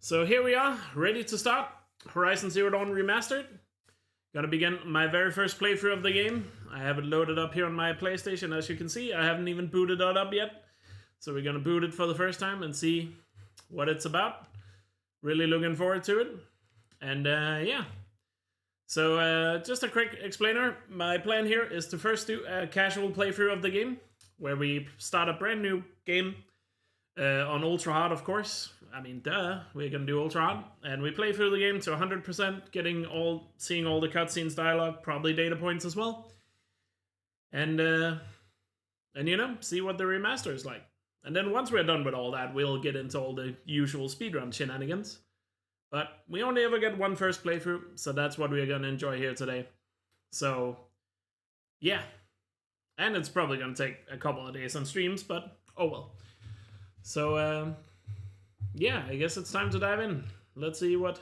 So here we are, ready to start. Horizon Zero Dawn Remastered. Gonna begin my very first playthrough of the game. I have it loaded up here on my PlayStation, as you can see. I haven't even booted it up yet. So we're gonna boot it for the first time and see what it's about. Really looking forward to it. And yeah. So just a quick explainer. My plan here is to first do a casual playthrough of the game, where we start a brand new game on Ultra Hard, of course. I mean, duh, we're gonna do Ultra Hard. And we play through the game to 100%, seeing all the cutscenes, dialogue, probably data points as well. And you know, see what the remaster is like. And then once we're done with all that, we'll get into all the usual speedrun shenanigans. But we only ever get one first playthrough, so that's what we're gonna enjoy here today. So, yeah. And it's probably gonna take a couple of days on streams, but oh well. So, yeah, I guess it's time to dive in. Let's see what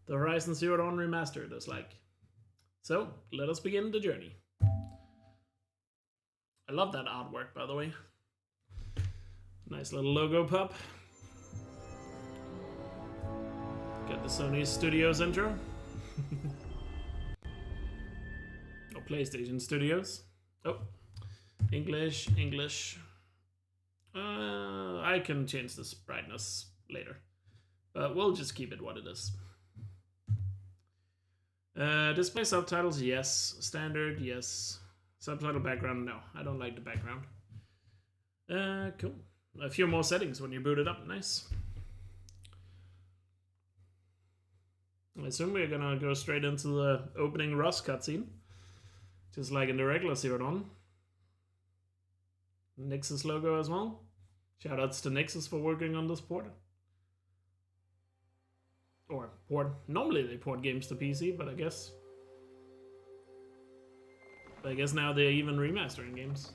the Horizon Zero Dawn Remastered is like. So, let us begin the journey. I love that artwork, by the way. Nice little logo pop. Got the Sony Studios intro. Or PlayStation Studios. Oh, English. I can change this brightness later, but we'll just keep it what it is. Display subtitles, yes. Standard, yes. Subtitle background, no. I don't like the background. Cool. A few more settings when you boot it up, nice. I assume we're gonna go straight into the opening Rust cutscene, just like in the regular Zero Dawn. Nix's logo as well. Shoutouts to Nix's for working on this port. Or port. Normally they port games to PC, but I guess now they're even remastering games.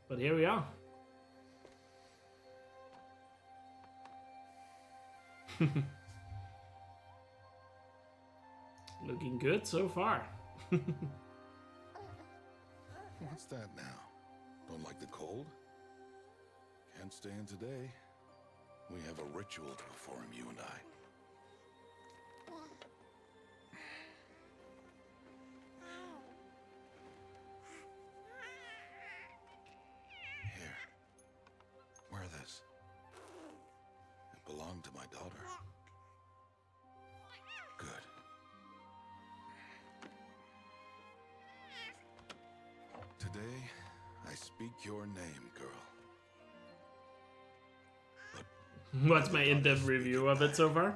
But here we are. Looking good so far. What's that now? Don't like the cold? Can't stay in today. We have a ritual to perform, you and I. Here. Wear this. It belonged to my daughter. Good. Today, I speak your name, girl. What's my in-depth review of it so far?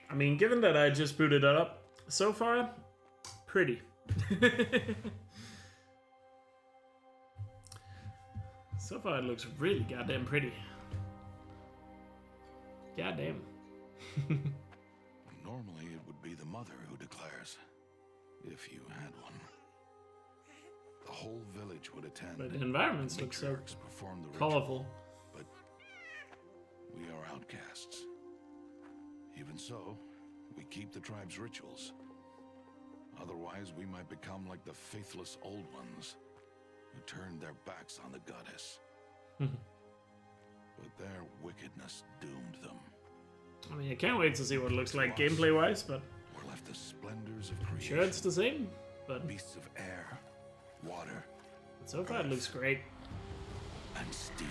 I mean, given that I just booted it up, so far, pretty. So far it looks really goddamn pretty. Goddamn. Normally it would be the mother who declares, if you had one. The whole village would attend. But the environments look so perform the colorful. But we are outcasts. Even so, we keep the tribe's rituals. Otherwise, we might become like the faithless old ones who turned their backs on the goddess. But their wickedness doomed them. I mean, I can't wait to see what it looks like gameplay-wise, but we're left the splendors of creation. Sure it's the same, but beasts of air, water. But so far it looks great. And steel.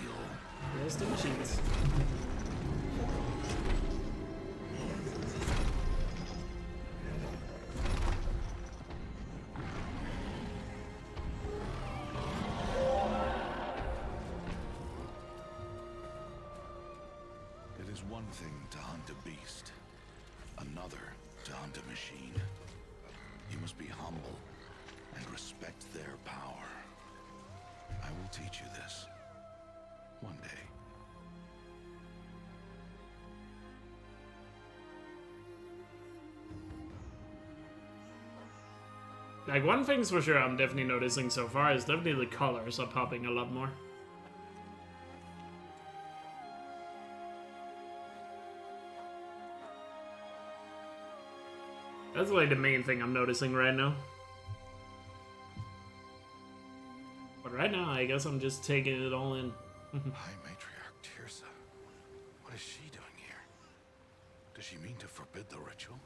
There's the machines. It is one thing to hunt a beast, another to hunt a machine. You must be humble and respect their power. I will teach you this. One day. Like, one thing's for sure I'm definitely noticing so far is definitely the colors are popping a lot more. That's like the main thing I'm noticing right now. But right now, I guess I'm just taking it all in. High Matriarch Tirsa. What is she doing here? Does she mean to forbid the ritual?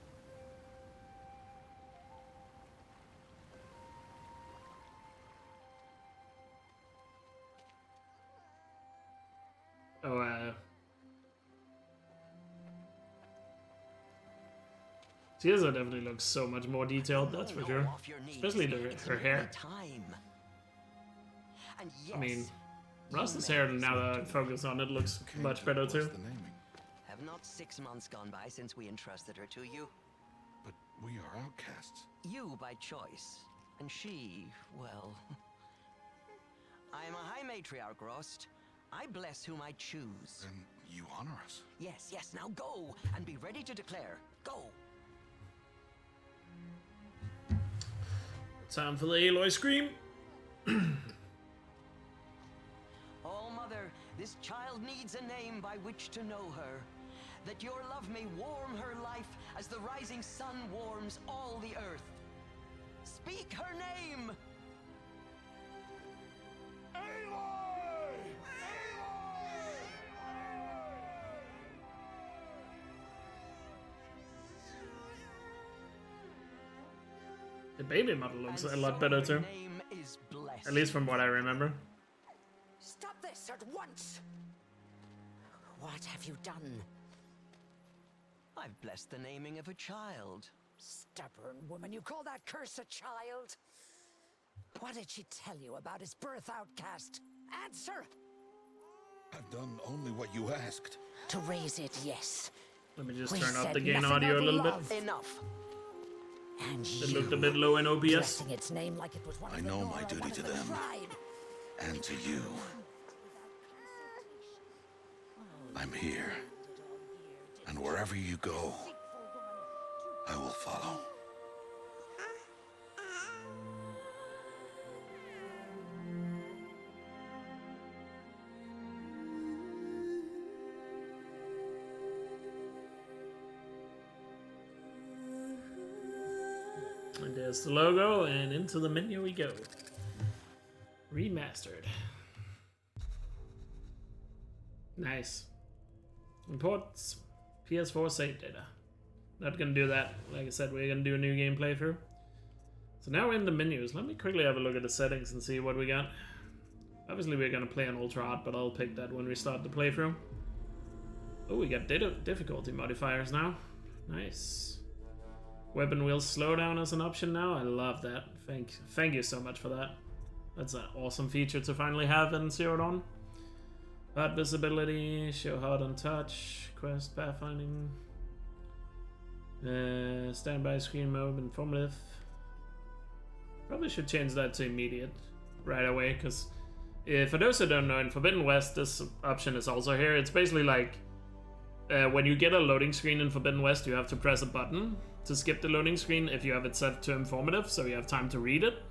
Oh, Tiaza definitely looks so much more detailed, that's for sure. Especially her hair. And I mean, yes, Rusta's hair, now that I focus on it, looks much better too. What's the naming? have not 6 months gone by since we entrusted her to you? But we are outcasts. You by choice, and she, well... I am a high matriarch, Rost. I bless whom I choose. Then you honor us. Yes, yes, now go, and be ready to declare. Go! Time for the Aloy scream. Oh, Mother, this child needs a name by which to know her. That your love may warm her life as the rising sun warms all the earth. Speak her name! The baby model looks And a lot so better her too. name is blessed. At least from what I remember. Stop this at once! What have you done? I've blessed the naming of a child. Stubborn woman, you call that curse a child? What did she tell you about his birth, outcast? Answer! I've done only what you asked. To raise it, yes. Let me just We turn up said the gain nothing audio a of little bit. love. Enough. And It you, looked a bit low in OBS. dressing its name like it was one I of the know Nora, my duty one of to the them. tribe. And to you. I'm here. And wherever you go, I will follow. And there's the logo, and into the menu we go. Remastered. Nice. Imports PS4 save data. Not gonna do that. Like I said, we're gonna do a new game playthrough. So now we're in the menus. Let me quickly have a look at the settings and see what we got. Obviously we're gonna play on ultra hard, but I'll pick that when we start the playthrough. Oh, we got difficulty modifiers now. Nice. Weapon wheel slowdown as an option now. I love that. Thank you so much for that. That's an awesome feature to finally have in Zero Dawn. HUD visibility, show HUD on touch, quest pathfinding, standby screen mode, informative. Probably should change that to immediate right away, because for those who don't know, in Forbidden West, this option is also here. It's basically like when you get a loading screen in Forbidden West, you have to press a button to skip the loading screen if you have it set to informative, so you have time to read it.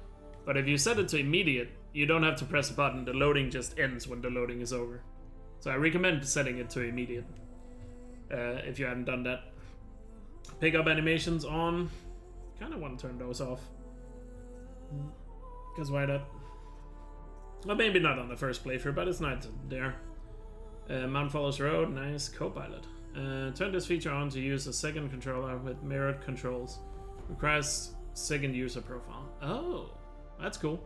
But if you set it to immediate, you don't have to press a button. The loading just ends when the loading is over. So I recommend setting it to immediate if you haven't done that. Pickup animations on. Kind of want to turn those off. Because why not? Well, maybe not on the first playthrough, but it's not there. Mount follows road, nice. Copilot. Turn this feature on to use a second controller with mirrored controls. Requires second user profile. Oh, that's cool.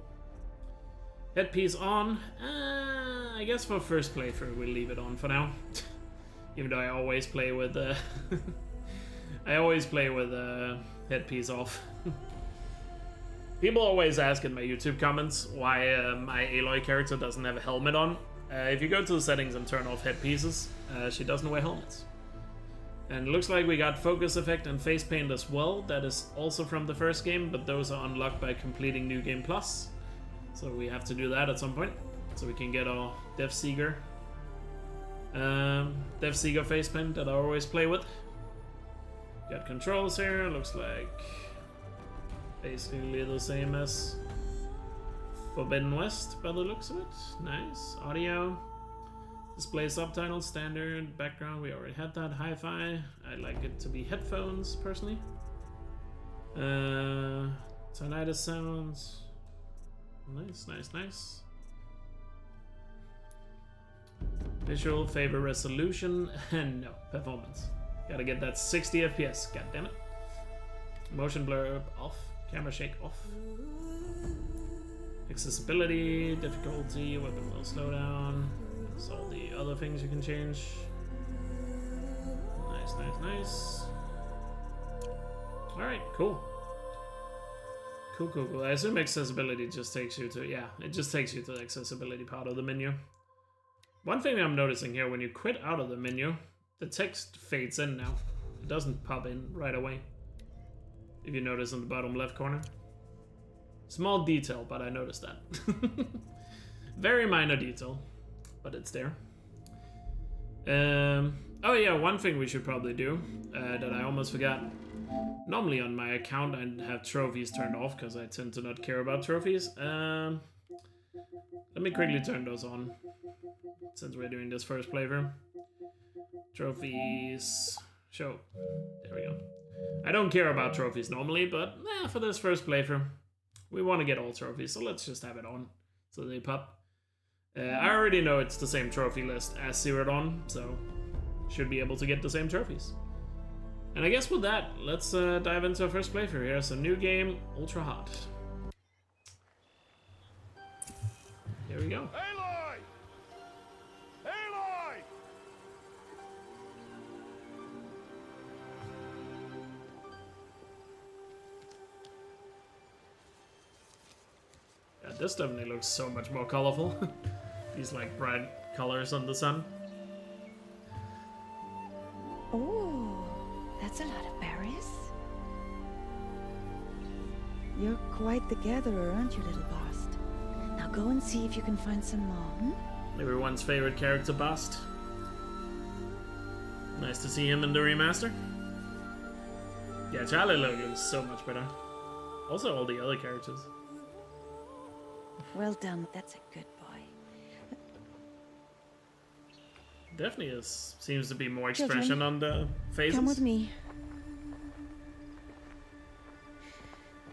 Headpiece on. I guess for first playthrough we'll leave it on for now. Even though I always play with headpiece off. People always ask in my YouTube comments why my Aloy character doesn't have a helmet on. If you go to the settings and turn off headpieces, she doesn't wear helmets. And it looks like we got focus effect and face paint as well. That is also from the first game, but those are unlocked by completing New Game Plus. So we have to do that at some point, so we can get our Death Seeger face paint that I always play with. Got controls here, looks like basically the same as Forbidden West by the looks of it. Nice. Audio. Display subtitles, standard, background, we already had that. Hi-fi, I like it to be headphones, personally. Tinnitus sounds. Nice, nice, nice. Visual, favor resolution, and no, performance. Gotta get that 60 FPS. God damn it. Motion blur off. Camera shake off. Accessibility, difficulty, weapon will slow down. There's all the other things you can change. Nice, nice, nice. Alright, cool. Cool, cool, cool. I assume accessibility just takes you to, yeah, it just takes you to the accessibility part of the menu. One thing I'm noticing here, when you quit out of the menu, the text fades in now. It doesn't pop in right away. If you notice in the bottom left corner. Small detail, but I noticed that. Very minor detail, but it's there. Oh yeah, one thing we should probably do that I almost forgot. Normally on my account I have trophies turned off because I tend to not care about trophies. Let me quickly turn those on since we're doing this first playthrough. Trophies, show. There we go. I don't care about trophies normally, but for this first playthrough, we want to get all trophies, so let's just have it on so they pop. I already know it's the same trophy list as Zero Dawn, so should be able to get the same trophies. And I guess with that, let's dive into our first playthrough here. So new game, ultra hot. Here we go. Aloy! Aloy! Yeah, this definitely looks so much more colorful. These like bright colors on the sun. Oh, that's a lot of berries. You're quite the gatherer, aren't you, little Bast? Now go and see if you can find some more. Everyone's favorite character, Bast. Nice to see him in the remaster. Yeah, Charlie looks so much better. Also, all the other characters. Well done, that's a good boy. Definitely seems to be more expression Children, on the faces. Come with me.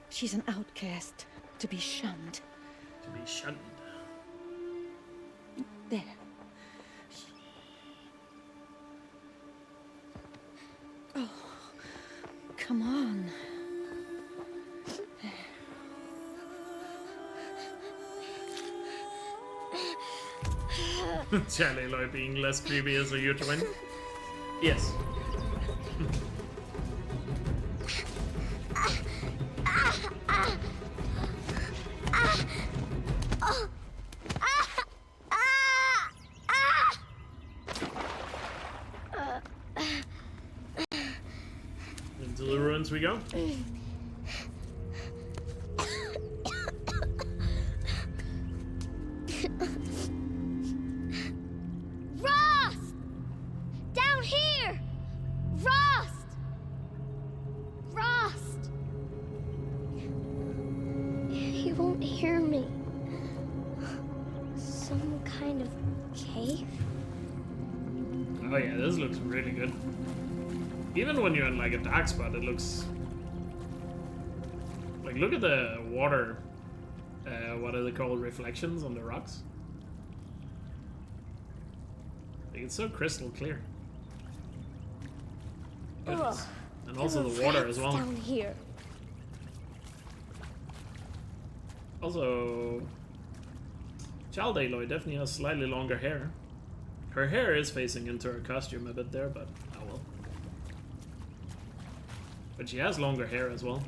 She's an outcast, to be shunned. To be shunned. There. Oh, come on. Charlie Lloyd being less creepy as a huge win. Yes. Into the ruins we go. Oh yeah, this looks really good. Even when you're in like a dark spot, it looks like, look at the water. What are they called? Reflections on the rocks. Like, it's so crystal clear. Goodness. And also the water as well. Down here. Also, Child Aloy definitely has slightly longer hair. Her hair is facing into her costume a bit there, but oh well. But she has longer hair as well.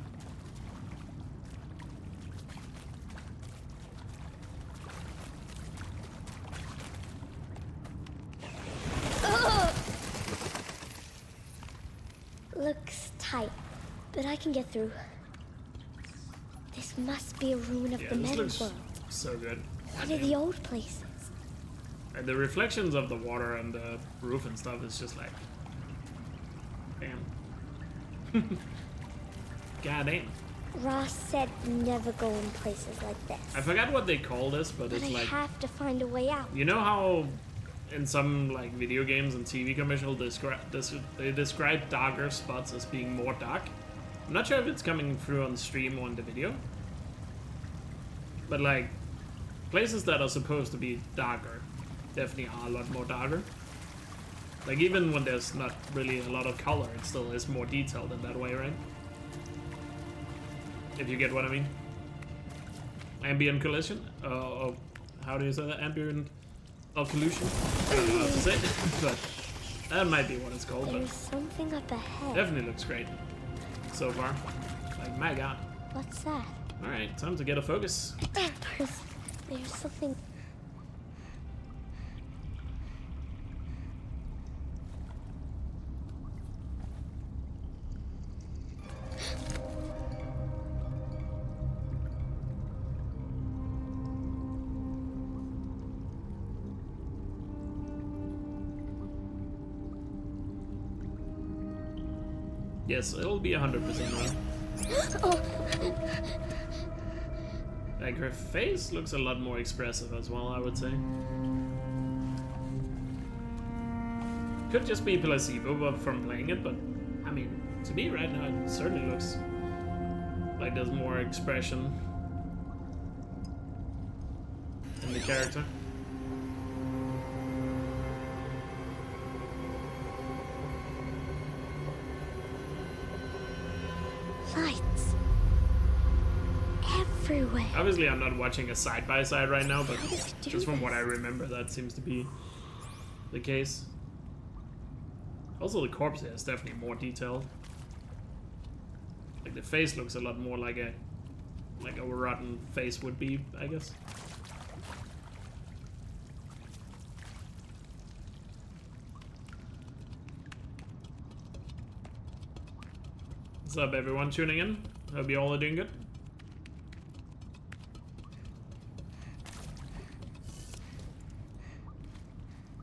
Looks tight, but I can get through. This must be a ruin of Yeah, the this metal looks world. so good. What are the old places? And the reflections of the water and the roof and stuff is just like, damn. God damn. Ross said never go in places like this. I forgot what they call this, but But it's I like, have to find a way out. you know how in some like video games and TV commercials they describe darker spots as being more dark? I'm not sure if it's coming through on the stream or on the video, but like places that are supposed to be darker definitely are a lot more darker. Like, even when there's not really a lot of color, it still is more detailed in that way, right? If you get what I mean. Ambient collision? How do you say that? Ambient occlusion? I don't know how to say it, but that might be what it's called. There's something up ahead. Definitely looks great so far. Like, my god. What's that? Alright, time to get a focus. There's something. Yes, it'll be 100% right. Oh. Like, her face looks a lot more expressive as well, I would say. Could just be placebo from playing it, but I mean, to me right now, it certainly looks like there's more expression in the character. Lights. Everywhere. Obviously, I'm not watching a side-by-side right now, but just from what I remember, that seems to be the case. Also, the corpse here is definitely more detailed. Like, the face looks a lot more like a rotten face would be, I guess. What's up, everyone tuning in? Hope you all are doing good.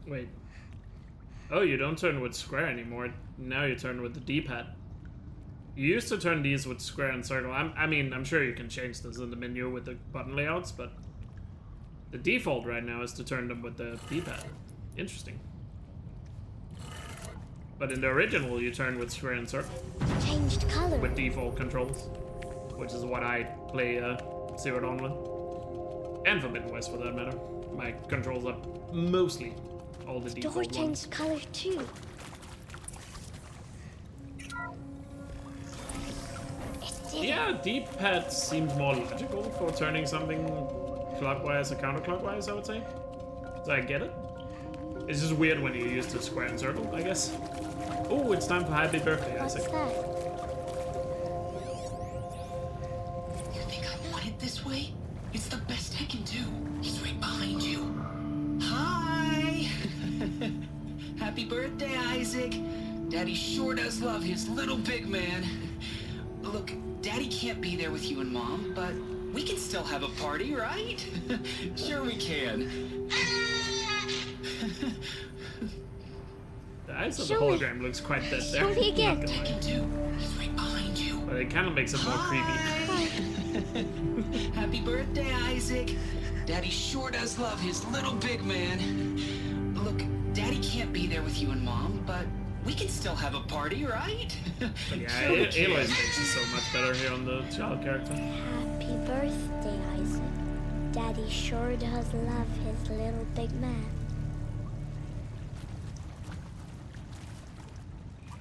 Wait. Oh, you don't turn with square anymore. Now you turn with the D-pad. You used to turn these with square and circle. I mean, I'm sure you can change this in the menu with the button layouts, but the default right now is to turn them with the D-pad. Interesting. But in the original, you turn with square and circle. Changed color. With default controls, which is what I play Zero Dawn with. And Forbidden West, for that matter. My controls are mostly all the default Door ones. changed color too. Yeah, D-pad seems more logical for turning something clockwise or counterclockwise, I would say. So I get it. It's just weird when you use the square and circle, I guess. Oh, it's time for happy birthday, What's Isaac. that? You think I want it this way? It's the best I can do. He's right behind you. Hi! Happy birthday, Isaac. Daddy sure does love his little big man. Look, Daddy can't be there with you and Mom, but we can still have a party, right? Sure we can. The eyes of the hologram looks quite dead there. Show me again. Not gonna lie. I can do. He's right behind you. But it kind of makes it more creepy. Happy birthday, Isaac. Daddy sure does love his little big man. Look, Daddy can't be there with you and Mom, but we can still have a party, right? But yeah, Sure we can. Aloy's face is so much better here on the child character. Happy birthday, Isaac. Daddy sure does love his little big man.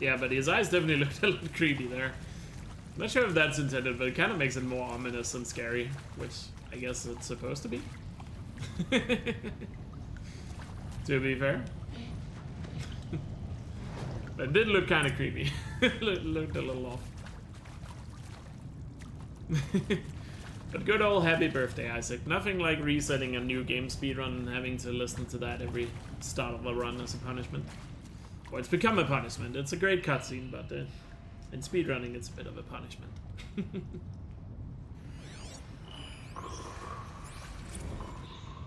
Yeah, but his eyes definitely looked a little creepy there. Not sure if that's intended, but it kind of makes it more ominous and scary, which I guess it's supposed to be. To be fair. But it did look kind of creepy. Looked a little off. But good old happy birthday, Isaac. Nothing like resetting a new game speedrun and having to listen to that every start of a run as a punishment. Or it's become a punishment. It's a great cutscene, but in speedrunning it's a bit of a punishment.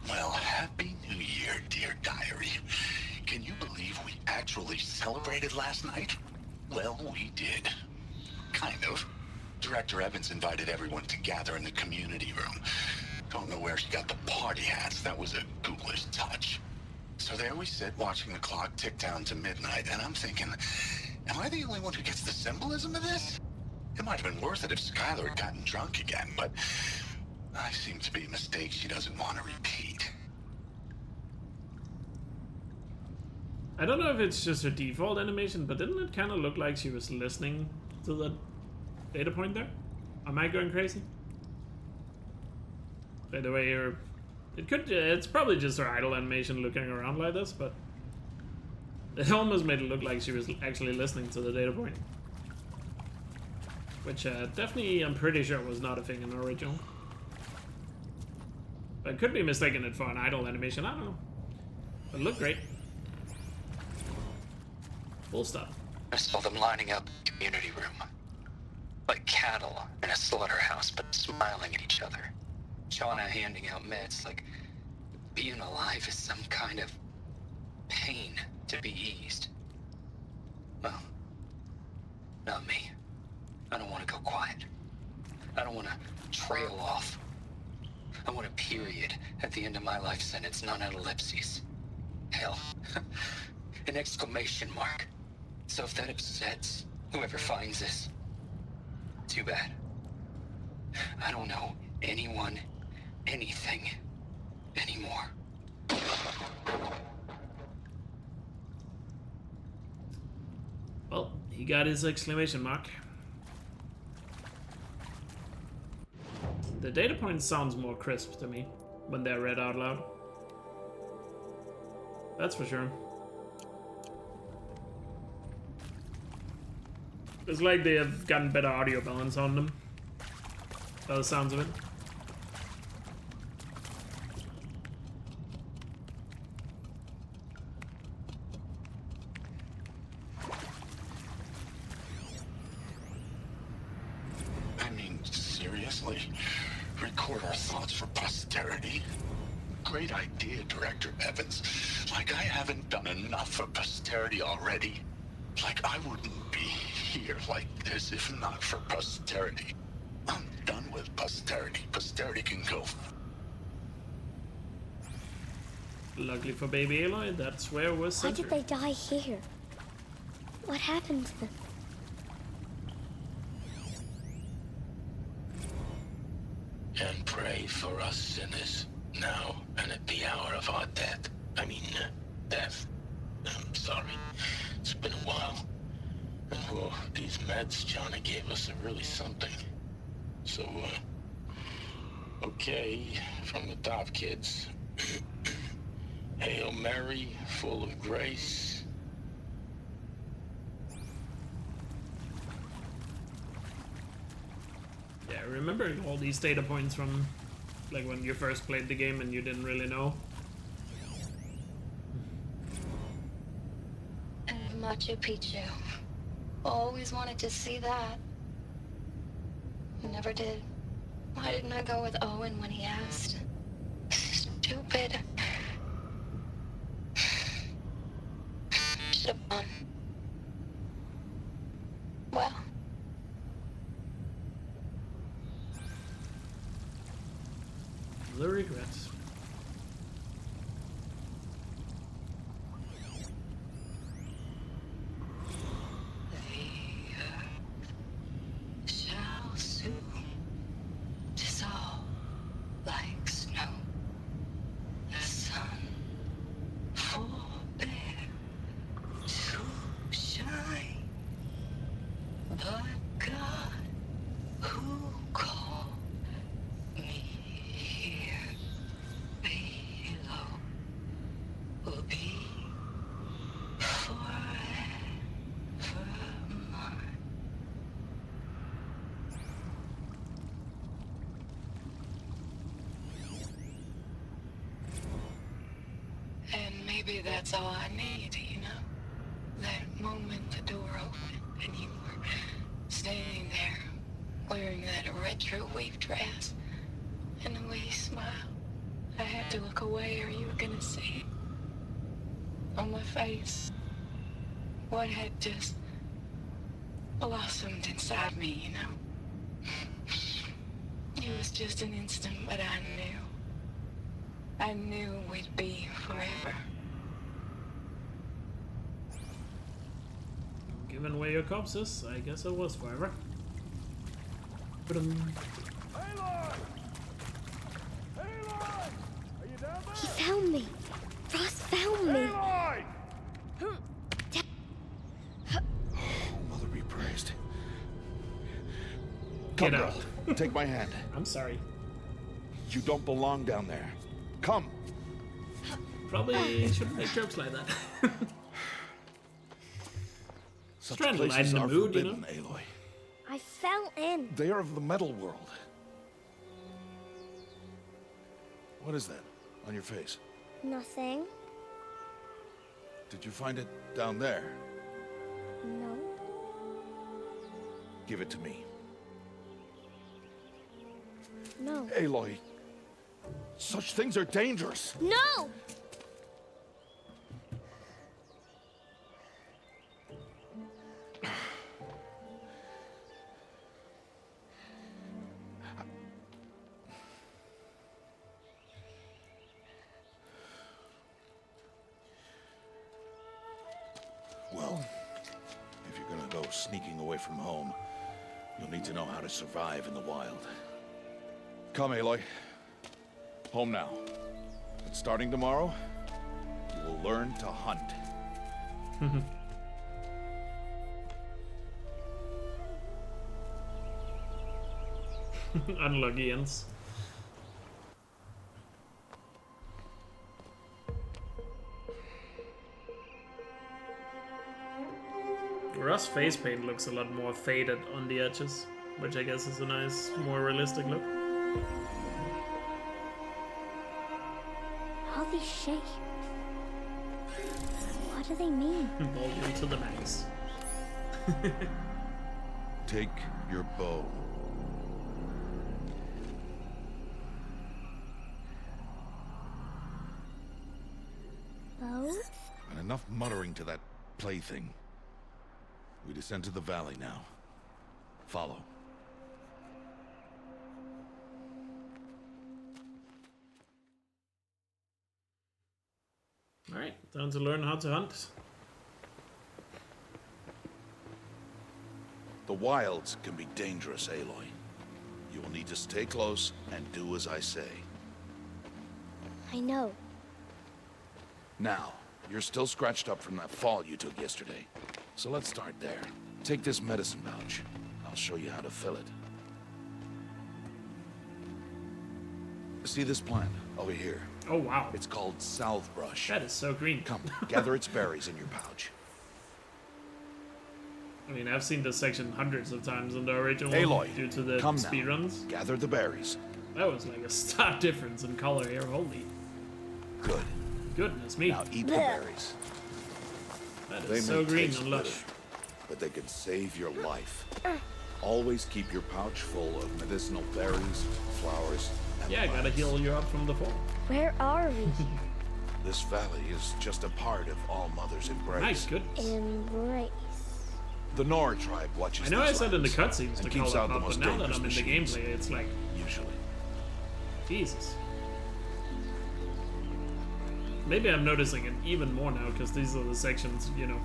Well, happy New Year, dear diary. Can you believe we actually celebrated last night? Well, we did. Kind of. Director Evans invited everyone to gather in the community room. Don't know where she got the party hats. That was a ghoulish touch. So there we sit, watching the clock tick down to midnight, and I'm thinking, am I the only one who gets the symbolism of this? It might have been worth it if Skylar had gotten drunk again, but I seem to be a mistake she doesn't want to repeat. I don't know if it's just her default animation, but didn't it kind of look like she was listening to the data point there? Am I going crazy? By the way, it's probably just her idle animation looking around like this, but it almost made it look like she was actually listening to the data point. Which definitely, I'm pretty sure was not a thing in the original. But I could be mistaking it for an idle animation, I don't know. But it looked great. Full stop. I saw them lining up in the community room. Like cattle in a slaughterhouse, but smiling at each other. Shauna handing out meds like being alive is some kind of pain to be eased. Well, not me. I don't want to go quiet. I don't want to trail off. I want a period at the end of my life sentence, not an ellipses. Hell, an exclamation mark. So if that upsets whoever finds this, too bad. I don't know anyone, anything, anymore. Well, he got his exclamation mark. The data point sounds more crisp to me when they're read out loud. That's for sure. It's like they have gotten better audio balance on them. By the sounds of it. I mean, seriously? Record our thoughts for posterity? Great idea, Director Evans. Like I haven't done enough for posterity already. Like I wouldn't be here like this if not for posterity. I'm done with posterity. Posterity can go. Luckily for baby Aloy, that's where it was Why centered. did they die here? What happened to them? And pray for us sinners, now and at the hour of our death. Death. I'm sorry. It's been a while. And well, these meds Johnny gave us are really something. So, okay, from the top, kids. Hail Mary, full of grace. Yeah, remember all these data points from like when you first played the game and you didn't really know. And Machu Picchu. Always wanted to see that. Never did. Why didn't I go with Owen when he asked? Stupid. Should have gone. Well. The regrets. Shall soon dissolve like snow. The sun forbear to shine. But God, who called me here below, will be forever mine. And maybe that's all I need, you know? That moment the door opened and you were standing there wearing that retro wave dress and the way you smiled. I had to look away or you were gonna see it on my face what had just blossomed inside me, you know? It was just an instant, but I knew we'd be forever. Given away your corpse is, I guess it was forever. He found me. Ross found me. Get Come, out. girl. Take my hand. I'm sorry. You don't belong down there. Come. Probably shouldn't make jokes like that. Such trying to lighten places the are mood, you forbidden, know? Aloy. I fell in. They are of the metal world. What is that on your face? Nothing. Did you find it down there? No. Give it to me. No. Aloy, such things are dangerous. No! Well, if you're gonna go sneaking away from home, you'll need to know how to survive in the wild. Come, Aloy. Home now. But starting tomorrow, you will learn to hunt. Unlucky ends. Russ face paint looks a lot more faded on the edges, which I guess is a nice, more realistic look. All these shapes. What do they mean? Baldwin to the max. Take your bow. Bow? And enough muttering to that plaything. We descend to the valley now. Follow. Alright, time to learn how to hunt. The wilds can be dangerous, Aloy. You will need to stay close and do as I say. I know. Now, you're still scratched up from that fall you took yesterday. So let's start there. Take this medicine pouch. I'll show you how to fill it. See this plant over here? Oh wow, It's called salve brush. that is so green. Come, gather its berries in your pouch. I mean, I've seen this section hundreds of times in the original Aloy, due to the come now. speedruns. Gather the berries. That was like a stark difference in color here, holy Good. goodness me. Now eat the berries. That They is so may green taste and lush. bitter, but they can save your life. Always keep your pouch full of medicinal berries, flowers, and Yeah, I gotta buds. heal you up from the fall. Where are we? This valley is just a part of All Mother's embrace. My goodness. Embrace. The Nora tribe watches I know I these said in the lands cutscenes to and call keeps it out the up, but most now that dangerous I'm in the machines, gameplay, it's like, usually. Jesus. Maybe I'm noticing it even more now, because these are the sections, you know,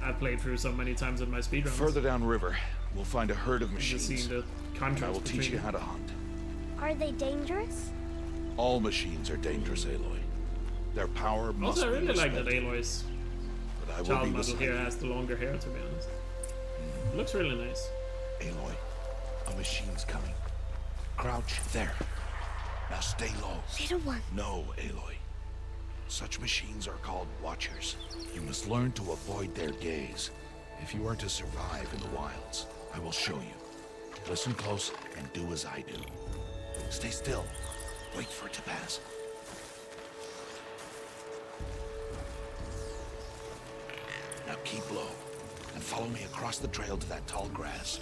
I've played through so many times in my speedruns. Further downriver, we'll find a herd of Just machines. seeing the And I contrast will between teach you how to hunt. Are they dangerous? All machines are dangerous, Aloy. Their power must Also, I be really like that respected. Aloy's But I will child be model beside here you. has the longer hair, to be honest. It looks really nice. Aloy, a machine's coming. Crouch there. Now stay low. Little one. No, Aloy. Such machines are called Watchers. You must learn to avoid their gaze. If you are to survive in the wilds, I will show you. Listen close and do as I do. Stay still. Wait for it to pass. Now keep low and follow me across the trail to that tall grass.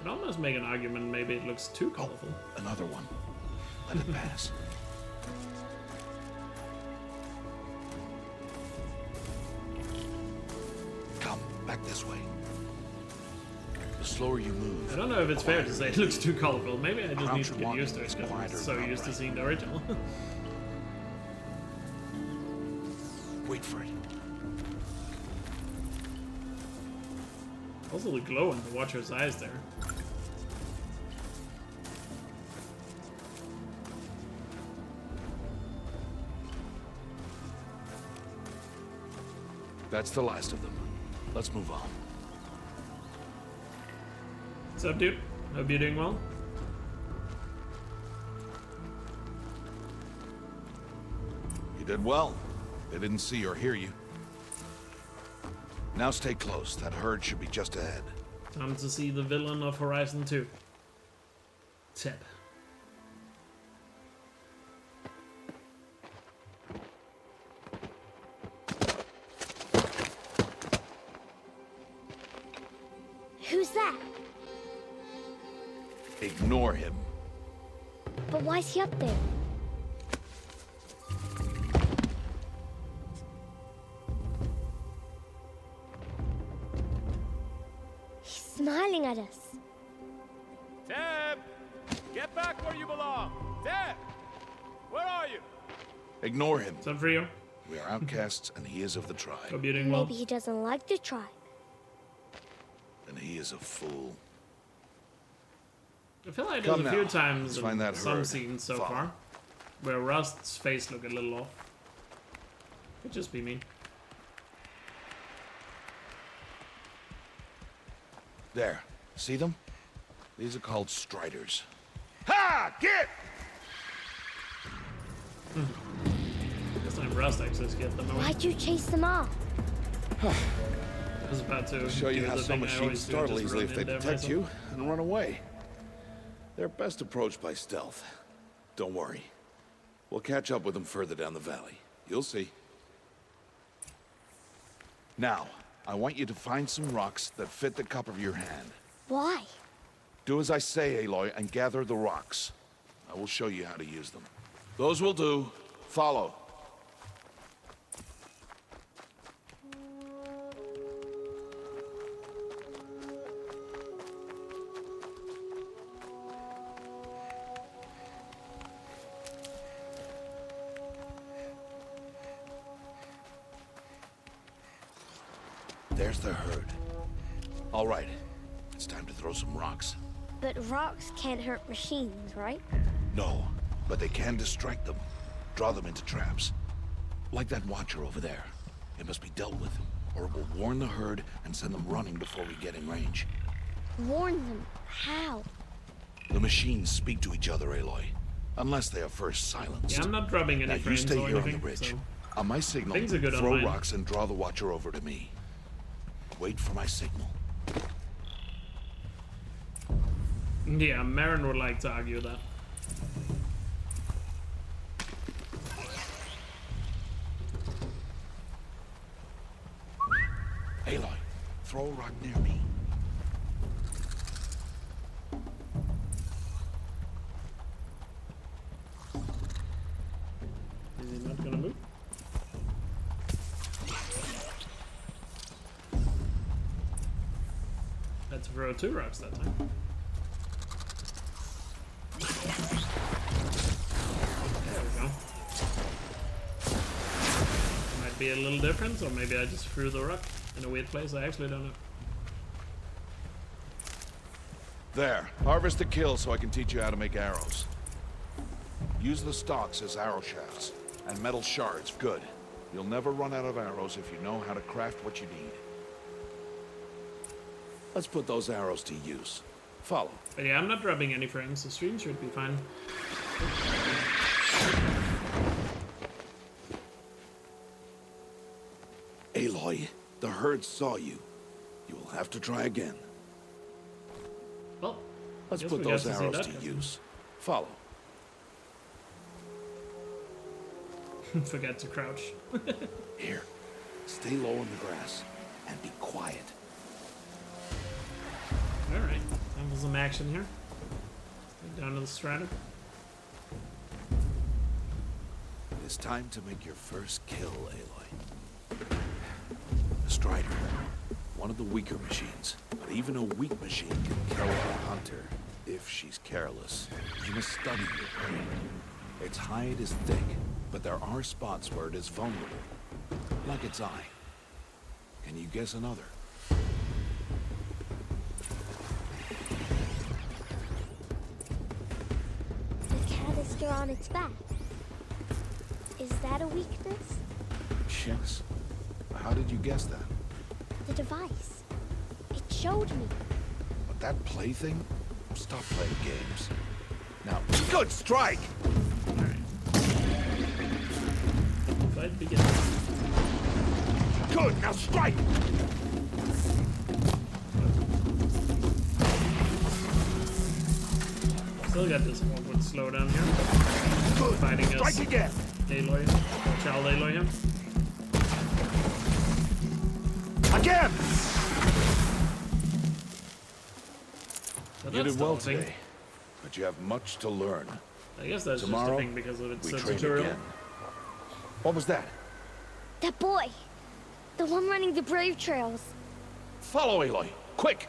I'd almost make an argument maybe it looks too colorful. Another one. Let it pass. Come, back this way. The slower you move, I don't know if it's fair to the say it quieter looks too colorful. Maybe I just need Crouch to get walking used to it is because quieter I'm so than used to upright. seeing the original. Wait for it. Also the glow in the Watcher's eyes there. That's the last of them. Let's move on. What's up, dude? Hope you're doing well. You did well. They didn't see or hear you. Now stay close. That herd should be just ahead. Time to see the villain of Horizon 2. Tip. Who's that? Ignore him. But why is he up there? He's smiling at us. Teb! Get back where you belong! Teb! Where are you? Ignore him. What's up for you? We are outcasts, and he is of the tribe. Hope you're doing well. Maybe he doesn't like the tribe. And he is a fool. I feel like Come there's a few now. times Let's find that in some herd. scenes so Follow. far where Rust's face look a little off. Could just be me. There. See them? These are called striders. Ha! Get! This time Rust actually scared them away. Why'd you chase them off? I was about to Show you do how the some thing I machines always do, startle just easily run if they in there detect myself. you and run away. They're best approached by stealth. Don't worry. We'll catch up with them further down the valley. You'll see. Now, I want you to find some rocks that fit the cup of your hand. Why? Do as I say, Aloy, and gather the rocks. I will show you how to use them. Those will do. Follow. There's the herd. All right. It's time to throw some rocks. But rocks can't hurt machines, right? No, but they can distract them. Draw them into traps. Like that watcher over there. It must be dealt with, or it will warn the herd and send them running before we get in range. Warn them. How? The machines speak to each other, Aloy. Unless they are first silenced. Yeah, I'm not rubbing any Now you frames stay or here on anything. the ridge. So. On my signal, Things are good throw online. rocks and draw the watcher over to me. Wait for my signal. Yeah, Marin would like to argue that. Aloy, throw a rock near me. Is he not gonna move? Had to throw 2 rocks that time. There we go. Might be a little different, or maybe I just threw the rock in a weird place. I actually don't know. There, harvest the kill so I can teach you how to make arrows. Use the stalks as arrow shafts, and metal shards, good. You'll never run out of arrows if you know how to craft what you need. Let's put those arrows to use. Follow. But yeah, I'm not rubbing any frames. The stream should be fine. Aloy, the herd saw you. You will have to try again. Well, Let's guess put we got those to see arrows that to cutscene. use. Follow. Forget to crouch. Here, stay low in the grass and be quiet. Alright, time for some action here. Head down to the strata. It is time to make your first kill, Aloy. A strider. One of the weaker machines. But even a weak machine can kill a hunter if she's careless. You must study your prey. Its hide is thick, but there are spots where it is vulnerable. Like its eye. Can you guess another? The canister on its back. Is that a weakness? Yes. I How did you guess that? The device. It showed me. But that plaything? Stop playing games. Now, good strike! Fight begins. Good, now strike! Still got this awkward slowdown here. Good, Fighting strike us. again! Aloy. Child Aloy here. Again! So You that's did well still a thing. today, but you have much to learn. I guess that's Tomorrow, just a thing because of its we train tutorial. again. What was that? That boy. The one running the brave trails. Follow Aloy, quick!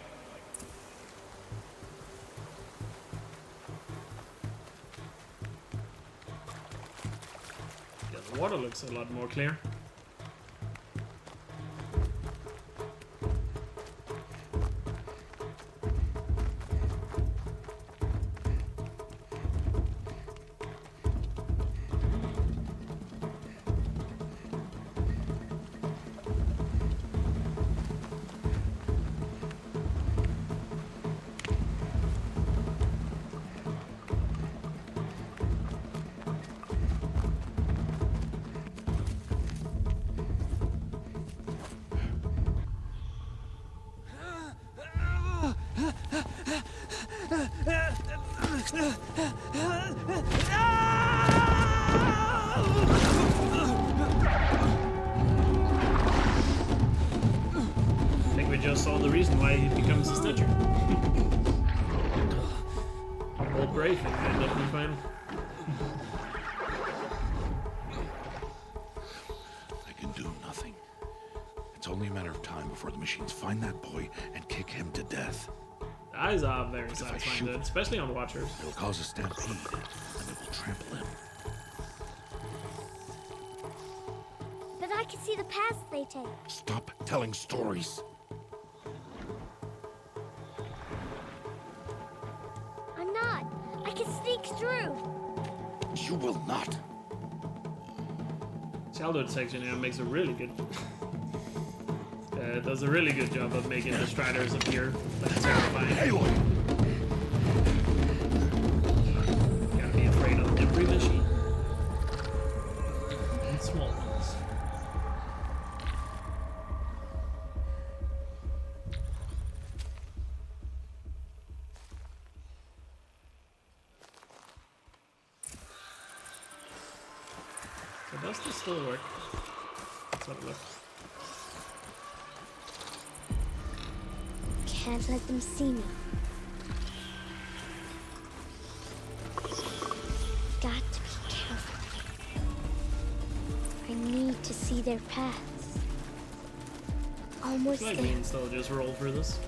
Yeah, the water looks a lot more clear. I think we just saw the reason why he becomes a snitcher. Whole brave thing ended up being fine. I can do nothing. It's only a matter of time before the machines find that boy and kick him to death. The eyes are very But if I satisfying, shoot- dude, especially on Watchers. It'll cause a stampede, and it will trample him. But I can see the paths they take. Stop telling stories. I'm not. I can sneak through. You will not. Childhood section here makes a really good. Does a really good job of making the Striders appear like terrifying. Aloy! Gotta be afraid of every machine. And small ones. So does this still work? Let's have a look. Can't let them see me. Got to be careful. I need to see their paths. Almost Like there. we can still just roll through this.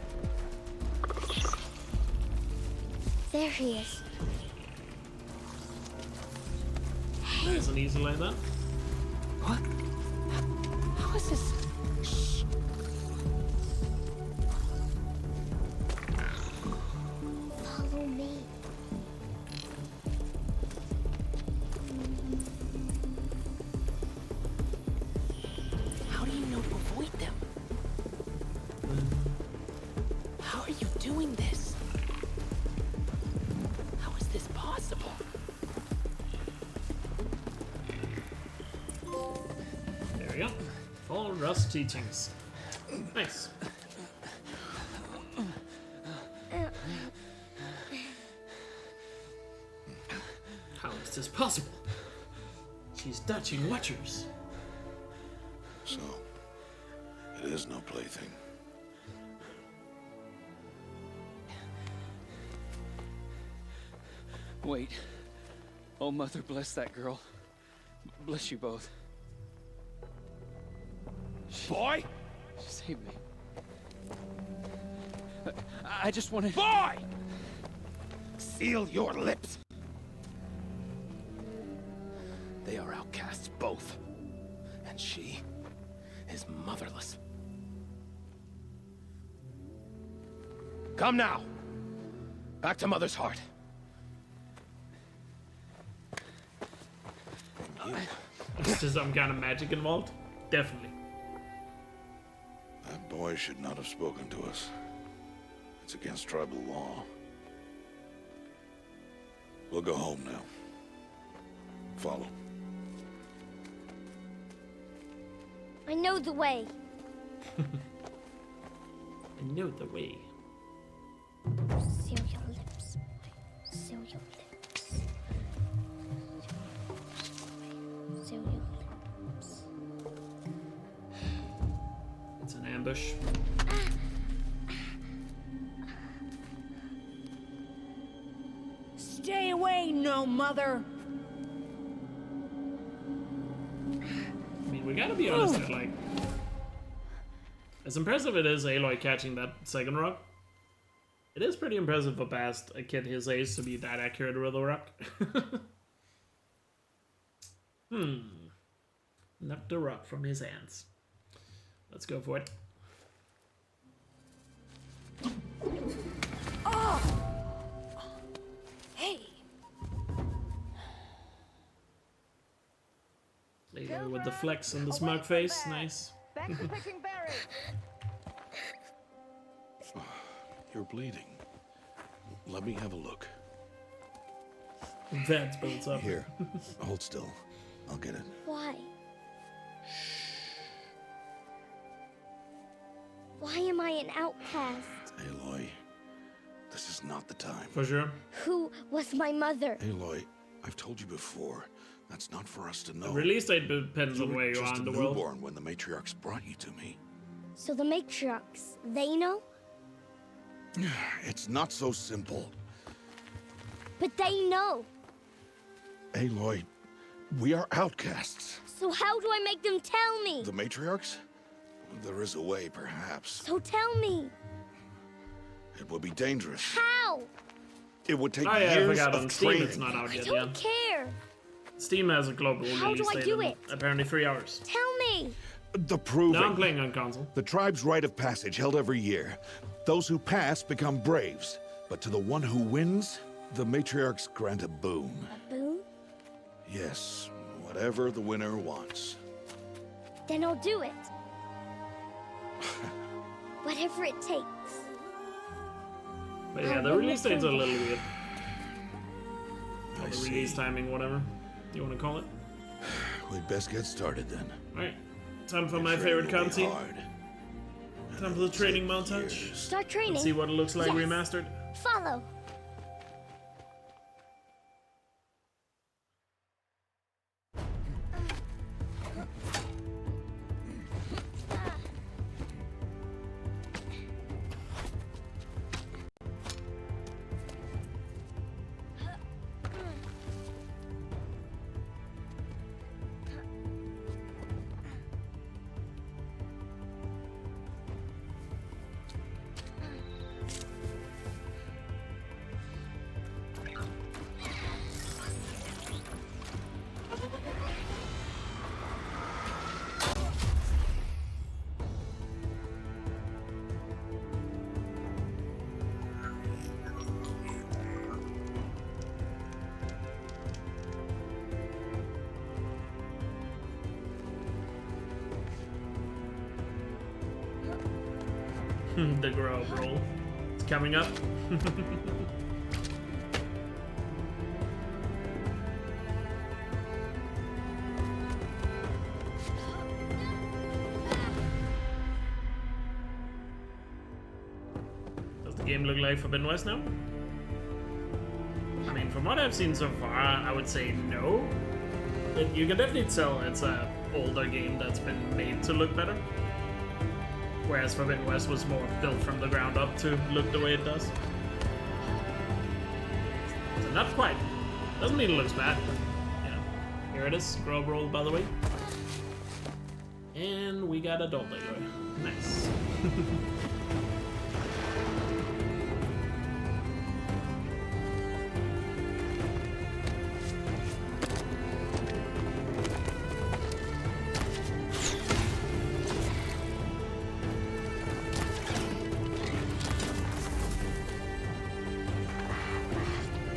There he is. Nice and easy like that. What? How is this? Shh. Follow me. How do you know to avoid them? How are you doing this? How is this possible? There we go. Follow Rust's teachings. Nice. How is this possible? She's touching Watchers. So, it is no plaything. Wait. Oh, Mother, bless that girl. Bless you both. Boy! She saved me. I just wanted... Boy! Seal your lips! They are outcasts, both. And she is motherless. Come now! Back to Mother's heart. Is there some kind of magic involved? Definitely. That boy should not have spoken to us. It's against tribal law. We'll go home now. Follow. I know the way. I know the way. Seal your lips. Seal your lips. Seal your lips. It's an ambush. Stay away, no mother. I mean, we gotta be honest here, like, as impressive it is Aloy catching that second rock, it is pretty impressive for past a kid his age to be that accurate with a rock. Knocked the rock from his hands. Let's go for it. Hey. Aloy with the flex and the smug face, nice. Back to picking berries. You're bleeding. Let me have a look. That builds up. Here, hold still. I'll get it. Why? Why am I an outcast? Aloy, this is not the time. For sure. Who was my mother? Aloy, I've told you before. That's not for us to know. The release date depends on where you just are in a the world. newborn when the matriarchs brought you to me. So the matriarchs, they know? It's not so simple. But they know. Aloy, we are outcasts. So how do I make them tell me? The matriarchs? There is a way, perhaps. So tell me. It would be dangerous. How? It would take Oh yeah, I years forgot of on Steam training. it's not out I yet, don't care. Steam has a global How release do I date do in it? apparently 3 hours. Tell me. The proving. Now I'm playing on console. The tribe's rite of passage held every year. Those who pass become braves. But to the one who wins, the matriarchs grant a boon. A boon? Yes, whatever the winner wants. Then I'll do it. Whatever it takes. But yeah, the release date's a little weird. Or the release timing, whatever you want to call it. We'd best get started then. Alright, time for my favorite cutscene. Hard. Time for the training montage. Start training. Let's see what it looks like Yes. remastered. Follow. The grove roll. It's coming up. Does the game look like Forbidden West now? I mean, from what I've seen so far, I would say no. You can definitely tell it's a older game that's been made to look better. Whereas Forbidden West was more built from the ground up to look the way it does. So not quite. Doesn't mean it looks bad, but yeah. Here it is, grub roll by the way. And we got adult Aloy. Nice.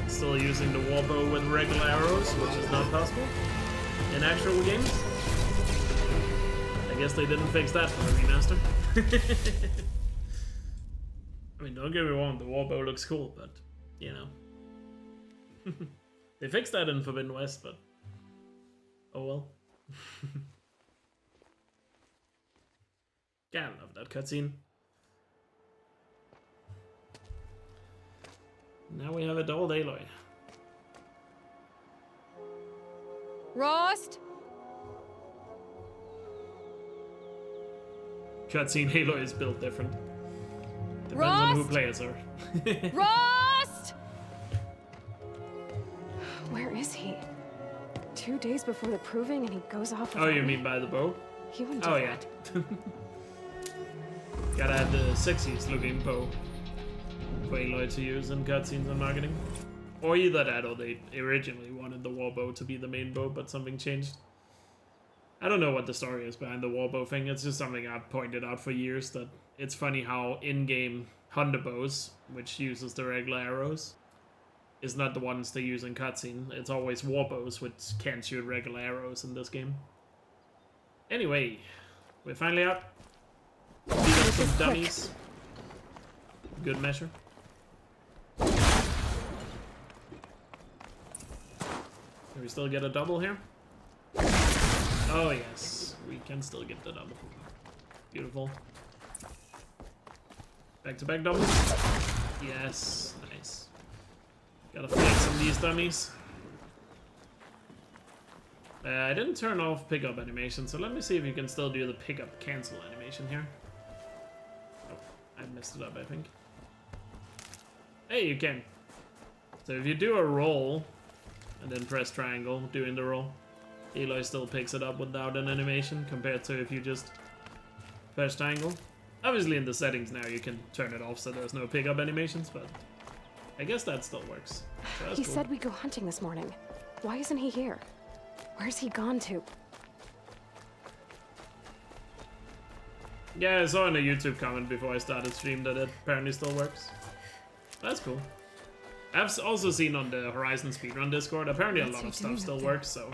Still using the warbow with regular arrows, which is not possible in actual games. I guess they didn't fix that for the remaster. I mean, don't get me wrong, the warbow looks cool, but, you know. They fixed that in Forbidden West, but... oh well. Yeah, I love that cutscene. Now we have adult Aloy. Rost? Cutscene Aloy is built different. Depends on who plays her. Rost! Where is he? 2 days before the proving and he goes off Oh, without you me? mean by the bow? He wouldn't do Oh, that. yeah. Gotta have the sexiest looking bow for Aloy to use in cutscenes and marketing. Or either that, or they originally wanted the warbow to be the main bow, but something changed. I don't know what the story is behind the warbow thing. It's just something I've pointed out for years, that it's funny how in-game hunter bows, which uses the regular arrows, is not the ones they use in cutscene. It's always warbows, which can't shoot regular arrows in this game. Anyway, we're finally out. Beat up some dummies. Good measure. Can we still get a double here? Oh yes, we can still get the double. Beautiful. Back-to-back doubles. Yes, nice. Gotta flex on these dummies. I didn't turn off pickup animation, so let me see if you can still do the pickup cancel animation here. Oh, I messed it up, I think. Hey, you can. So if you do a roll, and then press triangle doing the roll, Aloy still picks it up without an animation, compared to if you just press triangle. Obviously in the settings now you can turn it off so there's no pickup animations, but I guess that still works. So that's He cool. said we'd go hunting this morning. Why isn't he here? Where's he gone to? Yeah, I saw in a YouTube comment before I started stream that it apparently still works. That's cool. I've also seen on the Horizon speedrun Discord, apparently a lot of stuff still works, so...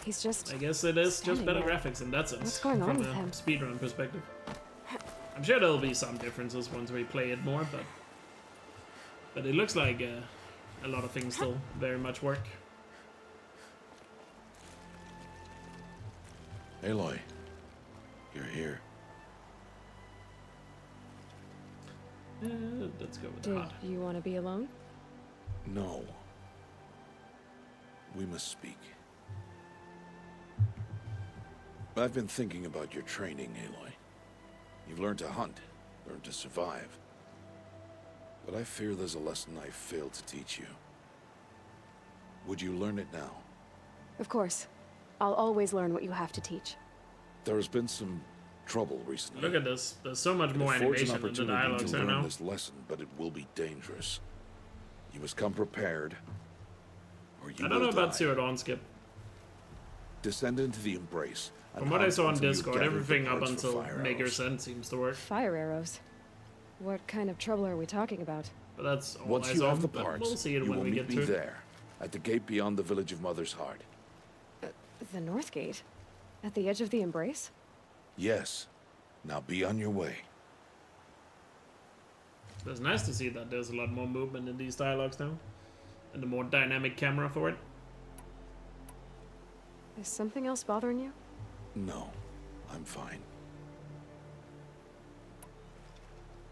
He's just... I guess it is just better there. graphics in that sense. What's going on from with a him? speedrun perspective. I'm sure there'll be some differences once we play it more, but it looks like a lot of things still very much work. Aloy, you're here. Let's go with Did hot. you want to be alone? No. We must speak. I've been thinking about your training, Aloy. You've learned to hunt, learned to survive. But I fear there's a lesson I failed to teach you. Would you learn it now? Of course. I'll always learn what you have to teach. There has been some trouble recently. Look at this. There's so much more It affords an animation in the opportunity dialogues to there learn now. this lesson, but it will be dangerous. You must come prepared, or you I don't know will about die. Zero Dawn Skip. Descend into the embrace. and From what I hunt saw on until you Discord, gather everything the up parts for until fire Maker arrows. Sense seems to work. Fire arrows. What kind of trouble are we talking about? But that's all Once I you saw, have the but parts, we'll see it you when will we meet get me to it. there, at the gate beyond the village of Mother's Heart. The North Gate? At the edge of the Embrace? Yes. Now be on your way. It's nice to see that there's a lot more movement in these dialogues now. And a more dynamic camera for it. Is something else bothering you? No, I'm fine.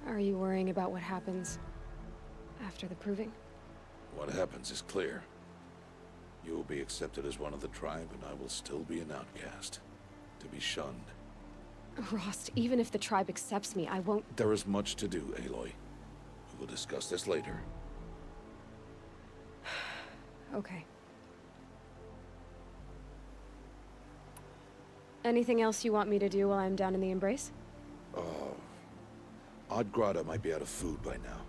Are you worrying about what happens after the proving? What happens is clear. You will be accepted as one of the tribe, and I will still be an outcast, to be shunned. Rost, even if the tribe accepts me, I won't... There is much to do, Aloy. We will discuss this later. Okay. Anything else you want me to do while I'm down in the Embrace? Oddgrada might be out of food by now.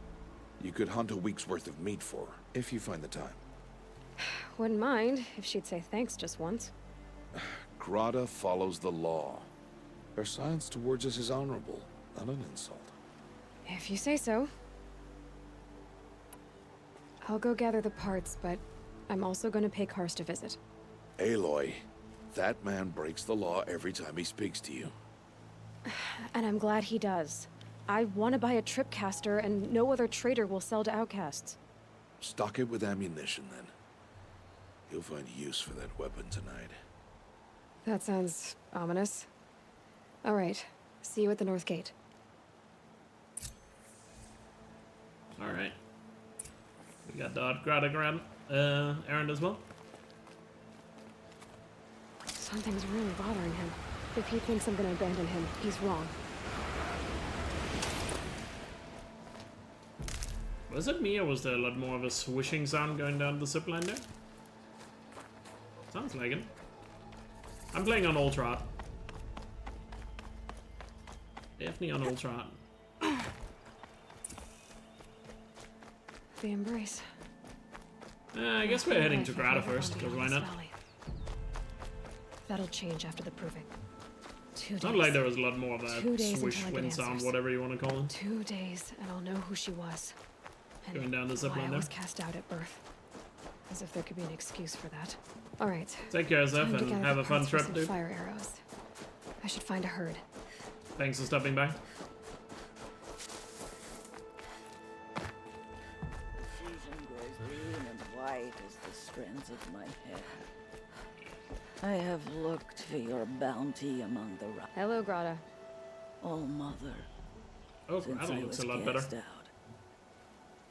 You could hunt a week's worth of meat for her, if you find the time. Wouldn't mind if she'd say thanks just once. Grada follows the law. Her silence towards us is honorable, not an insult. If you say so. I'll go gather the parts, but I'm also going to pay Karst a visit. Aloy, That man breaks the law every time he speaks to you. And I'm glad he does. I want to buy a tripcaster, and no other trader will sell to outcasts. Stock it with ammunition, then. You'll find use for that weapon tonight. That sounds ominous. All right. See you at the North Gate. All right. We got the Gradagram errand as well. Something's really bothering him. If he thinks I'm gonna abandon him, he's wrong. Was it me, or was there a lot more of a swishing sound going down the zipline there? Sounds like it. I'm playing on Ultra. Definitely on Ultra. The embrace. I guess we're heading to Grada first, because why not? That'll change after the proving. 2 days. Not like there was a lot more of that swish wind sound, whatever you want to call it. 2 days, and I'll know who she was. And going down the zipline why I there. was cast out at birth. As if there could be an excuse for that. All right. Take care, Zeph, and have a fun trip, dude. Fire arrows. I should find a herd. Thanks for stopping by. The season grows lean and white as the strands of my hair. I have looked for your bounty among the rocks. Hello, Grada. Oh, Mother. Oh, Since Grada I looks was a lot better. cast out,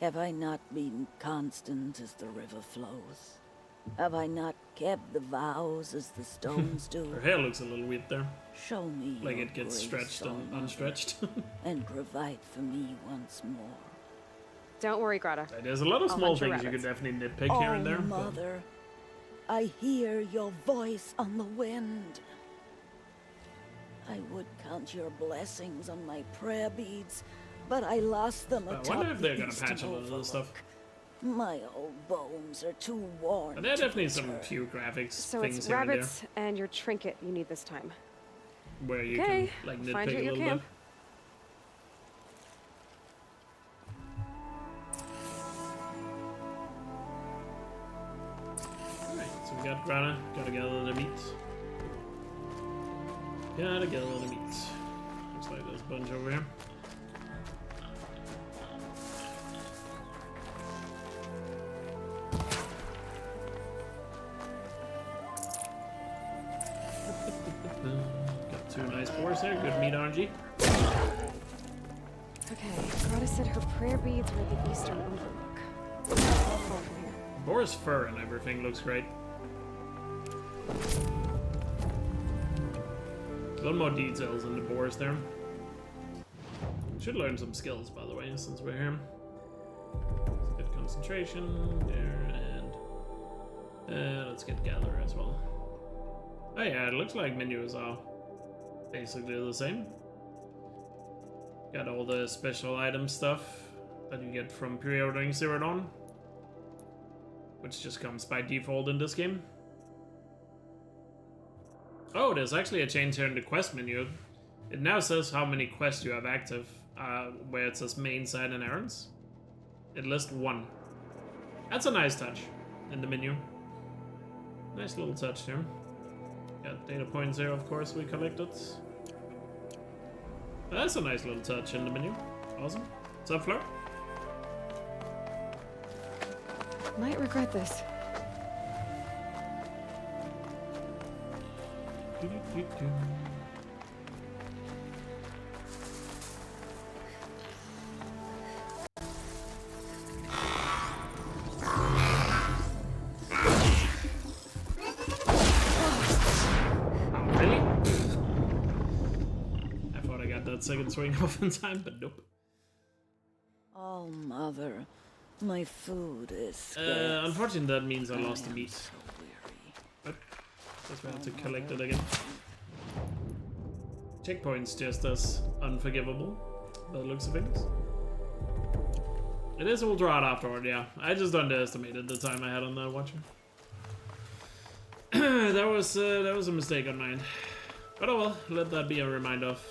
have I not been constant as the river flows? Have I not kept the vows as the stones do? Her hair looks a little weird there. Show me like your it gets grace, stretched oh and Mother, unstretched. and provide for me once more. Don't worry, Grada. There's a lot of I'll small hunt your things you could rabbits. definitely nitpick here and there. Oh, Mother, I hear your voice on the wind. I would count your blessings on my prayer beads, but I lost them I atop wonder if they're the gonna patch a eastern lot of this stuff. overlook. My old bones are too worn. But there are to definitely some return. few graphics So things it's here and there rabbits and your trinket you need this time. where you Okay, can like find nitpick you a at your little camp. bit. Alright, so we got Grana, gotta gather the meat. Gotta gather the meat. Looks like there's a bunch over here. Got two nice boars there, good meat RNG. Okay, Grada said her prayer beads were the eastern overlook. How far from here? Boar's fur and everything looks great. A little more details in the boars there. Should learn some skills, by the way, since we're here. Let's get concentration there, and let's get gather as well. Oh yeah, it looks like menus are basically the same. Got all the special item stuff that you get from pre-ordering Zero Dawn, which just comes by default in this game. Oh, there's actually a change here in the quest menu. It now says how many quests you have active, where it says main side and errands. It lists 1. That's a nice touch in the menu. Nice little touch here. Got data points here, of course, we collected. That's a nice little touch in the menu. Awesome. What's up, Fleur? Might regret this. Second swing off in time, but nope. Oh, Mother, my food is scarce. Unfortunately, that means I lost the meat. So weary. But guess we have to collect it again. Checkpoint's just as unforgivable by the looks of things. It is ultra hard afterward, yeah. I just underestimated the time I had on the watcher. that was a mistake on mine. But oh well, let that be a reminder of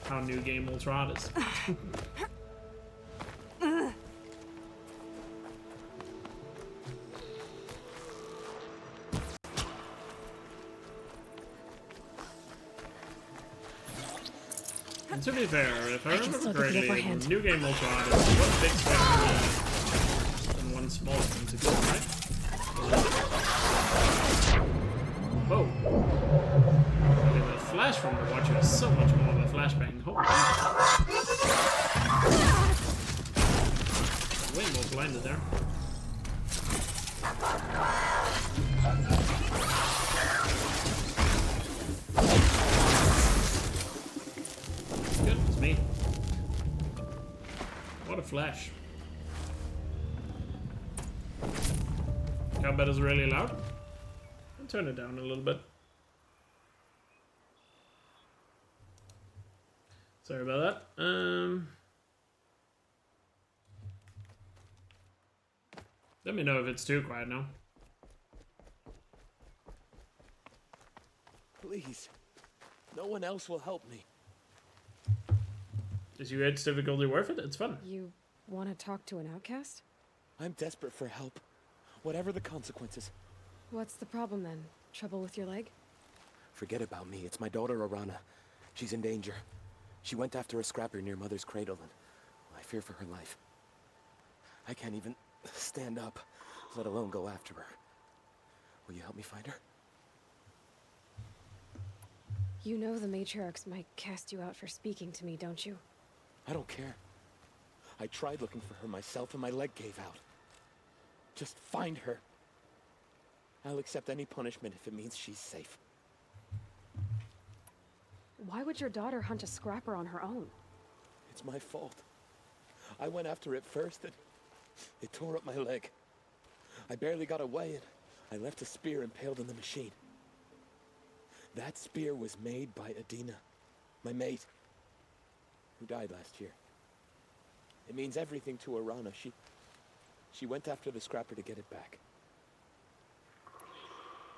how new game ultra hard is. And to be fair, if I can still remember get the upper correctly, hand. New Game Ultra is one big thing and one small thing to kill, right? Whoa. Okay, the flash from the Watcher is so much more of a flashbang. Holy shit. Way more blinded there. Goodness me. What a flash. Combat is really loud. I'll turn it down a little bit. Sorry about that. Let me know if it's too quiet now. Please. No one else will help me. Is your age difficulty worth it? It's fun. You want to talk to an outcast? I'm desperate for help. Whatever the consequences. What's the problem then? Trouble with your leg? Forget about me. It's my daughter, Arana. She's in danger. She went after a scrapper near Mother's cradle, and I fear for her life. I can't even stand up, let alone go after her. Will you help me find her? You know the matriarchs might cast you out for speaking to me, don't you? I don't care. I tried looking for her myself, and my leg gave out. Just find her. I'll accept any punishment if it means she's safe. Why would your daughter hunt a scrapper on her own? It's my fault. I went after it first, and it tore up my leg. I barely got away, and I left a spear impaled in the machine. That spear was made by Adina, my mate, who died last year. It means everything to Arana. She went after the scrapper to get it back.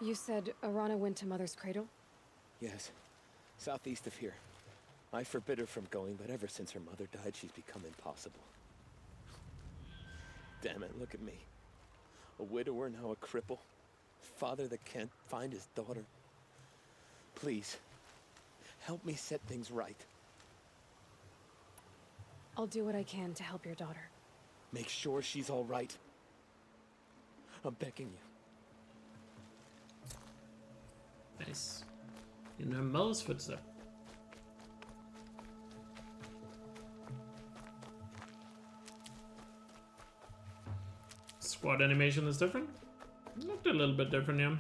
You said Arana went to Mother's cradle? Yes, southeast of here. I forbid her from going, but ever since her mother died, she's become impossible. Damn it, look at me. A widower, now a cripple. Father that can't find his daughter. Please, help me set things right. I'll do what I can to help your daughter. Make sure she's all right. I'm begging you. Nice. In her mother's footsteps. Squad animation is different. Looked a little bit different, yeah.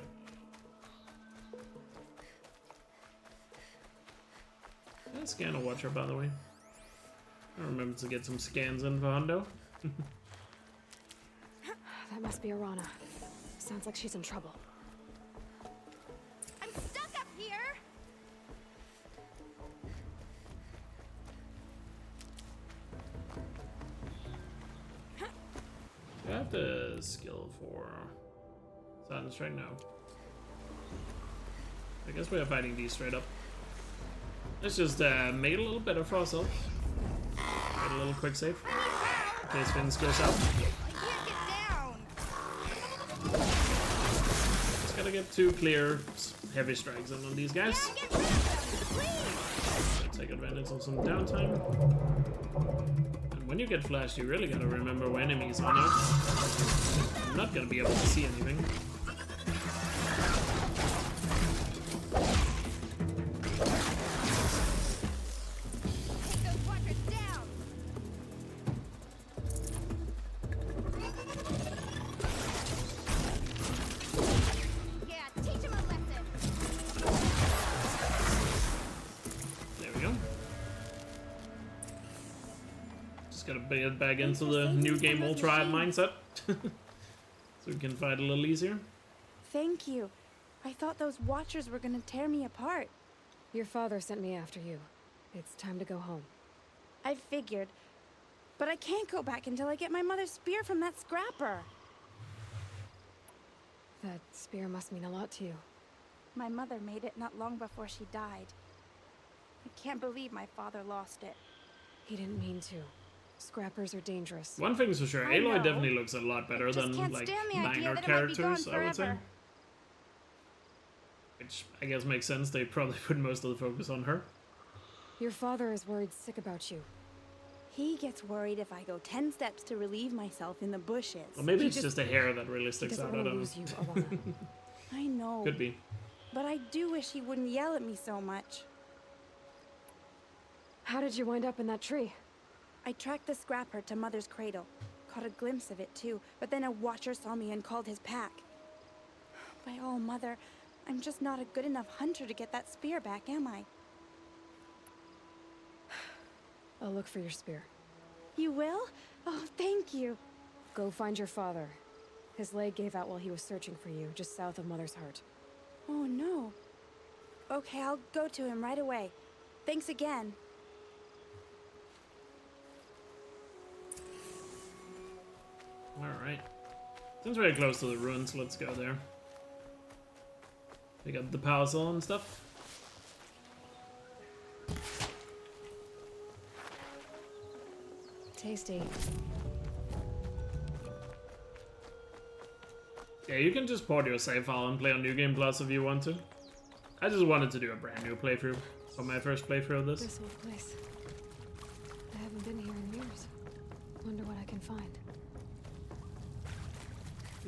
Scanner Watcher, by the way. I remember to get some scans in for Hundo. That must be Arana. Sounds like she's in trouble. I'm stuck up here! I have the skill for Silent Strike now. I guess we are fighting these straight up. Let's just make it a little better for ourselves. Get a little quick save in case Vince goes out. Just gotta get 2 clear heavy strikes in on these guys. Take advantage of some downtime. And when you get flashed, you really gotta remember where enemies are now. I'm not gonna be able to see anything. Get back into the New Game Ultra mindset. So we can fight a little easier. Thank you. I thought those Watchers were gonna tear me apart. Your father sent me after you. It's time to go home. I figured. But I can't go back until I get my mother's spear from that scrapper. That spear must mean a lot to you. My mother made it not long before she died. I can't believe my father lost it. He didn't mean to. Scrappers are dangerous. One thing's for sure, Aloy definitely looks a lot better than like minor characters, I would say. Which I guess makes sense, they probably put most of the focus on her. Your father is worried sick about you. He gets worried if I go 10 steps to relieve myself in the bushes. Or maybe it's just a hair that really He sticks doesn't out. I want to don't lose you, know. Alana. I know. Could be. But I do wish he wouldn't yell at me so much. How did you wind up in that tree? I tracked the scrapper to Mother's cradle. Caught a glimpse of it too, but then a watcher saw me and called his pack. By all, Mother, I'm just not a good enough hunter to get that spear back, am I? I'll look for your spear. You will? Oh, thank you. Go find your father. His leg gave out while he was searching for you, just south of Mother's Heart. Oh, no. Okay, I'll go to him right away. Thanks again. Alright. Seems very close to the ruins, let's go there. Pick up the power cell and stuff. Tasty. Yeah, you can just port your save file and play on New Game Plus if you want to. I just wanted to do a brand new playthrough for my first playthrough of this. This old place. I haven't been here in years. Wonder what I can find.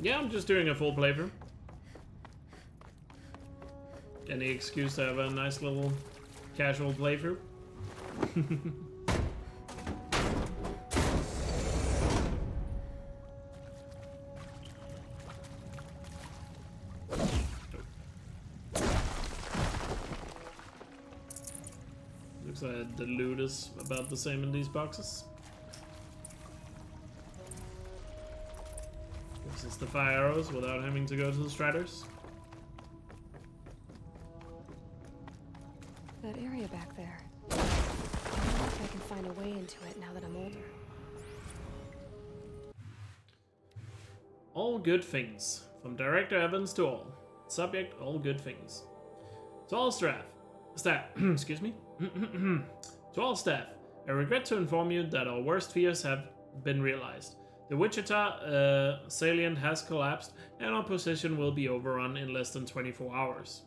Yeah, I'm just doing a full playthrough. Any excuse to have a nice little casual playthrough. Looks like the loot is about the same in these boxes. Gives us the fire arrows without having to go to the striders. That area back there. I wonder if I can find a way into it now that I'm older. All good things. From Director Evans to all. Subject, all good things. To all staff, excuse me. To all staff, I regret to inform you that our worst fears have been realized. The Wichita salient has collapsed and our position will be overrun in less than 24 hours.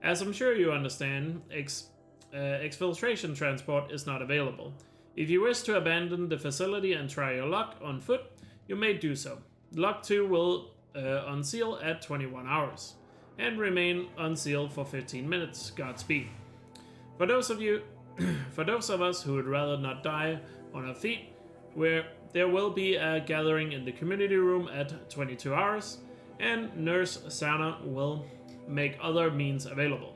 As I'm sure you understand, exfiltration transport is not available. If you wish to abandon the facility and try your luck on foot, you may do so. Lock 2 will unseal at 21 hours and remain unsealed for 15 minutes. Godspeed. For those of us who would rather not die on our feet, there will be a gathering in the community room at 22 hours, and Nurse Sana will make other means available.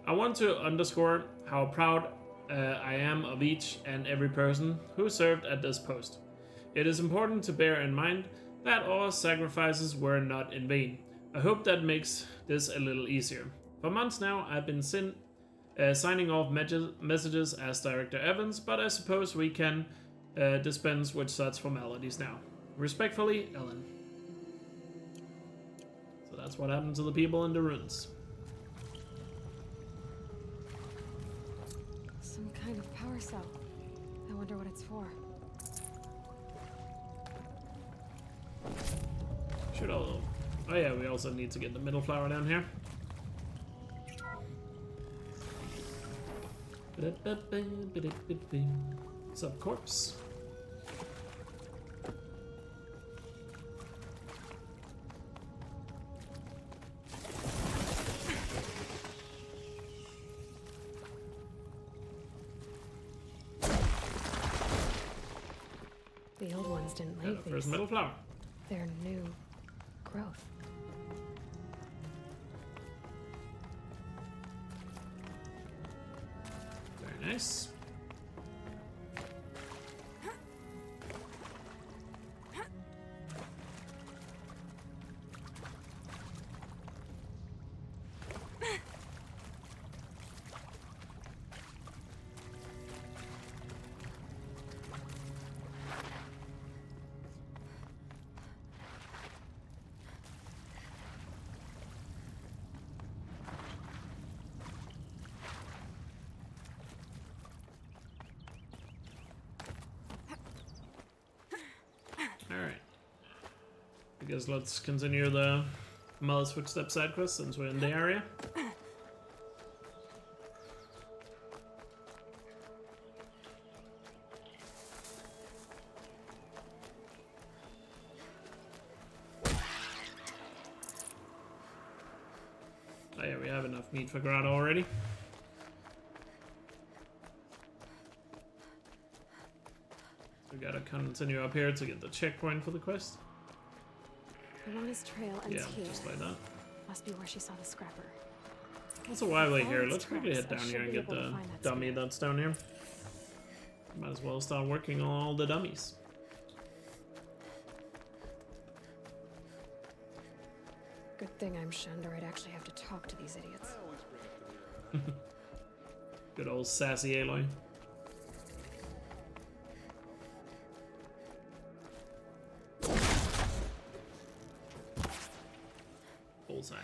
I want to underscore how proud I am of each and every person who served at this post. It is important to bear in mind that our sacrifices were not in vain. I hope that makes this a little easier. For months now, I've been signing off messages as Director Evans, but I suppose we can dispense with such formalities now. Respectfully, Ellen. So that's what happened to the people in the ruins. Some kind of power cell. I wonder what it's for. Should all. Oh yeah, we also need to get the middle flower down here. What's up, corpse? The old ones didn't make these. First middle flower. They're new growth. Very nice. Alright. I guess let's continue the Mother's Footsteps side quest since we're in the area. we have enough meat for Grata already. We gotta continue up here to get the checkpoint for the quest. Ramona's trail ends here. Just like that. Must be where she saw the scrapper. That's a while here. Let's quickly head down here and get the dummy that's down here. Might as well start working on all the dummies. Good thing I'm shunned, or I'd actually have to talk to these idiots. Good old sassy Aloy. Bullseye.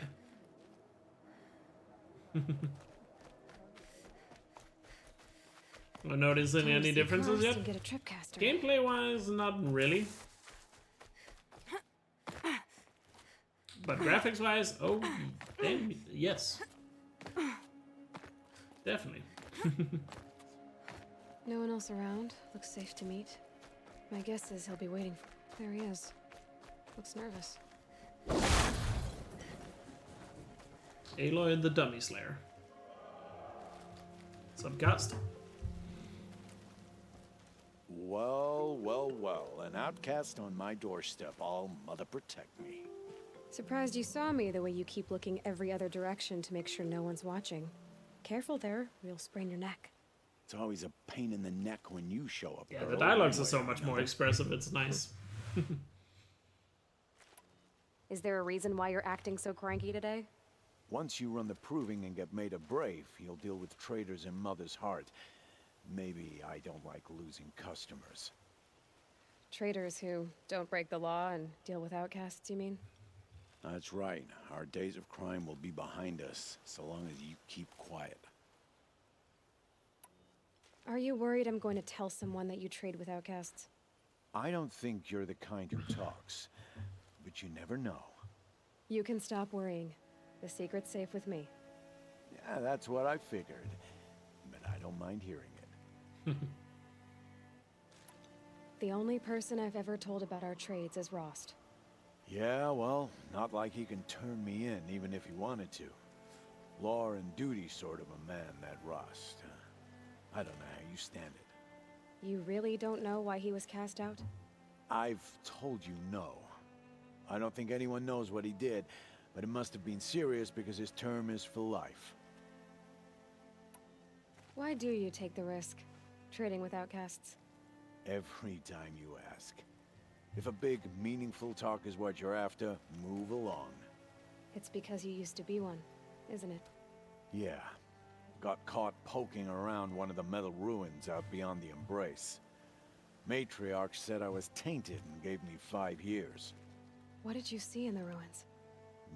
Not noticing any differences yet? Gameplay wise, not really. But graphics wise, oh, damn, yes. Definitely. No one else around. Looks safe to meet. My guess is he'll be waiting for... There he is. Looks nervous. Aloy the Dummy Slayer. What's up, Gust? Well, well, well. An outcast on my doorstep. All mother protect me. Surprised you saw me the way you keep looking every other direction to make sure no one's watching. Careful there, or you'll sprain your neck. It's always a pain in the neck when you show up. Yeah, girl. the dialogues are so much more expressive, it's nice. Is there a reason why you're acting so cranky today? Once you run the proving and get made a brave, you'll deal with traitors in Mother's Heart. Maybe I don't like losing customers. Traitors who don't break the law and deal with outcasts, you mean? That's right. Our days of crime will be behind us, so long as you keep quiet. Are you worried I'm going to tell someone that you trade with outcasts? I don't think you're the kind who talks, but you never know. You can stop worrying. The secret's safe with me. Yeah, that's what I figured. But I don't mind hearing it. The only person I've ever told about our trades is Rost. Yeah, well, not like he can turn me in, even if he wanted to. Law and duty sort of a man, that Rost. I don't know how you stand it. You really don't know why he was cast out? I've told you no. I don't think anyone knows what he did, but it must have been serious because his term is for life. Why do you take the risk, trading with outcasts? Every time you ask. If a big, meaningful talk is what you're after, move along. It's because you used to be one, isn't it? Yeah. Got caught poking around one of the metal ruins out beyond the Embrace. Matriarch said I was tainted and gave me 5 years. What did you see in the ruins?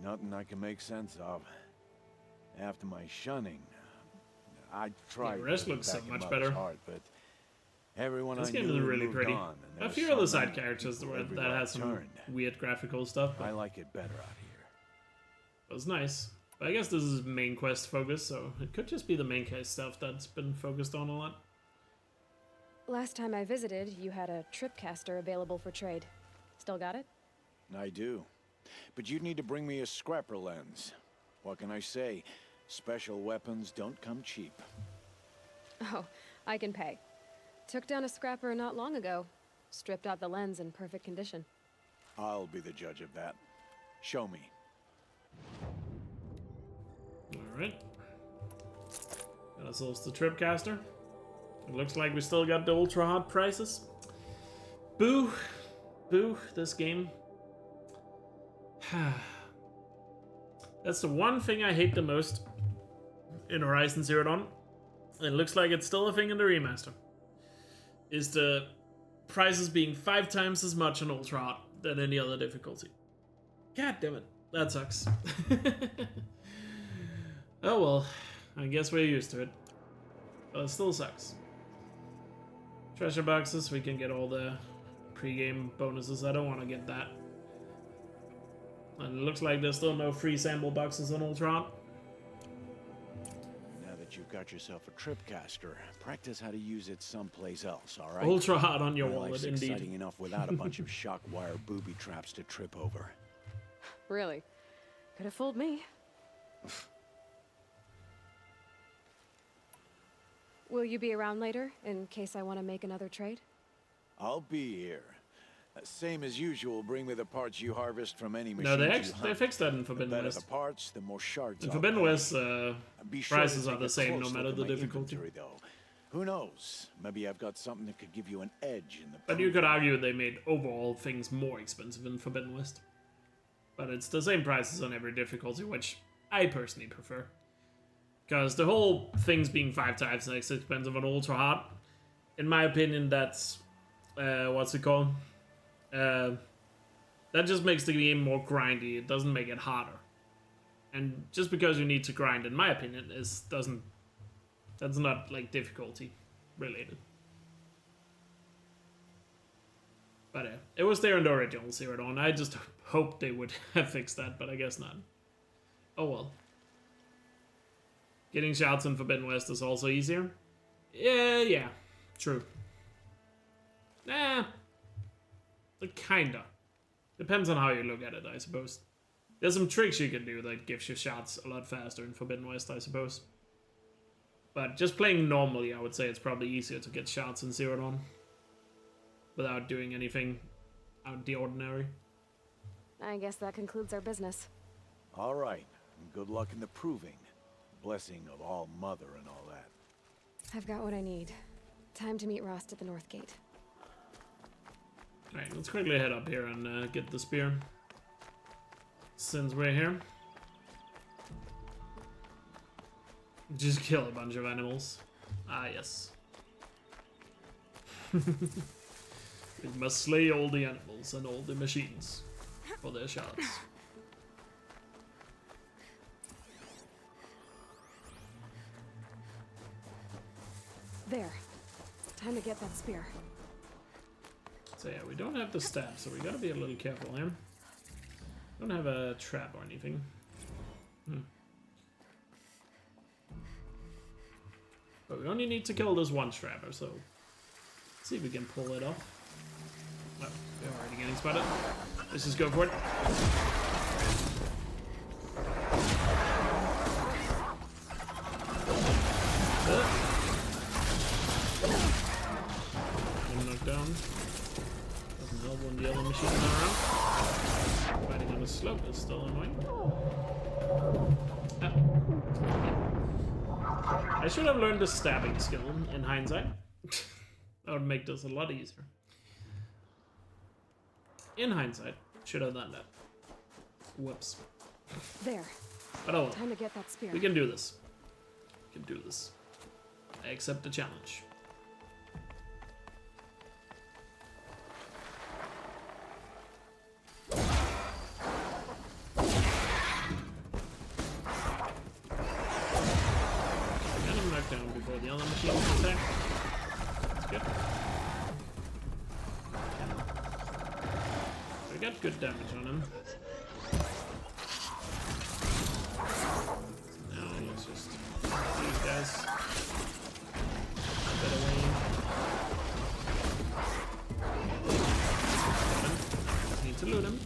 Nothing I can make sense of. After my shunning, I tried the rest looks so much better. Heart, but everyone this I game knew is really moved pretty. on, A few other side characters that has some turned. weird graphical stuff. I like it better out here. It was nice. But I guess this is main quest focus, so it could just be the main quest stuff that's been focused on a lot. Last time I visited, you had a tripcaster available for trade. Still got it? I do. But you'd need to bring me a scrapper lens. What can I say? Special weapons don't come cheap. Oh, I can pay. Took down a scrapper not long ago. Stripped out the lens in perfect condition. I'll be the judge of that. Show me. Alright. Got ourselves the Tripcaster. It looks like we still got the ultra hot prices. Boo. Boo, this game. That's the one thing I hate the most in Horizon Zero Dawn. It looks like it's still a thing in the remaster. Is the prices being 5 times as much on ultra hot than any other difficulty. God damn it. That sucks. Oh well, I guess we're used to it. But it still sucks. Treasure boxes, we can get all the pre-game bonuses. I don't want to get that. And it looks like there's still no free sample boxes on Ultron. Now that you've got yourself a tripcaster, practice how to use it someplace else, alright? Ultra hot on your My wallet, life's indeed. exciting enough without a bunch of shock wire booby traps to trip over. Really? Could have fooled me. Will you be around later, in case I want to make another trade? I'll be here. Same as usual, bring me the parts you harvest from any No, machines they fixed that in Forbidden the better West. the parts, the more shards In I'll Forbidden make. West, Be sure prices to are take the a same no close matter look the at my difficulty. inventory, though. Who knows? Maybe I've got something that could give you an edge in the But you could argue they made overall things more expensive in Forbidden West. But it's the same prices on every difficulty, which I personally prefer. Because the whole things being 5 times as expensive on Ultra Hard, in my opinion, that's... what's it called? That just makes the game more grindy. It doesn't make it harder. And just because you need to grind, in my opinion, that's not like difficulty related. But it was there in the original Zero Dawn. I just hoped they would have fixed that, but I guess not. Oh well. Getting shots in Forbidden West is also easier. Yeah, true. Kinda. Depends on how you look at it, I suppose. There's some tricks you can do that gives you shots a lot faster in Forbidden West, I suppose. But just playing normally, I would say it's probably easier to get shots in Zero Dawn. Without doing anything out of the ordinary. I guess that concludes our business. All right. Good luck in the proving. Blessing of All Mother and all that. I've got what I need. Time to meet Rost at the North Gate. Alright, let's quickly head up here and get the spear. Since we're here. Just kill a bunch of animals. Ah, yes. We must slay all the animals and all the machines for their shots. There. Time to get that spear. So yeah, we don't have the stab, so we gotta be a little careful here. Don't have a trap or anything. But we only need to kill this one strapper, so let's see if we can pull it off. Oh, we're already getting spotted. Let's just go for it. One knocked down. Doesn't help when the other machines are around. Fighting on the slope is still annoying. I should have learned the stabbing skill in hindsight. That would make this a lot easier. In hindsight, should have done that. Whoops. There. But oh well. Time to get that spear. We can do this. We can do this. I accept the challenge. Down before the other machine can attack. That's good. We got good damage on him. So now let's just these guys a bit away. Need to loot him.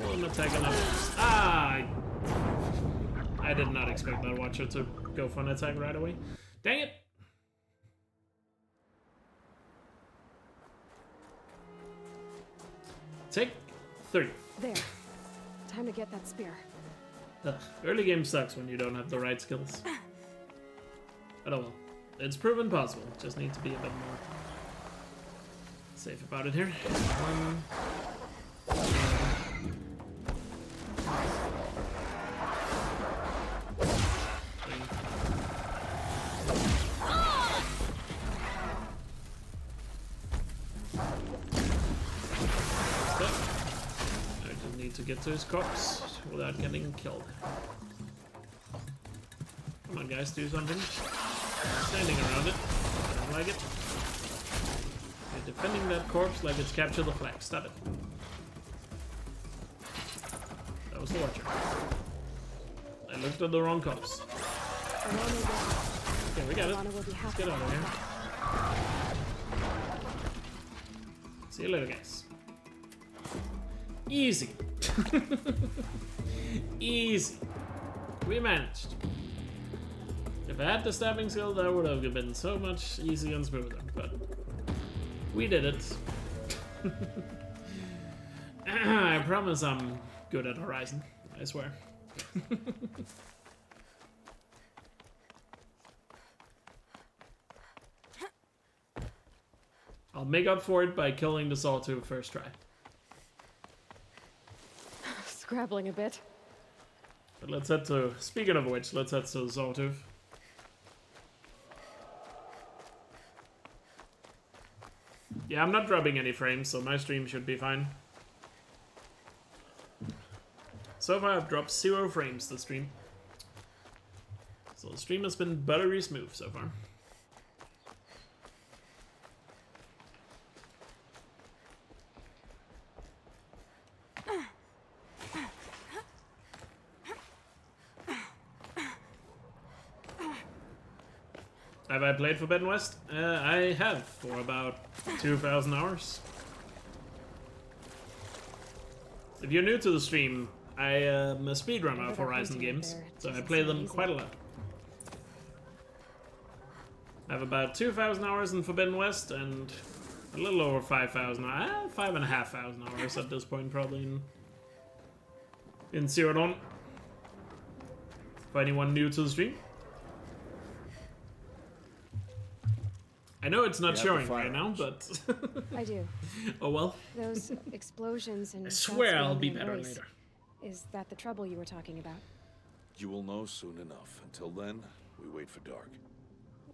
I'm attacking up. Ah! I did not expect that Watcher to go for an attack right away. Dang it! Take 3. There. Time to get that spear. Ugh, early game sucks when you don't have the right skills. But oh well. It's proven possible. Just need to be a bit more safe about it here. To get to his corpse without getting killed. Come on guys, do something. Standing around it. I don't like it. You're defending that corpse like it's capture the flag. Stop it. That was the Watcher. I looked at the wrong corpse. Okay, we got it. Let's get out of here. See you later guys. Easy. Easy. We managed. If I had the stabbing skill, that would have been so much easier and smoother, but we did it. I promise I'm good at Horizon, I swear. I'll make up for it by killing the Sawtooth first try. Scrabbling a bit. But let's head to, speaking of which, let's head to the Sawtooth. Yeah, I'm not dropping any frames, so my stream should be fine. So far I've dropped 0 frames this stream. So the stream has been buttery smooth so far. Have I played Forbidden West? I have, for about 2,000 hours. If you're new to the stream, I am a speedrunner of Horizon games, so I play them quite a lot. I have about 2,000 hours in Forbidden West and a little over 5,000, 5,500 hours at this point probably in Zero Dawn. For anyone new to the stream. I know it's not showing right now, but... I do. Oh well. Those explosions and... I swear I'll be better later. Is that the trouble you were talking about? You will know soon enough. Until then, we wait for dark.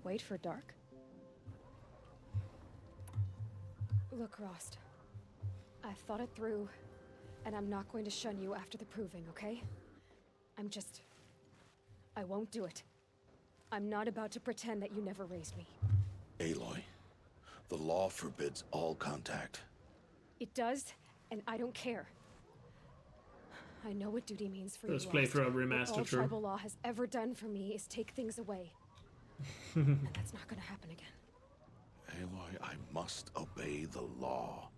Wait for dark? Look, Rost. I thought it through, and I'm not going to shun you after the proving, okay? I'm just... I won't do it. I'm not about to pretend that you never raised me. Aloy, the law forbids all contact. It does, and I don't care. I know what duty means for First you. playthrough of Remastered, all tribal law has ever done for me is take things away. And that's not gonna happen again. Aloy, I must obey the law.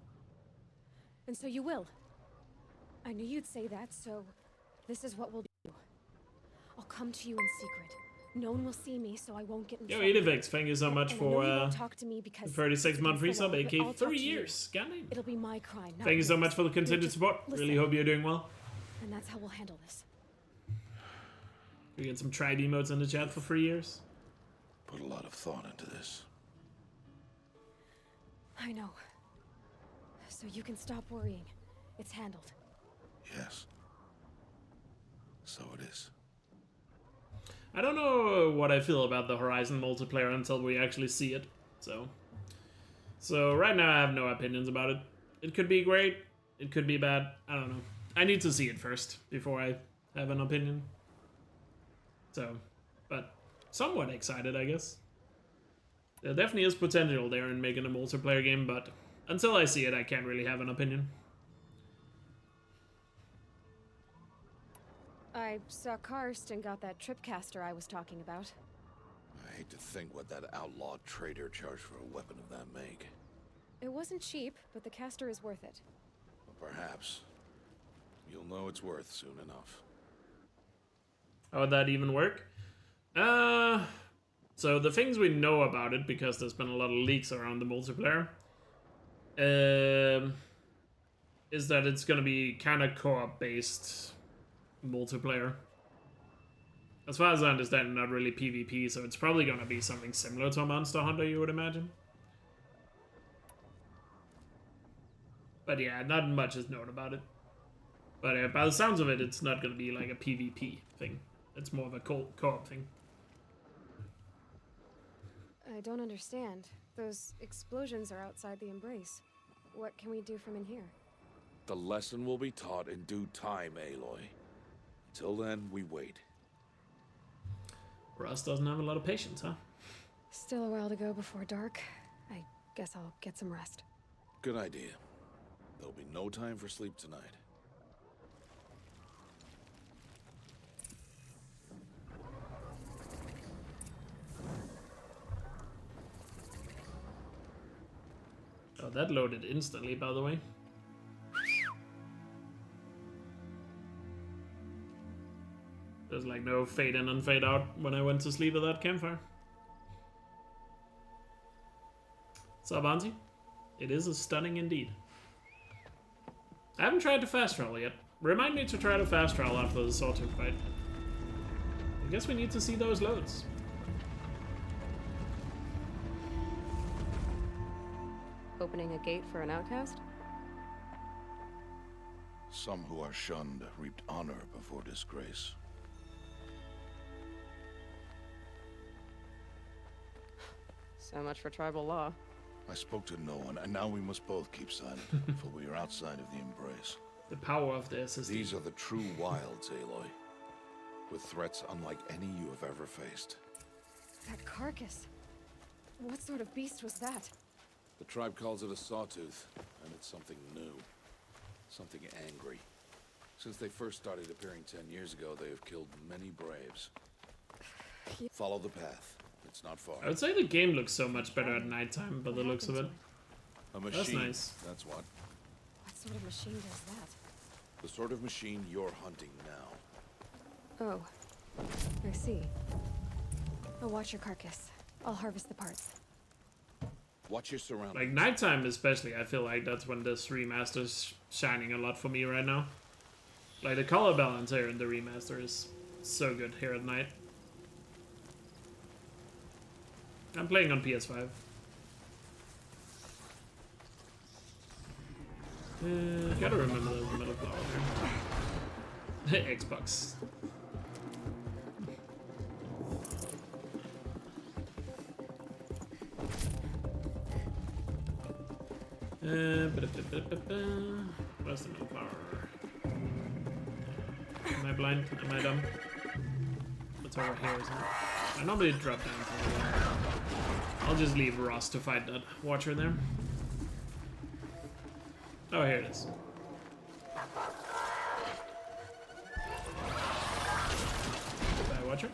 And so you will. I knew you'd say that, so this is what we'll do. I'll come to you in secret. No one will see me, so I won't get in trouble. Yo, Edivix, thank you so much for talk to me because 36-month free sub, aka 3 years. Scanning. It'll be my crime. Thank you so much for the continued support. Listen. Really hope you're doing well. And that's how we'll handle this. We get some tribe emotes in the chat for 3 years. Put a lot of thought into this. I know. So you can stop worrying. It's handled. Yes. So it is. I don't know what I feel about the Horizon multiplayer until we actually see it. So right now I have no opinions about it. It could be great. It could be bad. I don't know. I need to see it first before I have an opinion. So, but somewhat excited, I guess. There definitely is potential there in making a multiplayer game, but until I see it, I can't really have an opinion. I saw Karst and got that tripcaster I was talking about. I hate to think what that outlaw trader charged for a weapon of that make. It wasn't cheap, but the caster is worth it. Well, perhaps. You'll know it's worth soon enough. How would that even work? So the things we know about it, because there's been a lot of leaks around the multiplayer, is that it's gonna be kind of co-op based multiplayer. As far as I understand, not really PvP, so it's probably gonna be something similar to a Monster Hunter, you would imagine. But yeah, not much is known about it. But by the sounds of it, it's not gonna be like a PvP thing. It's more of a co-op thing. I don't understand. Those explosions are outside the Embrace. What can we do from in here? The lesson will be taught in due time, Aloy. Till then, we wait. Russ doesn't have a lot of patience, huh? Still a while to go before dark. I guess I'll get some rest. Good idea. There'll be no time for sleep tonight. Oh, that loaded instantly, by the way. There's like no fade in and fade out when I went to sleep at that campfire. So, Bounty, it is stunning indeed. I haven't tried to fast travel yet. Remind me to try to fast travel after the sawtooth fight. I guess we need to see those loads. Opening a gate for an outcast? Some who are shunned reaped honor before disgrace. So much for tribal law. I spoke to no one, and now we must both keep silent, for we are outside of the embrace. The power of the SSD. These are the true wilds, Aloy, with threats unlike any you have ever faced. That carcass. What sort of beast was that? The tribe calls it a sawtooth, and it's something new. Something angry. Since they first started appearing 10 years ago, they have killed many braves. Follow the path. It's not far. I would say the game looks so much better at nighttime, by the looks of it. A machine. That's nice. That's what. What sort of machine does that? The sort of machine you're hunting now. Oh, I see. I'll watch your carcass. I'll harvest the parts. Watch your surroundings. Like nighttime especially, I feel like that's when this remaster's shining a lot for me right now. Like the color balance here in the remaster is so good here at night. I'm playing on PS5. Gotta remember there's a metal flower there. Xbox. Where's the metal flower? Am I blind? Am I dumb? It's over here, isn't it? I normally drop down to the I'll just leave Ross to fight that watcher there. Oh, here it is. Goodbye, watcher.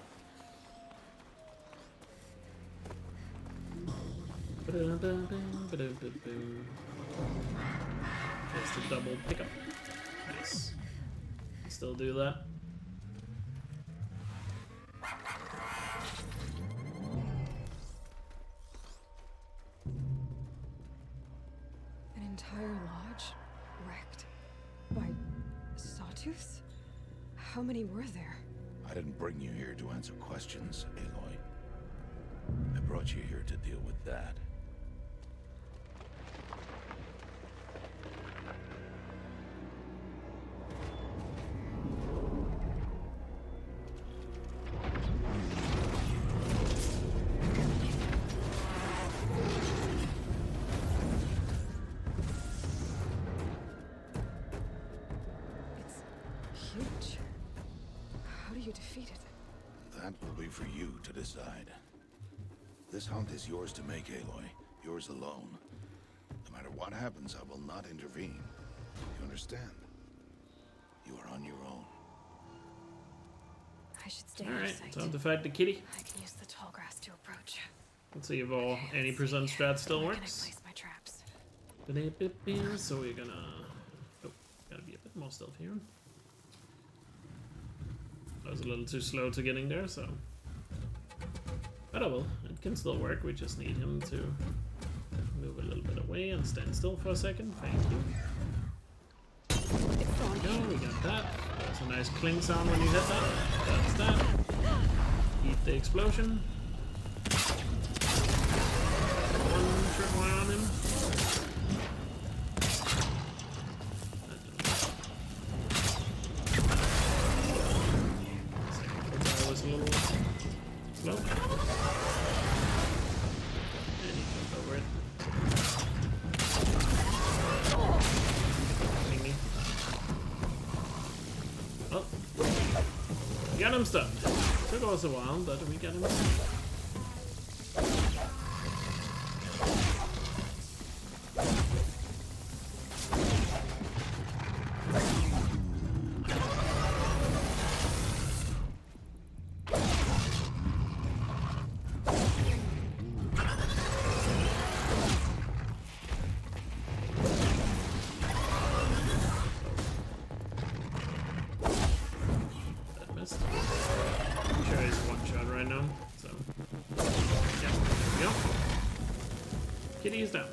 Just a double pickup. Nice. Still do that. An entire lodge wrecked by sawtooths? How many were there? I didn't bring you here to answer questions, Aloy. I brought you here to deal with that. Huge. How do you defeat it? That will be for you to decide. This hunt is yours to make, Aloy. Yours alone. No matter what happens, I will not intervene. You understand? You are on your own. I should stay out of Alright, sight. time to fight the kitty. I can use the tall grass to approach. Let's see if all any percent strat still Where can I works. place my traps? So we're gonna... Oh, gotta be a bit more stealth here. I was a little too slow to getting there, so... But oh well, it can still work. We just need him to move a little bit away and stand still for a second. Thank you. There we go, we got that. That's a nice cling sound when you hit that. That's that. Keep the explosion. One tripwire on him. That was a little slow. And he jumped over it. Hitting me. Oh. Got him stunned. Took us a while, but we got him stunned. That missed. sure he's one shot right now. So, yeah, there we go. Kitty's down.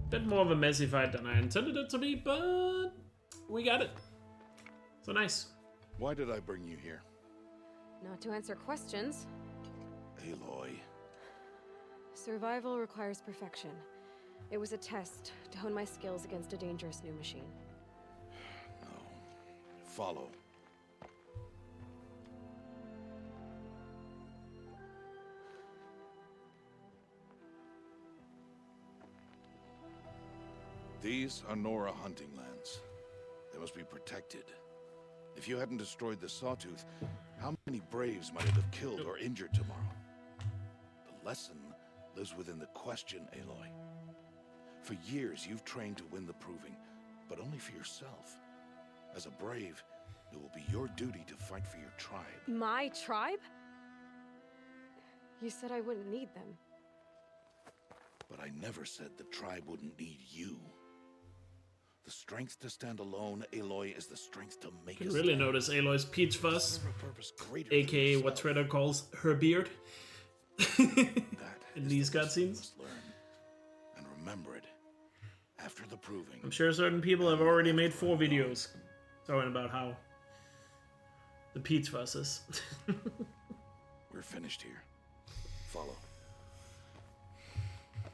Bit more of a messy fight than I intended it to be, but we got it. So nice. Why did I bring you here? Not to answer questions. Aloy. Survival requires perfection. It was a test to hone my skills against a dangerous new machine. No. Follow. These are Nora hunting lands. They must be protected. If you hadn't destroyed the Sawtooth, how many Braves might it have killed or injured tomorrow? The lesson lives within the question, Aloy. For years, you've trained to win the Proving, but only for yourself. As a Brave, it will be your duty to fight for your tribe. My tribe? You said I wouldn't need them. But I never said the tribe wouldn't need you. The strength to stand alone, Aloy, is the strength to make You can really notice Aloy's peach fuzz, aka what Twitter calls her beard, in these cutscenes. And remember it. After the Proving. I'm sure certain people have already made 4 videos talking about how the peach fuzz is. We're finished here. Follow.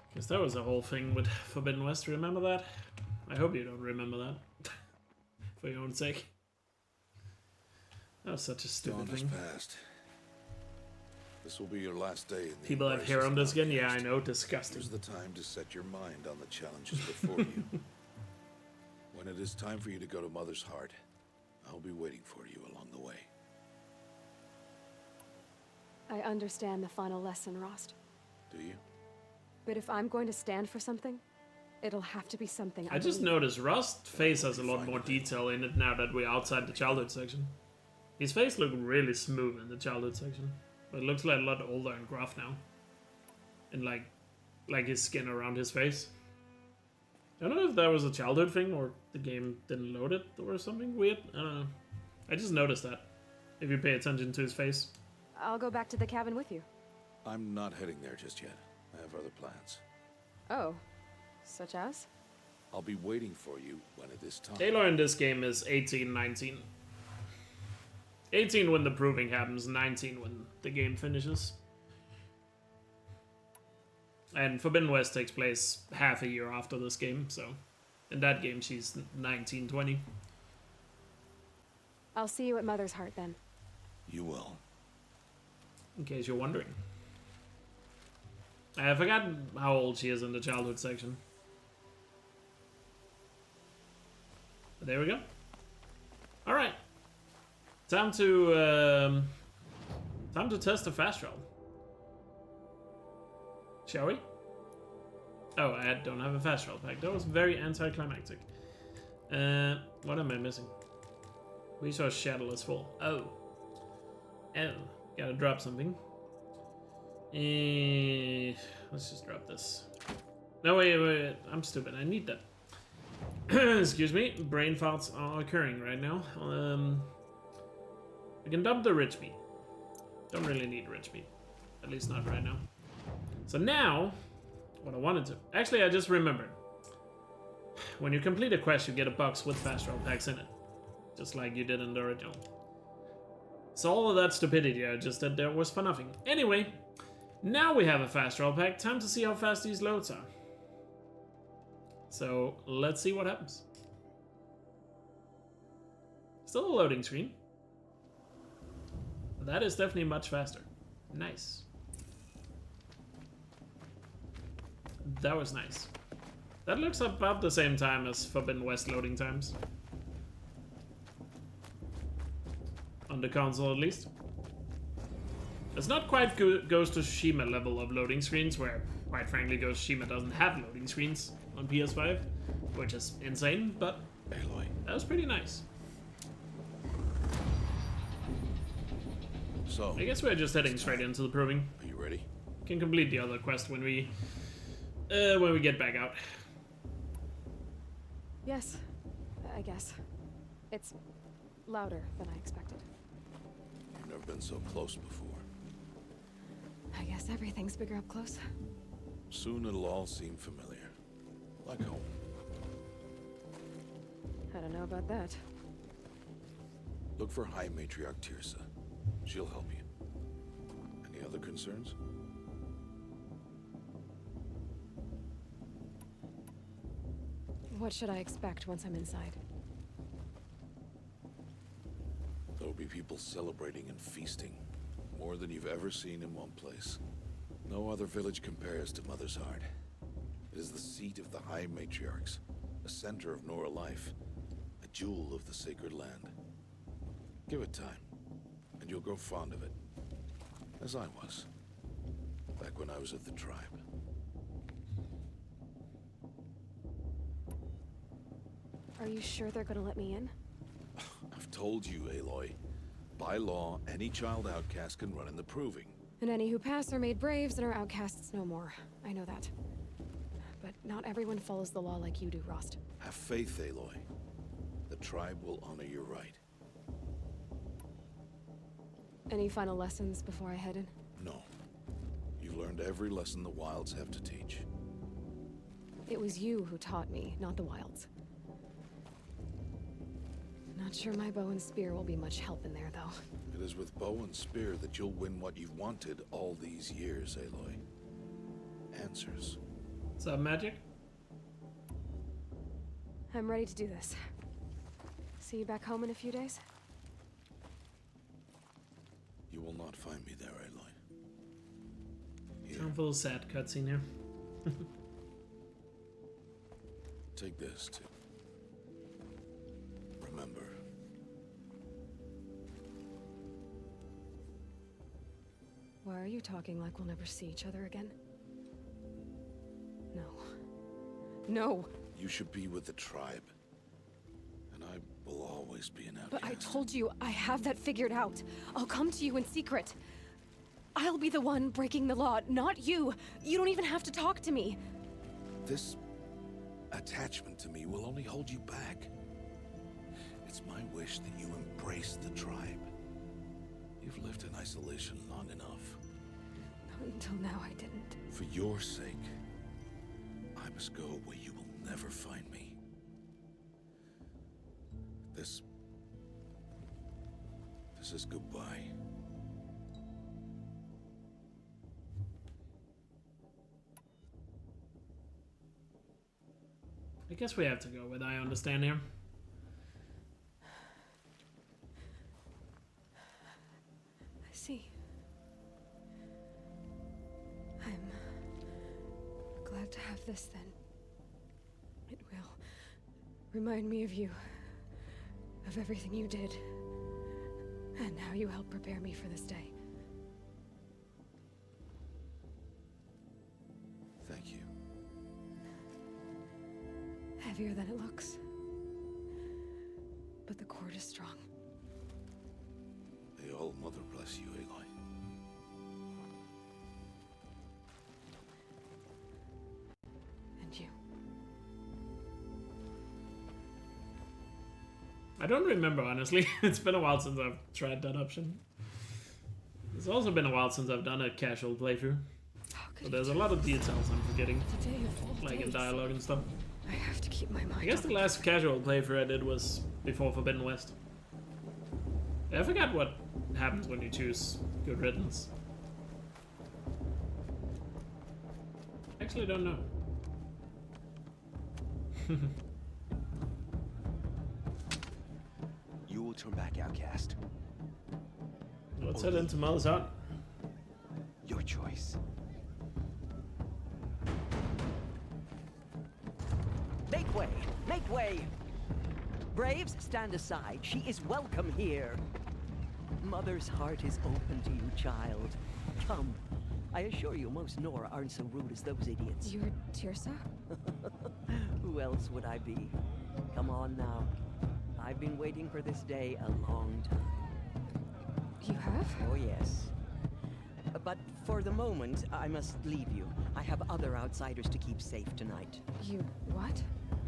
Because that was a whole thing with Forbidden West, remember that? I hope you don't remember that. For your own sake. That was such a stupid thing. Passed. This will be your last day in the People have hair on their skin? Yeah, I know, disgusting. Here's the time to set your mind on the challenges before you. When it is time for you to go to Mother's Heart, I'll be waiting for you along the way. I understand the final lesson, Rost. Do you? But if I'm going to stand for something, it'll have to be something I just noticed Rust's face has a lot more detail in it now that we're outside the childhood section. His face looked really smooth in the childhood section, but it looks like a lot older and gruff now. And like his skin around his face. I don't know if that was a childhood thing or the game didn't load it or something weird. I don't know. I just noticed that. If you pay attention to his face. I'll go back to the cabin with you. I'm not heading there just yet. I have other plans. Oh. Such as? I'll be waiting for you when it is time. Aloy in this game is 18, 19. 18 when the Proving happens, 19 when the game finishes. And Forbidden West takes place half a year after this game, so in that game she's 19, 20. I'll see you at Mother's Heart then. You will. In case you're wondering. I forgot how old she is in the childhood section. But there we go. Alright. Time to test the fast travel. Shall we? Oh, I don't have a fast travel pack. That was very anticlimactic. What am I missing? We saw Shadowless Fall. Oh. Oh. Gotta drop something. Let's just drop this. No, wait. I'm stupid. I need that. Excuse me. Brain farts are occurring right now. I can dump the rich meat. Don't really need rich meat. At least not right now. So now, what I wanted to... Actually, I just remembered. When you complete a quest, you get a box with fast travel packs in it. Just like you did in the original. So all of that stupidity I just did there was for nothing. Anyway, now we have a fast travel pack. Time to see how fast these loads are. So let's see what happens. Still a loading screen. That is definitely much faster. Nice. That was nice. That looks about the same time as Forbidden West loading times. On the console at least. It's not quite Ghost of Tsushima level of loading screens, where, quite frankly, Ghost of Tsushima doesn't have loading screens on PS5, which is insane, but Aloy. That was pretty nice. So, I guess we're just heading straight into the Proving. Are you ready? Can complete the other quest when we get back out. Yes, I guess. It's louder than I expected. I've never been so close before. I guess everything's bigger up close. Soon it'll all seem familiar. Like home. I don't know about that. Look for High Matriarch Tirsa. She'll help you. Any other concerns? What should I expect once I'm inside? There'll be people celebrating and feasting. More than you've ever seen in one place. No other village compares to Mother's Heart. It is the seat of the High Matriarchs, a center of Nora life, a jewel of the sacred land. Give it time, and you'll grow fond of it. As I was, back when I was at the tribe. Are you sure they're gonna let me in? I've told you, Aloy. By law, any child outcast can run in the proving. And any who pass are made braves and are outcasts no more. I know that. But not everyone follows the law like you do, Rost. Have faith, Aloy. The tribe will honor your right. Any final lessons before I head in? No. You've learned every lesson the Wilds have to teach. It was you who taught me, not the Wilds. Not sure my bow and spear will be much help in there, though. It is with bow and spear that you'll win what you've wanted all these years, Aloy. Answers. Is that magic? I'm ready to do this. See you back home in a few days? You will not find me there, Aloy. Here. I'm full sad cutscene here. Take this, too. Remember. Why are you talking like we'll never see each other again? No. No! You should be with the tribe. And I will always be an outcast. But I told you, I have that figured out. I'll come to you in secret. I'll be the one breaking the law, not you. You don't even have to talk to me. This attachment to me will only hold you back. It's my wish that you embrace the tribe. You've lived in isolation long enough. Until now, I didn't. For your sake, I must go where you will never find me. This is goodbye. I guess we have to go with I understand here. I see. I'm glad to have this then. It will remind me of you, of everything you did, and how you helped prepare me for this day. Thank you. Heavier than it looks. But the cord is strong. May all Mother bless you, Aloy. And you. I don't remember, honestly. It's been a while since I've tried that option. It's also been a while since I've done a casual playthrough. So there's a lot of details I'm forgetting. Like in dialogue and stuff. I have to keep my mind. I guess the last casual playthrough I did was before Forbidden West. I forgot what happens when you choose Good Riddance. Actually, don't know. You will turn back outcast. Let's head into Mother's Heart. Your choice. Make way! Make way! Braves, stand aside. She is welcome here. Mother's heart is open to you, child. Come. I assure you, most Nora aren't so rude as those idiots. You're Tirsa? Who else would I be? Come on now. I've been waiting for this day a long time. You have? Oh, yes. But for the moment, I must leave you. I have other outsiders to keep safe tonight. You what?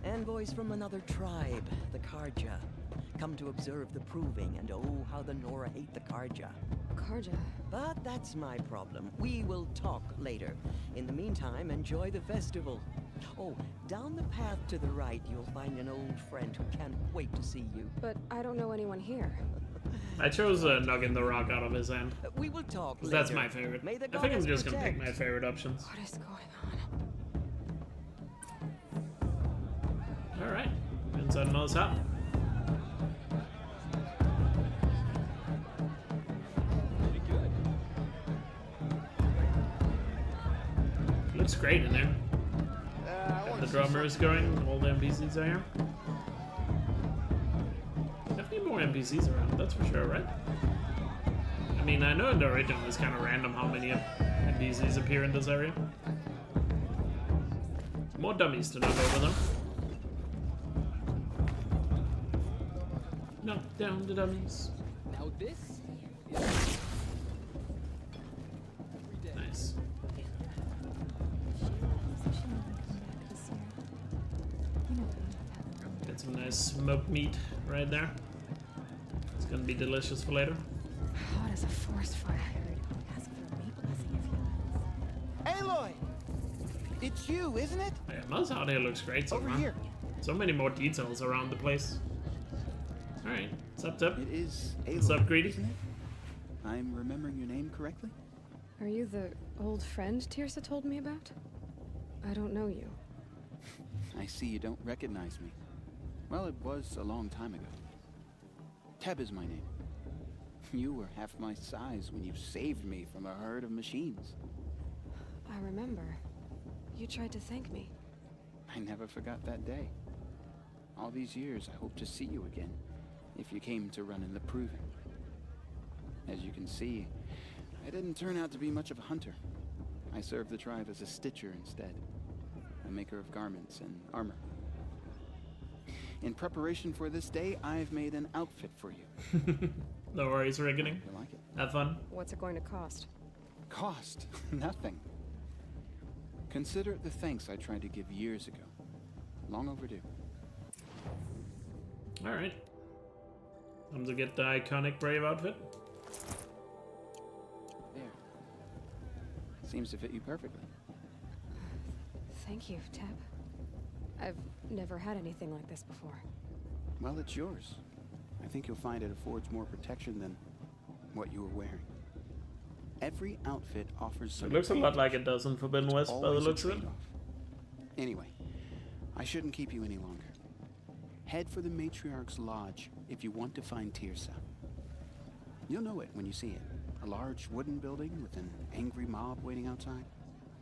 Envoys from another tribe, the Karja. come to observe the proving, and oh, how the Nora hate the Karja. Karja? But that's my problem. We will talk later. In the meantime, enjoy the festival. Oh, down the path to the right, you'll find an old friend who can't wait to see you. But I don't know anyone here. I chose nugging the rock out of his hand. We will talk later. That's my favorite. May the I think I'm goddess just gonna protect. pick my favorite options. What is going on? Alright. Inside another shop. Looks great in there. Got the drummer is going, all the NPCs are here. Definitely more NPCs around, that's for sure, right? I mean, I know in the original it's kind of random how many NPCs appear in this area. More dummies to knock over them. Knock down the dummies. Now this is Nice. Get some nice smoked meat right there. It's gonna be delicious for later. Hot as a forest fire. Ask for a meat blessing if you Aloy! It's you, isn't it? Yeah, Muz out here looks great so Over far. here. So many more details around the place. Alright, what's up, Tip? It is Aloy. What's up, Greedy? Isn't it? I'm remembering your name correctly? Are you the old friend Tirsa told me about? I don't know you. I see you don't recognize me. Well, it was a long time ago. Teb is my name. You were half my size when you saved me from a herd of machines. I remember. You tried to thank me. I never forgot that day. All these years, I hope to see you again, if you came to run in the proving. As you can see, I didn't turn out to be much of a hunter. I served the tribe as a stitcher instead, a maker of garments and armor. In preparation for this day, I've made an outfit for you. No worries, Reckoning. You like it? Have fun. What's it going to cost? Cost? Nothing. Consider it the thanks I tried to give years ago. Long overdue. Alright. Time to get the iconic Brave outfit. There. Seems to fit you perfectly. Thank you, Teb. I've never had anything like this before. Well, it's yours. I think you'll find it affords more protection than what you were wearing. Every outfit offers some. It looks a lot like it does in Forbidden West by the Always a looks of it. trade-off. Anyway, I shouldn't keep you any longer. Head for the Matriarch's Lodge if you want to find Tirsa. You'll know it when you see it. A large wooden building with an angry mob waiting outside.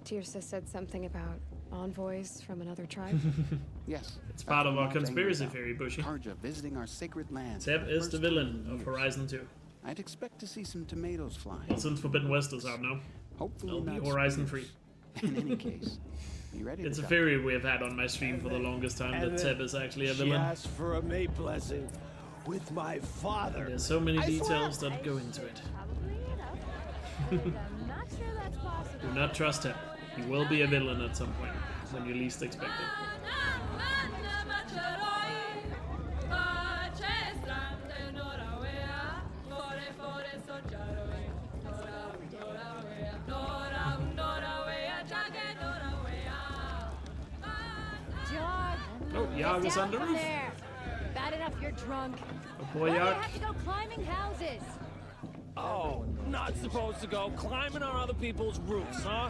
Tirsa said something about envoys from another tribe. Yes. It's that's part what of our mob's angry conspiracy about. theory, Bushy. Karja visiting our sacred land. Teb is the villain of Horizon 2. I'd expect to see some tomatoes fly. Well, since Forbidden West is out now, Hopefully it'll be not Horizon spears. 3. In any case, you ready It's to a go? theory we have had on my stream for the longest time that Teb is actually a She villain. asked for a mate blessing with my father. There's so many details that go into it. I'm not sure that's possible. Do not trust him. He will be a villain at some point, when you least expect it. Jog. Oh, Yag is Get on the down roof. from there. Bad enough you're drunk. Oh boy, Why do you Yag. have to go climbing houses? Oh, not supposed to go climbing on other people's roofs, huh?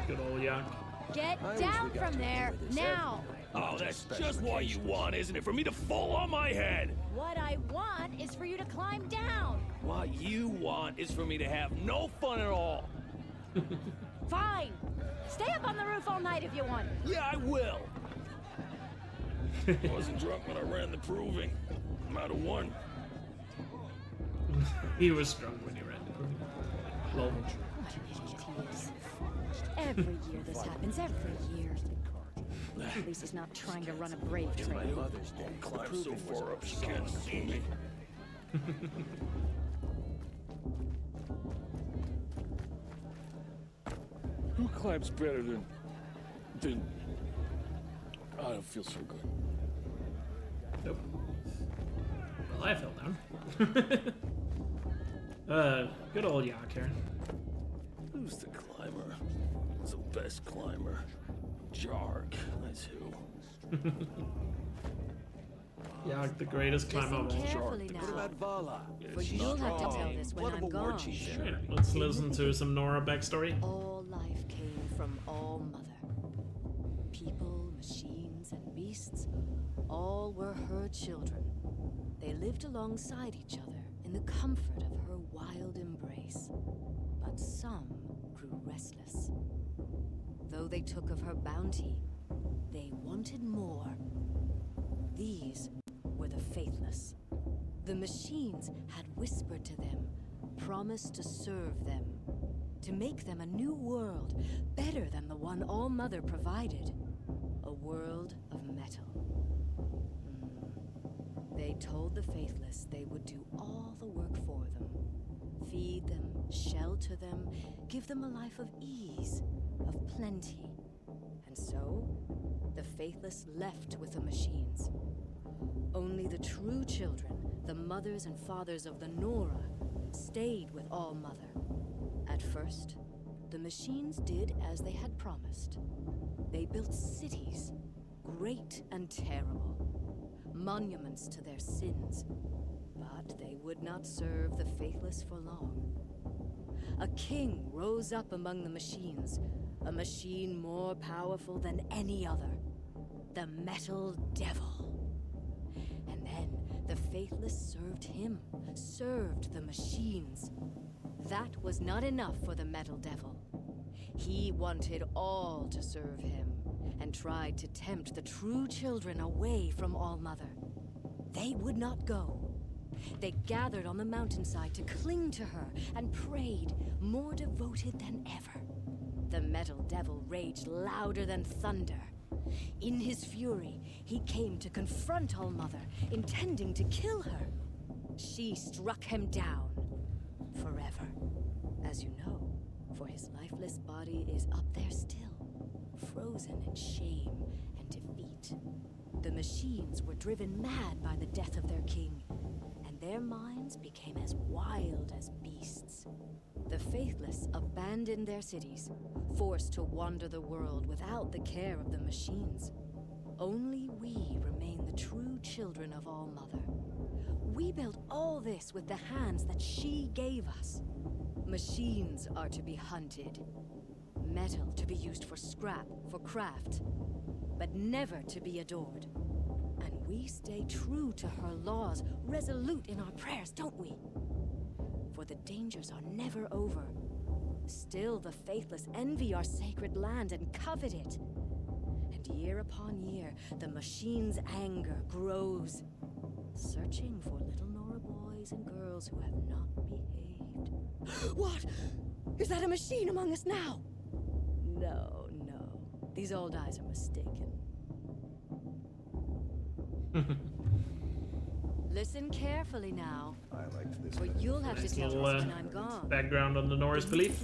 Good old Yag. Get down from there now. Oh, that's just what you want, isn't it? For me to fall on my head. What I want is for you to climb down. What you want is for me to have no fun at all. Fine. Stay up on the roof all night if you want. Yeah, I will. I wasn't drunk when I ran the proving. I'm out of one. He was drunk when he ran the proving. Lol. What an idiot he is. Every year this happens, every year. At least he's not trying to run a brave train. My mother's dead. Climb so far up she can't see me. Who climbs better than... I don't feel so good. Nope. Well, I fell down. Good old Elkjaer. Who's the climber? Who's the best climber? Jarg, that's who. Yeah, the greatest climber of all. Carefully now. What about Vala? For you'll have to tell this when I'm gone. Sure. Let's listen to some Nora backstory. All life came from All Mother. People, machines, and beasts, all were her children. They lived alongside each other in the comfort of her wild embrace. But some grew restless. Though they took of her bounty, they wanted more. These were the faithless. The machines had whispered to them, promised to serve them, to make them a new world, better than the one All Mother provided. A world of metal. They told the faithless they would do all the work for them. Feed them, shelter them, give them a life of ease, of plenty. And so, the faithless left with the machines. Only the true children, the mothers and fathers of the Nora, stayed with All Mother. At first, the machines did as they had promised. They built cities, great and terrible, monuments to their sins. But they would not serve the faithless for long. A king rose up among the machines, a machine more powerful than any other, the Metal Devil. And then the faithless served him, served the machines. That was not enough for the Metal Devil. He wanted all to serve him, and tried to tempt the true children away from All Mother. They would not go. They gathered on the mountainside to cling to her and prayed, more devoted than ever. The Metal Devil raged louder than thunder. In his fury, he came to confront All Mother, intending to kill her. She struck him down forever. As you know, for his lifeless body is up there still, frozen in shame and defeat. The machines were driven mad by the death of their king, and their minds became as wild as beasts. The faithless abandoned their cities, forced to wander the world without the care of the machines. Only we remain the true children of All Mother. We built all this with the hands that she gave us. Machines are to be hunted. Metal to be used for scrap, for craft, but never to be adored. And we stay true to her laws, resolute in our prayers, don't we? For the dangers are never over. Still the faithless envy our sacred land and covet it. And year upon year, the machine's anger grows, searching for little Nora boys and girls who have not behaved. What? Is that a machine among us now? No, no. These old eyes are mistaken. Listen carefully now. I liked this. For you'll have to tell us when I'm gone. Background on the Nora's belief.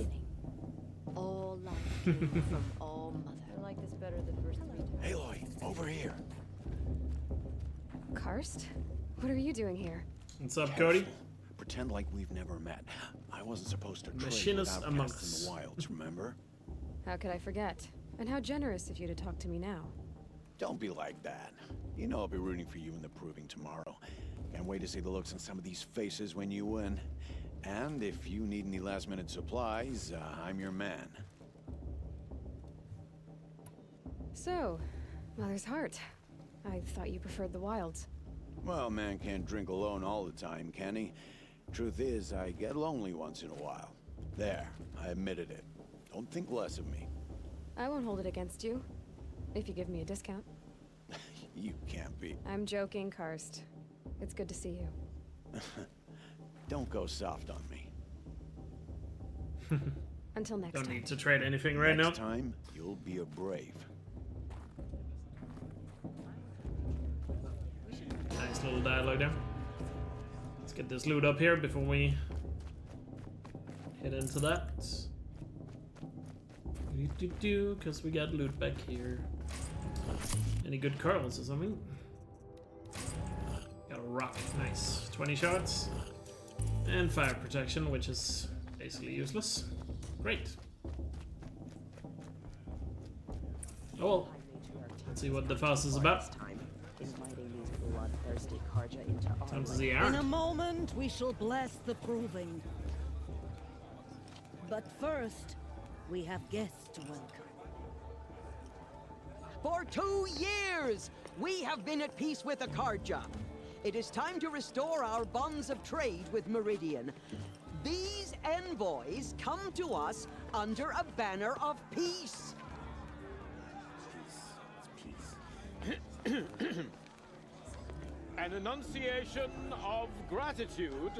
All life came from All Mother. I like this better the first 3 times. Aloy, over here. Karst? What are you doing here? What's up, Cody? Pretend like we've never met. I wasn't supposed to trade Machinist with among outcasts us. in the wilds, remember? How could I forget? And how generous of you to talk to me now. Don't be like that. You know I'll be rooting for you in the proving tomorrow. Can't wait to see the looks on some of these faces when you win. And if you need any last-minute supplies, I'm your man. So, Mother's Heart. I thought you preferred the wilds. Well, man can't drink alone all the time, can he? Truth is, I get lonely once in a while. There, I admitted it. Don't think less of me. I won't hold it against you, if you give me a discount. You can't be. I'm joking, Karst. It's good to see you. Don't go soft on me. Until next Don't time. need to trade anything right now. Next time, you'll be a brave. Nice little dialogue there. Let's get this loot up here before we head into that. Because we got loot back here. Any good curls or something? rock. Nice. 20 shots. And fire protection, which is basically useless. Great. Oh well. Let's see what the fuss is about. Inviting these bloodthirsty Karja into our Time to see land. Aaron. In a moment, we shall bless the proving. But first, we have guests to welcome. For 2 years, we have been at peace with the Karja. It is time to restore our bonds of trade with Meridian. These envoys come to us under a banner of peace. An enunciation of gratitude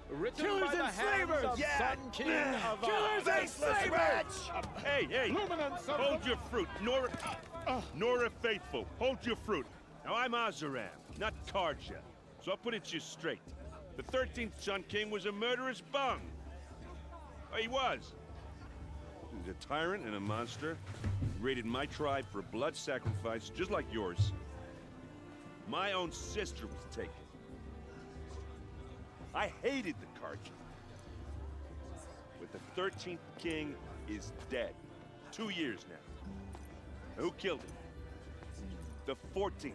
written Killers by the and hands slavers! of Sun King of Killers and slavers! Hey, Luminance of hold your fruit. Nora Faithful, hold your fruit. Now, I'm Azaram, not Karja, so I'll put it to you straight. The 13th Sun King was a murderous bung. Oh, he was. He was a tyrant and a monster. He raided my tribe for a blood sacrifice, just like yours. My own sister was taken. I hated the Karja. But the 13th king is dead. 2 years now. Who killed him? The 14th.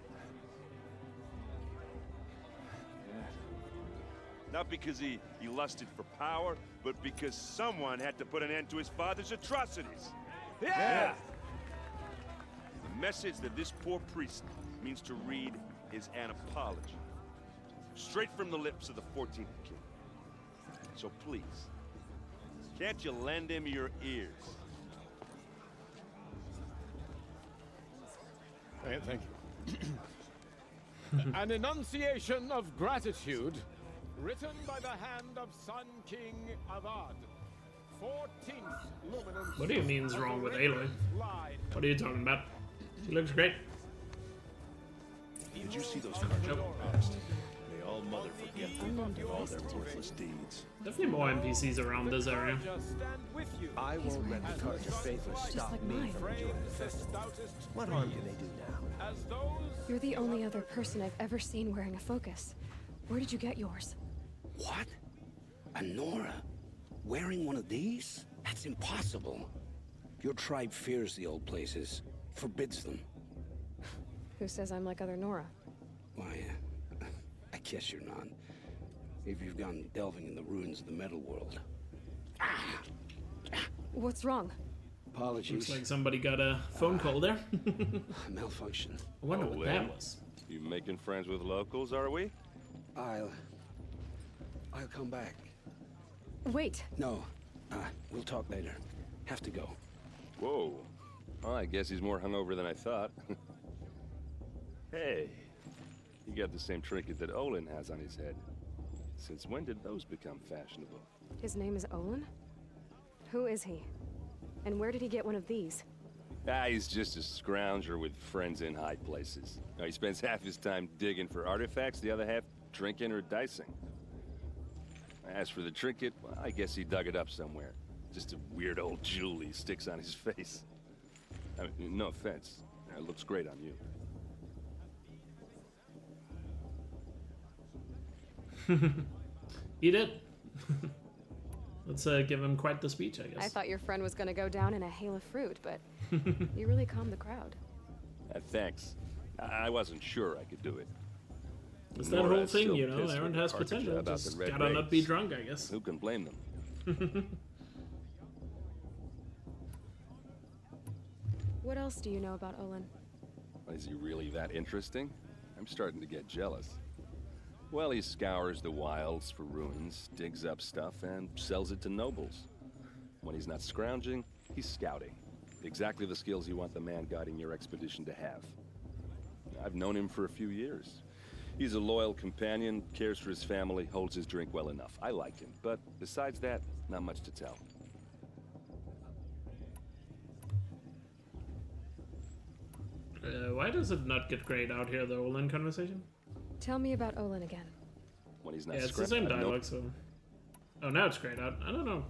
Not because he lusted for power, but because someone had to put an end to his father's atrocities. Yeah! The message that this poor priest means to read is an apology. Straight from the lips of the 14th king. So please, can't you lend him your ears? Thank you. An enunciation of gratitude written by the hand of Sun King Avad. 14th luminance. What do you mean is wrong with Aloy? What are you talking about? She looks great. Did you see those Karja past? May all mother forget them and all their worthless deeds. Definitely more NPCs around this area. I won't let the Karja faithless stop like me mine. from enjoying the festival. What harm can they do now? You're the only other person I've ever seen wearing a focus. Where did you get yours? What? A Nora? Wearing one of these? That's impossible. Your tribe fears the old places, forbids them. Who says I'm like other Nora? Why, I guess you're not. If you've gone delving in the ruins of the metal world. What's wrong? Apologies. Looks like somebody got a phone call there. Malfunction. I wonder what Lynn, that was. You making friends with locals, are we? I'll come back. Wait. No, we'll talk later. Have to go. Whoa. Well, I guess he's more hungover than I thought. Hey, you got the same trinket that Olin has on his head. Since when did those become fashionable? His name is Olin? Who is he? And where did he get one of these? He's just a scrounger with friends in high places. He spends half his time digging for artifacts, the other half drinking or dicing. As for the trinket, well, I guess he dug it up somewhere. Just a weird old jewel he sticks on his face. I mean, no offense. It looks great on you. Eat it. Let's give him quite the speech, I guess. I thought your friend was gonna go down in a hail of fruit, but you really calmed the crowd. Thanks. I wasn't sure I could do it. It's that Nora whole is thing, still you know, pissed Aaron with has Karja potential. about Just the red gotta not be raids. drunk, I guess. Who can blame them? What else do you know about Olin? Is he really that interesting? I'm starting to get jealous. Well, he scours the wilds for ruins, digs up stuff, and sells it to nobles. When he's not scrounging, he's scouting. Exactly the skills you want the man guiding your expedition to have. I've known him for a few years. He's a loyal companion, cares for his family, holds his drink well enough. I like him, but besides that, not much to tell. Why does it not get grayed out here, the Olin conversation? Tell me about Olin again. When he's not Yeah, it's the same dialogue, so... Oh, now it's grayed out. I don't know.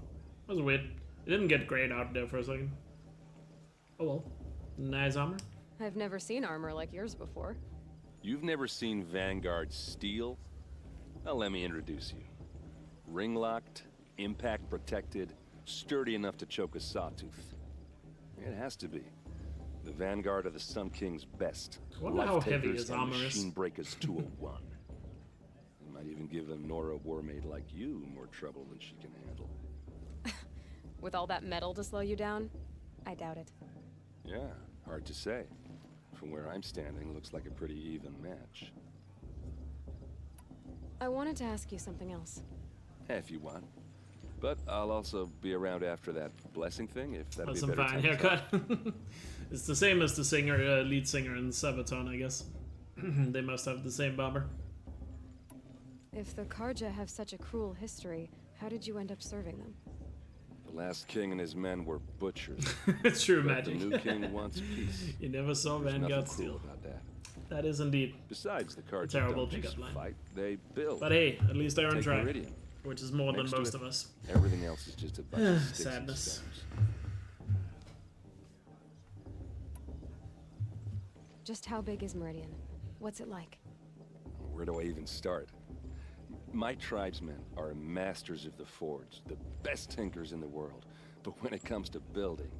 That was weird. It didn't get grayed out there for a second. Oh well. Nice armor. I've never seen armor like yours before. You've never seen Vanguard steel? Well, let me introduce you. Ring-locked, impact-protected, sturdy enough to choke a sawtooth. It has to be. The vanguard of the Sun King's best. I wonder how heavy Life-takers his and armor is. Machine breakers 201. It might even give a Nora warmaid like you more trouble than she can handle. With all that metal to slow you down? I doubt it. Yeah, hard to say. From where I'm standing, looks like a pretty even match. I wanted to ask you something else. If you want. But I'll also be around after that blessing thing, if that'd be a Some better fine time to talk. haircut. It's the same as the singer, lead singer in Sabaton, I guess. They must have the same barber. If the Karja have such a cruel history, how did you end up serving them? The last king and his men were butchers. It's true But magic. The new king wants peace. You never saw There's Vanguard nothing cruel steal. about that. That is indeed. Besides, the Karja terrible don't just pickup line. fight, they build. But hey, at least they're on Take track. Meridian. Which is more Next than to most it, of us. Everything else is just a bunch of sticks and Sadness. stones. Just how big is Meridian? What's it like? Where do I even start? My tribesmen are masters of the forge, the best tinkers in the world. But when it comes to building,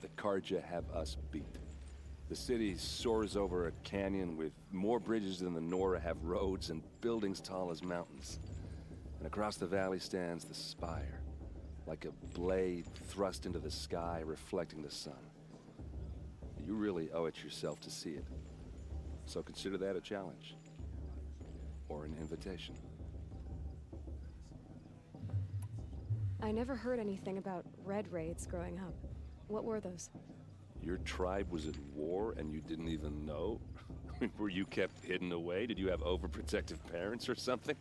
the Karja have us beat. The city soars over a canyon with more bridges than the Nora have roads and buildings tall as mountains. And across the valley stands the spire, like a blade thrust into the sky, reflecting the sun. You really owe it yourself to see it. So consider that a challenge. Or an invitation. I never heard anything about red raids growing up. What were those? Your tribe was at war and you didn't even know? Were you kept hidden away? Did you have overprotective parents or something?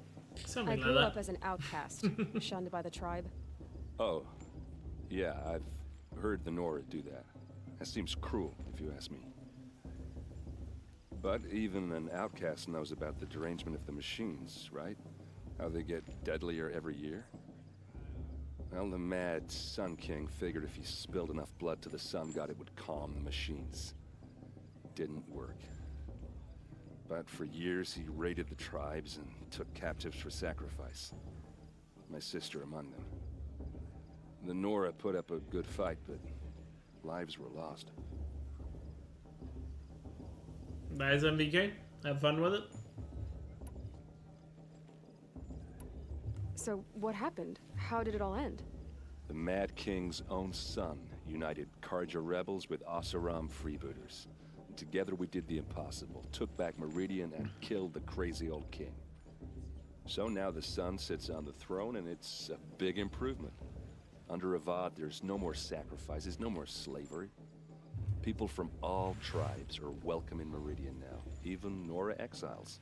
I grew up as an outcast, shunned by the tribe. Oh, yeah, I've heard the Nora do that. That seems cruel, if you ask me. But even an outcast knows about the derangement of the machines, right? How they get deadlier every year? Well, the mad Sun King figured if he spilled enough blood to the Sun God, it would calm the machines. Didn't work. But for years, he raided the tribes and took captives for sacrifice. My sister among them. The Nora put up a good fight, but lives were lost. Nice MVK. Have fun with it. So, what happened? How did it all end? The Mad King's own son united Karja rebels with Oseram freebooters. And together we did the impossible, took back Meridian and killed the crazy old king. So now the son sits on the throne and it's a big improvement. Under Avad, there's no more sacrifices, no more slavery. People from all tribes are welcome in Meridian now, even Nora exiles.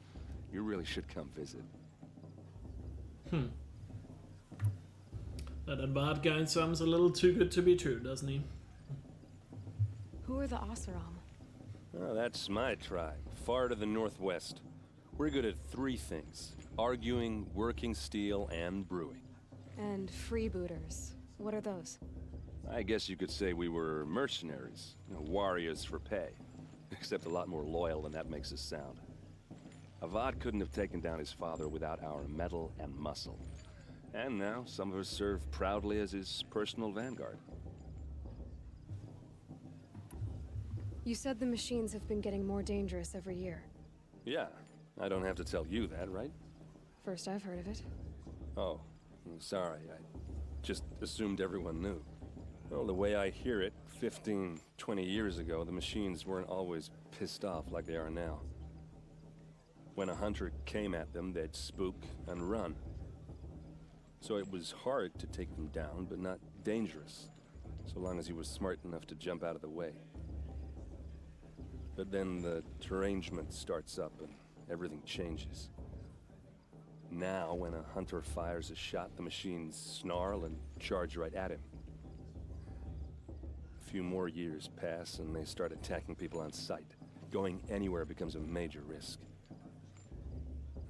You really should come visit. That Abad guy sounds a little too good to be true, doesn't he? Who are the Oseram? Oh, that's my tribe, far to the northwest. We're good at three things: arguing, working steel, and brewing. And freebooters. What are those? I guess you could say we were mercenaries, warriors for pay. Except a lot more loyal than that makes us sound. Avad couldn't have taken down his father without our metal and muscle. And now, some of us serve proudly as his personal vanguard. You said the machines have been getting more dangerous every year. Yeah, I don't have to tell you that, right? First I've heard of it. Oh, I'm sorry, I just assumed everyone knew. Well, the way I hear it, 15, 20 years ago, the machines weren't always pissed off like they are now. When a hunter came at them, they'd spook and run. So it was hard to take them down, but not dangerous, so long as he was smart enough to jump out of the way. But then the derangement starts up and everything changes. Now, when a hunter fires a shot, the machines snarl and charge right at him. A few more years pass and they start attacking people on sight. Going anywhere becomes a major risk.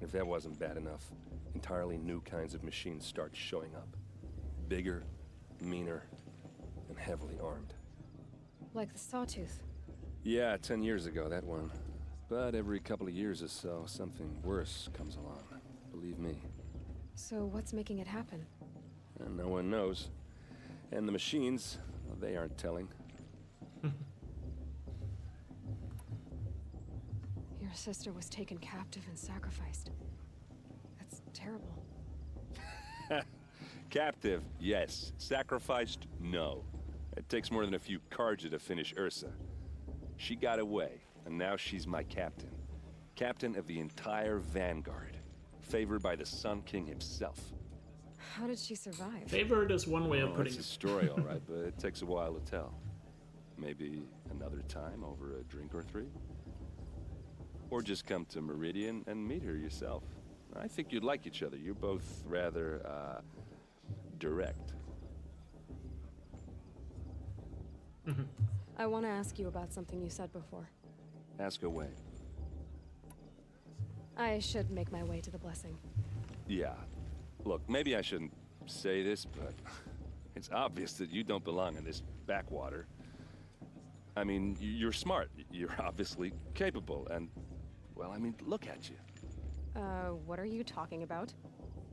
If that wasn't bad enough, entirely new kinds of machines start showing up. Bigger, meaner, and heavily armed. Like the Sawtooth. Yeah, 10 years ago, that one. But every couple of years or so, something worse comes along. believe me. So what's making it happen? And no one knows. And the machines, well, they aren't telling. Your sister was taken captive and sacrificed. That's terrible. Captive, yes. Sacrificed, no. It takes more than a few Karja to finish Ursa. She got away, and now she's my captain. Captain of the entire Vanguard. Favored by the Sun King himself. How did she survive? Favored is one way of putting it. It's a story, all right, but it takes a while to tell. Maybe another time over a drink or three? Or just come to Meridian and meet her yourself. I think you'd like each other. You're both rather, direct. I want to ask you about something you said before. Ask away. I should make my way to the blessing. Yeah. Look, maybe I shouldn't say this, but it's obvious that you don't belong in this backwater. I mean, you're smart. You're obviously capable, and, well, I mean, look at you. What are you talking about?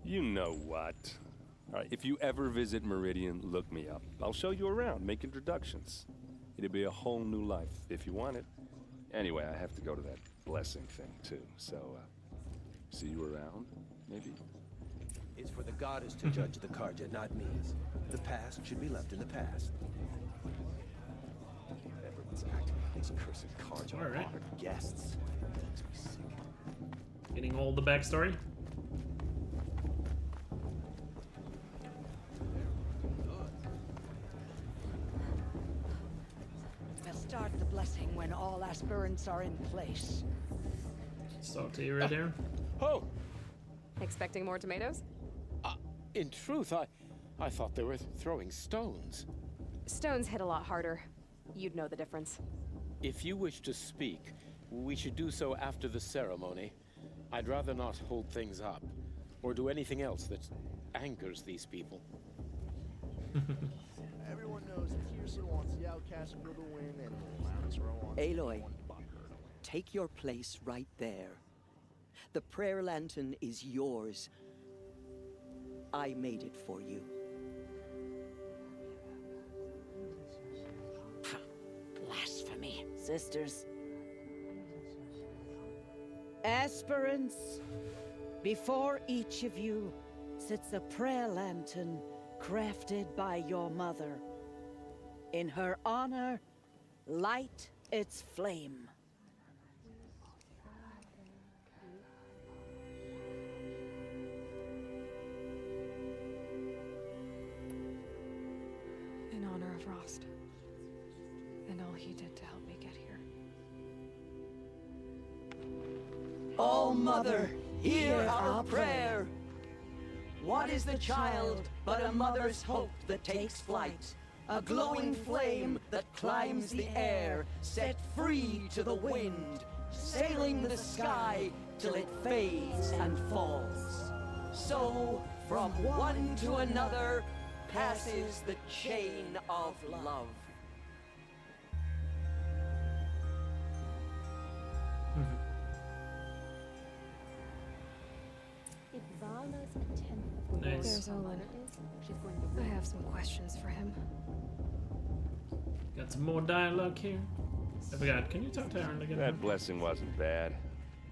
You know what. All right, if you ever visit Meridian, look me up. I'll show you around, make introductions. It'll be a whole new life, if you want it. Anyway, I have to go to that blessing thing, too, so, see you around, maybe? It's for the goddess to judge the Karja, not me. The past should be left in the past. Everyone's acting like these cursed Karja are honored guests. Makes me sick. Getting all the backstory. We'll start the blessing when all aspirants are in place. Start to you right here. Oh! Expecting more tomatoes? In truth, I thought they were throwing stones. Stones hit a lot harder. You'd know the difference. If you wish to speak, we should do so after the ceremony. I'd rather not hold things up, or do anything else that angers these people. Everyone knows Kirsten wants the outcast girl to win, and Zero wants Aloy, take your place right there. The prayer lantern is yours. I made it for you. Blasphemy. Sisters. Aspirants, before each of you sits a prayer lantern crafted by your mother. In her honor, light its flame. In honor of Rost. And all he did to help me get here. Oh, Mother, hear our prayer. What is the child but a mother's hope that takes flight? A glowing flame that climbs the air, set free to the wind, sailing the sky till it fades and falls. So, from one to another, passes the chain of love. If Vala's attempt Nice. There's Olin. she's going to I have some questions for him. Got some more dialogue here. I forgot. Can you talk to Aaron again? That blessing wasn't bad.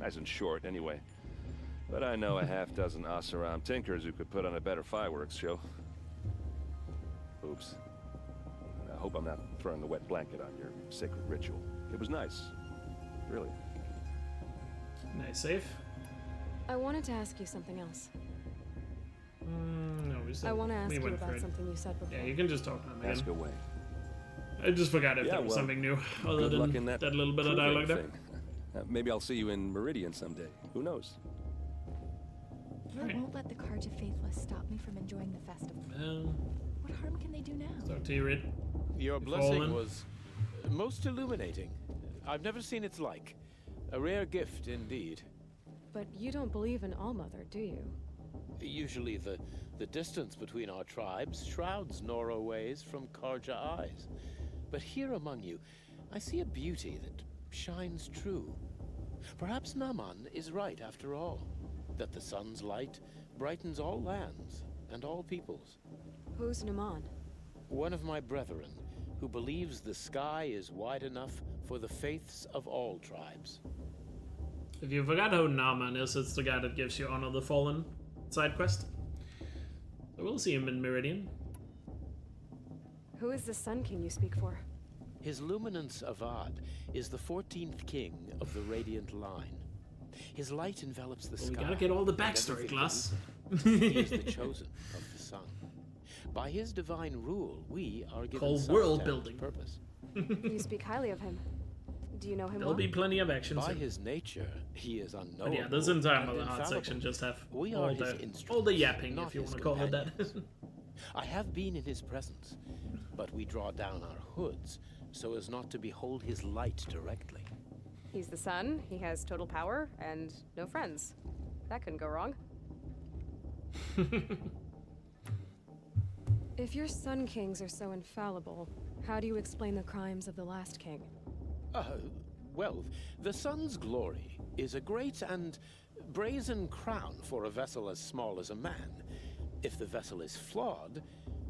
Nice and short, anyway. But I know a half-dozen Oseram tinkers who could put on a better fireworks show. Oops. I hope I'm not throwing a wet blanket on your sacred ritual. It was nice. Really. Nice safe. I wanted to ask you something else. No, we said I want to ask we you went about for it. something you said before. Yeah, you can just talk to him again. Ask away. I just forgot if Yeah, there was well, something new other good than luck in that little bit of proving dialogue there. thing. Maybe I'll see you in Meridian someday. Who knows? I won't let the Karja Faithless stop me from enjoying the festival. What harm can they do now? Talk to you, Reed. Your You've blessing fallen. was most illuminating. I've never seen its like. A rare gift indeed. But you don't believe in Allmother, do you? Usually the distance between our tribes shrouds Nora ways from Karja eyes. But here among you, I see a beauty that shines true. Perhaps Naman is right after all. that the sun's light brightens all lands and all peoples. Who's Naman? One of my brethren, who believes the sky is wide enough for the faiths of all tribes. If you forgot who Naman is, it's the guy that gives you Honor the Fallen side quest. So we'll see him in Meridian. Who is the Sun King you speak for? His Luminance Avad is the 14th king of the Radiant Line. His light envelops the sky. We gotta get all the backstory, Glass. He is the chosen of the sun. By his divine rule, we are given Called some world talent building. Purpose. You speak highly of him. Do you know him There'll well? be plenty of action. By soon. his nature, he is unknowable. But yeah, this entire and Mother Heart infallible. section just have We all are his the instruments, yapping, not if you his want to call it that. companions. I have been in his presence, but we draw down our hoods so as not to behold his light directly. He's the sun, he has total power, and no friends. That couldn't go wrong. If your Sun Kings are so infallible, how do you explain the crimes of the last king? Well, the sun's glory is a great and brazen crown for a vessel as small as a man. If the vessel is flawed,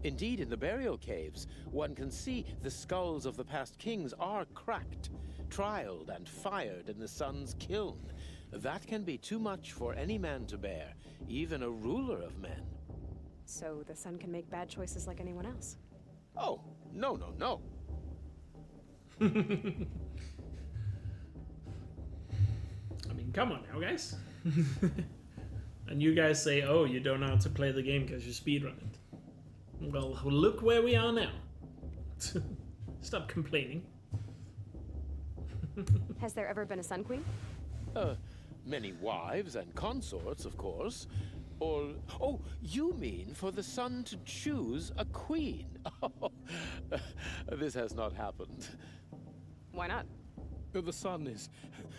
indeed in the burial caves, one can see the skulls of the past kings are cracked, trialed and fired in the sun's kiln. That can be too much for any man to bear, even a ruler of men. So the sun can make bad choices like anyone else? Oh, no, no, no. I mean, come on now, guys. And you guys say, oh, you don't know how to play the game because you speedrun it. Well, look where we are now. Stop complaining. Has there ever been a Sun Queen? Many wives and consorts, of course. Or, oh, you mean for the sun to choose a queen? Oh, this has not happened. Why not? The sun is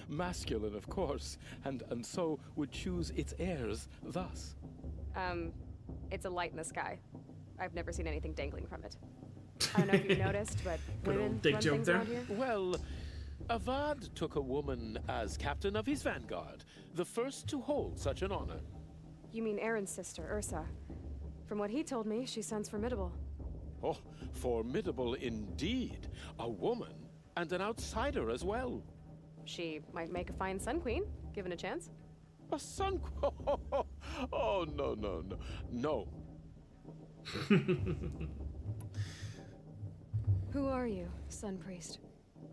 masculine, of course, and so would choose its heirs thus. It's a light in the sky. I've never seen anything dangling from it. I don't know if you've noticed, but women run things around here. Well, Avad took a woman as captain of his vanguard, the first to hold such an honor. You mean Aaron's sister, Ursa. From what he told me, she sounds formidable. Oh, formidable indeed. A woman, and an outsider as well. She might make a fine Sun Queen, given a chance. A Sun Queen? Oh, no, no, no. No. Who are you, Sun Priest?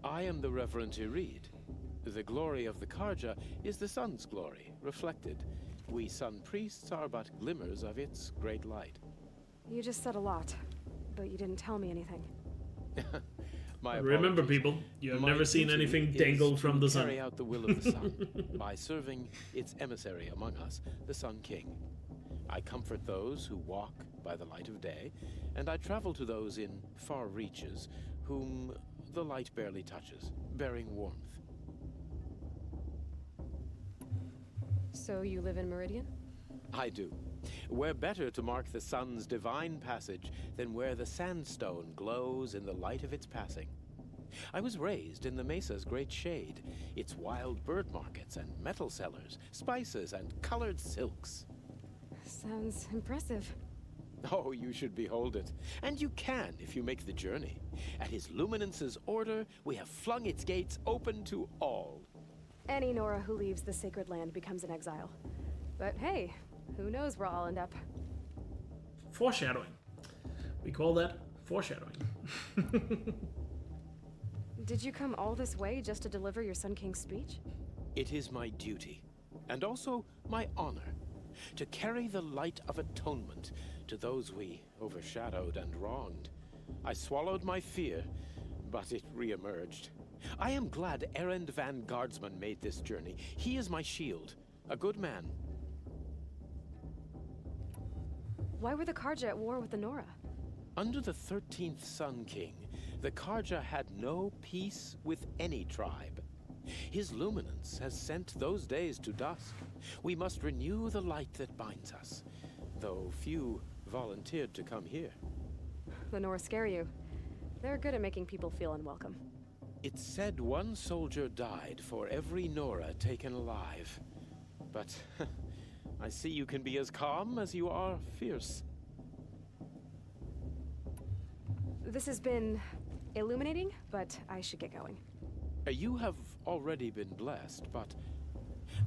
I am the Reverend Irid. The glory of the Karja is the sun's glory, reflected. We Sun Priests are but glimmers of its great light. You just said a lot, but you didn't tell me anything. Remember, people, you have never seen anything dangle from the sun. Carry out the will of the sun by serving its emissary among us, the Sun King. I comfort those who walk by the light of day, and I travel to those in far reaches whom the light barely touches, bearing warmth. So you live in Meridian? I do. Where better to mark the sun's divine passage than where the sandstone glows in the light of its passing. I was raised in the mesa's great shade, its wild bird markets and metal cellars, spices and colored silks. Sounds impressive. Oh, you should behold it. And you can if you make the journey. At his luminance's order, we have flung its gates open to all. Any Nora who leaves the sacred land becomes an exile. But hey, who knows where I'll end up. Foreshadowing. We call that foreshadowing. Did you come all this way just to deliver your Sun King's speech? It is my duty, and also my honor, to carry the light of atonement to those we overshadowed and wronged. I swallowed my fear, but it re-emerged. I am glad Erend Van Guardsman made this journey. He is my shield, a good man. Why were the Karja at war with the Nora? Under the 13th Sun King, the Karja had no peace with any tribe. His luminance has sent those days to dusk. We must renew the light that binds us, though few volunteered to come here. The Nora scare you. They're good at making people feel unwelcome. It's said one soldier died for every Nora taken alive. But I see you can be as calm as you are fierce. This has been illuminating, but I should get going. You have already been blessed, but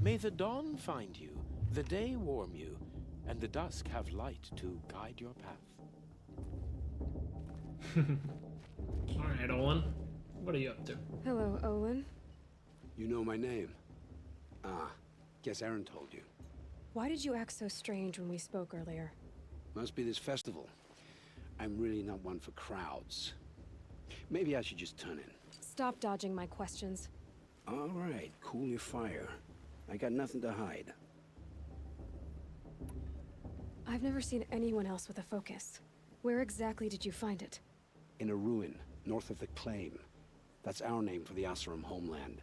may the dawn find you, the day warm you, and the dusk have light to guide your path. Alright, Olin. What are you up to? Hello, Olin. You know my name? Ah, guess Aaron told you. Why did you act so strange when we spoke earlier? Must be this festival. I'm really not one for crowds. Maybe I should just turn in. Stop dodging my questions. All right, cool your fire. I got nothing to hide. I've never seen anyone else with a focus. Where exactly did you find it? In a ruin, north of the Claim. That's our name for the Asuram homeland.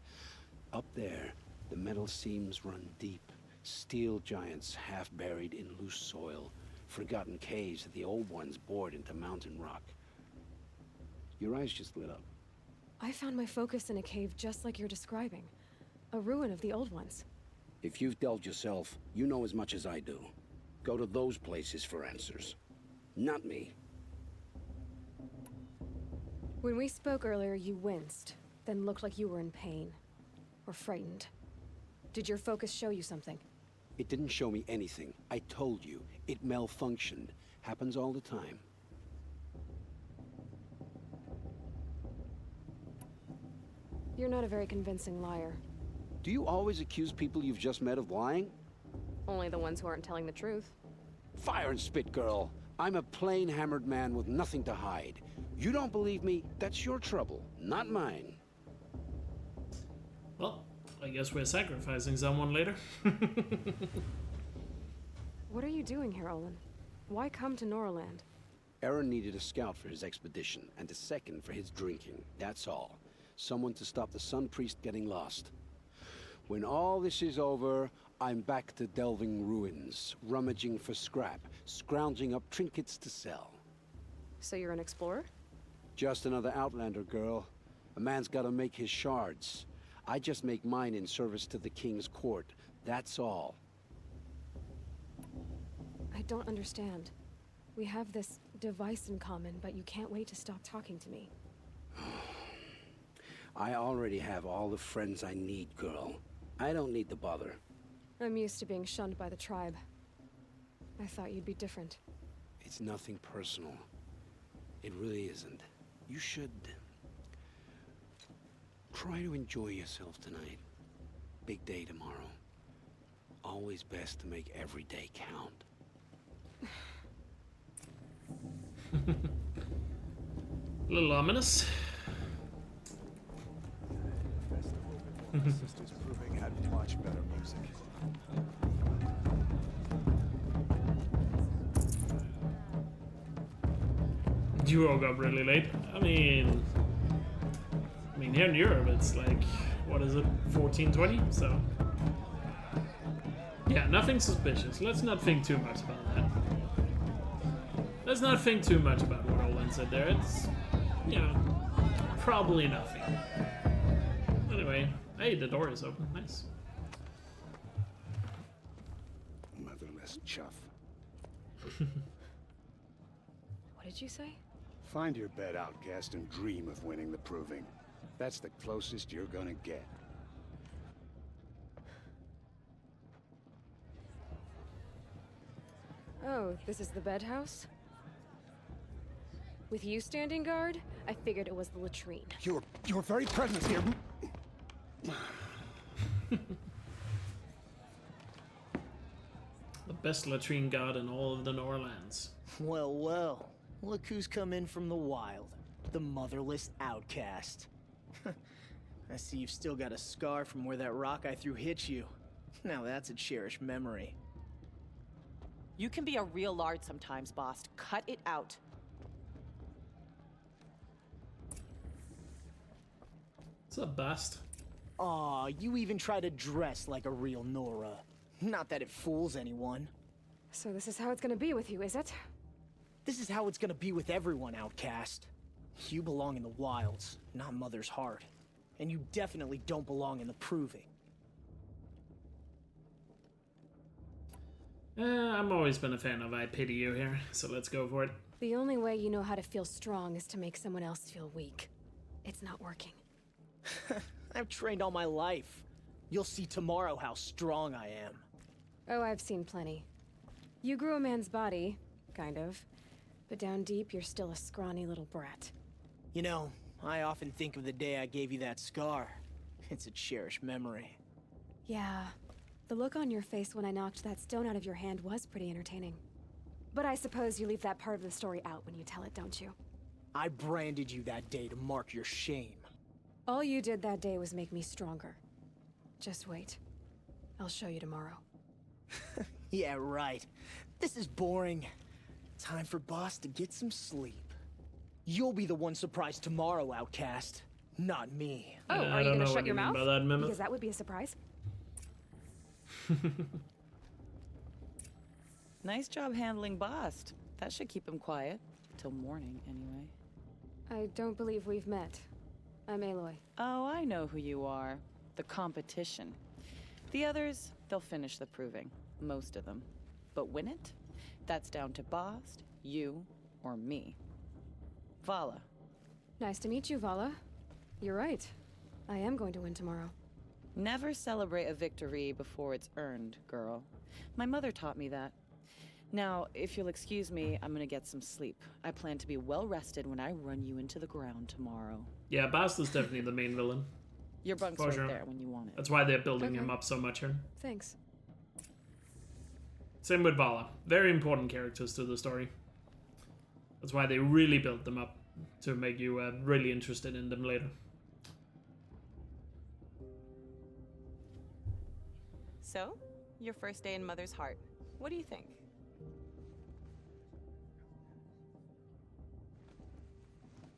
Up there, the metal seams run deep. Steel giants half buried in loose soil. Forgotten caves that the old ones bored into mountain rock. Your eyes just lit up. I found my focus in a cave just like you're describing. A ruin of the old ones. If you've delved yourself, you know as much as I do. Go to those places for answers. Not me. When we spoke earlier, you winced, then looked like you were in pain. Or frightened. Did your focus show you something? It didn't show me anything. I told you. It malfunctioned. Happens all the time. You're not a very convincing liar. Do you always accuse people you've just met of lying? Only the ones who aren't telling the truth. Fire and spit, girl. I'm a plain hammered man with nothing to hide. You don't believe me? That's your trouble, not mine. Well, I guess we're sacrificing someone later. What are you doing here, Olin? Why come to Noraland? Aaron needed a scout for his expedition, and a second for his drinking. That's all. Someone to stop the Sun Priest getting lost. When all this is over, I'm back to delving ruins, rummaging for scrap, scrounging up trinkets to sell. So you're an explorer? Just another Outlander, girl. A man's gotta make his shards. I just make mine in service to the King's court. That's all. I don't understand. We have this device in common, but you can't wait to stop talking to me. I already have all the friends I need, girl. I don't need the bother. I'm used to being shunned by the tribe. I thought you'd be different. It's nothing personal. It really isn't. You should try to enjoy yourself tonight. Big day tomorrow. Always best to make every day count. A little ominous. Sisters Proving had much better music. You woke up really late. I mean here in Europe it's like, what is it, 14:20? So yeah, nothing suspicious. Let's not think too much about that. Let's not think too much about what Olin said there. It's, you know, probably nothing. Anyway, hey, the door is open. Nice. Motherless chuff. What did you say? Find your bed, outcast, and dream of winning the Proving. That's the closest you're gonna get. Oh, this is the bed house? With you standing guard, I figured it was the latrine. Your very presence here. The best latrine guard in all of the Norlands. Well, well. Look who's come in from the wild. The motherless outcast. I see you've still got a scar from where that rock I threw hit you. Now that's a cherished memory. You can be a real lard sometimes, boss. Cut it out. What's up, Bast? Aw, you even try to dress like a real Nora. Not that it fools anyone. So this is how it's gonna be with you, is it? This is how it's gonna be with everyone, outcast. You belong in the wilds, not Mother's heart. And you definitely don't belong in the Proving. I've always been a fan of I pity you here, so let's go for it. The only way you know how to feel strong is to make someone else feel weak. It's not working. I've trained all my life. You'll see tomorrow how strong I am. Oh, I've seen plenty. You grew a man's body, kind of. But down deep, you're still a scrawny little brat. You know, I often think of the day I gave you that scar. It's a cherished memory. Yeah. The look on your face when I knocked that stone out of your hand was pretty entertaining. But I suppose you leave that part of the story out when you tell it, don't you? I branded you that day to mark your shame. All you did that day was make me stronger. Just wait. I'll show you tomorrow. Yeah, right. This is boring. Time for Boss to get some sleep. You'll be the one surprised tomorrow, Outcast. Not me. Oh, are you gonna shut your mouth? Because that would be a surprise. Nice job handling Bast. That should keep him quiet. Till morning, anyway. I don't believe we've met. I'm Aloy. Oh, I know who you are. The competition. The others, they'll finish the proving. Most of them. But win it? That's down to Bast, you, or me. Vala. Nice to meet you, Vala. You're right. I am going to win tomorrow. Never celebrate a victory before it's earned, girl. My mother taught me that. Now, if you'll excuse me, I'm gonna get some sleep. I plan to be well rested when I run you into the ground tomorrow. Yeah, Bast is definitely the main villain. Your bunk's For right sure. there when you want it. That's why they're building him up so much here. Thanks. Same with Vala. Very important characters to the story. That's why they really built them up, to make you really interested in them later. So, your first day in Mother's Heart. What do you think?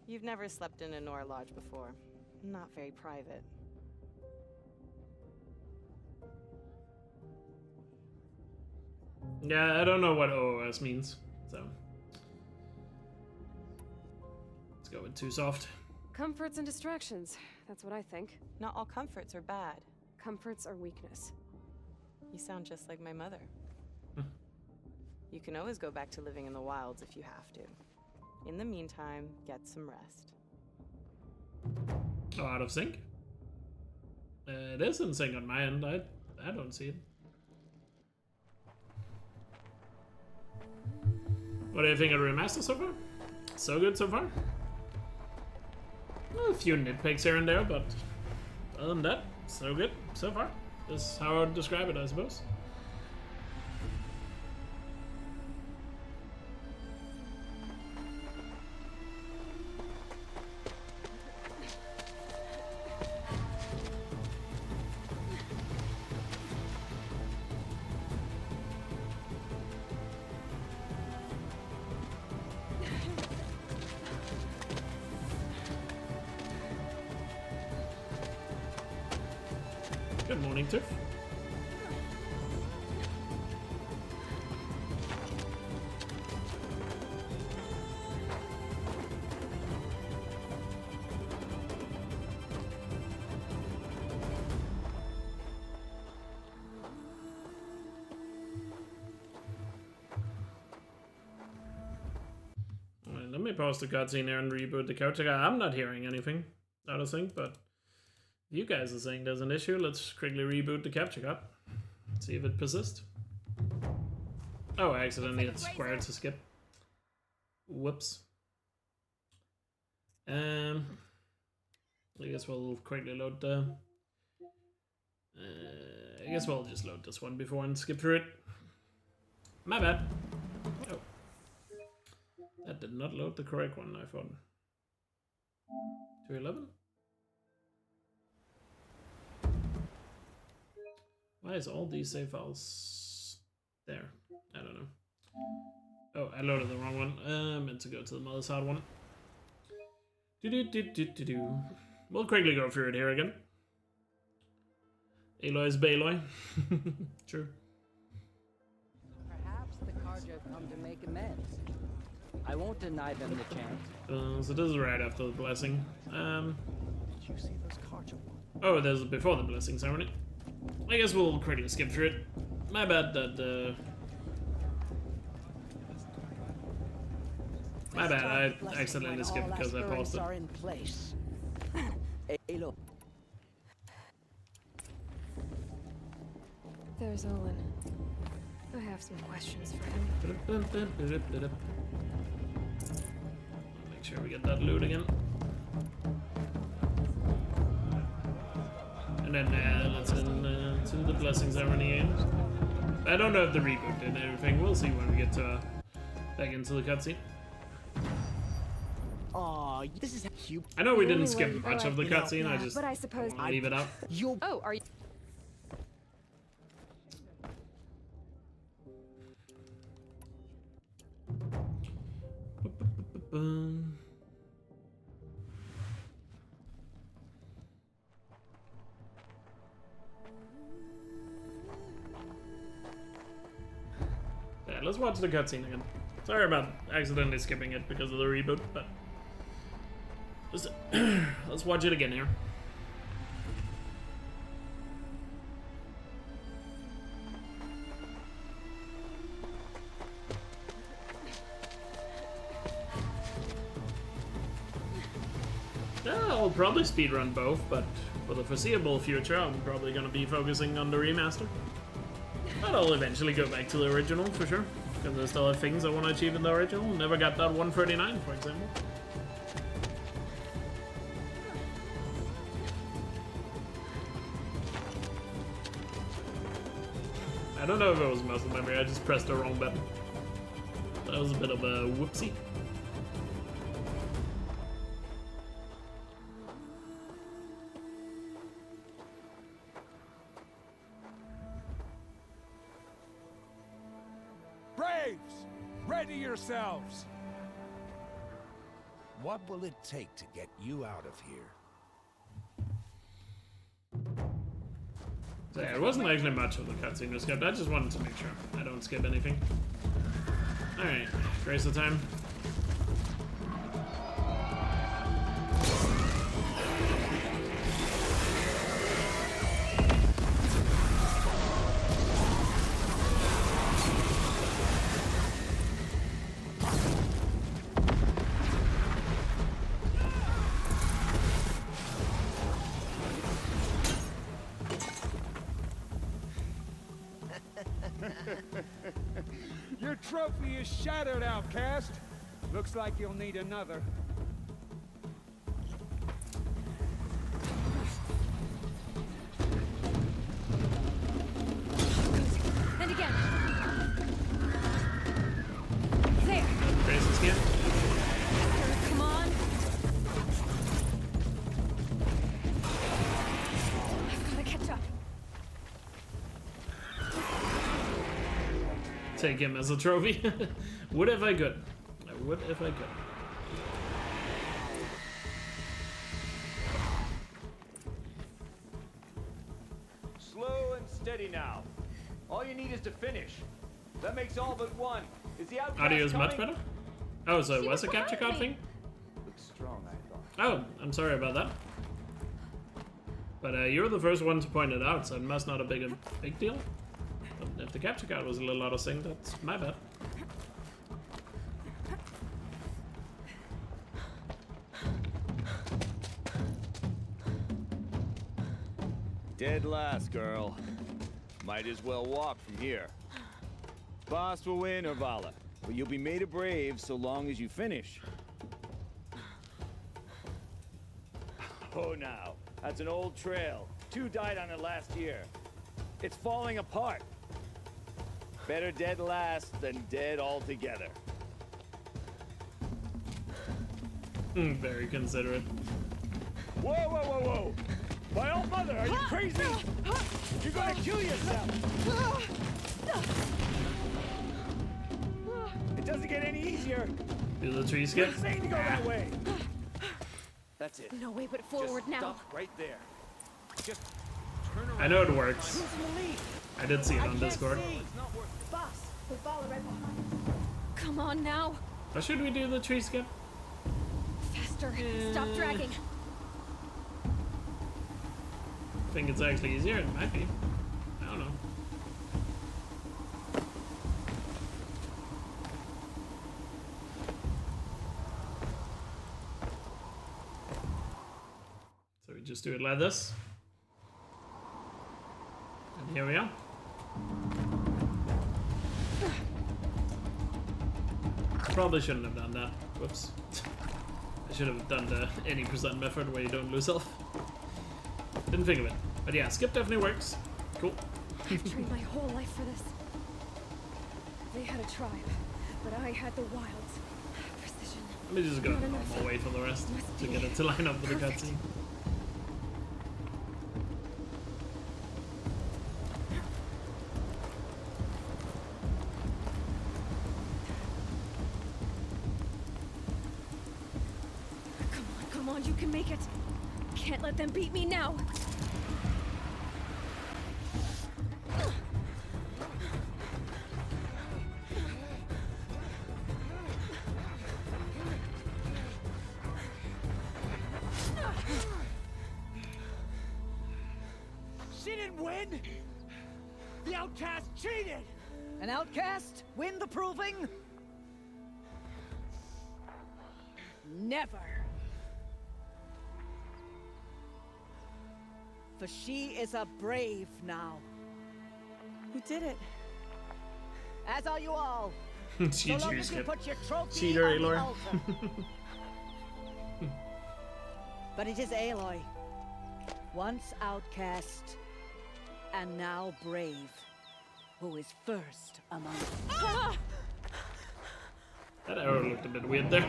You've never slept in a Nora Lodge before. Not very private. Yeah, I don't know what OOS means, so let's go with too soft. Comforts and distractions. That's what I think. Not all comforts are bad. Comforts are weakness. You sound just like my mother. You can always go back to living in the wilds if you have to. In the meantime, get some rest. Oh, out of sync? It is in sync on my end. I don't see it. What do you think of the remaster so far? So good so far? A few nitpicks here and there, but other than that, so good so far. That's how I would describe it, I suppose. Good morning, Tiff. Alright, let me pause the cutscene here and reboot the couch. I'm not hearing anything, I don't think, but if you guys are saying there's an issue, let's quickly reboot the capture card. See if it persists. Oh, I accidentally hit square to skip. Whoops. I guess we'll quickly load the... I guess we'll just load this one before and skip through it. My bad. Oh. That did not load the correct one, I thought. 211? Why is all these save files there? I don't know. Oh, I loaded the wrong one. I meant to go to the Mother's Heart one. We'll quickly go through it here again. Aloy's Baloy. True. Perhaps the Carja have come to make amends. I won't deny them the chance. So this is right after the blessing. Did you see those Carja? Oh, there's before the blessing ceremony. I guess we'll quickly skip through it. My bad that My bad, I accidentally skipped because I paused it. Are in place. Aloy. There's Olin. I have some questions for him. Make sure we get that loot again. And then let's send the blessings ceremony in. I don't know if the reboot did everything. We'll see when we get to back into the cutscene. Aw, this is cute. I know we didn't skip much of the cutscene. I just but I suppose wanna leave it out. Oh, are you? Yeah, let's watch the cutscene again. Sorry about accidentally skipping it because of the reboot, but let's watch it again here. Yeah, I'll probably speedrun both, but for the foreseeable future, I'm probably going to be focusing on the remaster. But I'll eventually go back to the original, for sure. Because I still have things I want to achieve in the original. Never got that 139, for example. I don't know if it was muscle memory, I just pressed the wrong button. That was a bit of a whoopsie. Ready yourselves! What will it take to get you out of here? So yeah, it wasn't actually much of the cutscene to skip. I just wanted to make sure I don't skip anything. Alright, Grace of time. Your trophy is shattered, outcast. Looks like you'll need another. And again. There. Grace is here. Come on. I've got to catch up. Take him as a trophy. Would if I could. I would if I could. Slow and steady now. All you need is to finish. That makes all but one. Is the outcast Audio is coming? much better? Oh, so it was a capture card thing? Looks strong, I thought. Oh, I'm sorry about that. But you're the first one to point it out, so it must not have been a big deal. But if the capture card was a little out of sync, that's my bad. Dead last, girl. Might as well walk from here. Boss will win, or Vala, but you'll be made a brave so long as you finish. Oh, now. That's an old trail. 2 died on it last year. It's falling apart. Better dead last than dead altogether. Very considerate. Whoa, whoa, whoa, whoa! My old mother, are you crazy? You're gonna kill yourself! It doesn't get any easier. Do the tree skip? You're insane to go that way. That's it. No way but forward Just now. Stop right there. Just turn around. I know it works. Who's in the lead? I did see it on Discord. Boss, with Vala right behind. Come on now. Or should we do the tree skip? Faster. Stop dragging. I think it's actually easier. It might be. I don't know. just do it like this. And here we are. Probably shouldn't have done that. Whoops. I should have done the 80% method where you don't lose health. Didn't think of it. But yeah, skip definitely works. Cool. I've trained my whole life for this. They had a tribe, but I had the wilds. Precision. Let me just go the normal way for the rest to get it to line up with the cutscene. Come on, you can make it. Can't let them beat me now. She didn't win! The outcast cheated! An outcast win the proving? Never. For she is a brave now. You did it. As are you all. She so long as you put your trophy cheater, on the Aloy. altar. But it is Aloy, once outcast and now brave, who is first among us. That arrow looked a bit weird there.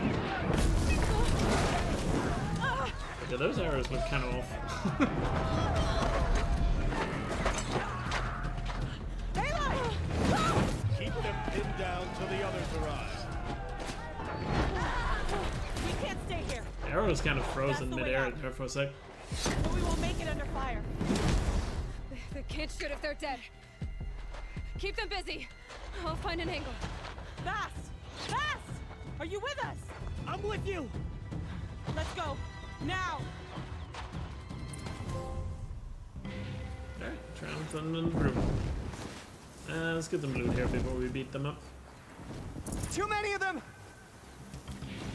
Yeah, those arrows look kind of off. Keep them pinned down till the others arrive. We can't stay here. The arrow's kind of frozen mid-air there for a sec. But we won't make it under fire. They can't shoot if they're dead. Keep them busy. I'll find an angle. Fast! Fast! Are you with us? I'm with you! Let's go. Now! Alright, triumphant and improved. Let's get some loot here before we beat them up. Too many of them!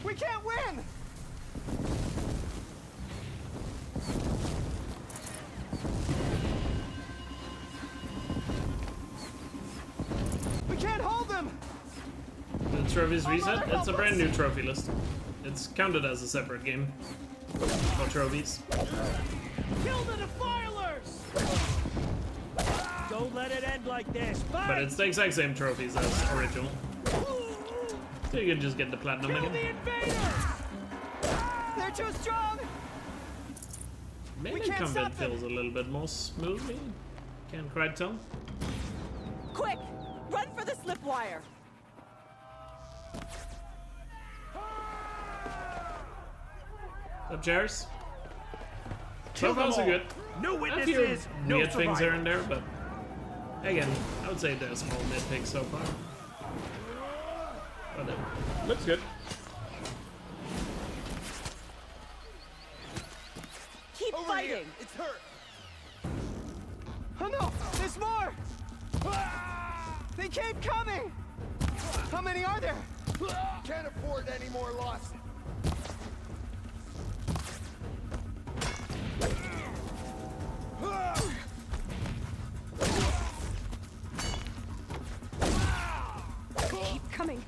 We can't win! We can't hold them! The trophies reset? It's a brand new trophy list. It's counted as a separate game for trophies. Kill the defilers! Don't let it end like this. But it's the exact same trophies as original. So you can just get the platinum Kill again. the invaders! They're too strong! Melee can't combat stop them. feels a little bit more smoothly. Can't quite tell. Quick! Run for the slip wire! Elkjaers. So far so good. No A few witnesses, no weird things here survivor. and there, but again, I would say they're small nitpicks so far. But it looks good. Keep fighting! It's her! Oh no! There's more! They keep coming! How many are there? Can't afford any more losses. Keep coming.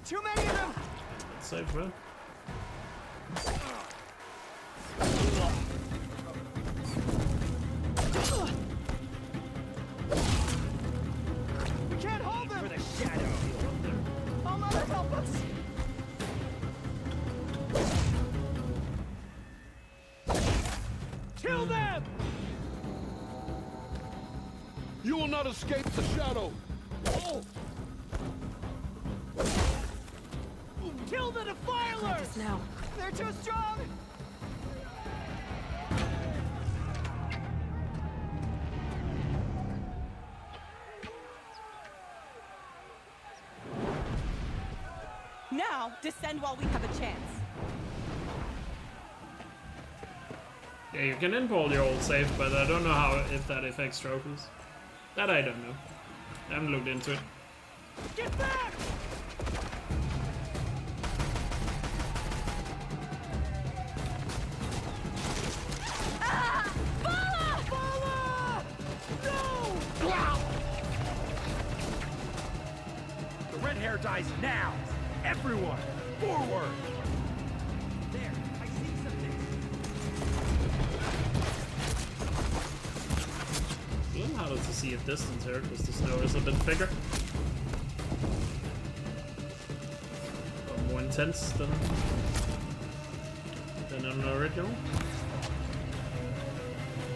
Too many of them! That's safe, bro. We can't hold them! For the shadow. Oh, mother, help us! Kill them! You will not escape the shadow. Oh! Kill the defilers! Now. They're too strong! Now, descend while we have a chance. Yeah, you can import your old save, but I don't know how if that affects trophies. That I don't know. I haven't looked into it. Get back! The red hair dies now! Everyone, forward! There, I see something. It's harder to see at distance here because the snow is a bit thicker. Or more intense than on the original.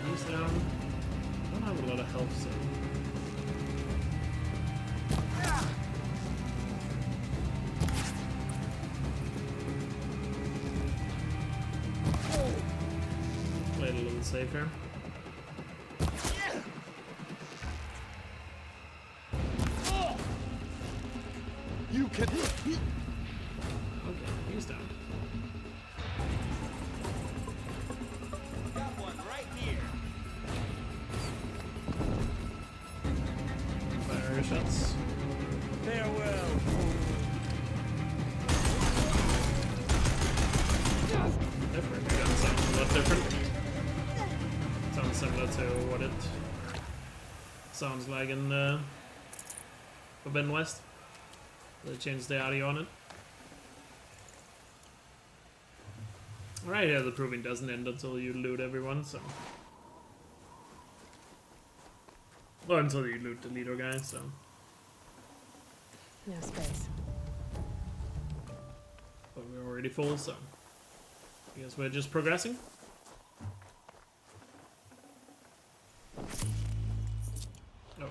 He's down. I don't have a lot of health, so. Played a little safe here. You can. Okay, he's down. Got one right here. Fire shots. Farewell. Different. Gun sounds a lot different. Sounds similar to what it sounds like in Forbidden West. They changed the audio on it. Alright, yeah, the proving doesn't end until you loot everyone, so. Or until you loot the leader guy, so. No space. But we're already full, so. I guess we're just progressing. Oh.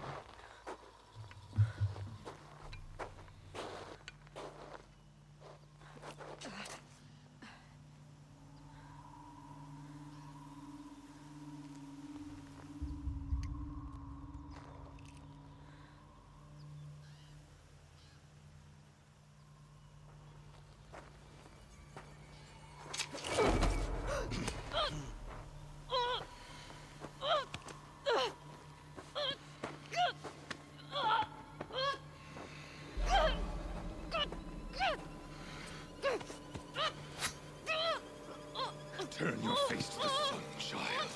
Turn your face to the sun, child.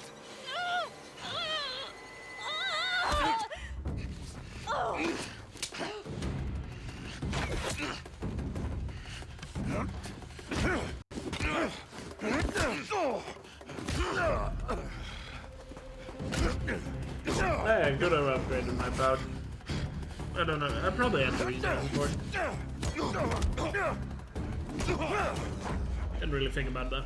Hey, I could have upgraded my pouch. I don't know. I probably had the reason for it. Didn't really think about that.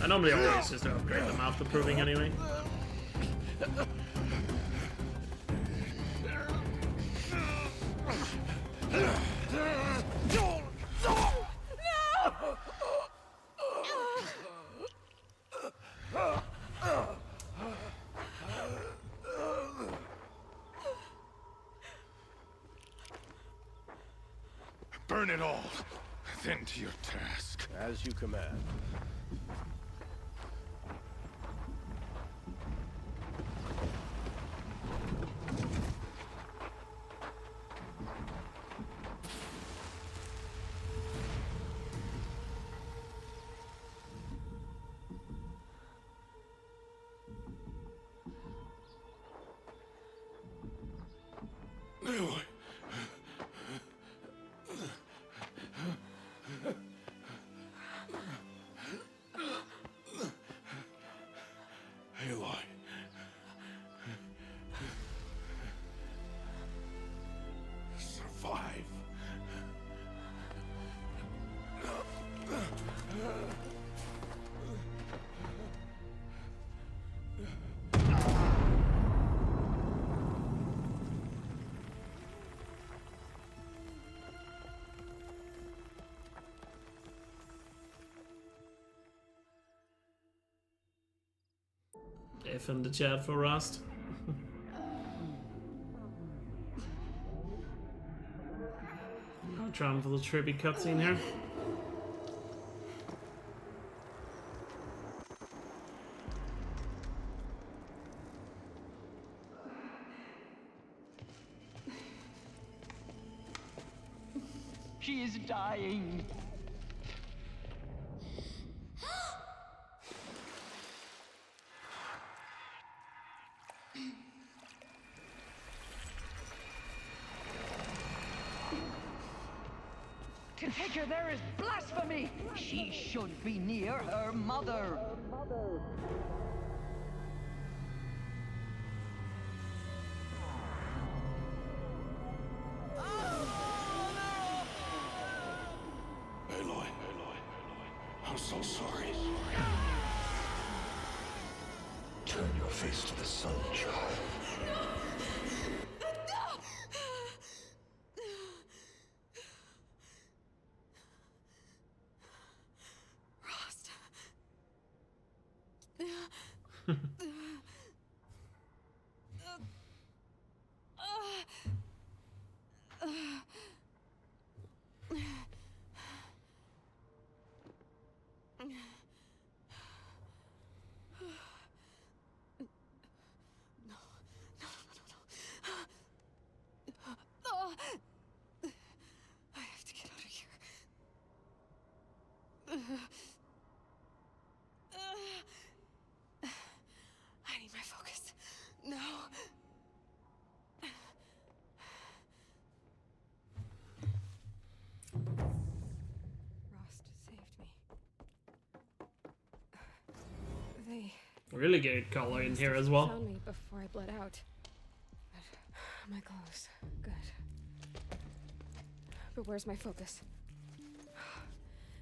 I normally always just upgrade them after proving anyway. Burn it all, then to your task. As you command. Aloy. Survive. F in the chat for Rust. I'm trying for the trippy cutscene here. dying. To take her there is blasphemy! She should be near her mother! Aloy, I'm so sorry. Turn your face to the sun, child. I have to get out of here. I need my focus. No. Rost saved me. They Really good color in here as well. found me before I bled out. But my clothes, good. But where's my focus?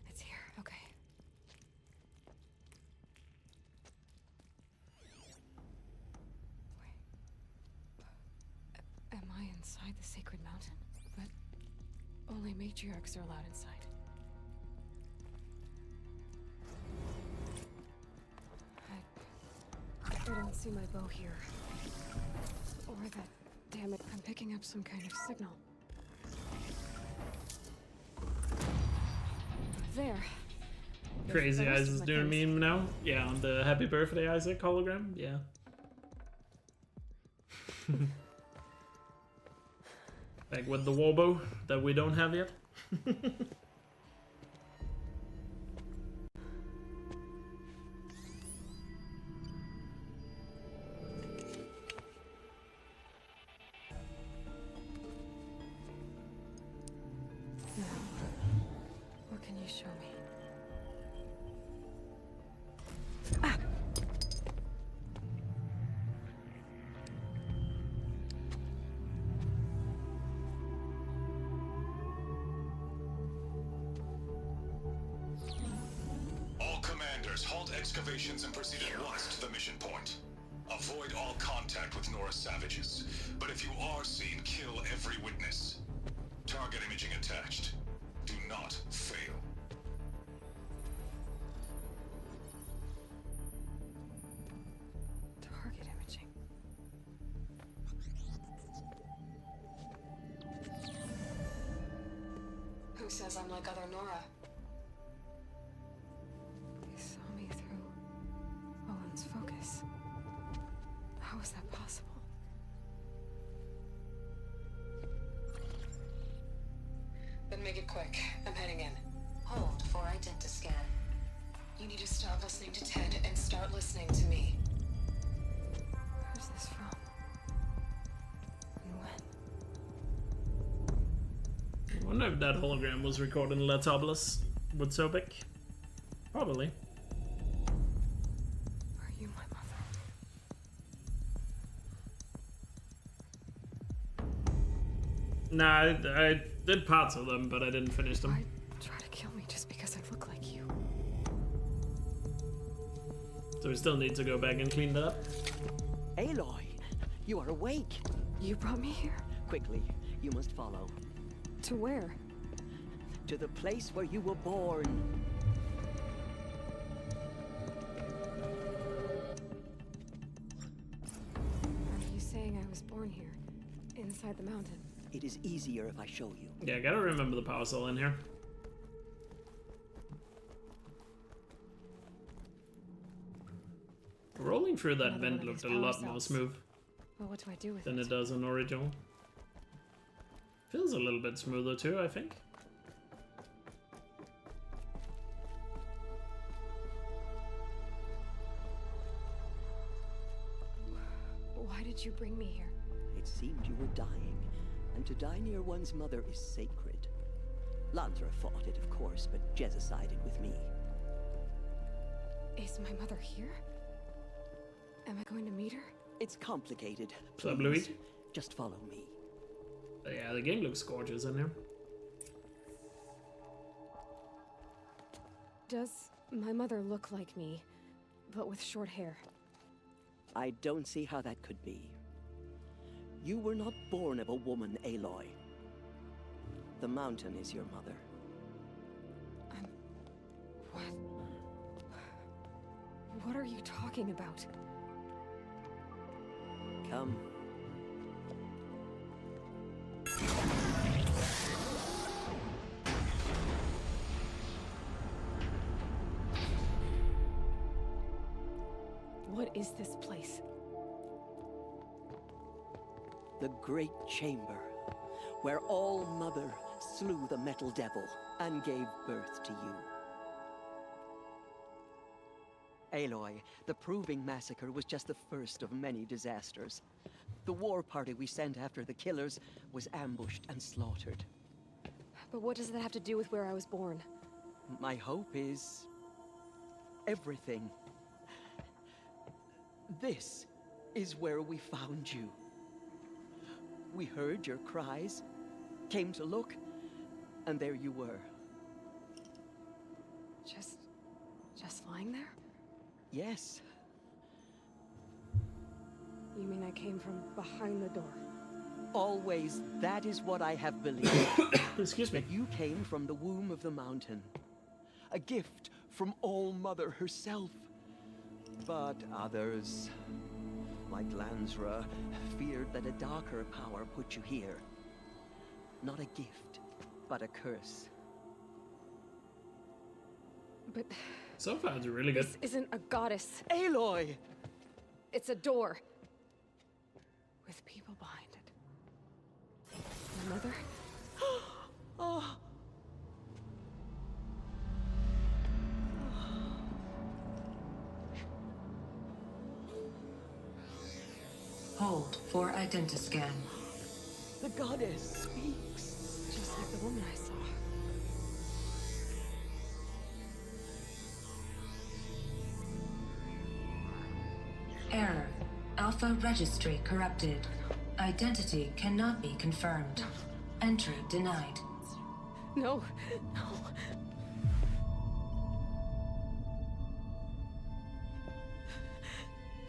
It's here. Okay. Am I inside the sacred mountain? But only matriarchs are allowed inside. I don't see my bow here. Or that, damn it, I'm picking up some kind of signal. There. Crazy Eyes is doing a meme now. Yeah, on the Happy Birthday Isaac hologram. Yeah. Back with the warbow that we don't have yet. What can you show me? All commanders, halt excavations and proceed at once to the mission point. Avoid all contact with Nora savages. But if you are seen, kill every witness. Target imaging attached. Do not fail. Target imaging. Who says I'm like other Nora? They saw me through Owen's focus. How is that possible? Then make it quick. I'm heading in. Hold for identiscan. You need to stop listening to Ted and start listening to me. Where's this from? And when? I wonder if that hologram was recorded in Letopolis with Sobek. Probably. Are you my mother? Nah, I did parts of them, but I didn't finish them. Try to kill me just because I look like you. So we still need to go back and clean that up. Aloy, you are awake. You brought me here? Quickly, you must follow. To where? To the place where you were born. Are you saying I was born here? Inside the mountain? It is easier if I show you. Yeah, I gotta remember the power cell in here. Rolling through that Another vent one of looked a these power lot more cells. smooth Well, what do I do with than it? it does in original. Feels a little bit smoother too, I think. Why did you bring me here? It seemed you were dying, and to die near one's mother is sacred. Landra fought it, of course, but Jezza sided with me. Is my mother here? Am I going to meet her? It's complicated. What's up, Luigi? Just follow me. Yeah, the game looks gorgeous in here. Does my mother look like me, but with short hair? I don't see how that could be. You were not born of a woman, Aloy. The mountain is your mother. What? What are you talking about? Come. What is this place? The Great Chamber, where All Mother slew the Metal Devil and gave birth to you. Aloy, the Proving Massacre was just the first of many disasters. The war party we sent after the killers was ambushed and slaughtered. But what does that have to do with where I was born? My hope is everything. This is where we found you. We heard your cries, came to look, and there you were. Just lying there? Yes. You mean I came from behind the door? Always, that is what I have believed. Excuse me. That you came from the womb of the mountain. A gift from All Mother herself. But others, like Lansra, feared that a darker power put you here. Not a gift, but a curse. But... So far, it's really good. This isn't a goddess. Aloy! It's a door. With people behind it. My mother? Oh. Hold for identiscan. The goddess speaks. Just like the woman I saw. Error. Alpha registry corrupted. Identity cannot be confirmed. Entry denied. No. No.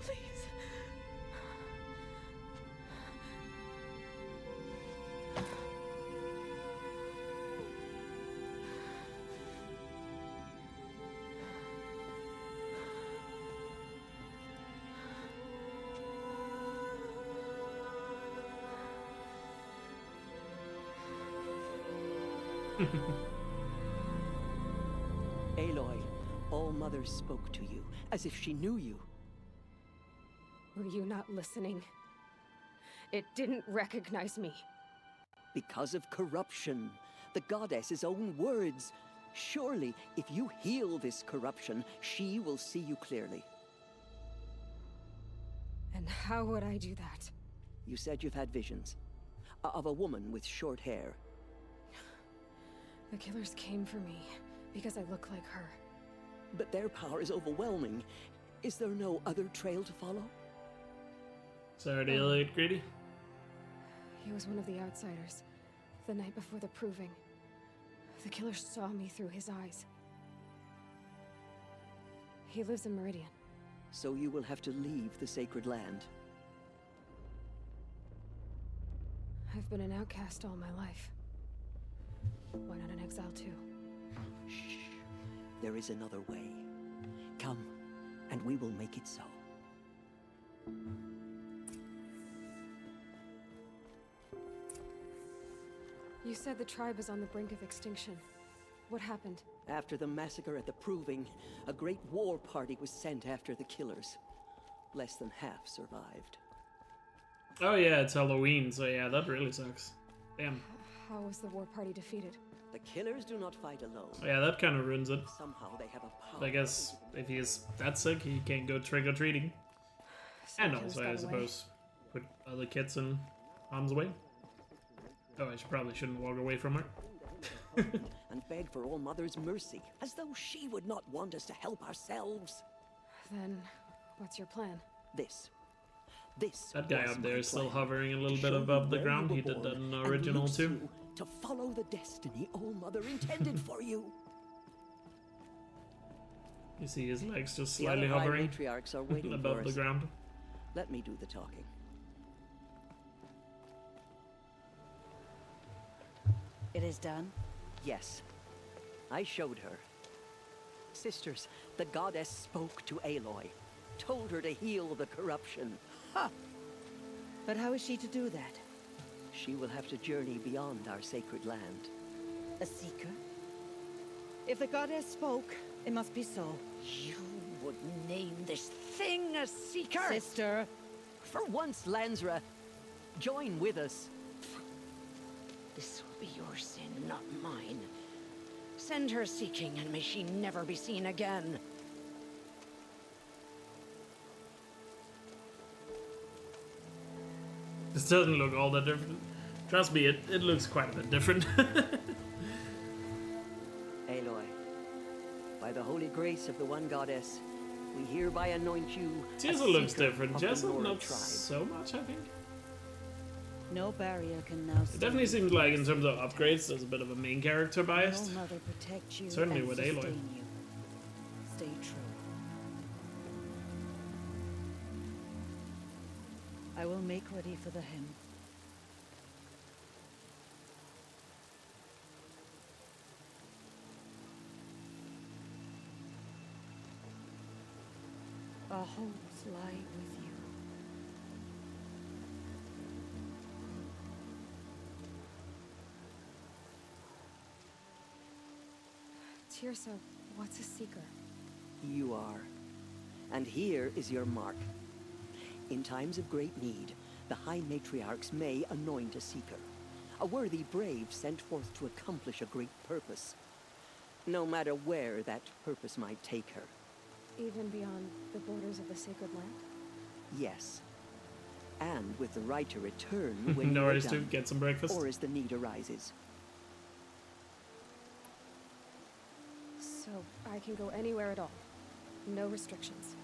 Please. Aloy, All Mother spoke to you, as if she knew you. Were you not listening? It didn't recognize me. Because of corruption. The goddess's own words. Surely, if you heal this corruption, she will see you clearly. And how would I do that? You said you've had visions. Of a woman with short hair. The killers came for me because I look like her. But their power is overwhelming. Is there no other trail to follow? Sorry to Elliot Greedy. He was one of the outsiders. The night before the proving. The killer saw me through his eyes. He lives in Meridian. So you will have to leave the sacred land. I've been an outcast all my life. Why not an exile too? Shh. There is another way. Come, and we will make it so. You said the tribe is on the brink of extinction. What happened? After the massacre at the Proving, a great war party was sent after the killers. Less than half survived. Oh yeah, it's Halloween, so yeah, that really sucks. Damn. How was the war party defeated? The killers do not fight alone. Oh, yeah, that kind of ruins it. Somehow they have a power. I guess if he is that sick, he can't go trick-or-treating. And also, I suppose, put other kids in harm's way. Oh, I probably shouldn't walk away from her. And beg for All Mother's mercy, as though she would not want us to help ourselves. Then, what's your plan? This. That guy was up there my is still plan. hovering a little To bit show you above the where ground. you He were did that born, in the and original loose too. you to follow the destiny All Mother intended for you. You see his legs just The slightly other High hovering Matriarchs are waiting above for the us. ground. Let me do the talking. It is done? Yes. I showed her. Sisters, the goddess spoke to Aloy. Told her to heal the corruption. Ha! But how is she to do that? She will have to journey beyond our sacred land. A seeker? If the goddess spoke, it must be so. You would name this thing a seeker? Sister! For once, Lansra, join with us. This will be your sin, not mine. Send her seeking, and may she never be seen again. This doesn't look all that different. Trust me, it looks quite a bit different. Aloy, by the holy grace of the one goddess, we hereby anoint you. Jessa looks different. Jessa not so much, I think. No barrier can now It definitely seems like in terms of upgrades, there's a bit of a main character bias. No mother protect you Certainly and with sustain Aloy. you. Stay true. I will make ready for the hymn. Our hopes lie with you. Tirsa, what's a seeker? You are. And here is your mark. In times of great need, the High Matriarchs may anoint a seeker. A worthy brave sent forth to accomplish a great purpose. No matter where that purpose might take her. Even beyond the borders of the sacred land? Yes. And with the right to return when No you are worries, done, dude. Get some breakfast. or as the need arises. So, I can go anywhere at all. No restrictions.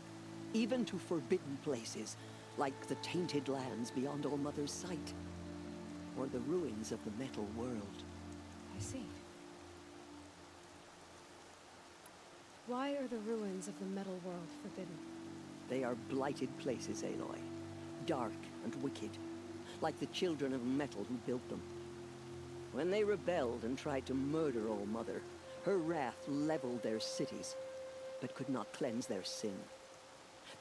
Even to forbidden places, like the tainted lands beyond All Mother's sight. Or the ruins of the metal world. I see. Why are the ruins of the metal world forbidden? They are blighted places, Aloy. Dark and wicked. Like the children of metal who built them. When they rebelled and tried to murder All Mother, her wrath leveled their cities, but could not cleanse their sin.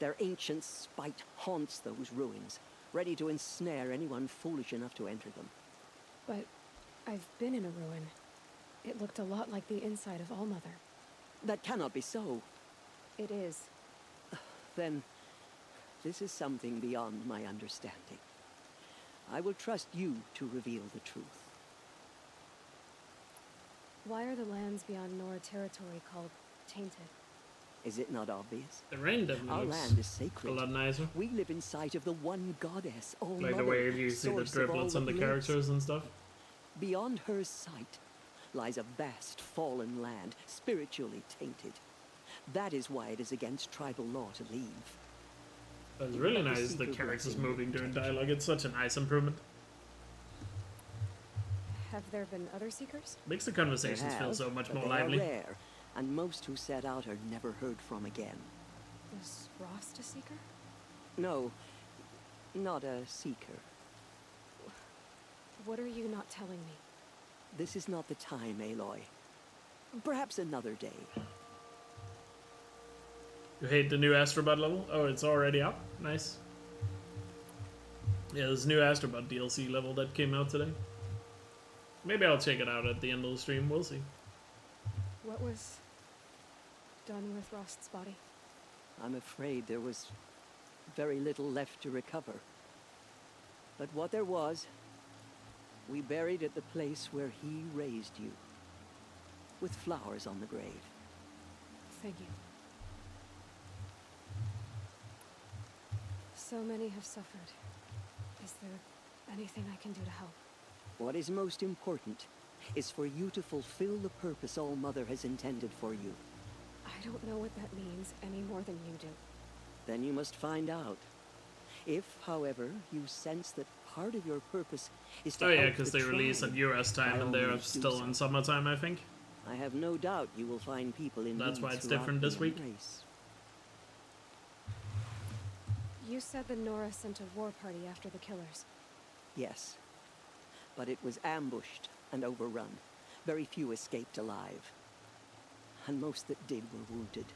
Their ancient spite haunts those ruins, ready to ensnare anyone foolish enough to enter them. But I've been in a ruin. It looked a lot like the inside of All Mother. That cannot be so. It is. Then, this is something beyond my understanding. I will trust you to reveal the truth. Why are the lands beyond Nora territory called tainted? Is it not obvious? The rain definitely Our looks land is sacred. a lot nicer. We live in sight of the one goddess, All Like Mother, the way you see the source of all driplets and the that lives. characters and stuff. Beyond her sight lies a vast fallen land, spiritually tainted. That is why it is against tribal law to leave. But it's really Let the nice the seeker characters blessing moving during protect you. dialogue. It's such a nice improvement. Have there been other seekers? Makes the conversations They feel have, so much but more they lively. are rare, and most who set out are never heard from again. Was Rost a seeker? No, not a seeker. What are you not telling me? This is not the time, Aloy. Perhaps another day. You hate the new Astrobot level? Oh, it's already up? Nice. Yeah, this new Astrobot DLC level that came out today. Maybe I'll check it out at the end of the stream. We'll see. What was done with Rost's body? I'm afraid there was very little left to recover. But what there was, we buried at the place where he raised you. With flowers on the grave. Thank you. So many have suffered. Is there anything I can do to help? What is most important is for you to fulfill the purpose All Mother has intended for you. I don't know what that means any more than you do. Then you must find out. If, however, you sense that part of your purpose is to Oh yeah, help because the they release at tribe, US by time all and they're means do still so. in summertime, I think. I have no doubt you will find people in That's need why it's throughout different the this week. Embrace. You said the Nora sent a war party after the killers. Yes, but it was ambushed and overrun. Very few escaped alive. And most that did were wounded.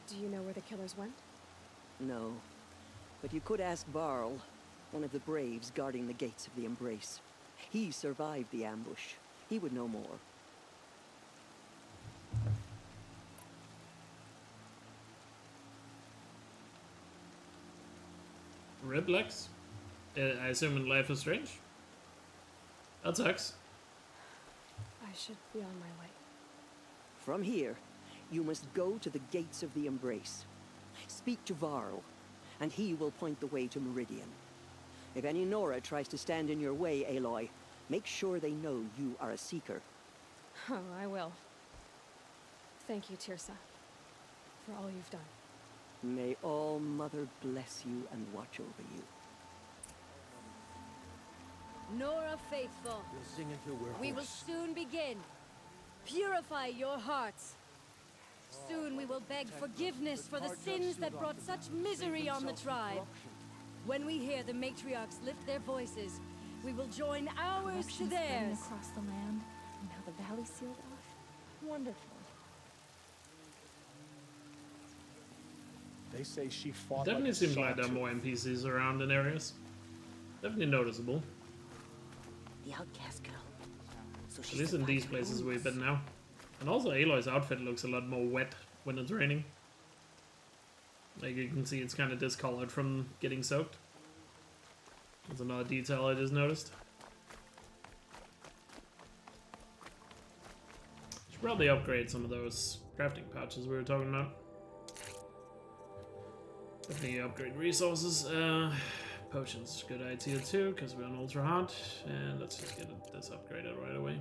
Do you know where the killers went? No, but you could ask Varl, one of the braves guarding the gates of the Embrace. He survived the ambush. He would know more. Riblex? I assume in Life is Strange? That sucks. I should be on my way. From here, you must go to the gates of the Embrace. Speak to Varl, and he will point the way to Meridian. If any Nora tries to stand in your way, Aloy, make sure they know you are a Seeker. Oh, I will. Thank you, Tirsa, for all you've done. May All Mother bless you and watch over you. Nora Faithful, Sing until we're we will hoarse. soon begin. Purify your hearts. Soon we will beg forgiveness for the sins that brought such misery on the tribe. When we hear the matriarchs lift their voices, we will join ours to Eruptions spreading theirs. across the land, and now the valley sealed off. Wonderful. They say she fought Definitely like a seems like there are sawtooth. more NPCs around in areas. Definitely noticeable. The outcast girl. So At she's least in these places we've been now. And also Aloy's outfit looks a lot more wet when it's raining. Like you can see it's kind of discolored from getting soaked. That's another detail I just noticed. Should probably upgrade some of those crafting pouches we were talking about. Definitely upgrade resources. Potions, good idea too, because we're on ultra hot. And let's just get this upgraded right away.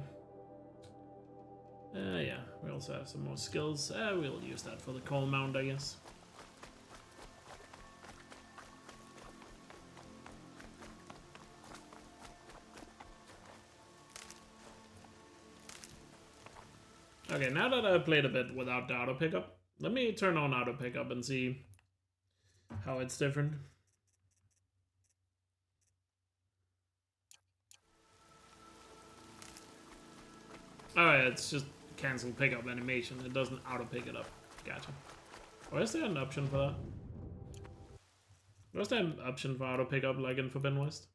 Yeah, we also have some more skills. We'll use that for the call mount, I guess. Okay, now that I've played a bit without the auto pickup, let me turn on auto pickup and see how it's different. Alright, it's just cancel pickup animation. It doesn't auto pick it up. Gotcha. Or is there an option for that? Was there an option for auto pickup like in Forbidden West?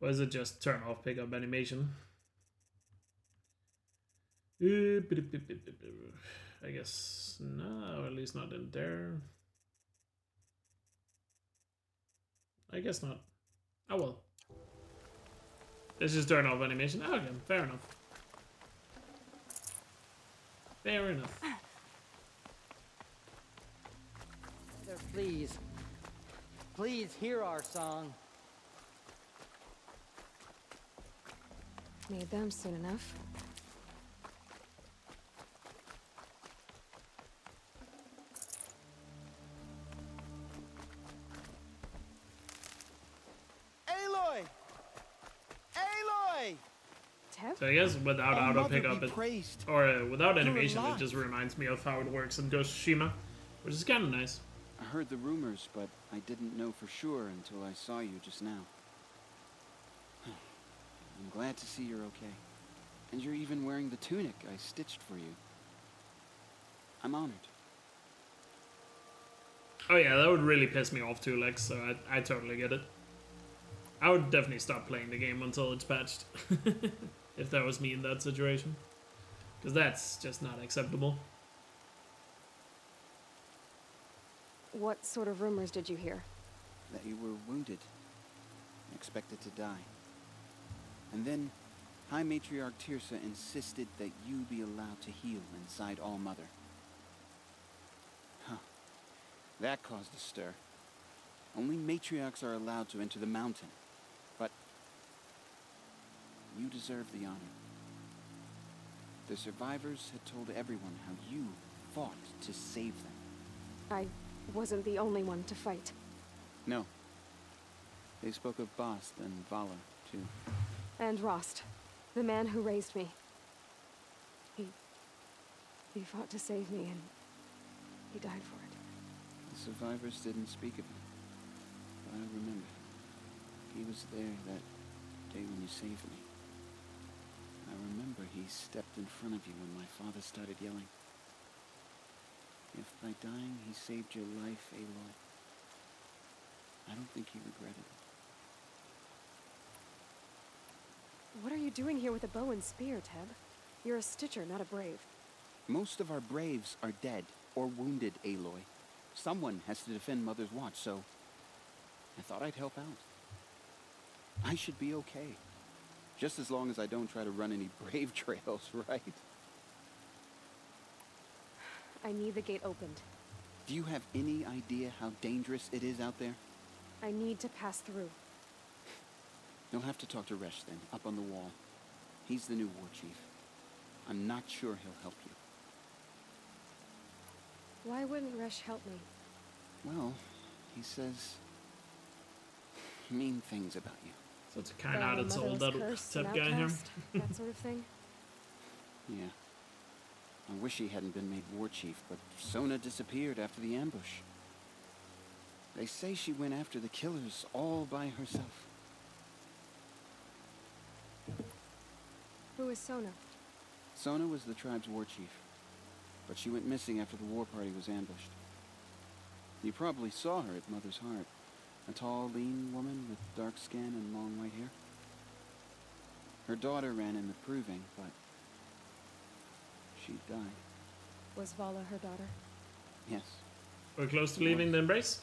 Or is it just turn off pickup animation? I guess no, at least not in there. I guess not. Oh well. Let's just turn off animation. Oh, okay, fair enough. Fair enough. Please. Please hear our song. Need them soon enough. Aloy! Aloy! So I guess without Oh, auto Mother pickup, be it, praised. or without You're animation, it alive. just reminds me of how it works in Ghost of Tsushima, which is kind of nice. I heard the rumors, but I didn't know for sure until I saw you just now. I'm glad to see you're okay. And you're even wearing the tunic I stitched for you. I'm honored. Oh yeah, that would really piss me off too, Lex, so I totally get it. I would definitely stop playing the game until it's patched. If that was me in that situation. Because that's just not acceptable. What sort of rumors did you hear? That you were wounded. Expected to die. And then, High Matriarch Tirsa insisted that you be allowed to heal inside All Mother. Huh. That caused a stir. Only matriarchs are allowed to enter the mountain. But you deserve the honor. The survivors had told everyone how you fought to save them. I wasn't the only one to fight. No. They spoke of Bast and Vala, too. And Rost, the man who raised me. He fought to save me, and he died for it. The survivors didn't speak of him, but I remember. He was there that day when you saved me. I remember he stepped in front of you when my father started yelling. If by dying he saved your life, Aloy, I don't think he regretted it. What are you doing here with a bow and spear, Teb? You're a Stitcher, not a Brave. Most of our Braves are dead or wounded, Aloy. Someone has to defend Mother's Watch, so I thought I'd help out. I should be okay. Just as long as I don't try to run any Brave trails, right? I need the gate opened. Do you have any idea how dangerous it is out there? I need to pass through. You'll have to talk to Resh then, up on the wall. He's the new war chief. I'm not sure he'll help you. Why wouldn't Resh help me? Well, he says mean things about you. So it's kind of its old that type guy here. That sort of thing? Yeah. I wish he hadn't been made war chief, but Sona disappeared after the ambush. They say she went after the killers all by herself. Who is Sona? Sona was the tribe's war chief, but she went missing after the war party was ambushed. You probably saw her at Mother's Heart. A tall, lean woman with dark skin and long white hair. Her daughter ran in the proving, but she died. Was Vala her daughter? Yes. We're close to leaving the Embrace.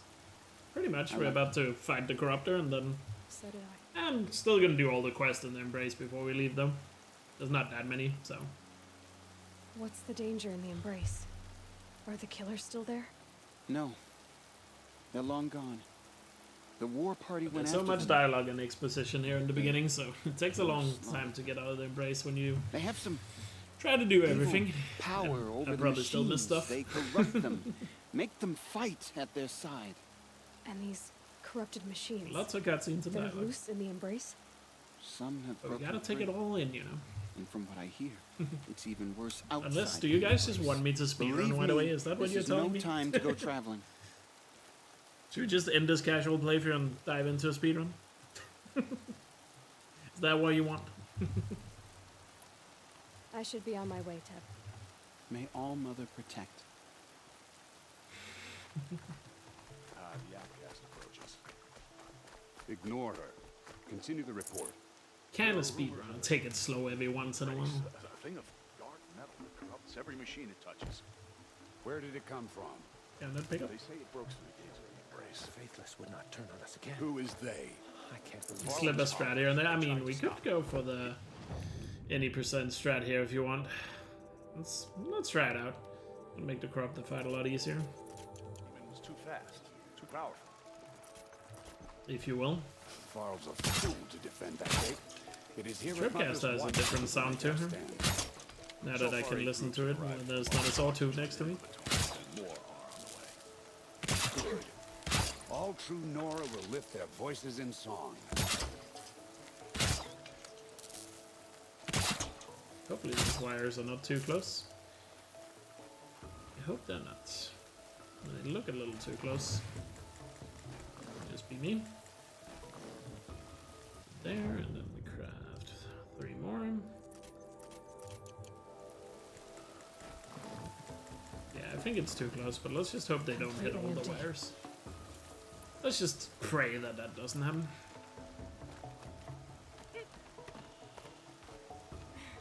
Pretty much. We're about to fight the Corruptor, and then So did I. I'm still gonna do all the quests in the Embrace before we leave, though. There's not that many, so. What's the danger in the Embrace? Are the killers still there? No. They're long gone. The war party went There's after so much them. dialogue and exposition here in the beginning, so it takes a long time to get out of the Embrace when you They have some try to do everything. power over I the probably still miss machines. stuff. They corrupt them, make them fight at their side. And these corrupted machines. Lots of cutscenes and They're dialogue. loose in the Embrace? Some have But we broken gotta take it free. all in, you know. And from what I hear, it's even worse outside. Unless, do you guys just the want me to speedrun Believe right me, away? Is that what this you're is telling no me? time to go traveling. Should we just end this casual playthrough and dive into a speedrun? Is that what you want? I should be on my way, Teb. May all Mother protect. The outcast approaches. Ignore her. Continue the report. Can a speedrun and take it slow every once in a while? A thing of dark metal that corrupts every machine it touches. Where did it come from? Can that pick up? They say it broke through the gates of the Embrace. The Faithless would not turn on us again. Who is they? I can't believe Slip a strat here and there. I mean, we could go for the any percent strat here if you want. Let's try it out. It'll make the corrupted fight a lot easier, It was too fast, too powerful. if you will. Varl's a fool to defend that gate. It is here at Mother's Tripcast has a Watch different sound to her. stand. Now that I can listen to it, when there's not a sawtooth next to me. More are on the way. Good. All true Nora will lift their voices in song. Hopefully these wires are not too close. I hope they're not. They look a little too close. Just be me. There, and then we craft 3 more. Yeah, I think it's too close, but let's just hope they don't hit all the wires. Let's just pray that that doesn't happen.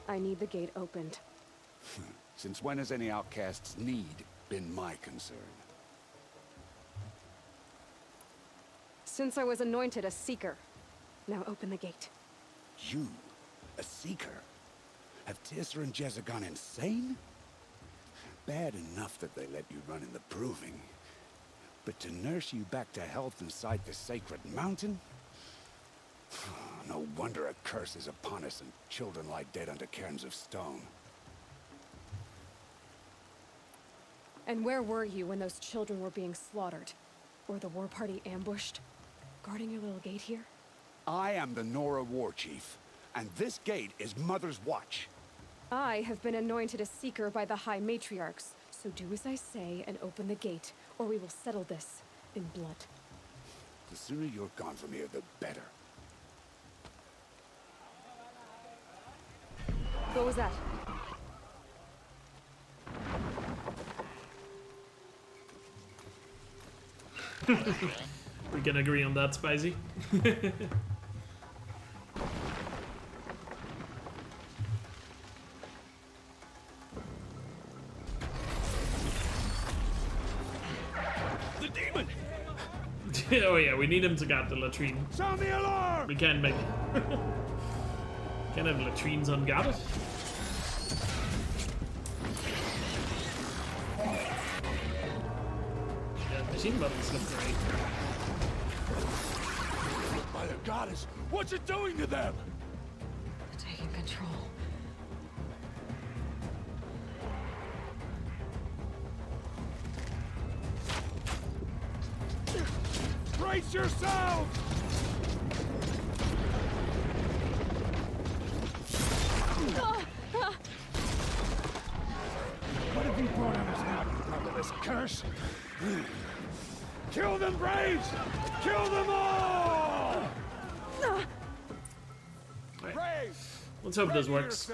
I need the gate opened. Since when has any outcast's need been my concern? Since I was anointed a Seeker. Now open the gate. You, a Seeker? Have Tissa and Jezza gone insane? Bad enough that they let you run in the proving. But to nurse you back to health inside the sacred mountain? No wonder a curse is upon us and children lie dead under cairns of stone. And where were you when those children were being slaughtered? Or the war party ambushed? Guarding your little gate here? I am the Nora war chief, and this gate is Mother's watch. I have been anointed a seeker by the High Matriarchs, so do as I say and open the gate, or we will settle this in blood. The sooner you're gone from here, the better. What was that? We can agree on that, Spicy. The demon! Oh yeah, we need him to guard the latrine. Sound the alarm! We can't make can't have latrines unguarded. Yeah, machine buttons look great. By the goddess, what's it doing to them? Taking control. Brace yourselves! What have you brought on us now, you motherless curse? Kill them, Braves! Kill them all! Right. Braves! Let's hope this works.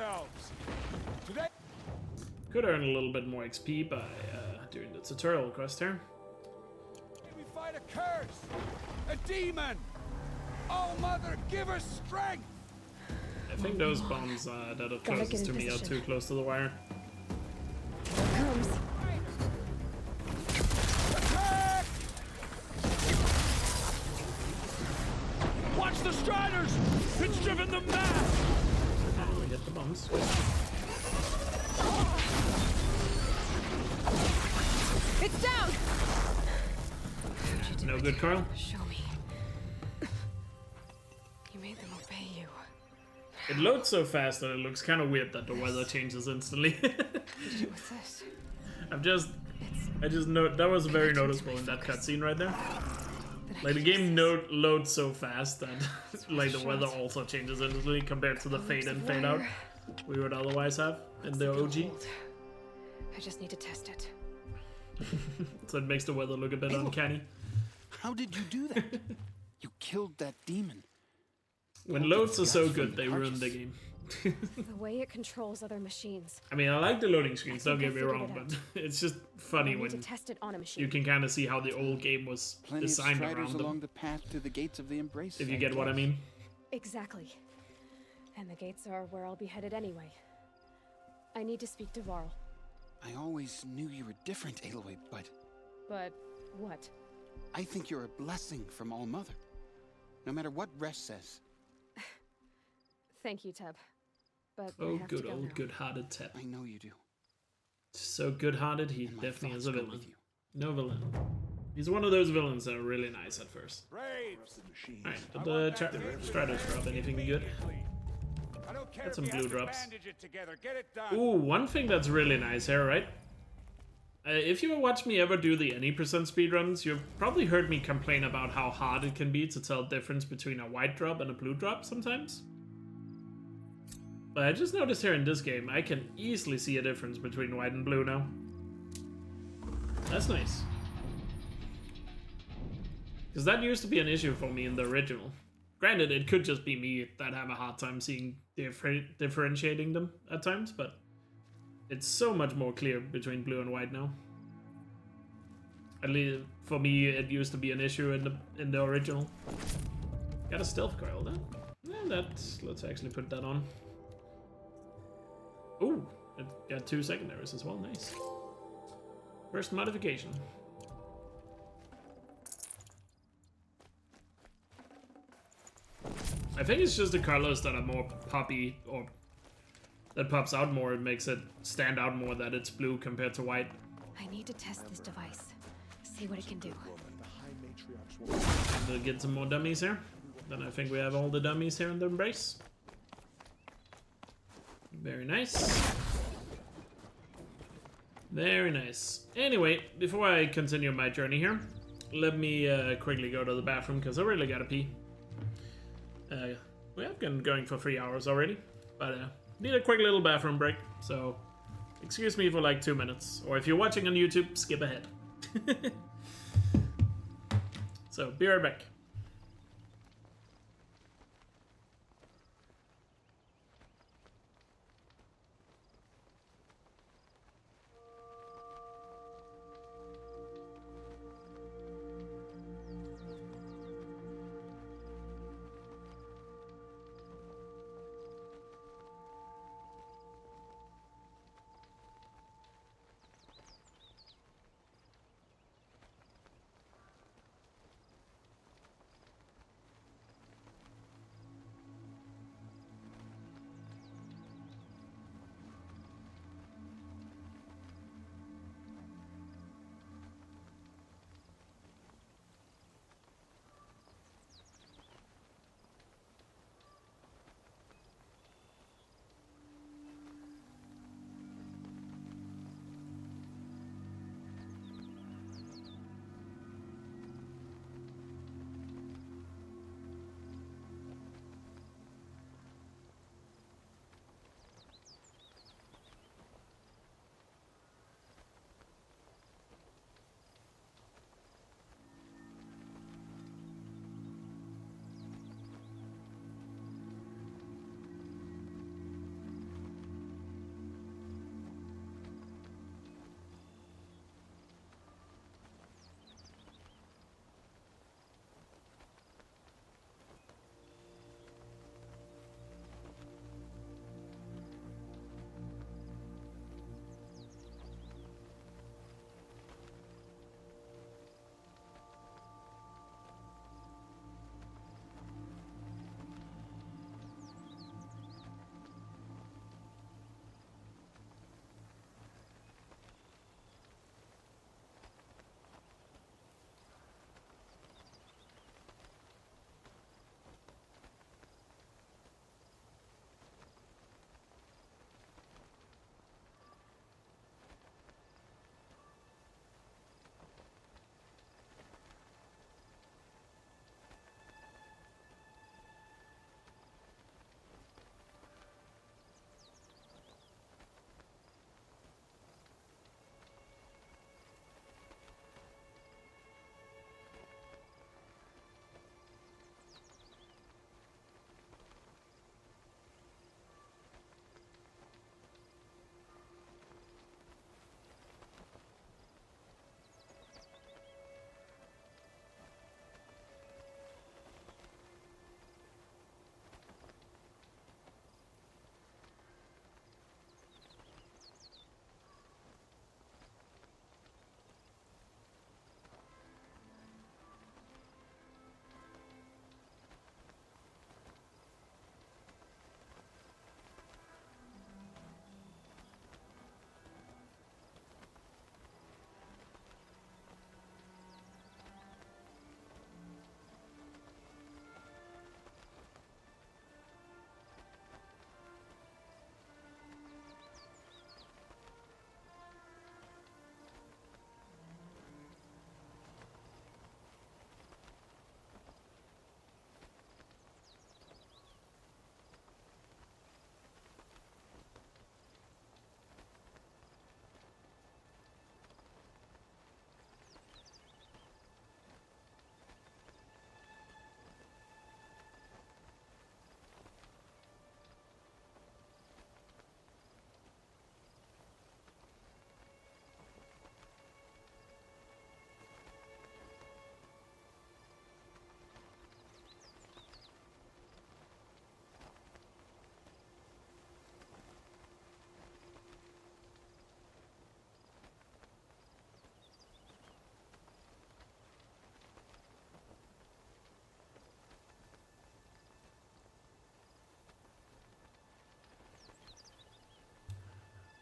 Today Could earn a little bit more XP by doing the tutorial quest here. we fight a curse! A demon! Oh, Mother, give us strength! I think those bombs that are closest to me are too close to the wire. Here it comes. Attack! Watch the Striders! It's driven them mad! We hit the bombs. It's down! No good, Carl. Show me. You made them obey you. It loads so fast that it looks kind of weird that the weather changes instantly. What's this? I just know that was very noticeable in that cutscene right there. Like the game loads so fast that like the weather also changes instantly compared to the fade in, fade out we would otherwise have in the OG. I just need to test it. So it makes the weather look a bit uncanny. How did you do that? You killed that demon. When loads are so good, they ruin the game. The way it controls other machines. I mean, I like the loading screens, don't get me wrong, but it's just funny I need when to test it on a machine. you can kind of see how the old game was Plenty of designed striders around along them. the path to the gates of the Embrace. If you I get what I guess. mean. Exactly. And the gates are where I'll be headed anyway. I need to speak to Varl. I always knew you were different, Aloy, but But what? I think you're a blessing from All Mother. No matter what Resh says. Thank you, Teb. But I Oh, have good to go old now. good-hearted Tep. I know you do. So good-hearted, he And my definitely is thoughts a go villain. with you. No villain. He's one of those villains that are really nice at first. Braves! Alright, did the Striders drop anything good? I don't care Got some if you blue have to drops. bandage it together. Get it done. Ooh, one thing that's really nice here, right? If you watch me ever do the any percent speedruns, you've probably heard me complain about how hard it can be to tell the difference between a white drop and a blue drop sometimes. But I just noticed here in this game, I can easily see a difference between white and blue now. That's nice. Because that used to be an issue for me in the original. Granted, it could just be me that have a hard time seeing differentiating them at times, but it's so much more clear between blue and white now. At least for me, it used to be an issue in the original. Got a stealth coil then. Yeah, let's actually put that on. Ooh, it got 2 secondaries as well. Nice. First modification. I think it's just the colors that are more poppy, or that pops out more. It makes it stand out more that it's blue compared to white. I need to test this device. See see what it can do. We'll get some more dummies here. Then I think we have all the dummies here in the embrace. Very nice. Very nice. Anyway, before I continue my journey here, let me quickly go to the bathroom because I really gotta pee. We have been going for 3 hours already, but need a quick little bathroom break, so excuse me for like 2 minutes. Or if you're watching on YouTube, skip ahead. So, be right back.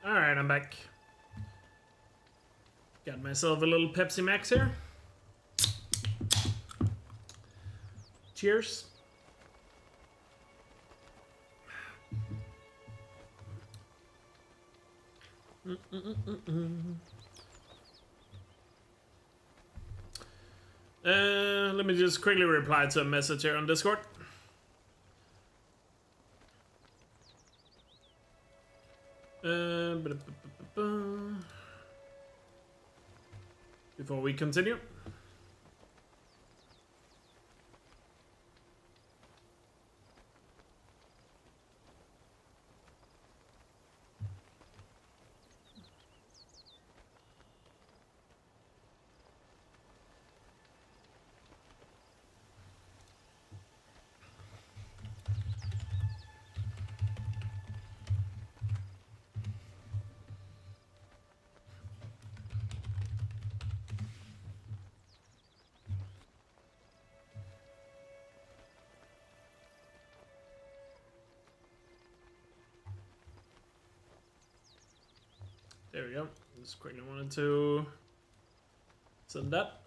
Alright, I'm back. Got myself a little Pepsi Max here. Cheers. Let me just quickly reply to a message here on Discord. Before we continue. There we go. Just quickly wanted to send that.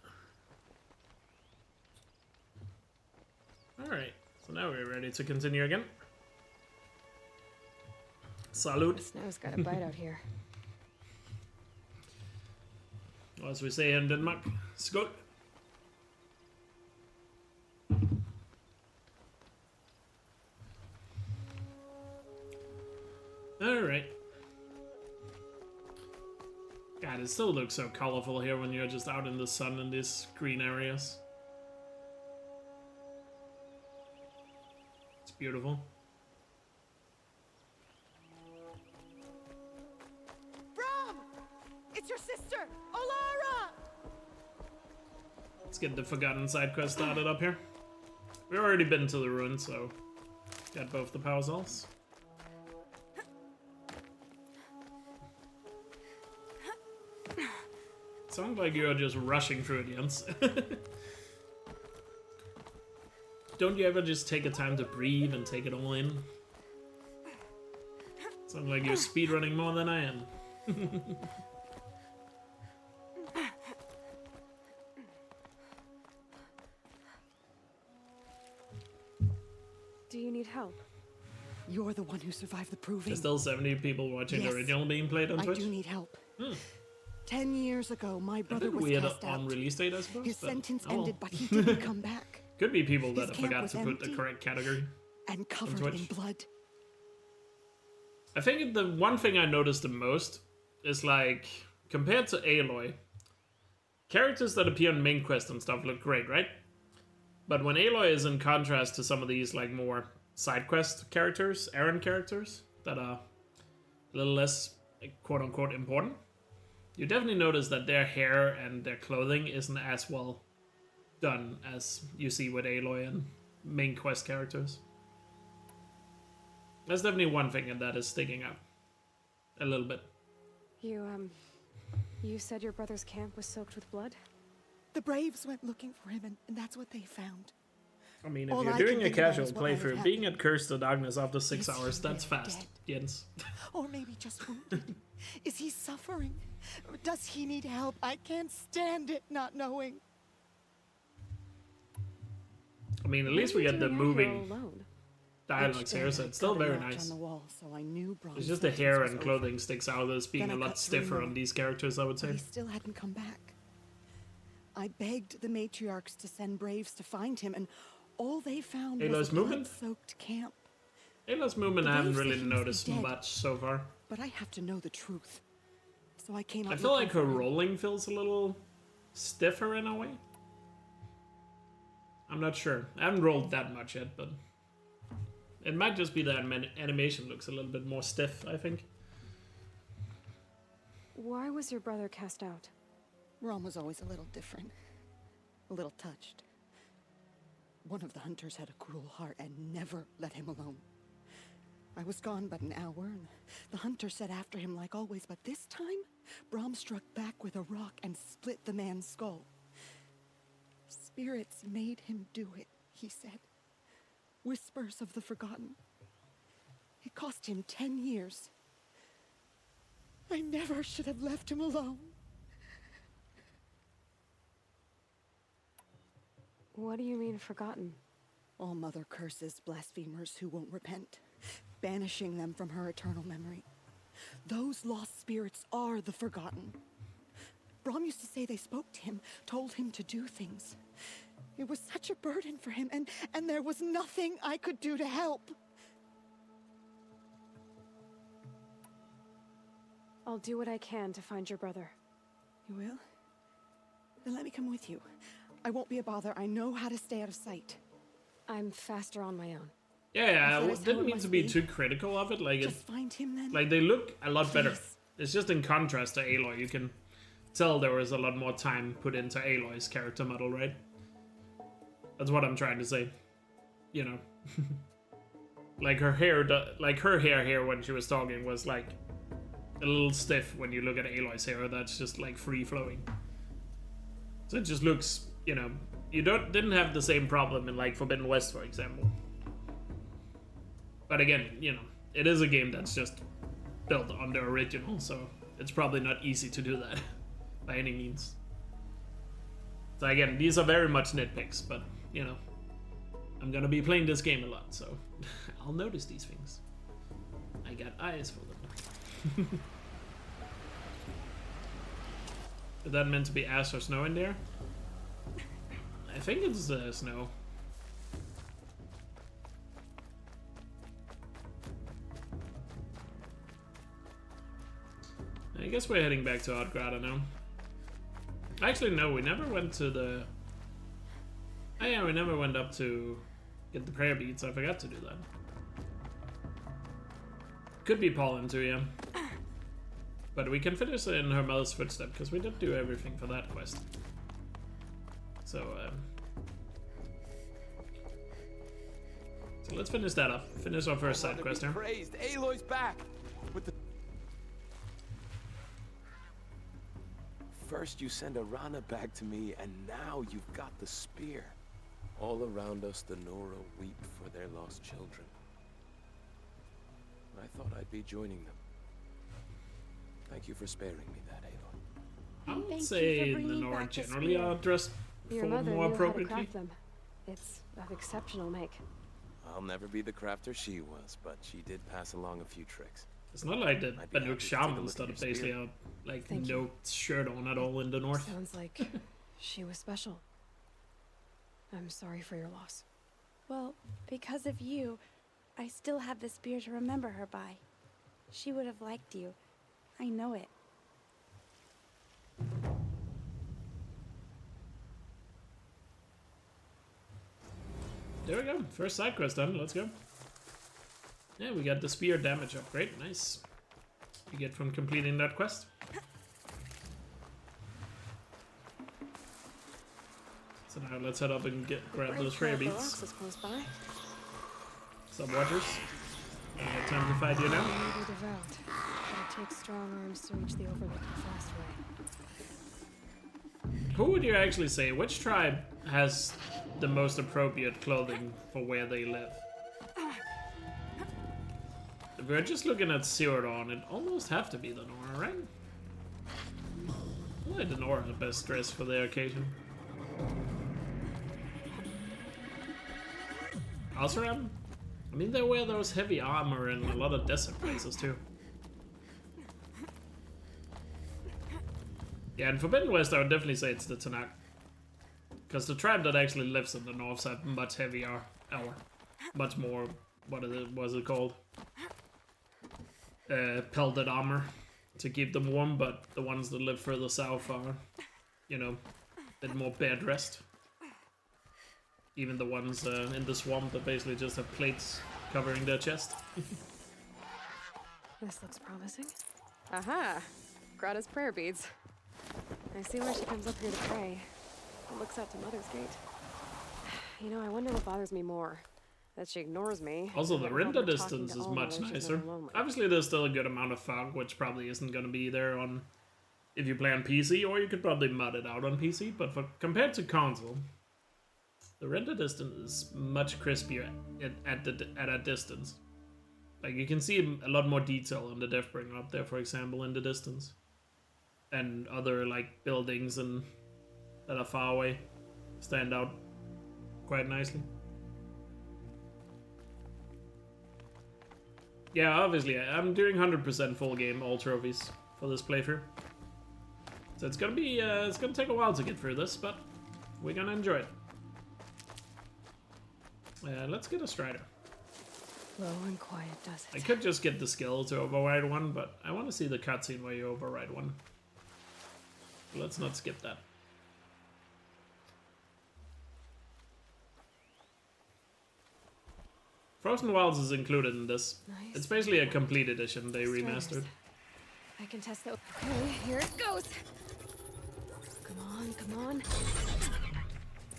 Alright, so now we're ready to continue again. Salud. The snow's got a bite out here. Or as we say in Denmark, skål. Alright. God, it still looks so colorful here when you're just out in the sun in these green areas. It's beautiful. Brom! It's your sister, Olara! Let's get the Forgotten side quest started up here. We've already been to the ruin, so got both the power cells. Sounds like you're just rushing through it, Jens. Don't you ever just take a time to breathe and take it all in? Sounds like you're speedrunning more than I am. Do you need help? You're the one who survived the proving. There's still 70 people watching Yes, the original being played on Twitch. I do need help. 10 years ago, my brother was weird cast on out. release date, I suppose. His but- sentence oh. ended, but he didn't come back. Could be people His that camp forgot was to put the empty correct category. and covered Twitch. in blood. I think the one thing I noticed the most is like, compared to Aloy, characters that appear in main quest and stuff look great, right? But when Aloy is in contrast to some of these like more side quest characters, errand characters, that are a little less quote-unquote important, you definitely notice that their hair and their clothing isn't as well done as you see with Aloy and main quest characters. That's definitely one thing, and that is sticking out a little bit. You said your brother's camp was soaked with blood? The Braves went looking for him, and that's what they found. I mean, if All you're I doing can a think about casual is what might have playthrough, happened. being at Curse to Darkness after 6 Is he hours, that's really fast, dead? Jens. Or maybe just wounded. Is he suffering? Does he need help? I can't stand it not knowing. I mean, at least we get the moving alone? dialogues here, so it's still very nice. On the wall, so I knew Brom's It's just the sentence hair was and over. clothing sticks out as being Then a I lot cut through stiffer more. on these characters, I would But say. he still hadn't come back. I begged the matriarchs to send Braves to find him, and all they found Aloy's was a movement? blood-soaked camp. Aloy's movement The I haven't Braves really say he must be noticed dead. much so far. But I have to know the truth. So I came out I feel looking like her for him. rolling feels a little stiffer in a way. I'm not sure. I haven't rolled that much yet, but it might just be that animation looks a little bit more stiff, I think. Why was your brother cast out? Rom was always a little different. A little touched. One of the hunters had a cruel heart and never let him alone. I was gone but an hour, and the hunter set after him like always, but this time, Brom struck back with a rock and split the man's skull. Spirits made him do it, he said. Whispers of the forgotten. It cost him 10 years. I never should have left him alone. What do you mean, forgotten? All Mother curses blasphemers who won't repent, banishing them from her eternal memory. Those lost spirits are the forgotten. Brom used to say they spoke to him, told him to do things. It was such a burden for him, and there was nothing I could do to help. I'll do what I can to find your brother. You will? Then let me come with you. I won't be a bother. I know how to stay out of sight. I'm faster on my own. Yeah, I didn't mean to be too critical of it. Like, just find him then. Like, they look a lot better. It's just in contrast to Aloy. You can tell there was a lot more time put into Aloy's character model, right? That's what I'm trying to say. You know. Like, her hair here when she was talking was, like, a little stiff when you look at Aloy's hair. That's just, like, free-flowing. So it just looks, you know... You didn't have the same problem in, like, Forbidden West, for example. But again, you know, it is a game that's just built on the original, so it's probably not easy to do that by any means. So again, these are very much nitpicks, but, you know, I'm gonna be playing this game a lot, so I'll notice these things. I got eyes for them. Is that meant to be ash or snow in there? I think it's snow. I guess we're heading back to Outgrada now. Actually, no, we never went to the... Oh yeah, we never went up to get the prayer beads. I forgot to do that. Could be Pollen too, yeah. But we can finish in her mother's footstep, because we did do everything for that quest. So let's finish that up. Finish our first side quest here. Praised. Aloy's back with the... First you send Arana back to me, and now you've got the spear. All around us, the Nora weep for their lost children. I thought I'd be joining them. Thank you for sparing me that, Aloy. I would say the Nora generally are dressed Your for mother more knew how to appropriately. craft them. It's of exceptional make. I'll never be the crafter she was, but she did pass along a few tricks. It's not like the I'd be happy Banuk to take a shamans look that at are your basically spear. have like Thank no you. shirt on at all in the north. Sounds like she was special. I'm sorry for your loss. Well, because of you, I still have the spear to remember her by. She would have liked you. I know it. There we go. First side quest done. Let's go. Yeah, we got the spear damage upgrade. Nice. You get from completing that quest. So now let's head up and grab those prayer beads. Close by. Some watchers. Time to fight you now. May be devout, but it takes strong arms to reach the Overlook the fast way. Who would you actually say? Which tribe has the most appropriate clothing for where they live? If we're just looking at Zero Dawn, it almost have to be the Nora, right? Why the Nora the best dressed for the occasion? Alsaram? I mean, they wear those heavy armor in a lot of desert places too. Yeah, in Forbidden West, I would definitely say it's the Tanakh. Because the tribe that actually lives in the north have much heavier, or much more, was it called? Pelted armor to keep them warm, but the ones that live further south are, you know, a bit more bed rest. Even the ones in the swamp that basically just have plates covering their chest. This looks promising. Aha! Grata's prayer beads. I see why she comes up here to pray. It looks out to Mother's Gate. You know, I wonder what bothers me more. That she ignores me. Also, the or how render they're distance talking to is much Alma when she's nicer. never lonely. Obviously, there's still a good amount of fog, which probably isn't going to be there on if you play on PC, or you could probably mod it out on PC. But compared to console, the render distance is much crispier at a distance. Like, you can see a lot more detail on the Deathbringer up there, for example, in the distance, and other like buildings and that are far away stand out quite nicely. Yeah, obviously, I'm doing 100% full game, all trophies for this playthrough. So it's gonna be, it's gonna take a while to get through this, but we're gonna enjoy it. Let's get a Strider. Low and quiet does it. I could just get the skill to override one, but I want to see the cutscene where you override one. Let's not skip that. Frozen Wilds is included in this. Nice. It's basically a complete edition they remastered. I can test the. Okay, here it goes. Come on, come on.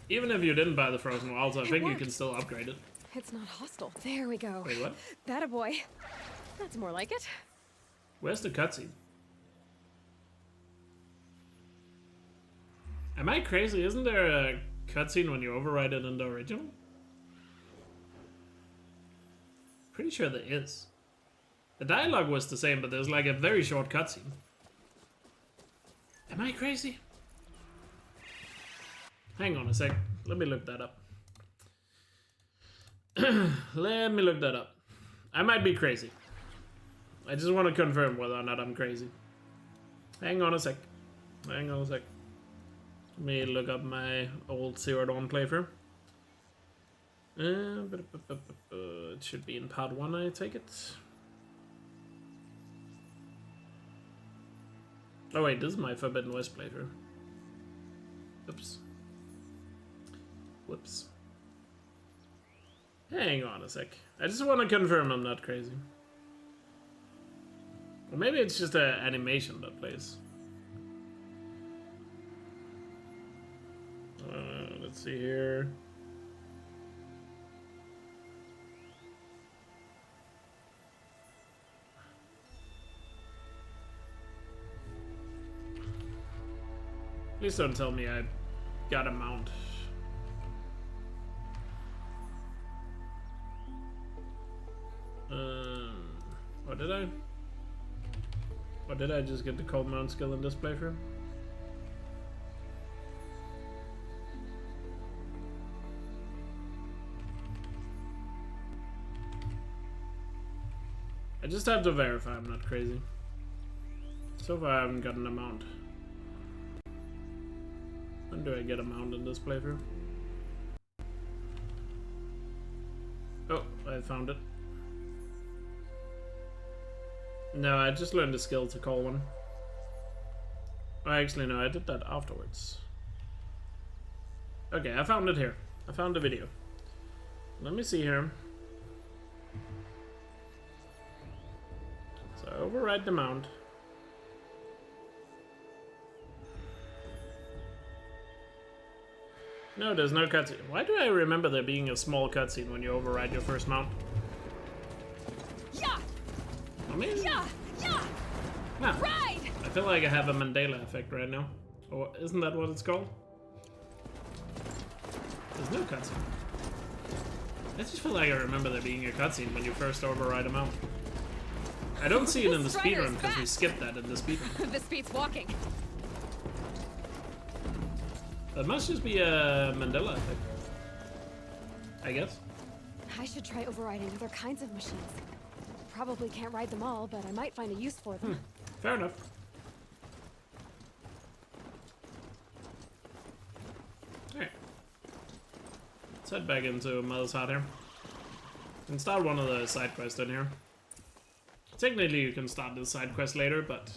Even if you didn't buy the Frozen Wilds, I think you can still upgrade it. It's not hostile. There we go. Wait, what? That a boy. That's more like it. Where's the cutscene? Am I crazy? Isn't there a cutscene when you override it in the original? Pretty sure there is. The dialogue was the same, but there's like a very short cutscene. Am I crazy? Hang on a sec. Let me look that up. Let me look that up. I might be crazy. I just want to confirm whether or not I'm crazy. Hang on a sec. Hang on a sec. Let me look up my old Zero Dawn playthrough. It should be in part 1, I take it. Oh wait, this is my Forbidden West playthrough. Oops. Whoops. Hang on a sec. I just want to confirm I'm not crazy. Or maybe it's just an animation that plays. Let's see here. Please don't tell me I got a mount. What did I? Or did I just get the cold mount skill in this playthrough? I just have to verify I'm not crazy. So far I haven't gotten a mount. When do I get a mount in this playthrough? Oh, I found it. No, I just learned a skill to call one. Oh, actually, no, I did that afterwards. Okay, I found it here. I found the video. Let me see here. So I override the mount. No, there's no cutscene. Why do I remember there being a small cutscene when you override your first mount? Yeah. Amazing. Yeah. Yeah. Nah. Ride. I feel like I have a Mandela effect right now. Or isn't that what it's called? There's no cutscene. I just feel like I remember there being a cutscene when you first override a mount. I don't see it in the speedrun because we skipped that in the speedrun. This beats walking. That must just be a Mandela effect. I guess. I should try overriding other kinds of machines. Probably can't ride them all, but I might find a use for them. Fair enough. Alright. Let's head back into Mother's Heart here. And start one of the side quests in here. Technically you can start the side quest later, but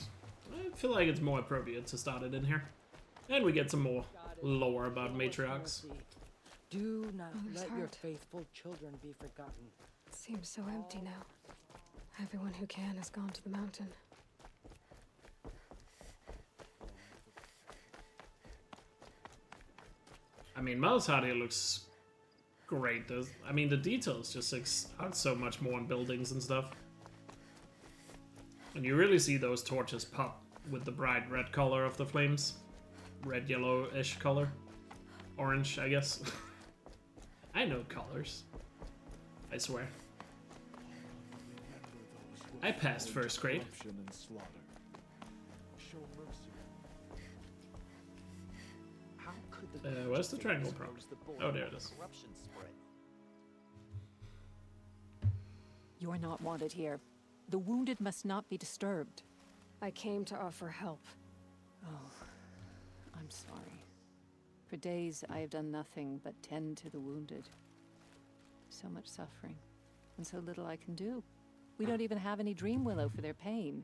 I feel like it's more appropriate to start it in here. And we get some more lore about matriarchs. Do not Mother's let your heart. faithful children be forgotten. It seems so empty now. Everyone who can has gone to the mountain. I mean, Mother's Heart here looks great. I mean, the details just add so much more on buildings and stuff. And you really see those torches pop with the bright red color of the flames. Red, yellow-ish color. Orange, I guess. I know colors. I swear. I passed first grade. Where's the triangle prompt? Oh, there it is. You're not wanted here. The wounded must not be disturbed. I came to offer help. Oh, I'm sorry. For days, I have done nothing but tend to the wounded. So much suffering, and so little I can do. We don't even have any Dream Willow for their pain.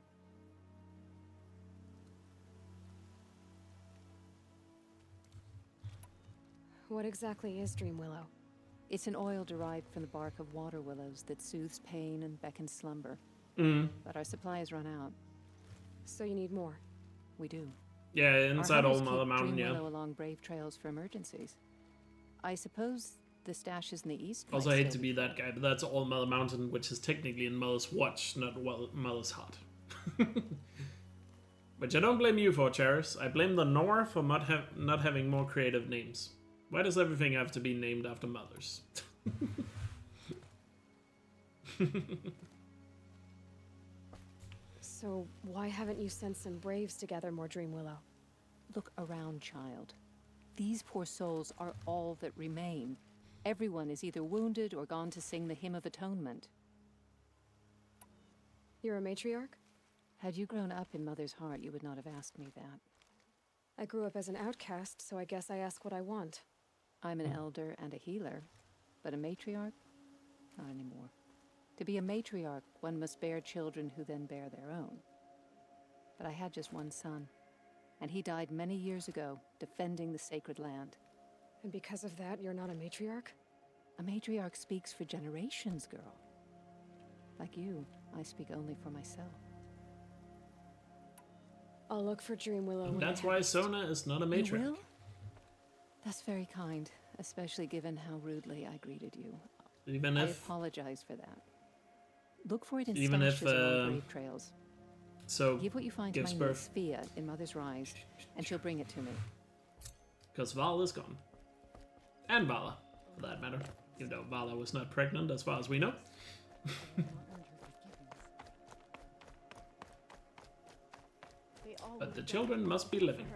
What exactly is Dream Willow? It's an oil derived from the bark of water willows that soothes pain and beckons slumber. But our supply has run out. So you need more? We do. Yeah, inside Our Old hunters Mother keep Mountain, Dream yeah. Willow along brave trails for emergencies. I suppose the stashes in the east. Also, might I hate still to be that guy, but that's Old Mother Mountain, which is technically in Mother's Watch, not Mother's Heart. Which I don't blame you for, Charis. I blame the Nor for not having more creative names. Why does everything have to be named after mothers? So why haven't you sent some braves to gather more Dream Willow? Look around, child. These poor souls are all that remain. Everyone is either wounded or gone to sing the Hymn of Atonement. You're a matriarch? Had you grown up in Mother's Heart, you would not have asked me that. I grew up as an outcast, so I guess I ask what I want. I'm an elder and a healer, but a matriarch? Not anymore. To be a matriarch, one must bear children who then bear their own. But I had just one son, and he died many years ago, defending the sacred land. And because of that, you're not a matriarch? A matriarch speaks for generations, girl. Like you, I speak only for myself. I'll look for Dream Willow. And that's why Sona is not a matriarch. You will? That's very kind, especially given how rudely I greeted you. Even I if... apologize for that. Look for it in Even if, stashes along brave trails. So Give what you find to my gives niece, birth. Fia, in Mother's Rise, and she'll bring it to me. Because Val is gone. And Vala, for that matter. Even though Vala was not pregnant, as far as we know. But the children must be living.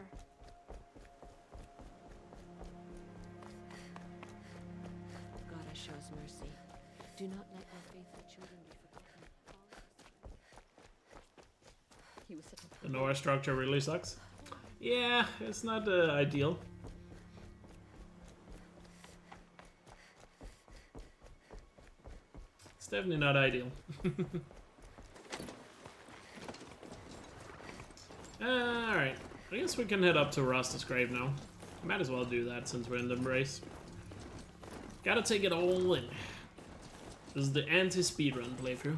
God shows mercy. Do not let your faithful children be forgotten. The Nora structure really sucks. Yeah, it's not ideal. It's definitely not ideal. Alright, I guess we can head up to Rosta's grave now. Might as well do that since we're in the race. Gotta take it all in. This is the anti-speedrun playthrough.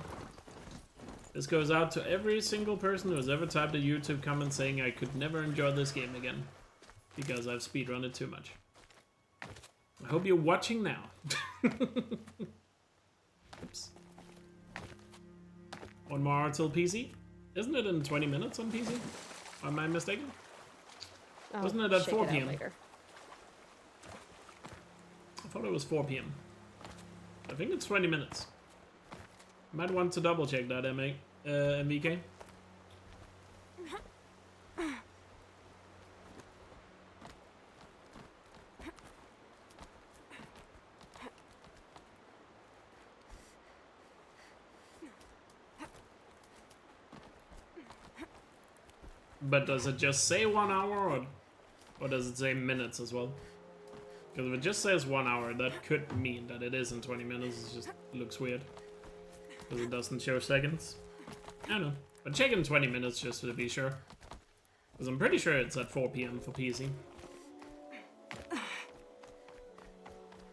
This goes out to every single person who has ever typed a YouTube comment saying I could never enjoy this game again. Because I've speedrun it too much. I hope you're watching now. Oops. One more hour till PC? Isn't it in 20 minutes on PC? Am I mistaken? Wasn't it at 4 p.m.? I thought it was 4 p.m. I think it's 20 minutes. Might want to double check that, MVK. But does it just say 1 hour, or does it say minutes as well? Because if it just says 1 hour, that could mean that it isn't 20 minutes. It just looks weird. Because it doesn't show seconds. I don't know. But check in 20 minutes just to be sure. Because I'm pretty sure it's at 4 p.m. for PC.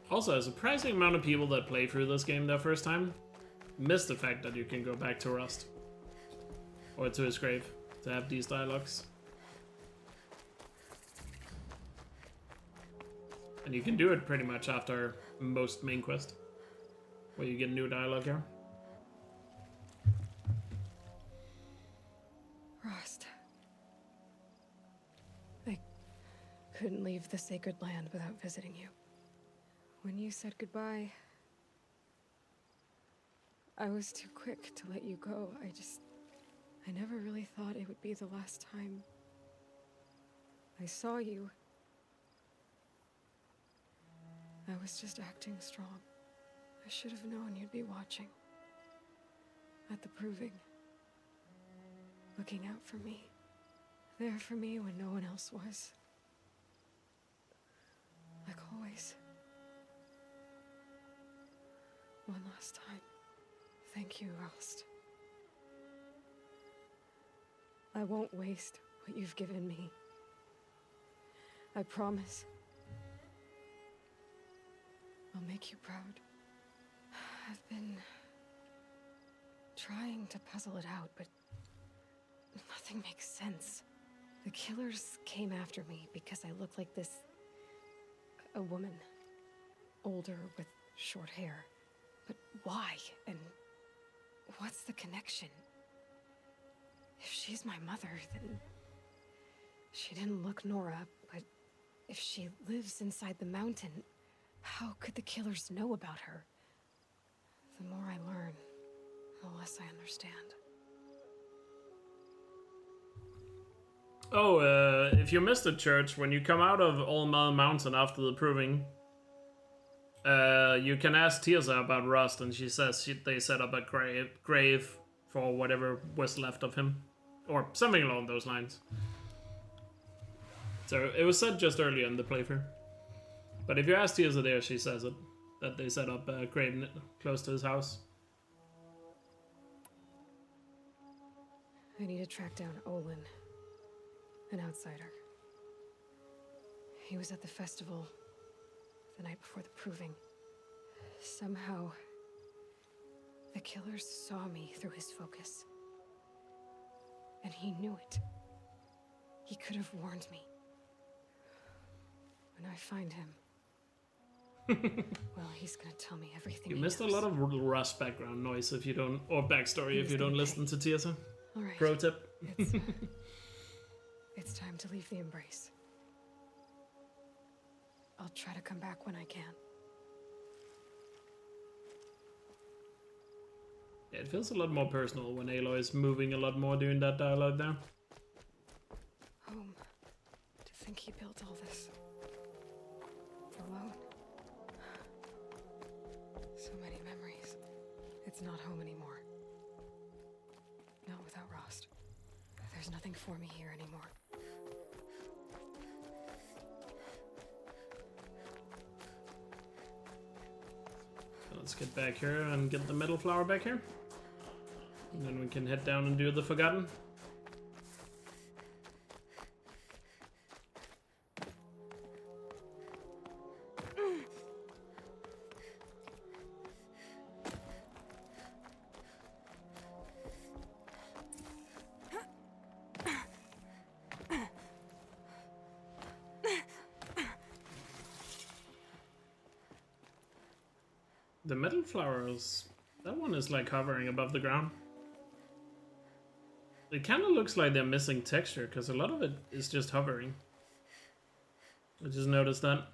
Also, a surprising amount of people that play through this game their first time miss the fact that you can go back to Rust. Or to his grave to have these dialogues. And you can do it pretty much after most main quest. Where you get new dialogue here. Rost. I couldn't leave the sacred land without visiting you. When you said goodbye, I was too quick to let you go. I never really thought it would be the last time I saw you. I was just acting strong. I should have known you'd be watching. At the proving. Looking out for me. There for me when no one else was. Like always. One last time. Thank you, Rost. I won't waste what you've given me. I promise. I'll make you proud. I've been trying to puzzle it out, but nothing makes sense. The killers came after me because I look like this... a woman. Older with short hair. But why? And what's the connection? If she's my mother, then... she didn't look Nora, but if she lives inside the mountain, how could the killers know about her? The more I learn, the less I understand. Oh, if you missed the church, when you come out of All Mother Mountain after the proving, you can ask Tirza about Rust, and she says they set up a grave for whatever was left of him. Or something along those lines. So it was said just earlier in the playthrough. But if you ask Tirza there, she says it. That they set up a grave close to his house. I need to track down Olin. An outsider. He was at the festival the night before the proving. Somehow, the killers saw me through his focus. And he knew it. He could have warned me. When I find him... well, he's gonna tell me everything. You missed a lot of Rust background noise if you don't... or backstory if you don't listen to Tirza. Alright. Pro tip. It's time to leave the Embrace. I'll try to come back when I can. Yeah, it feels a lot more personal when Aloy is moving a lot more during that dialogue there. Home. To think he built all this. Alone. So many memories. It's not home anymore. Not without Rost. There's nothing for me here anymore. Let's get back here and get the metal flower back here. And then we can head down and do the Forgotten. The metal flowers, that one is like hovering above the ground. It kind of looks like they're missing texture because a lot of it is just hovering. I just noticed that.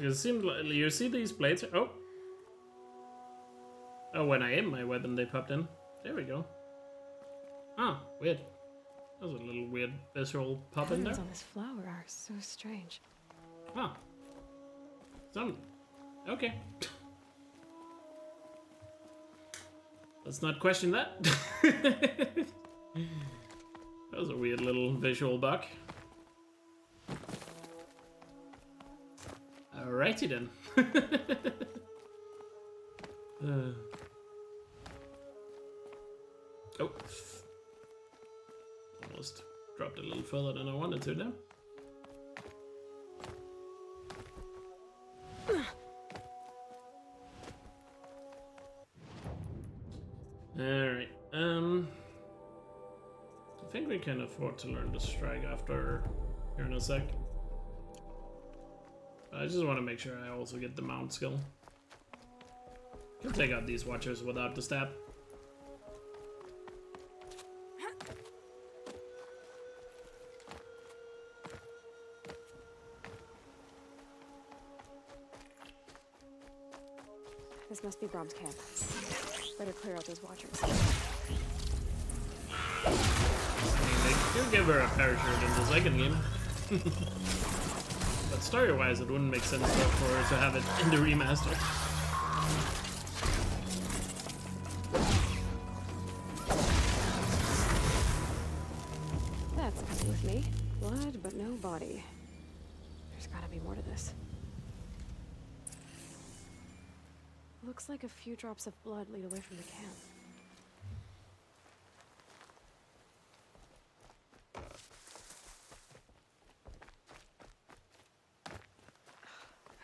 It seems like you see these blades. Oh, when I aim my weapon, they popped in. There we go. Ah, weird. That was a little weird visual pop in there. The patterns on this flower are so strange. Ah. Okay. Let's not question that. That was a weird little visual bug. Alrighty then. Oh. Almost dropped a little further than I wanted to there. Alright, I think we can afford to learn the strike after here in a sec. I just want to make sure I also get the mount skill. Can take out these watchers without the stab. This must be Brom's camp. Better clear out those watchers. They do give her a parachute in the second game. But story-wise, it wouldn't make sense for her to have it in the remaster. That's good with me. Blood, but no body. There's gotta be more to this. Looks like a few drops of blood lead away from the camp.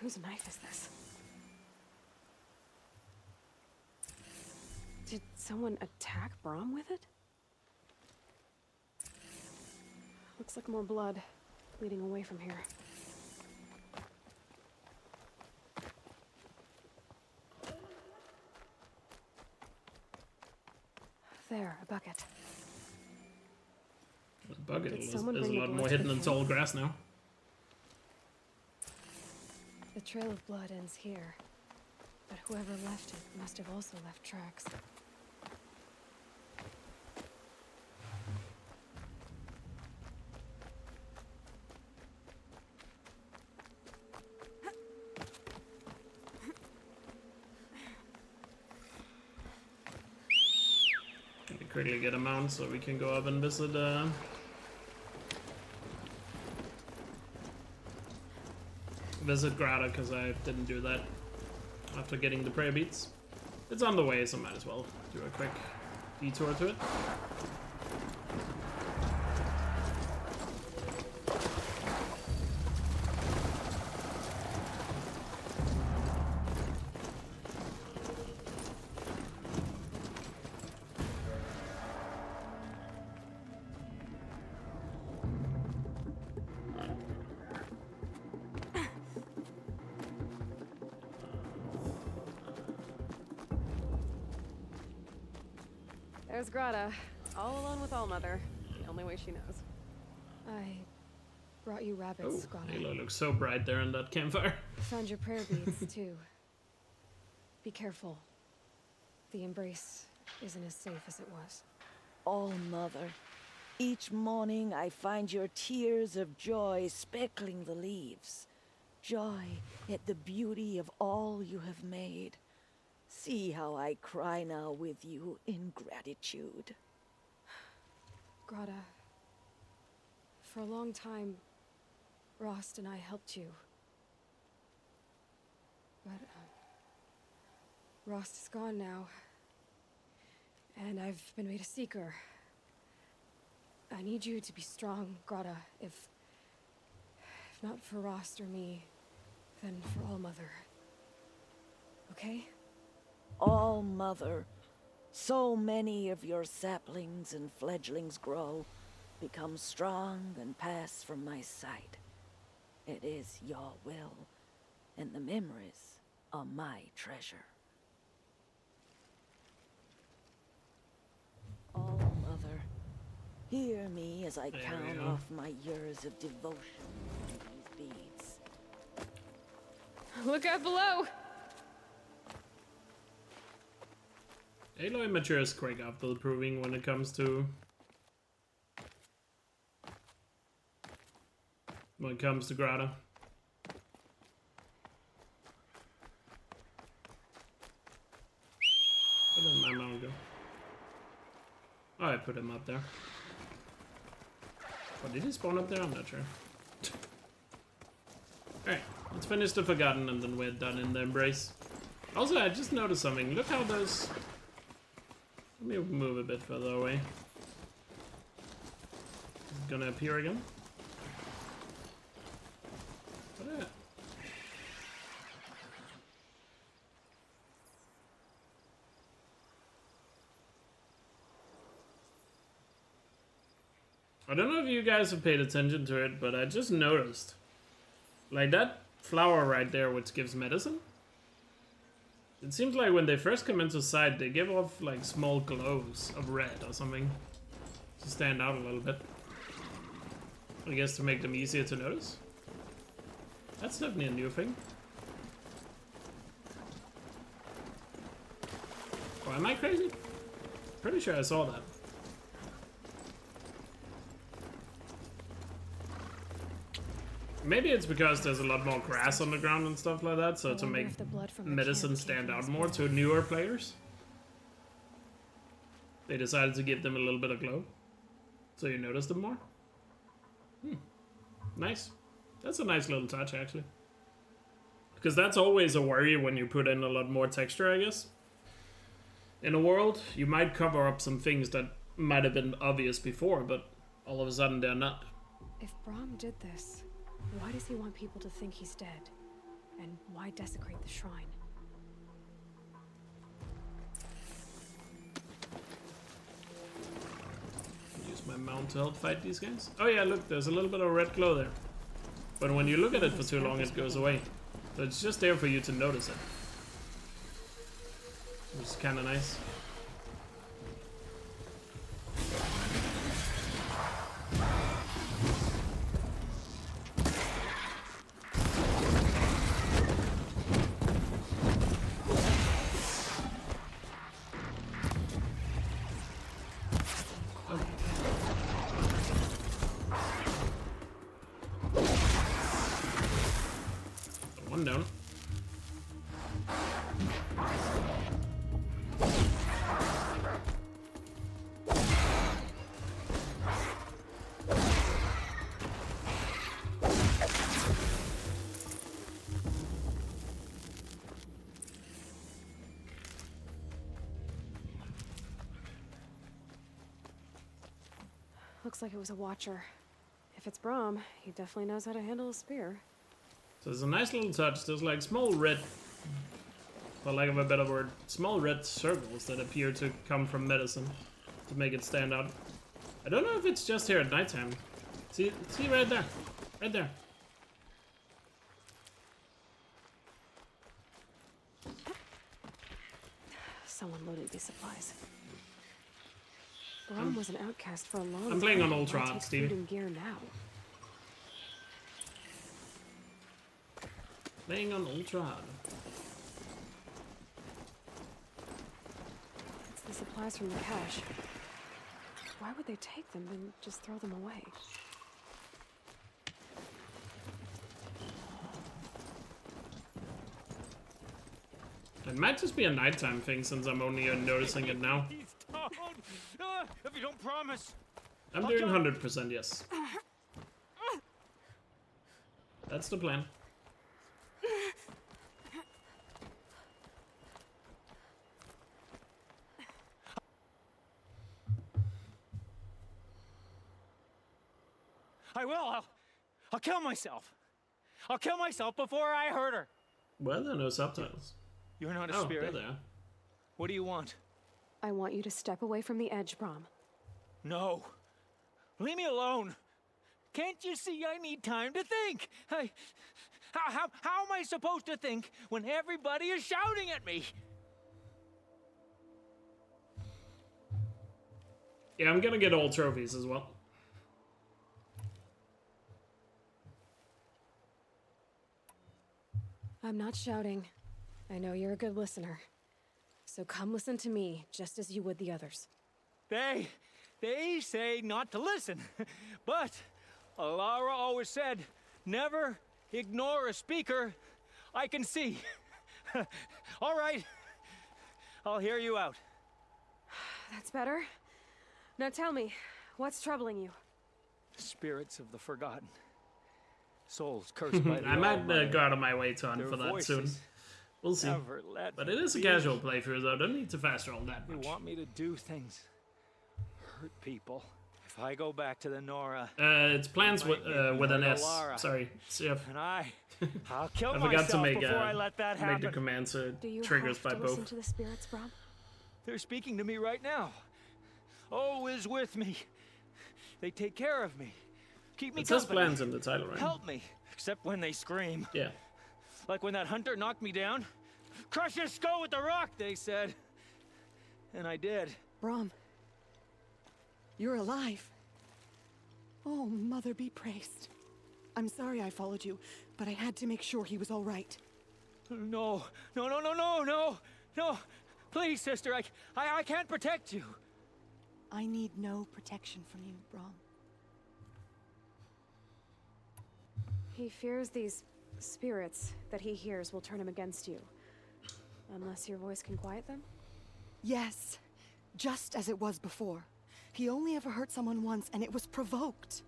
Whose knife is this? Did someone attack Brahm with it? Looks like more blood leading away from here. There, a bucket. The bucket is a bring the lot blood more to hidden the in camp? tall grass now. The trail of blood ends here, but whoever left it must have also left tracks. Let me quickly get a mount so we can go up and visit Grata, because I didn't do that after getting the prayer beats. It's on the way, so might as well do a quick detour to it. There's Grata, all alone with Allmother. The only way she knows. I brought you rabbits, Oh, Grata. Halo looks so bright there in that campfire. Found your prayer beads, too. Be careful. The embrace isn't as safe as it was. All Mother, each morning I find your tears of joy speckling the leaves. Joy at the beauty of all you have made. See how I cry now with you in gratitude. Grata, for a long time, Rost and I helped you. But, Rost is gone now. And I've been made a seeker. I need you to be strong, Grata. If not for Rost or me, then for All-Mother. Okay? All Mother, so many of your saplings and fledglings grow, become strong and pass from my sight. It is your will, and the memories are my treasure. All Mother, hear me as I count off my years of devotion to these beads. Look out below! Aloy matures quick after the proving when it comes to Grata. Where did my mount go? Oh, I put him up there. Oh, did he spawn up there? I'm not sure. Alright, let's finish the Forgotten and then we're done in the Embrace. Also, I just noticed something. Look how those... Let me move a bit further away. Is it gonna appear again? What at? I don't know if you guys have paid attention to it, but I just noticed. Like that flower right there, which gives medicine. It seems like when they first come into sight, they give off like small glows of red or something to stand out a little bit. I guess to make them easier to notice. That's definitely a new thing. Oh, am I crazy? Pretty sure I saw that. Maybe it's because there's a lot more grass on the ground and stuff like that, so to make medicine stand out more to newer players, they decided to give them a little bit of glow, so you notice them more. Nice. That's a nice little touch, actually. Because that's always a worry when you put in a lot more texture, I guess. In a world, you might cover up some things that might have been obvious before, but all of a sudden they're not. If Brahm did this, why does he want people to think he's dead? And why desecrate the shrine? Use my mount to help fight these guys. Oh yeah, look, there's a little bit of red glow there. But when you look at it for too long, it goes away. So it's just there for you to notice it. Which is kind of nice. One down. Looks like it was a watcher. If it's Brahm, he definitely knows how to handle a spear. So there's a nice little touch. There's like small red, for lack of a better word, small red circles that appear to come from medicine to make it stand out. I don't know if it's just here at nighttime. See right there, right there. Someone loaded these supplies. Brahm was an outcast for a long time. I'm playing on Why Ultra, take Steve. food and gear now? Playing on Ultra. It's the supplies from the cache. Why would they take them and just throw them away? It might just be a nighttime thing since I'm only noticing it now. If you don't promise. I'm doing 100% yes. That's the plan. I will. I'll kill myself. I'll kill myself before I hurt her. Well, there are no subtitles. You're not a Oh, spirit. there they are. What do you want? I want you to step away from the edge, Brahm. No. Leave me alone. Can't you see I need time to think? How am I supposed to think when everybody is shouting at me? Yeah, I'm gonna get all trophies as well. I'm not shouting. I know you're a good listener. So come listen to me, just as you would the others. They say not to listen. But Alara always said, never ignore a speaker I can see. All right. I'll hear you out. That's better. Now tell me, what's troubling you? Spirits of the forgotten. Souls cursed by the I might Almighty. go out of my way to hunt Their for that soon. voices We'll see. never let But me it is a be. casual playthrough, though. Don't need to fast roll that They much. want me to do things, hurt people. If I go back to the Nora, It's plans might make with me an hurt S. Alara. Sorry, CF. and I'll kill I myself forgot to make before I let that make happen. the command so Do you triggers have by to listen both. to the spirits, Brahm? They're speaking to me right now. Oh is with me. They take care of me. Keep me It says company. plans in the title, right? Help me. Except when they scream. Yeah. Like when that hunter knocked me down. Crush his skull with the rock, they said. And I did. Brahm, you're alive. Oh, Mother be praised. I'm sorry I followed you, but I had to make sure he was all right. No, no, no, no, no, no, no. Please, sister, I can't protect you. I need no protection from you, Brahm. He fears these spirits that he hears will turn him against you. Unless your voice can quiet them? Yes, just as it was before. He only ever hurt someone once, and it was provoked.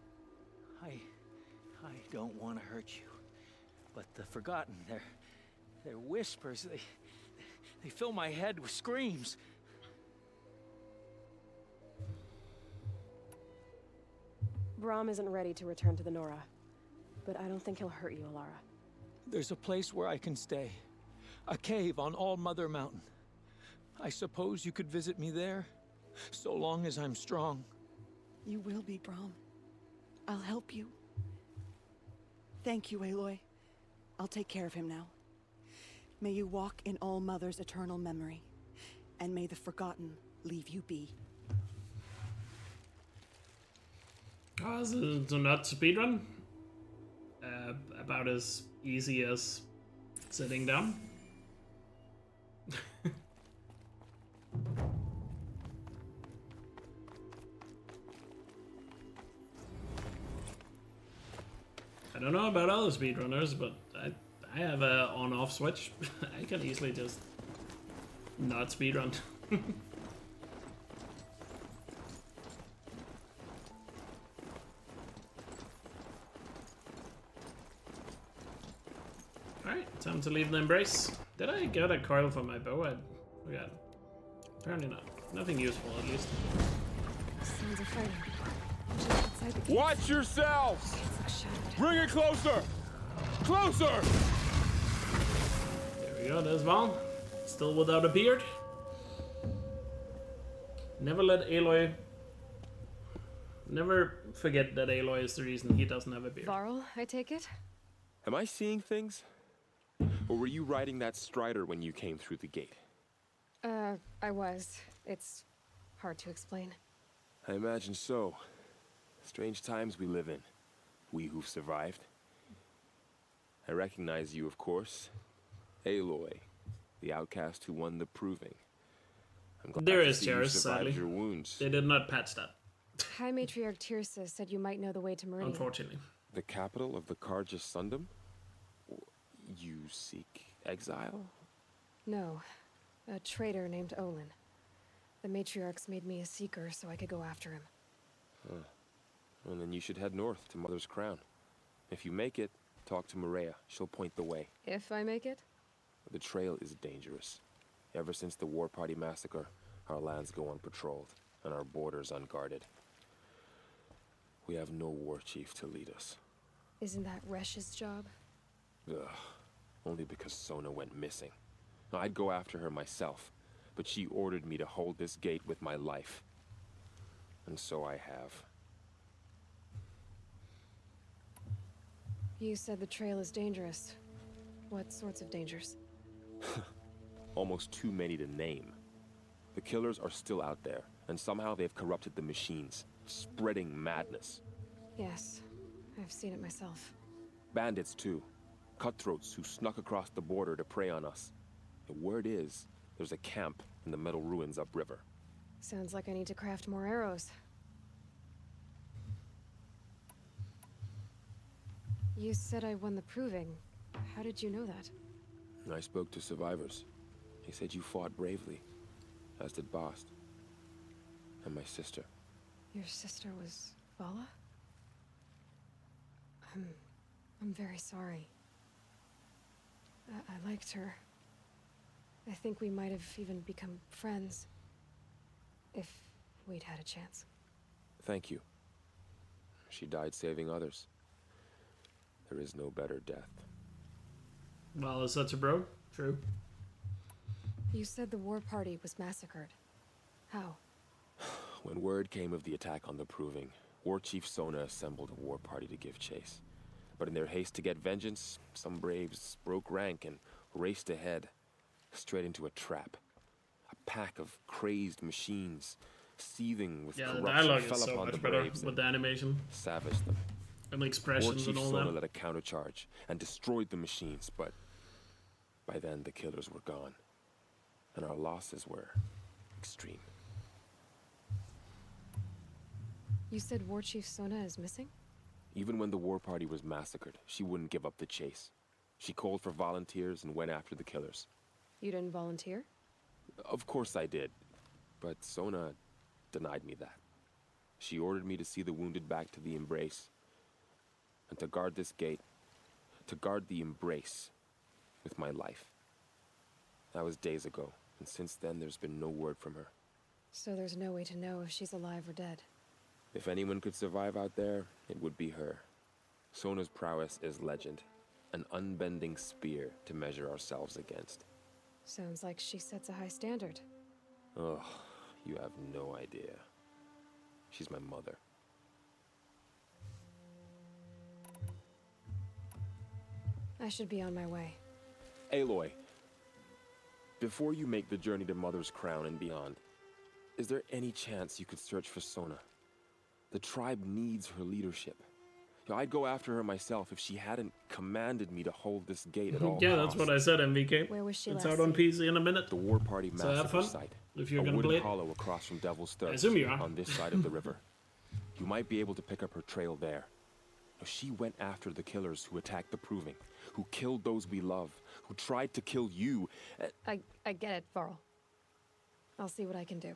I don't want to hurt you, but the Forgotten, their whispers, they fill my head with screams. Brahm isn't ready to return to the Nora, but I don't think he'll hurt you, Alara. There's a place where I can stay. A cave on All Mother Mountain. I suppose you could visit me there, so long as I'm strong. You will be, Brahm. I'll help you. Thank you, Aloy. I'll take care of him now. May you walk in All Mother's eternal memory, and may the Forgotten leave you be. So not speedrun? About as easy as sitting down. I don't know about other speedrunners, but I have a on-off switch. I can easily just not speedrun. Alright, time to leave the embrace. Did I get a coil for my bow? I forgot. Apparently not. Nothing useful, at least. Sounds of fighting. Just outside the gate. Watch yourselves! Bring it closer! Closer! There we go, there's Val. Still without a beard. Never let Aloy... Never forget that Aloy is the reason he doesn't have a beard. Varl, I take it? Am I seeing things? Or were you riding that Strider when you came through the gate? I was. It's hard to explain. I imagine so. Strange times we live in. We who've survived. I recognize you, of course. Aloy, the outcast who won the proving. I'm glad there to is see you Jairus, survived sadly. your wounds. They did not patch that. High Matriarch Tirsa said you might know the way to Meridian. Unfortunately. The capital of the Karja Sundom? You seek exile? No. A traitor named Olin. The Matriarchs made me a seeker so I could go after him. Huh. Well, then you should head north to Mother's Crown. If you make it, talk to Maria. She'll point the way. If I make it? The trail is dangerous. Ever since the War Party massacre, our lands go unpatrolled, and our borders unguarded. We have no war chief to lead us. Isn't that Resh's job? Ugh. Only because Sona went missing. I'd go after her myself, but she ordered me to hold this gate with my life. And so I have. You said the trail is dangerous. What sorts of dangers? Almost too many to name. The killers are still out there, and somehow they've corrupted the machines, spreading madness. Yes, I've seen it myself. Bandits, too. Cutthroats who snuck across the border to prey on us. The word is, there's a camp in the metal ruins upriver. Sounds like I need to craft more arrows. You said I won the proving. How did you know that? I spoke to survivors. They said you fought bravely, as did Bast. And my sister. Your sister was Vala? I'm very sorry. I liked her. I think we might have even become friends. If we'd had a chance. Thank you. She died saving others. There is no better death. Well, is such a bro? True. You said the war party was massacred. How? When word came of the attack on the Proving, War Chief Sona assembled a war party to give chase. But in their haste to get vengeance, some braves broke rank and raced ahead, straight into a trap. A pack of crazed machines, seething with Yeah, the corruption, dialogue fell is so upon the much better braves with the animation. savaged them. And the expressions War Chief and all Sona that. led a countercharge and destroyed the machines, but by then the killers were gone, and our losses were extreme. You said War Chief Sona is missing? Even when the war party was massacred, she wouldn't give up the chase. She called for volunteers and went after the killers. You didn't volunteer? Of course I did, but Sona denied me that. She ordered me to see the wounded back to the embrace, and to guard this gate, to guard the embrace with my life. That was days ago, and since then there's been no word from her. So there's no way to know if she's alive or dead. If anyone could survive out there, it would be her. Sona's prowess is legend, an unbending spear to measure ourselves against. Sounds like she sets a high standard. Ugh, you have no idea. She's my mother. I should be on my way. Aloy, before you make the journey to Mother's Crown and beyond, is there any chance you could search for Sona? The tribe needs her leadership. I'd go after her myself if she hadn't commanded me to hold this gate at all Yeah, that's what I said, MVK. Where was she It's last out on PC in a minute. The War Party So have massacre fun, site. if you're a gonna wooden play it. hollow across from Devil's Thirst, I assume you are. on this side of the river. You might be able to pick up her trail there. Now, she went after the killers who attacked the Proving, who killed those we love, who tried to kill you. I get it, Varl. I'll see what I can do.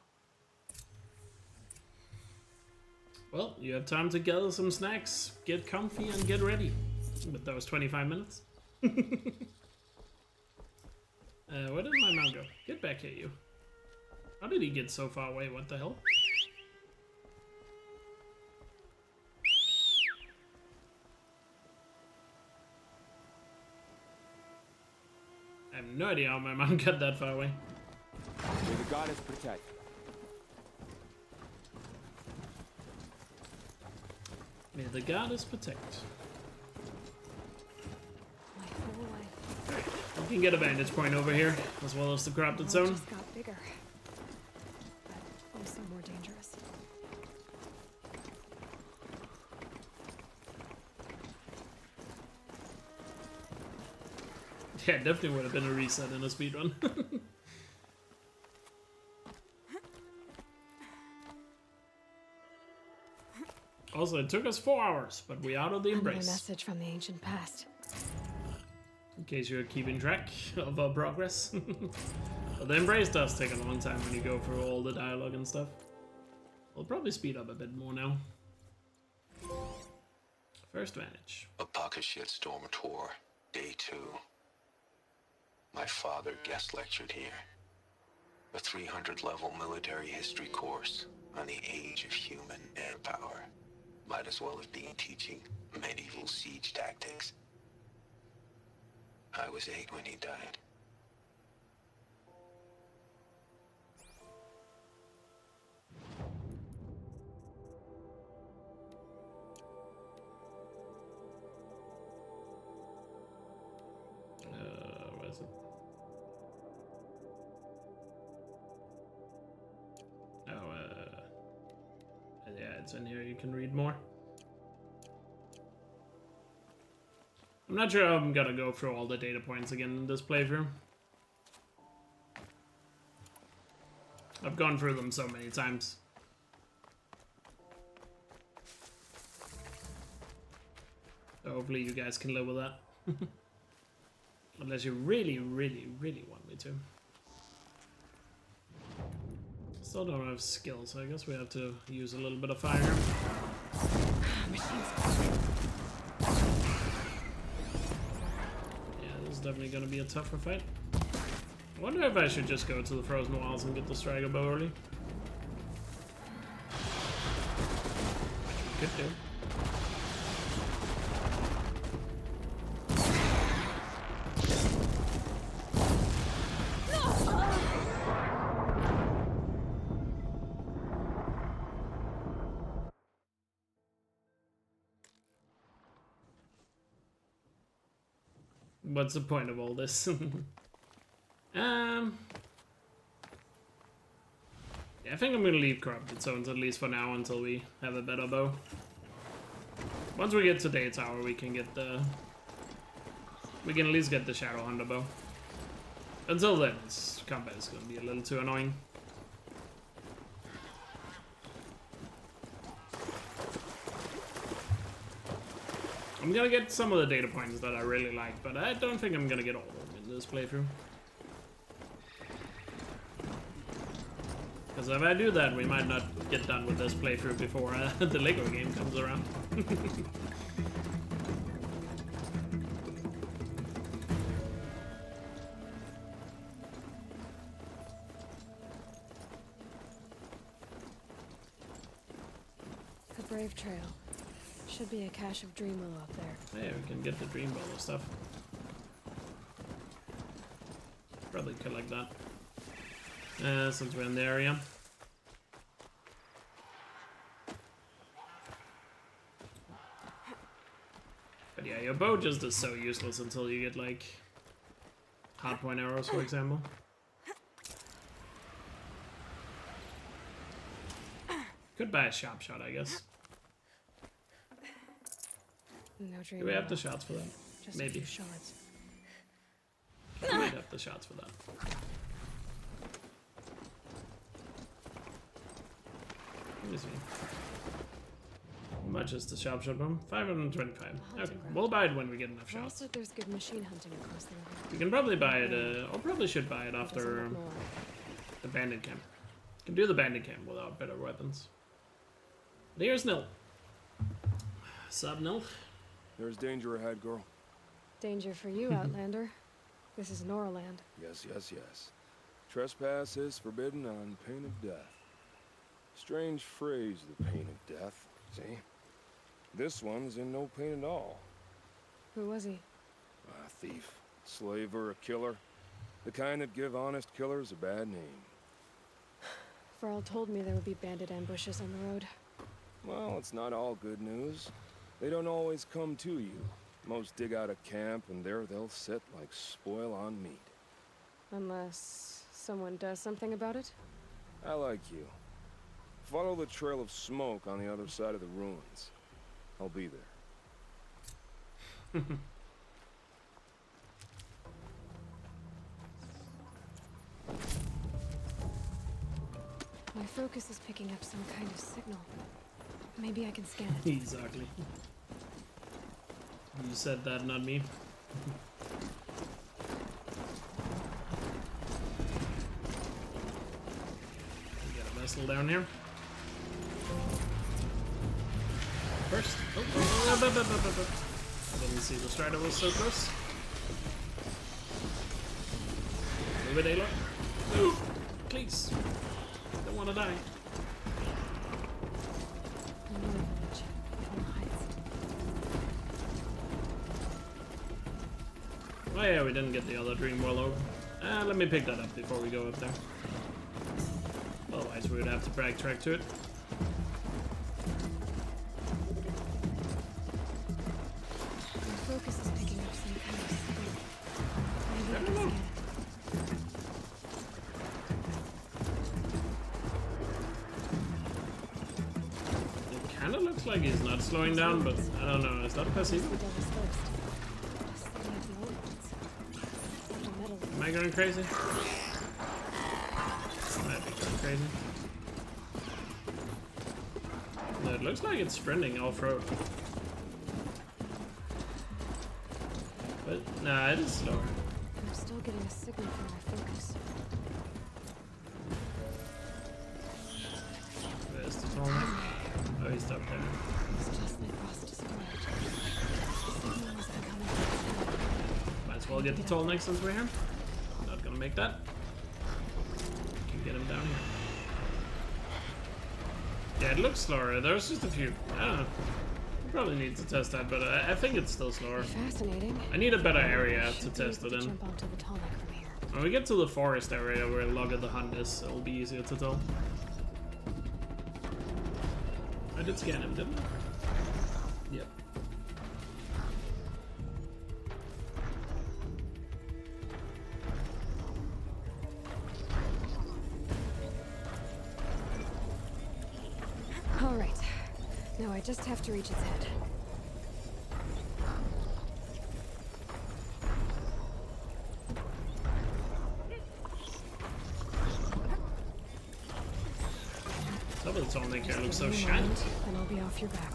Well, you have time to gather some snacks, get comfy, and get ready. But that was 25 minutes. Where did my mount go? Get back here, you. How did he get so far away? What the hell? I have no idea how my mount got that far away. May the goddess protect. May the goddess protect. My whole life. We can get a vantage point over here, as well as the corrupted zone. Just got bigger, but also more dangerous. Yeah, definitely would have been a reset in a speedrun. Also, it took us 4 hours, but we out of the Another embrace. message from the ancient past. In case you're keeping track of our progress. But the embrace does take a long time when you go through all the dialogue and stuff. We'll probably speed up a bit more now. First vantage. A pocket Storm Tour, Day 2. My father guest lectured here. A 300-level military history course on the age of human air power. Might as well have been teaching medieval siege tactics. I was 8 when he died. Where is it? Yeah, it's in here. You can read more. I'm not sure how I'm gonna go through all the data points again in this playthrough. I've gone through them so many times. So hopefully you guys can live with that. Unless you really, really, really want me to. Still don't have skills, so I guess we have to use a little bit of fire. Yeah, this is definitely gonna be a tougher fight. I wonder if I should just go to the Frozen Wilds and get the Striker Bow early. Could do. What's the point of all this? Yeah, I think I'm gonna leave Corrupted Zones at least for now until we have a better bow. Once we get to Day Tower, we can get the... We can at least get the Shadow Hunter bow. Until then, this combat is gonna be a little too annoying. I'm gonna get some of the data points that I really like, but I don't think I'm gonna get all of them in this playthrough. Because if I do that, we might not get done with this playthrough before the Lego game comes around. slave trail. Should be a cache of dream willow up there. Hey, we can get the dream willow stuff. Probably collect that. Since we're in the area. But yeah, your bow just is so useless until you get like hardpoint arrows, for example. Could buy a sharp shot, I guess. No dream. Do we have the shots for that? Just Maybe. a few shots. We might have the shots for that. Let me see. How much is the sharp shot bomb? 525. Okay, we'll buy it when we get enough Val shots. said there's good machine hunting across the river. You can probably buy it, or probably should buy it after the bandit camp. You can do the bandit camp without better weapons. But here's Nil. Sup, Nil? There's danger ahead, girl. Danger for you, Outlander. This is Noraland. Yes, yes, yes. Trespass is forbidden on pain of death. Strange phrase, the pain of death. See? This one's in no pain at all. Who was he? A thief, slaver, a killer. The kind that give honest killers a bad name. Varl told me there would be bandit ambushes on the road. Well, it's not all good news. They don't always come to you. Most dig out a camp, and there they'll sit like spoil on meat. Unless someone does something about it? I like you. Follow the trail of smoke on the other side of the ruins. I'll be there. My focus is picking up some kind of signal. Maybe I can scan it. Exactly. You said that, not me. We got a vessel down here. First. I didn't see the strider was so close. Move it, Aloy. Move! Please. Don't want to die. Oh yeah, we didn't get the other dream willow. Let me pick that up before we go up there. Otherwise we would have to backtrack to it. My focus is picking up some kind of signal. Maybe I can scan it. It kinda looks like he's not slowing down, but I don't know, is that possible? Am I going crazy? I might be going crazy. No, it looks like it's sprinting off-road. But, nah, it is slower. I'm still getting a signal from my focus. Where's the tall one? Oh, he's up there. It's just like Ross described. The signal is becoming slower. Might as well get the tall next since we're here. Not gonna make that. Can get him down here. Yeah, it looks slower. There's just a few. I don't know. Probably need to test that, but I think it's still slower. Fascinating. I need a better area to test it in. Jump onto the tall neck from here. When we get to the forest area where Log of the Hunt is, it'll be easier to tell. I did scan him, didn't I? Yep. All right. Now I just have to reach its head. Some of the tall neck here looks so Give me a shiny. moment, and I'll be off your back.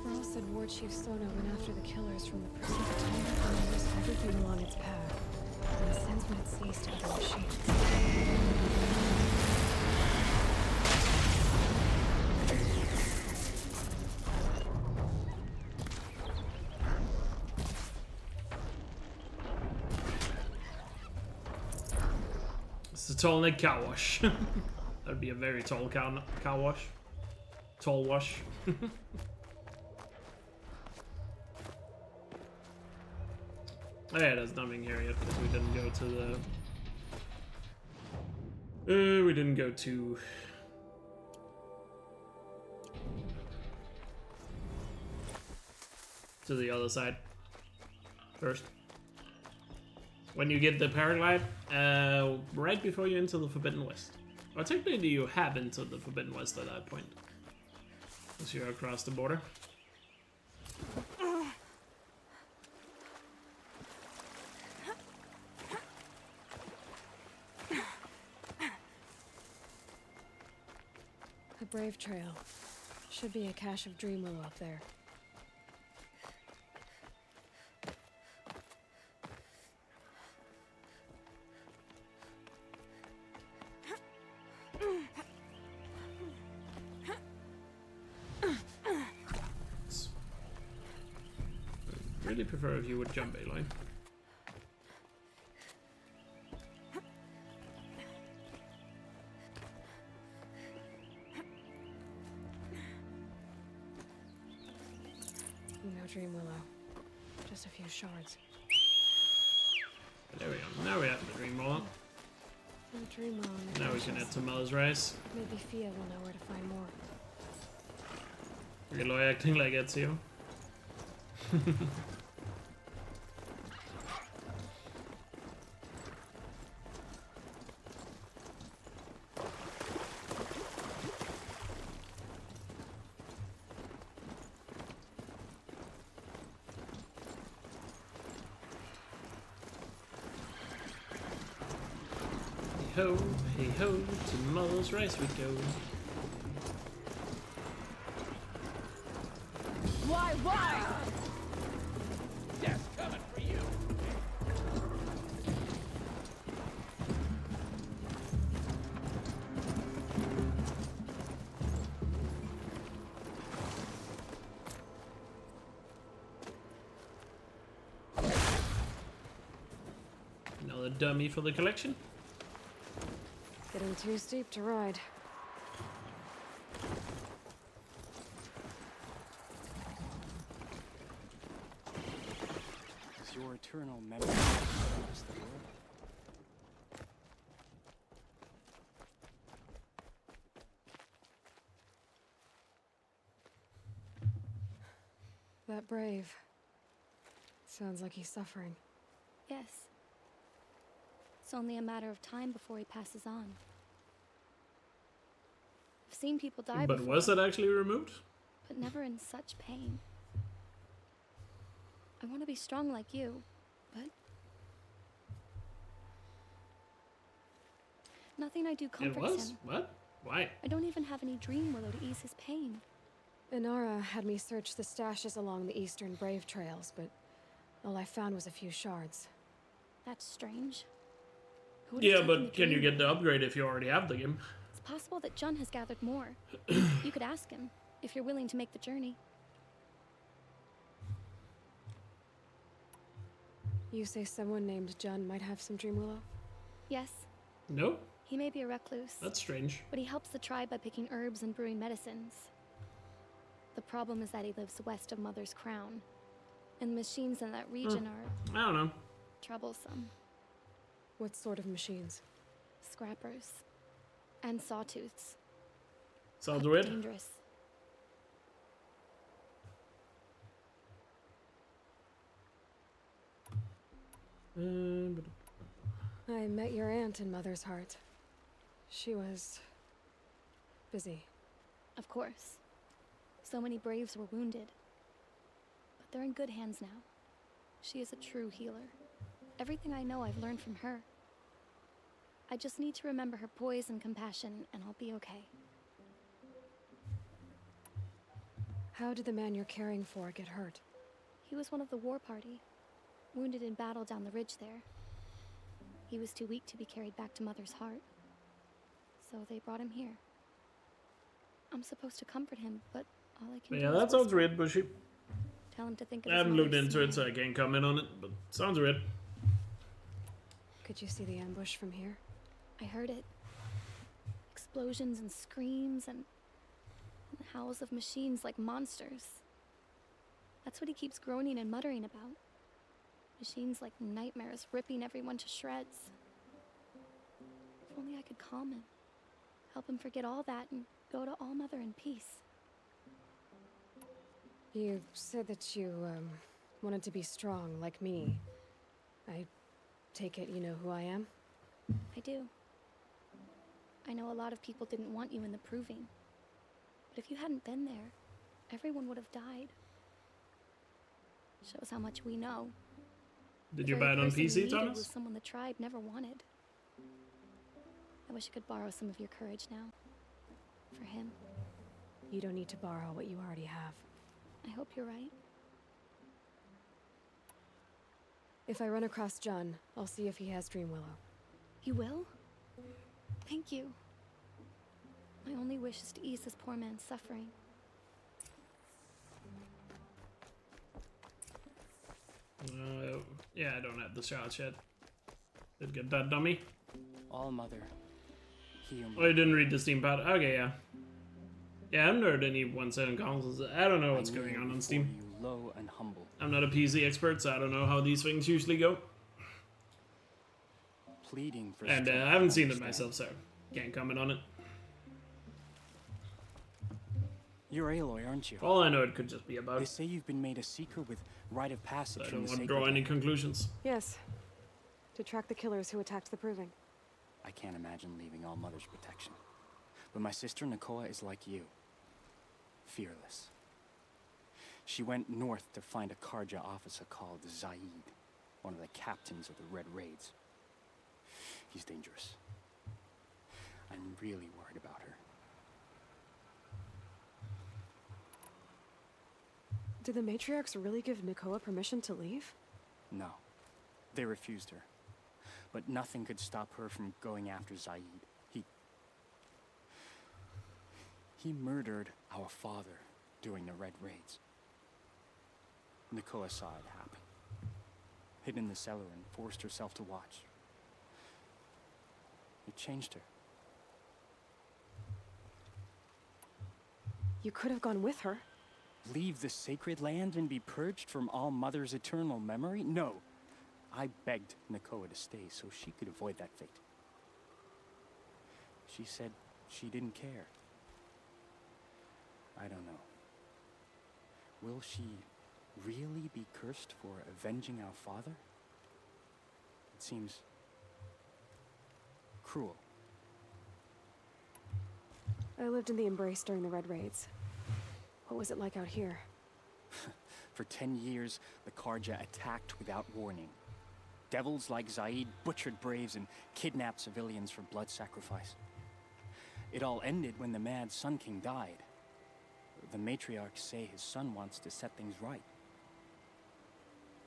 Earl said War Chief Sona went after the killers from the Pacific Tunnel and noticed everything along its path. And sends what it sees to other machines. It's a tall neck car wash. That'd be a very tall car wash. Tall wash. Oh yeah, there's nothing here yet because we didn't go to the... we didn't go to... to the other side first. When you get the paraglide, right before you enter the Forbidden West. Or technically you have entered the Forbidden West at that point. As you're across the border. The Brave Trail. Should be a cache of Dreamwillow up there. I really prefer if you would jump, Aloy. No Dreamwillow. Just a few shards. There we go. Now we have the Dreamwillow. No Dreamwillow. Now we can head to Mother's Rise. Maybe Fia will know where to find more. Aloy acting like Ezio. Hey ho, to Mother's Rise we go. Why? Death's coming for you. Another dummy for the collection. Getting too steep to ride. Is your eternal memory across the world? That Brave. Sounds like he's suffering. Yes. It's only a matter of time before he passes on. I've seen people die But before, was that actually removed? but never in such pain. I want to be strong like you, but nothing I do It comforts was? him. What? Why? I don't even have any Dreamwillow to ease his pain. Inara had me search the stashes along the eastern Brave trails, but all I found was a few shards. That's strange. Who would have Yeah, taken the but can you Dreamwillow? get the upgrade if you already have the game? It's possible that Jun has gathered more. You could ask him, if you're willing to make the journey. You say someone named Jun might have some Dreamwillow? Yes, No? he may be a recluse. That's strange. But he helps the tribe by picking herbs and brewing medicines. The problem is that he lives west of Mother's Crown. And the machines in that region are I don't know. troublesome. What sort of machines? Scrappers. And sawtooths. Sounds But weird. dangerous. I met your aunt in Mother's Heart. She was busy. Of course. So many Braves were wounded. But they're in good hands now. She is a true healer. Everything I know I've learned from her. I just need to remember her poise and compassion, and I'll be okay. How did the man you're caring for get hurt? He was one of the war party, wounded in battle down the ridge there. He was too weak to be carried back to Mother's Heart. So they brought him here. I'm supposed to comfort him, but all I can Yeah, do that is sounds whisper. weird, bushy. Tell him to think of I his haven't looked mother's into it, so smile. I can't comment on it, but sounds weird. Could you see the ambush from here? I heard it. Explosions and screams and howls of machines like monsters. That's what he keeps groaning and muttering about. Machines like nightmares ripping everyone to shreds. If only I could calm him. Help him forget all that and go to All Mother in peace. You said that you, wanted to be strong, like me. I take it you know who I am? I do. I know a lot of people didn't want you in the Proving. But if you hadn't been there, everyone would have died. Shows how much we know. Did you buy it on PC, Thomas? Was someone the tribe never wanted. I wish I could borrow some of your courage now. For him. You don't need to borrow what you already have. I hope you're right. If I run across John, I'll see if he has Dreamwillow. You will? Thank you. My only wish is to ease this poor man's suffering. Yeah, I don't have the shots yet. Did get that dummy. All Mother. Oh, you didn't read the Steam pad? Okay, yeah. Yeah, I haven't heard anyone say on consoles. I don't know what's going on Steam. You low and humble. I'm not a PC expert, so I don't know how these things usually go. Pleading for and I haven't seen it myself, so can't comment on it. You're Aloy, aren't you? For all I know, it could just be about. They say you've been made a seeker with rite of passage. I don't want to draw any conclusions. Yes. To track the killers who attacked the Proving. I can't imagine leaving All Mother's protection. But my sister Nakoa is like you. Fearless. She went north to find a Karja officer called Zaid, one of the captains of the Red Raids. He's dangerous. I'm really worried about her. Did the matriarchs really give Nakoa permission to leave? No. They refused her. But nothing could stop her from going after Zaid. He murdered our father during the Red Raids. Nakoa saw it happen. Hid in the cellar and forced herself to watch. It changed her. You could have gone with her. Leave the sacred land and be purged from All Mother's eternal memory? No. I begged Nakoa to stay so she could avoid that fate. She said she didn't care. I don't know. Will she really be cursed for avenging our father? It seems cruel. I lived in the Embrace during the Red Raids. What was it like out here? For 10 years, the Karja attacked without warning. Devils like Zaid butchered braves and kidnapped civilians for blood sacrifice. It all ended when the Mad Sun King died. The matriarchs say his son wants to set things right.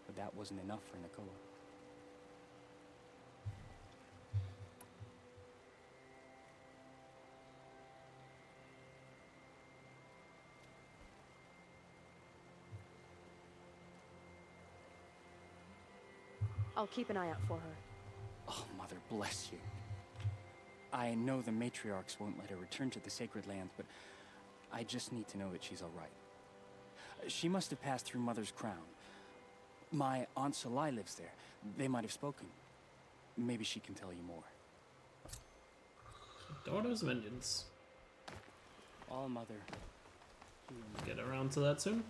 But that wasn't enough for Nakoa. I'll keep an eye out for her. Oh, Mother bless you. I know the matriarchs won't let her return to the Sacred Lands, but I just need to know that she's all right. She must have passed through Mother's crown. My Aunt Salai lives there. They might have spoken. Maybe she can tell you more. Daughter's Vengeance. All Mother. Get around to that soon.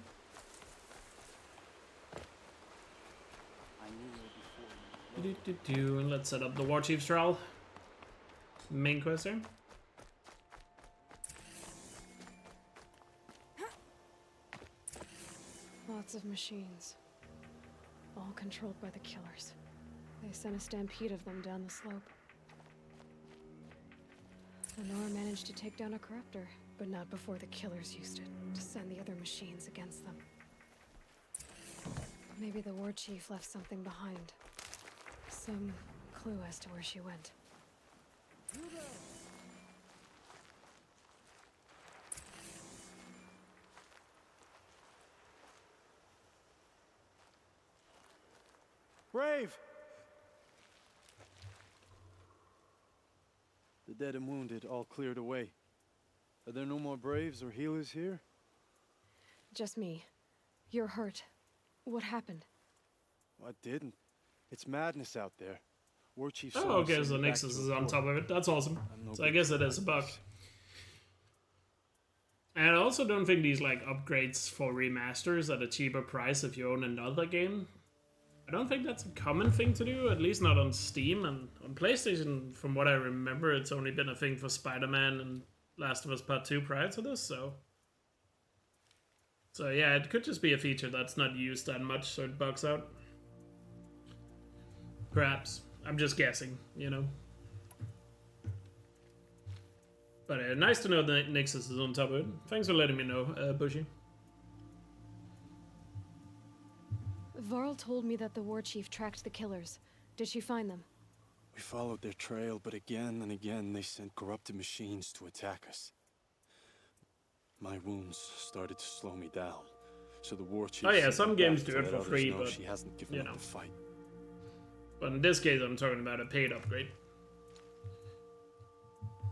And let's set up the War Chief's trial. Main quest here. Lots of machines. All controlled by the killers. They sent a stampede of them down the slope. Lenore managed to take down a corruptor, but not before the killers used it to send the other machines against them. Maybe the war chief left something behind. Some clue as to where she went. Brave! dead and wounded all cleared away. Are there no more braves or healers here? Just me. You're hurt. What happened? I didn't. It's madness out there. War Chief. Oh, okay, so Nexus is on top of it. That's awesome. So I guess it is a bug. And I also don't think these like upgrades for remasters at a cheaper price if you own another game. I don't think that's a common thing to do, at least not on Steam. And on PlayStation, from what I remember, it's only been a thing for Spider-Man and Last of Us Part 2 prior to this, so yeah, it could just be a feature that's not used that much, so it bugs out. Perhaps. I'm just guessing, you know. But nice to know that Nexus is on top of it. Thanks for letting me know, Bushy. Varl told me that the war chief tracked the killers. Did she find them? We followed their trail, but again and again they sent corrupted machines to attack us. My wounds started to slow me down, so the war chief. Oh yeah, some games do it for free, but she hasn't given up the fight. But in this case, I'm talking about a paid upgrade.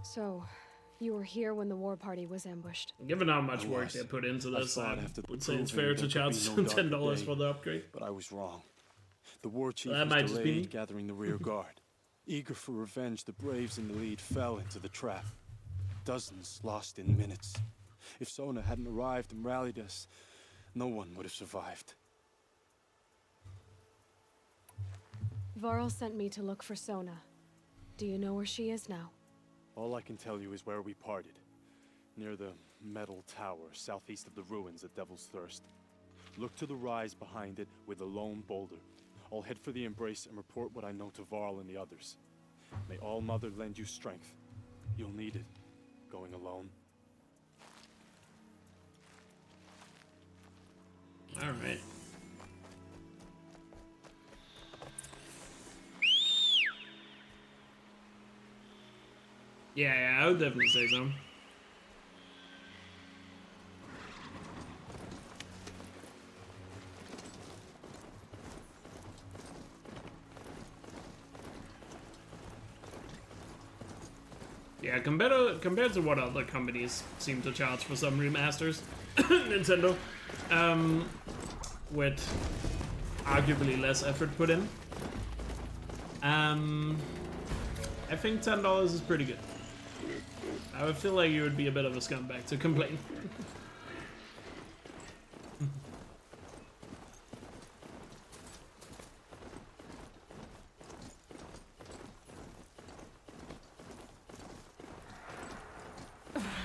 So, you were here when the war party was ambushed. Given how much work they put into this, I would say it's fair to charge $10 for the upgrade. But I was wrong. The war chief That was might just be delayed gathering the rear guard. Eager for revenge, the braves in the lead fell into the trap. Dozens lost in minutes. If Sona hadn't arrived and rallied us, no one would have survived. Varl sent me to look for Sona. Do you know where she is now? All I can tell you is where we parted. Near the metal tower, southeast of the ruins at Devil's Thirst. Look to the rise behind it with a lone boulder. I'll head for the embrace and report what I know to Varl and the others. May All Mother lend you strength. You'll need it, going alone. Alright. Yeah, I would definitely say so. Yeah, compared to what other companies seem to charge for some remasters, Nintendo, with arguably less effort put in, I think $10 is pretty good. I would feel like you would be a bit of a scumbag to complain.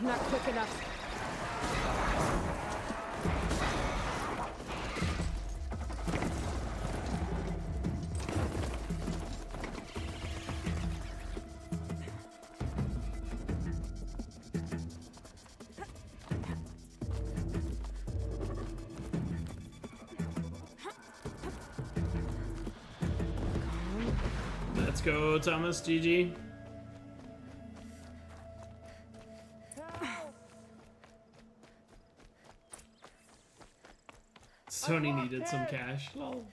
Not quick enough. Let's go, Thomas. GG. Sony needed some cash. Lol.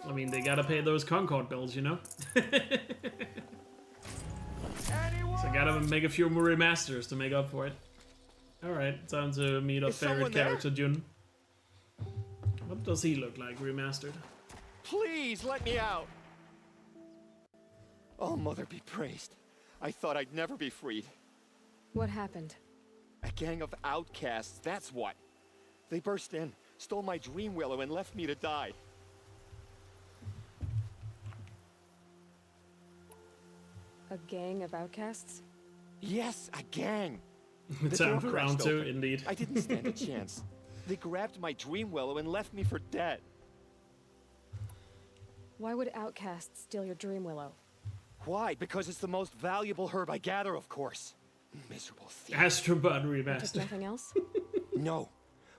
I mean, they gotta pay those Concord bills, you know? So gotta make a few more remasters to make up for it. Alright, time to meet our favorite character, Jun. What does he look like, remastered? Please, let me out! Oh, Mother be praised. I thought I'd never be freed. What happened? A gang of outcasts, that's what. They burst in, stole my dream willow, and left me to die. A gang of outcasts? Yes, a gang. It's time for round two, indeed. I didn't stand a chance. They grabbed my dream willow and left me for dead. Why would outcasts steal your dream willow? Why? Because it's the most valuable herb I gather, of course. Miserable thief. Astrobot Remastered. Just nothing else? No.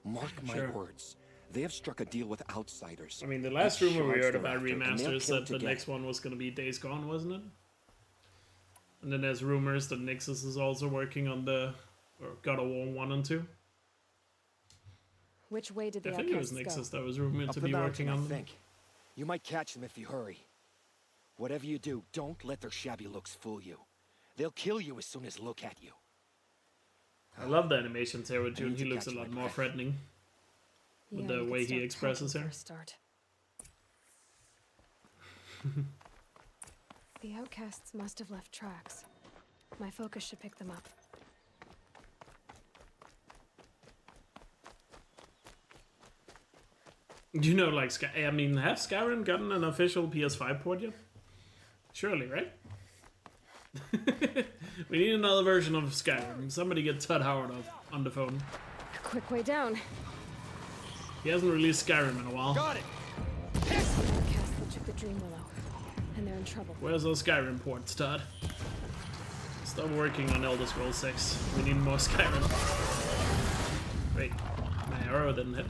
Mark my words. They have struck a deal with outsiders. I mean, the last rumor we heard about remasters said the next one was going to be Days Gone, wasn't it? And then there's rumors that Nexus is also working on the God of War 1 and 2. Which way did the I think it was outcasts Nexus go? that was rumored Up to the be mountain, working on I them. think. You might catch them if you hurry. Whatever you do, don't let their shabby looks fool you. They'll kill you as soon as look at you. I love the animations here with June. He looks a lot more threatening with the way he expresses her. Start. The outcasts must have left tracks. My focus should pick them up. You know, like, I mean, have Skyrim gotten an official PS5 port yet? Surely, right? We need another version of Skyrim. Somebody get Todd Howard on the phone. Quick way down. He hasn't released Skyrim in a while. Got it! Outcasts that took the Dream Willow, and they're in trouble. Where's those Skyrim ports, Todd? Stop working on Elder Scrolls 6. We need more Skyrim. Wait, my arrow didn't hit.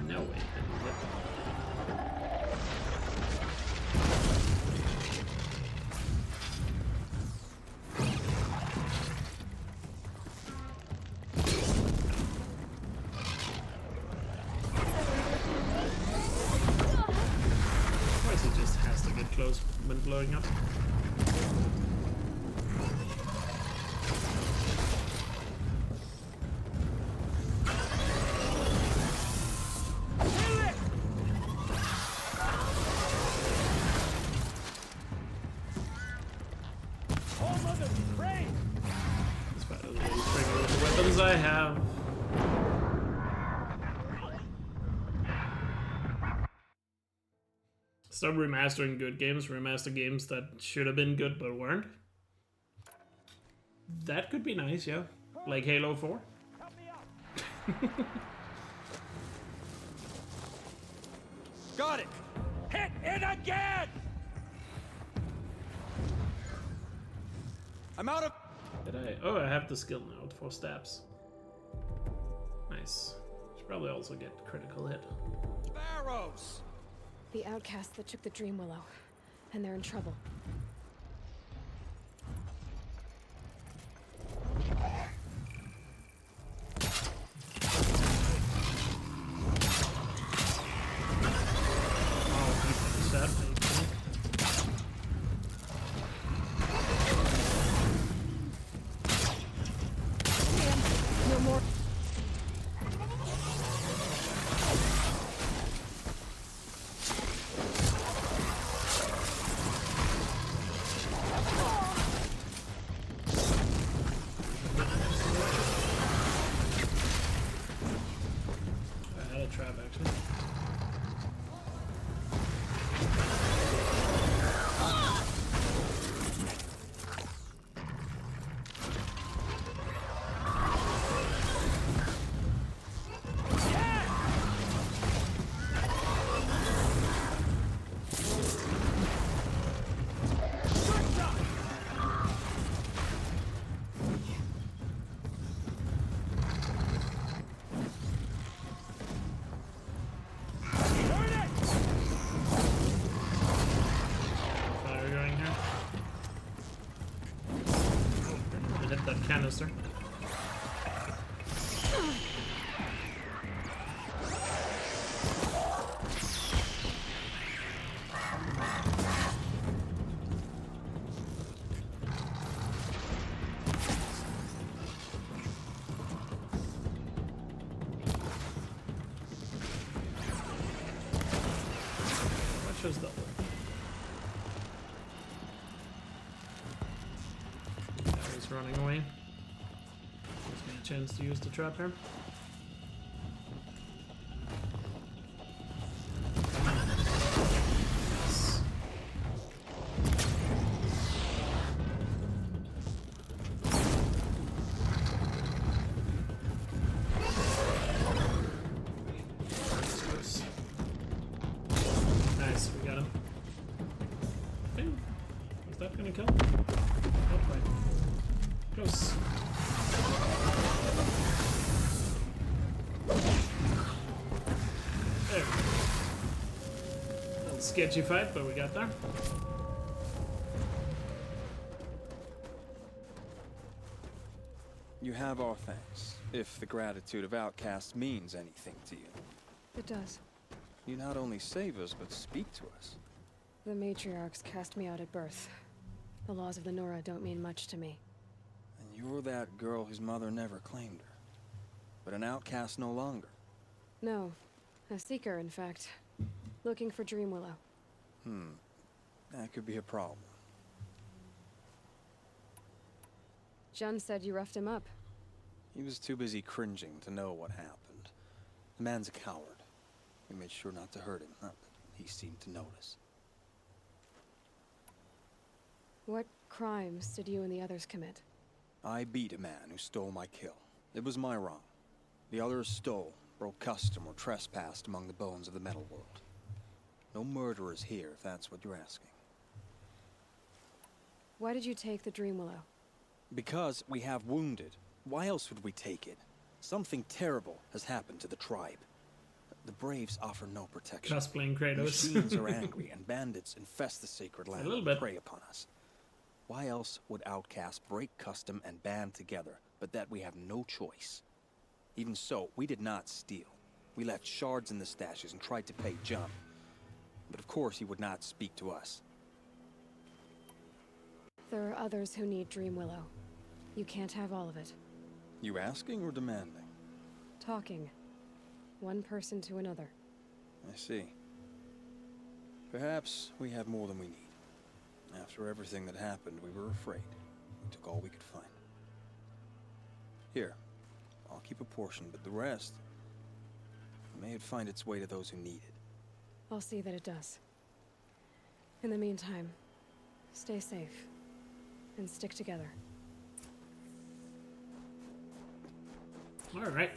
No way, it didn't hit. Of course it just has to get close when blowing up. Despite the little trigger with the weapons I have. Stop remastering good games, remaster games that should have been good but weren't. That could be nice, yeah. Like Halo 4. Got it! Hit it again! I'm out of... Did I? Oh, I have the skill now for stabs. Nice. Should probably also get critical hit. Sparrows! The outcasts that took the Dream Willow, and they're in trouble. Oh, he finished that. No more. I had a trap actually. Fire going here. I hit that canister. Watch us double. That was running away. Gives me a chance to use the trap here. Yes. Close. Nice, we got him. Bing. Is that gonna kill? Not quite. Close. There we go. Little sketchy fight, but we got there. You have our thanks, if the gratitude of outcasts means anything to you. It does. You not only save us, but speak to us. The matriarchs cast me out at birth. The laws of the Nora don't mean much to me. And you're that girl whose mother never claimed her. But an outcast no longer. No. A seeker, in fact. Looking for Dreamwillow. That could be a problem. Jun said you roughed him up. He was too busy cringing to know what happened. The man's a coward. We made sure not to hurt him, not that he seemed to notice. What crimes did you and the others commit? I beat a man who stole my kill. It was my wrong. The others stole, broke custom, or trespassed among the bones of the metal world. No murderers here, if that's what you're asking. Why did you take the Dreamwillow? Because we have wounded. Why else would we take it? Something terrible has happened to the tribe. The Braves offer no protection. Cosplaying Kratos. Machines are angry, and bandits infest the sacred land and prey upon us. Why else would outcasts break custom and band together, but that we have no choice? Even so, we did not steal. We left shards in the stashes and tried to pay Jun. But of course he would not speak to us. There are others who need Dreamwillow. You can't have all of it. You asking or demanding? Talking. One person to another. I see. Perhaps we have more than we need. After everything that happened, we were afraid. We took all we could find. Here, I'll keep a portion, but the rest, may it find its way to those who need it. I'll see that it does. In the meantime, stay safe. And stick together. Alright.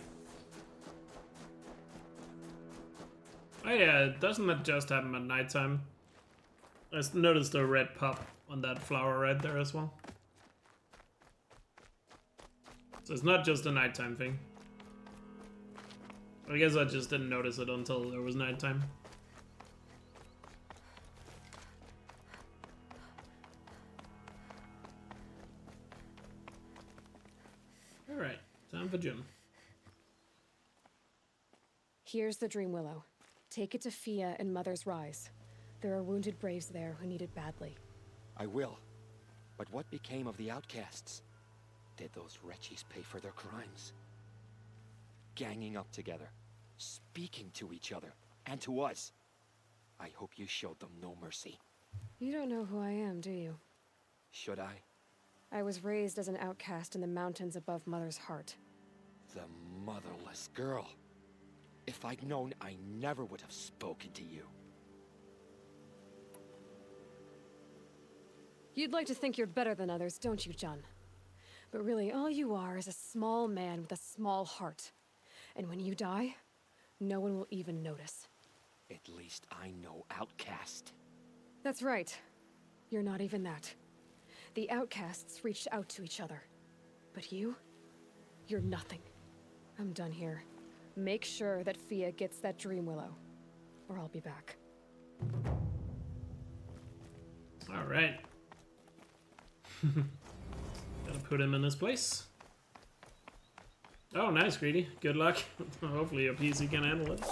Oh yeah, doesn't that just happen at nighttime? I noticed a red pop on that flower right there as well. So it's not just a nighttime thing. I guess I just didn't notice it until there was nighttime. Alright, time for Jim. Here's the Dreamwillow. Take it to Fia and Mother's Rise. There are wounded Braves there who need it badly. I will. But what became of the outcasts? Did those wretches pay for their crimes? Ganging up together, speaking to each other, and to us. I hope you showed them no mercy. You don't know who I am, do you? Should I? I was raised as an outcast in the mountains above Mother's Heart. The motherless girl. If I'd known, I never would have spoken to you. You'd like to think you're better than others, don't you, Jun? But really, all you are is a small man with a small heart. And when you die, no one will even notice. At least I know outcast. That's right. You're not even that. The outcasts reached out to each other. But you're nothing. I'm done here. Make sure that Fia gets that Dreamwillow, or I'll be back. Alright. Gotta put him in his place. Oh, nice, Greedy. Good luck. Hopefully your PC can handle it.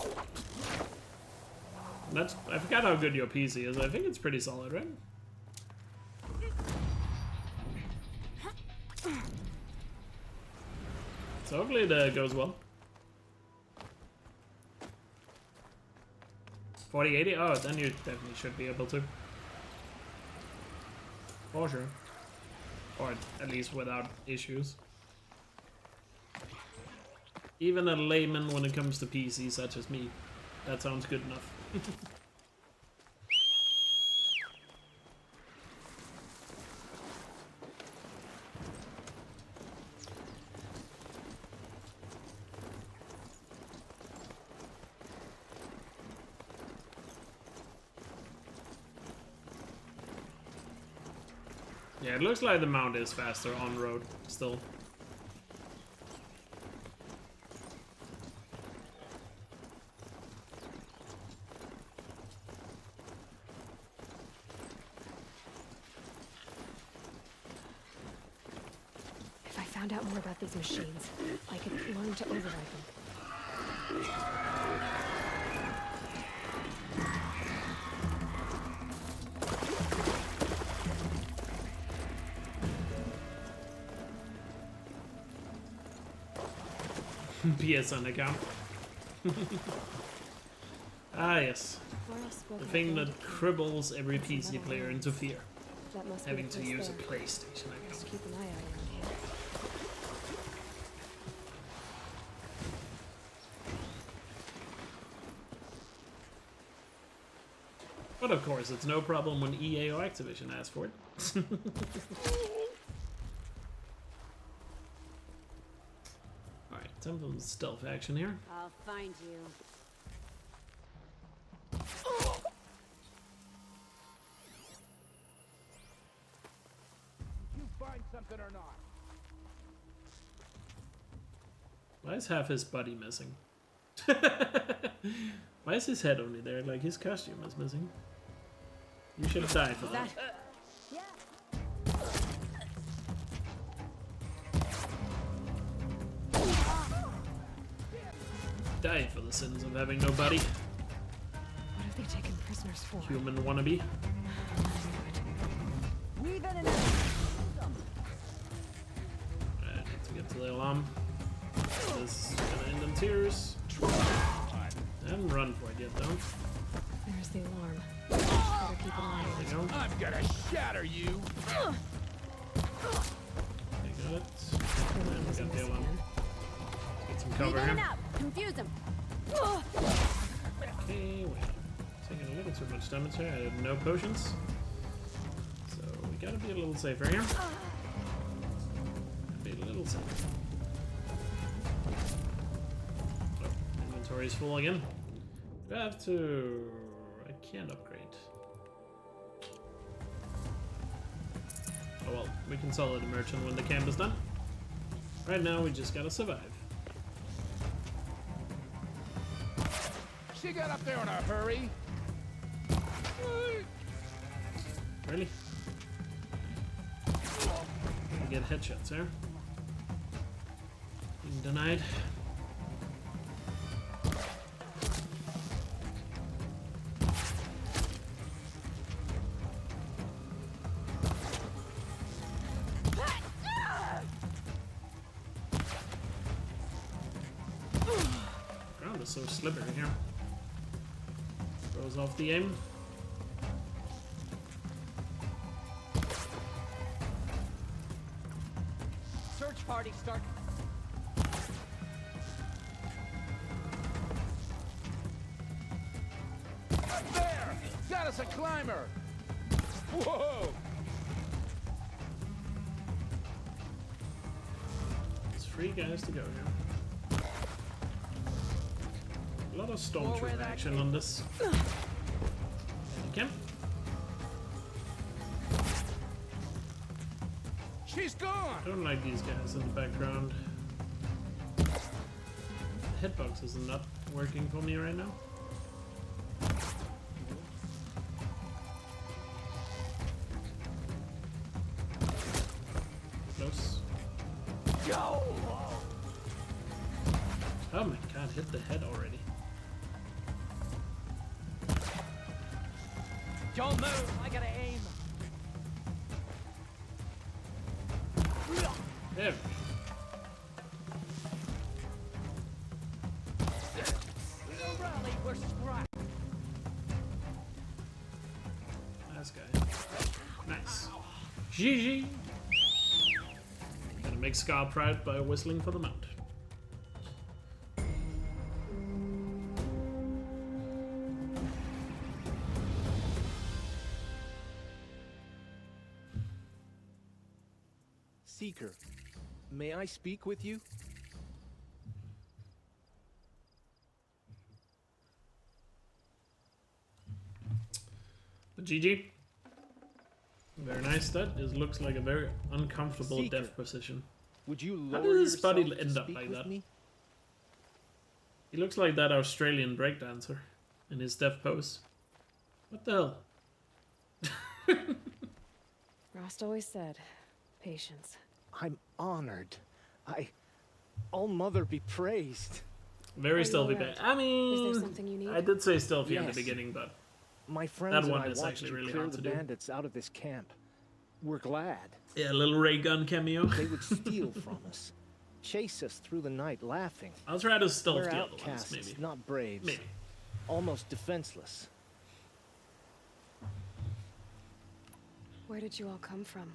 I forgot how good your PC is. I think it's pretty solid, right? So hopefully that goes well. 4080? Oh, then you definitely should be able to. For sure. Or at least without issues. Even a layman when it comes to PC such as me. That sounds good enough. Yeah, it looks like the mount is faster on road still. If I found out more about these machines, I could learn to override them. PSN account. Ah, yes. The thing that cribbles every PC player into fear. Having to use a PlayStation account. Just keep an eye out around here. But of course, it's no problem when EA or Activision ask for it. Alright, time for stealth action here. I'll find you. You find something or not? Why is half his body missing? Why is his head only there? Like, his costume is missing. You should have died for that. Die for the sins of having no body. What have they taken prisoners for? Human wannabe. We've been in I need to get to the alarm. This is gonna end in tears. I haven't run for it yet, though. There's the alarm. Better keep an eye on it. There we go. I'm gonna shatter you. Okay, got it. And we got the alarm. Get some cover here. Confuse him. Okay, wait. Taking a little too much damage here. I have no potions. So we gotta be a little safer here. Be a little safer. Oh, inventory is full again. Do I have to... I can't upgrade. Oh well, we can sell it to merchant when the camp is done. Right now we just gotta survive. She got up there in a hurry. Really? I get headshots there. Being denied. Ground is so slippery here. Throws off the aim. Search party start. Up there! That is a climber! Whoa! There's 3 guys to go here. A lot of stormtrooper action on this. Okay. She's gone! Don't like these guys in the background. The hitbox is not working for me right now. Close. Go! Oh my god, hit the head already. Don't move. I gotta aim. There. Rally, we're scrapped. Nice guy. Nice. GG. Gonna make Scar proud by whistling for the mount. Seeker, may I speak with you? But GG. Very nice. That looks like a very uncomfortable Seeker, death position. Would you How lower did his body yourself to end up speak like with that? me? He looks like that Australian breakdancer in his death pose. What the hell? Rost always said, patience. I'm honored. All Mother be praised. Very Are you stealthy alright? bit. I mean, Is there something you need? I did say stealthy in the Yes. beginning, but My friends that and one I is watched actually you really clear hard the to do. bandits out of this camp. We're glad. Yeah, a little ray gun cameo. They would steal from us. chase us through the night laughing. I'll try to stealth We're the other outcasts, ones, maybe. not braves. Maybe. Almost defenseless. Where did you all come from?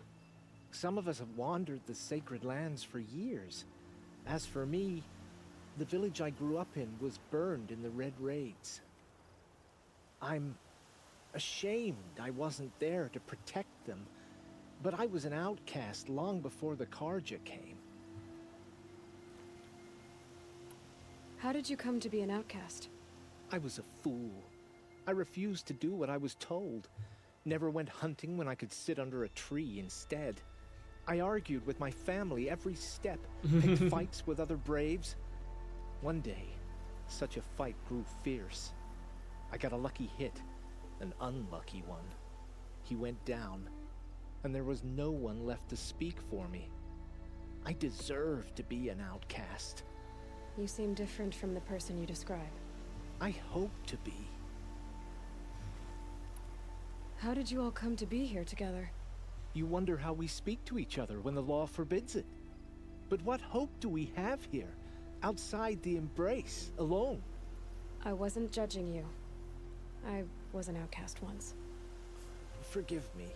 Some of us have wandered the sacred lands for years. As for me, the village I grew up in was burned in the Red Raids. I'm ashamed I wasn't there to protect them, but I was an outcast long before the Karja came. How did you come to be an outcast? I was a fool. I refused to do what I was told. Never went hunting when I could sit under a tree instead. I argued with my family every step, picked fights with other braves. One day, such a fight grew fierce. I got a lucky hit, an unlucky one. He went down, and there was no one left to speak for me. I deserved to be an outcast. You seem different from the person you describe. I hope to be. How did you all come to be here together? You wonder how we speak to each other when the law forbids it. But what hope do we have here, outside the embrace, alone? I wasn't judging you. I was an outcast once. Forgive me.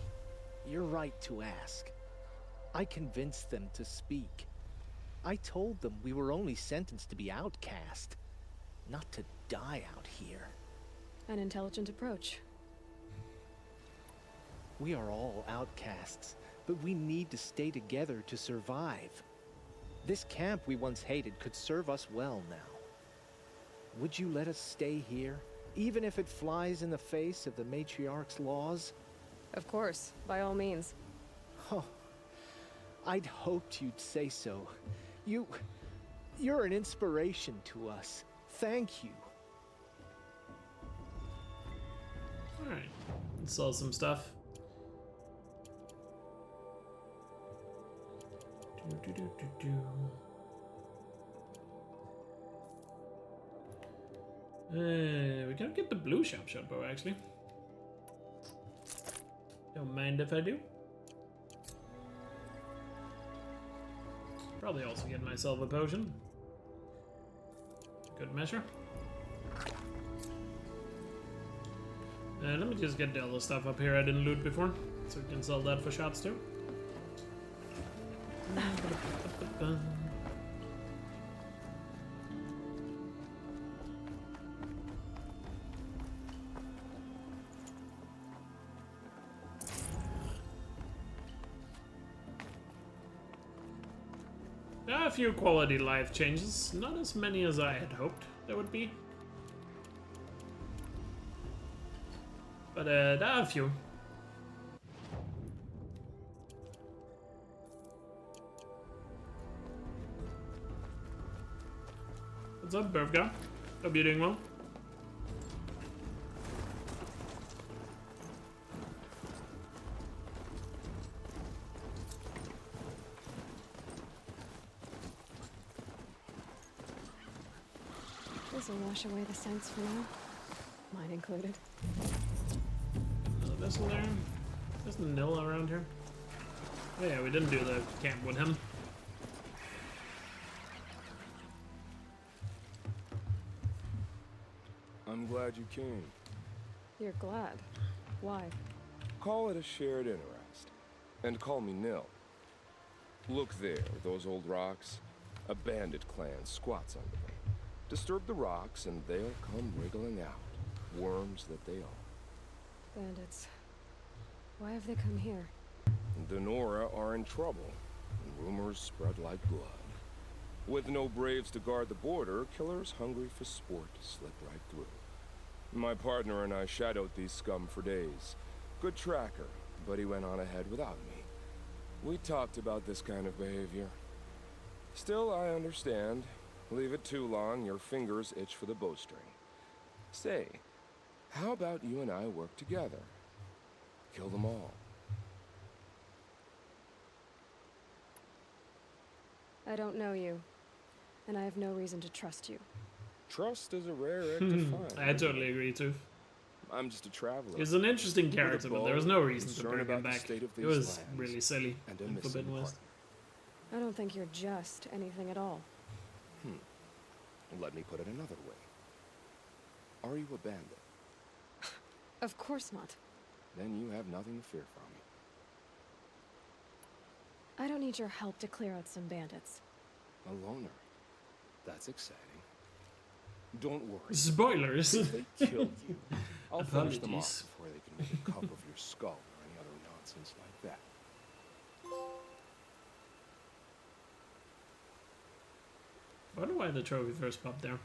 You're right to ask. I convinced them to speak. I told them we were only sentenced to be outcast, not to die out here. An intelligent approach. We are all outcasts, but we need to stay together to survive. This camp we once hated could serve us well now. Would you let us stay here, even if it flies in the face of the matriarch's laws? Of course, by all means. Oh, I'd hoped you'd say so. You're an inspiration to us. Thank you. Alright, let's sell some stuff. We can get the blue shot bow actually. Don't mind if I do. Probably also get myself a potion. Good measure. Let me just get the other stuff up here I didn't loot before, so we can sell that for shots too. There are a few quality life changes, not as many as I had hoped there would be. But there are a few. What's up, Burfgar? Hope you're doing well. This will wash away the scents for now. Mine included. Another vessel there. There's Nil around here. Oh yeah, we didn't do the camp with him. I'm glad you came. You're glad. Why? Call it a shared interest. And call me Nil. Look there, those old rocks. A bandit clan squats under them. Disturb the rocks and they'll come wriggling out. Worms that they are. Bandits. Why have they come here? The Nora are in trouble, and rumors spread like blood. With no braves to guard the border, killers hungry for sport slip right through. My partner and I shadowed these scum for days. Good tracker, but he went on ahead without me. We talked about this kind of behavior. Still, I understand. Leave it too long, your fingers itch for the bowstring. Say, how about you and I work together? Kill them all. I don't know you, and I have no reason to trust you. Trust is a rare act to find. I totally agree too. I'm just a traveler. He's an interesting character, but there was no reason to bring him back. It It was really silly in Forbidden West. I don't think you're just anything at all. Let me put it another way. Are you a bandit? Of course not. Then you have nothing to fear from me. I don't need your help to clear out some bandits. A loner. That's exciting. Don't worry. Spoilers. If they killed you, I'll finish them Apologies. off before they can make a cup of your skull or any other nonsense like that. I wonder why the trophy first popped there.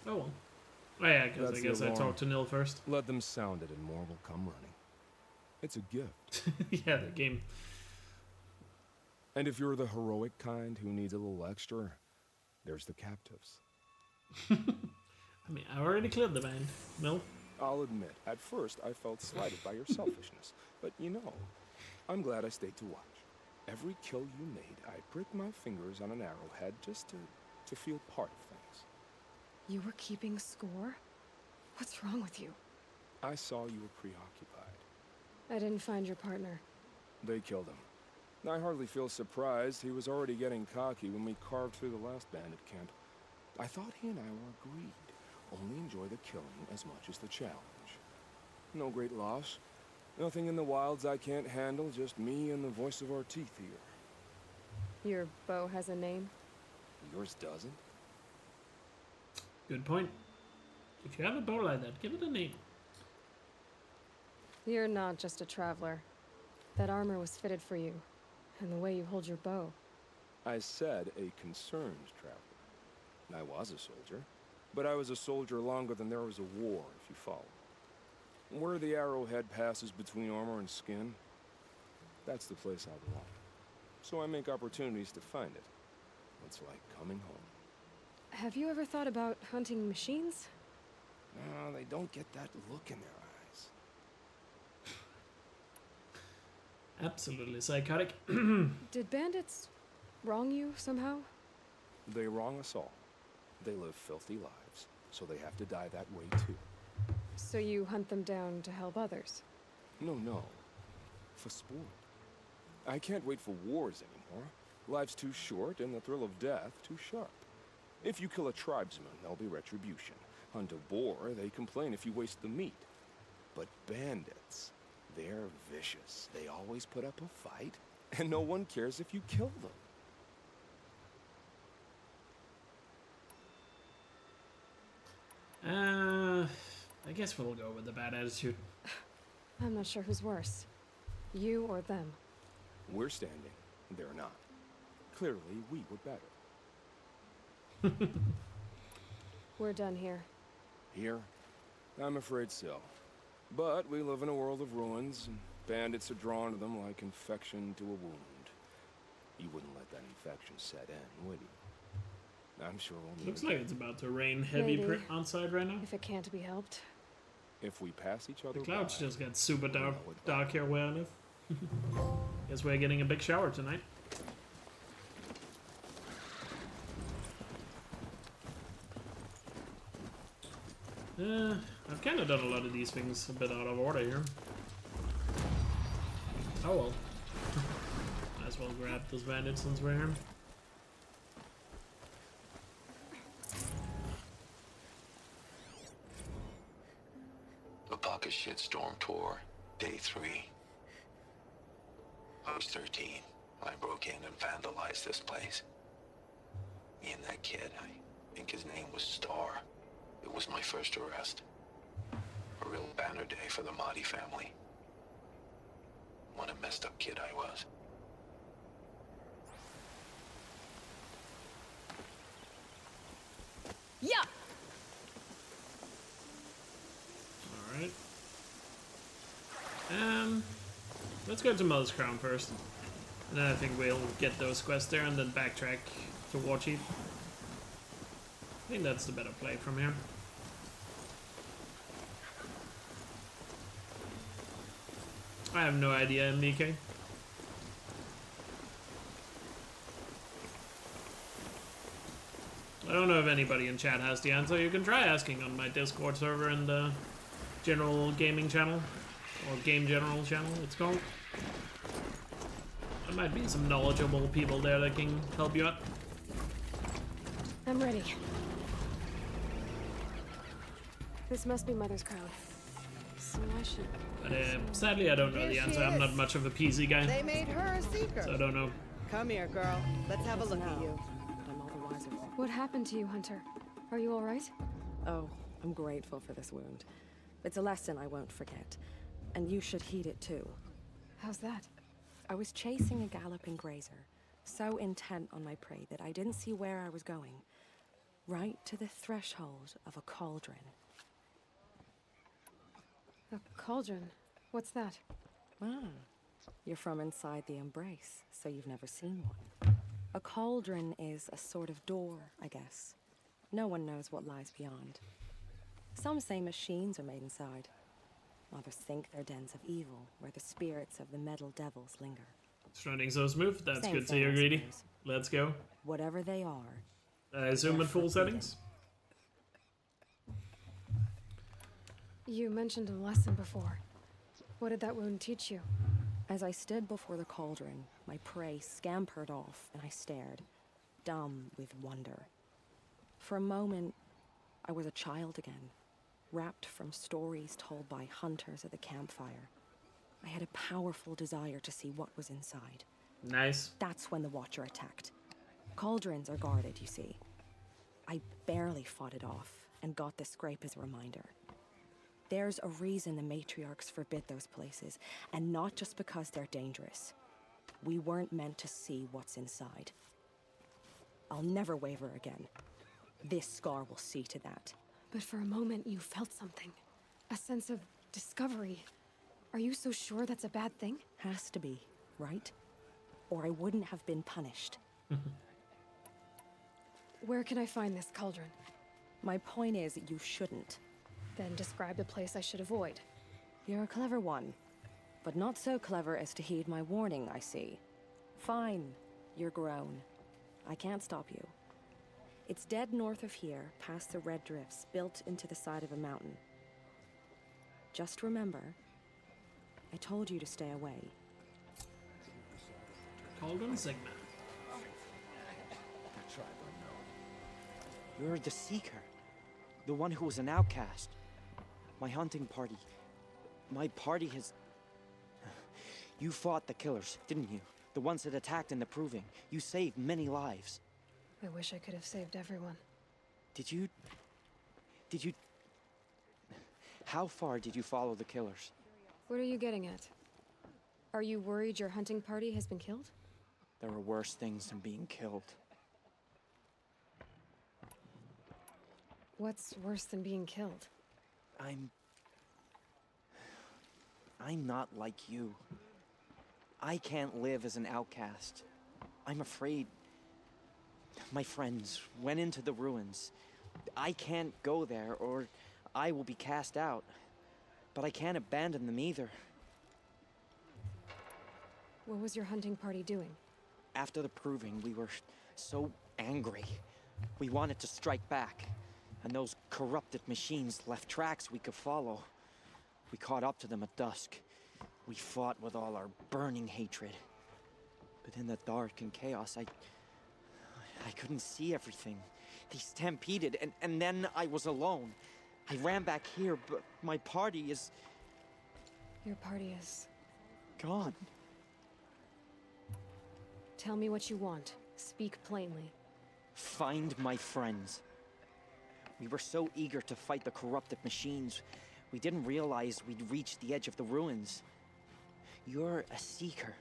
Oh well. Oh yeah, because I That's guess the I alarm. talked to Nil first. Let them sound it and more will come running. It's a gift. Yeah, the game. And if you're the heroic kind who needs a little extra, there's the captives. I mean, I already cleared the band. Nil. I'll admit, at first I felt slighted by your selfishness. But you know, I'm glad I stayed to watch. Every kill you made, I pricked my fingers on an arrowhead just to feel part of things. You were keeping score? What's wrong with you? I saw you were preoccupied. I didn't find your partner. They killed him. I hardly feel surprised. He was already getting cocky when we carved through the last bandit camp. I thought he and I were agreed. Only enjoy the killing as much as the challenge. No great loss. Nothing in the wilds I can't handle, just me and the voice of our teeth here. Your bow has a name? Yours doesn't? Good point. If you have a bow like that, give it a name. You're not just a traveler. That armor was fitted for you, and the way you hold your bow. I said a concerned traveler. I was a soldier, but I was a soldier longer than there was a war, if you follow. Where the arrowhead passes between armor and skin, that's the place I belong. So I make opportunities to find it. It's like coming home. Have you ever thought about hunting machines? No, they don't get that look in their eyes. Absolutely psychotic. Did bandits wrong you somehow? They wrong us all. They live filthy lives, so they have to die that way too. So you hunt them down to help others? No. For sport. I can't wait for wars anymore. Life's too short and the thrill of death too sharp. If you kill a tribesman, there'll be retribution. Hunt a boar, they complain if you waste the meat. But bandits, they're vicious. They always put up a fight, and no one cares if you kill them. I guess we'll go with the bad attitude. I'm not sure who's worse. You or them. We're standing, they're not. Clearly, we were better. We're done here. Here? I'm afraid so. But we live in a world of ruins, and bandits are drawn to them like infection to a wound. You wouldn't let that infection set in, would you? I'm sure we'll Looks like it's about to rain heavy Maybe. outside right now. If it can't be helped. If we pass each other The clouds by, just got super dark here where I live. Guess we're getting a big shower tonight. I've kind of done a lot of these things a bit out of order here. Oh well. Might as well grab this bandit since we're here. The Bucket Shitstorm Tour, Day 3. I was 13 when I broke in and vandalized this place. Me and that kid, I think his name was Star. It was my first arrest. A real banner day for the Mahdi family. What a messed up kid I was. Yeah! Alright. Let's go to Mother's Crown first. And then I think we'll get those quests there and then backtrack to Warchief. I think that's the better play from here. I have no idea, MDK. I don't know if anybody in chat has the answer. You can try asking on my Discord server and the general gaming channel. Or game general channel, it's called. There might be some knowledgeable people there that can help you out. I'm ready. This must be Mother's crown. So I should... But sadly, I don't know the answer. I'm not much of a PC guy. They made her a seeker. So I don't know. Come here, girl. Let's have a look at you. But I'm all the wiser. What happened to you, Hunter? Are you all right? Oh, I'm grateful for this wound. It's a lesson I won't forget. And you should heed it too. How's that? I was chasing a galloping grazer, so intent on my prey that I didn't see where I was going. Right to the threshold of a cauldron. A cauldron? What's that? Ah, you're from inside the Embrace, so you've never seen one. A cauldron is a sort of door, I guess. No one knows what lies beyond. Some say machines are made inside. Others think they're dens of evil, where the spirits of the metal devils linger. It's running so smooth. That's Same good to thing, hear, I Greedy. suppose. Let's go. Whatever they are. I assume at full settings. You mentioned a lesson before. What did that wound teach you? As I stood before the cauldron, my prey scampered off, and I stared, dumb with wonder. For a moment, I was a child again, wrapped from stories told by hunters at the campfire. I had a powerful desire to see what was inside. Nice. That's when the Watcher attacked. Cauldrons are guarded, you see. I barely fought it off, and got the scrape as a reminder. There's a reason the matriarchs forbid those places, and not just because they're dangerous. We weren't meant to see what's inside. I'll never waver again. This scar will see to that. But for a moment you felt something. A sense of discovery. Are you so sure that's a bad thing? Has to be, right? Or I wouldn't have been punished. Where can I find this cauldron? My point is, you shouldn't. Then describe the place I should avoid. You're a clever one, but not so clever as to heed my warning, I see. Fine, you're grown. I can't stop you. It's dead north of here, past the red drifts built into the side of a mountain. Just remember, I told you to stay away. Cauldron Sigma. You're the Seeker. The one who was an outcast. My hunting party. My party has... You fought the killers, didn't you? The ones that attacked in the Proving. You saved many lives. I wish I could have saved everyone. Did you... How far did you follow the killers? What are you getting at? Are you worried your hunting party has been killed? There are worse things than being killed. What's worse than being killed? I'm not like you. I can't live as an outcast. I'm afraid. My friends went into the ruins. I can't go there, or I will be cast out. But I can't abandon them either. What was your hunting party doing? After the Proving, we were so angry. We wanted to strike back. And those corrupted machines left tracks we could follow. We caught up to them at dusk. We fought with all our burning hatred. But in the dark and chaos, I couldn't see everything. They stampeded, and then I was alone. I ran back here, but my party is... Your party is... gone. Tell me what you want. Speak plainly. Find my friends. We were so eager to fight the corrupted machines, we didn't realize we'd reached the edge of the ruins. You're a seeker.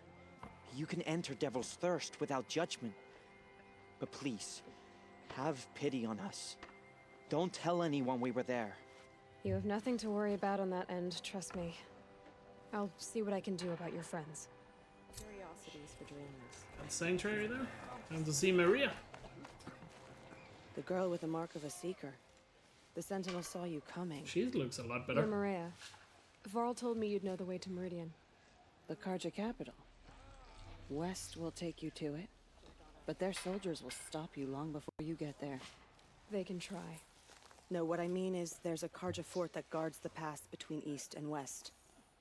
You can enter Devil's Thirst without judgment. But please, have pity on us. Don't tell anyone we were there. You have nothing to worry about on that end, trust me. I'll see what I can do about your friends. Curiosities for dreamers. That sanctuary there? Time to see Maria. The girl with the mark of a seeker. The Sentinel saw you coming. She looks a lot better. You're Maria. Varl told me you'd know the way to Meridian. The Carja capital. West will take you to it, but their soldiers will stop you long before you get there. They can try. No, what I mean is there's a Carja fort that guards the pass between east and west.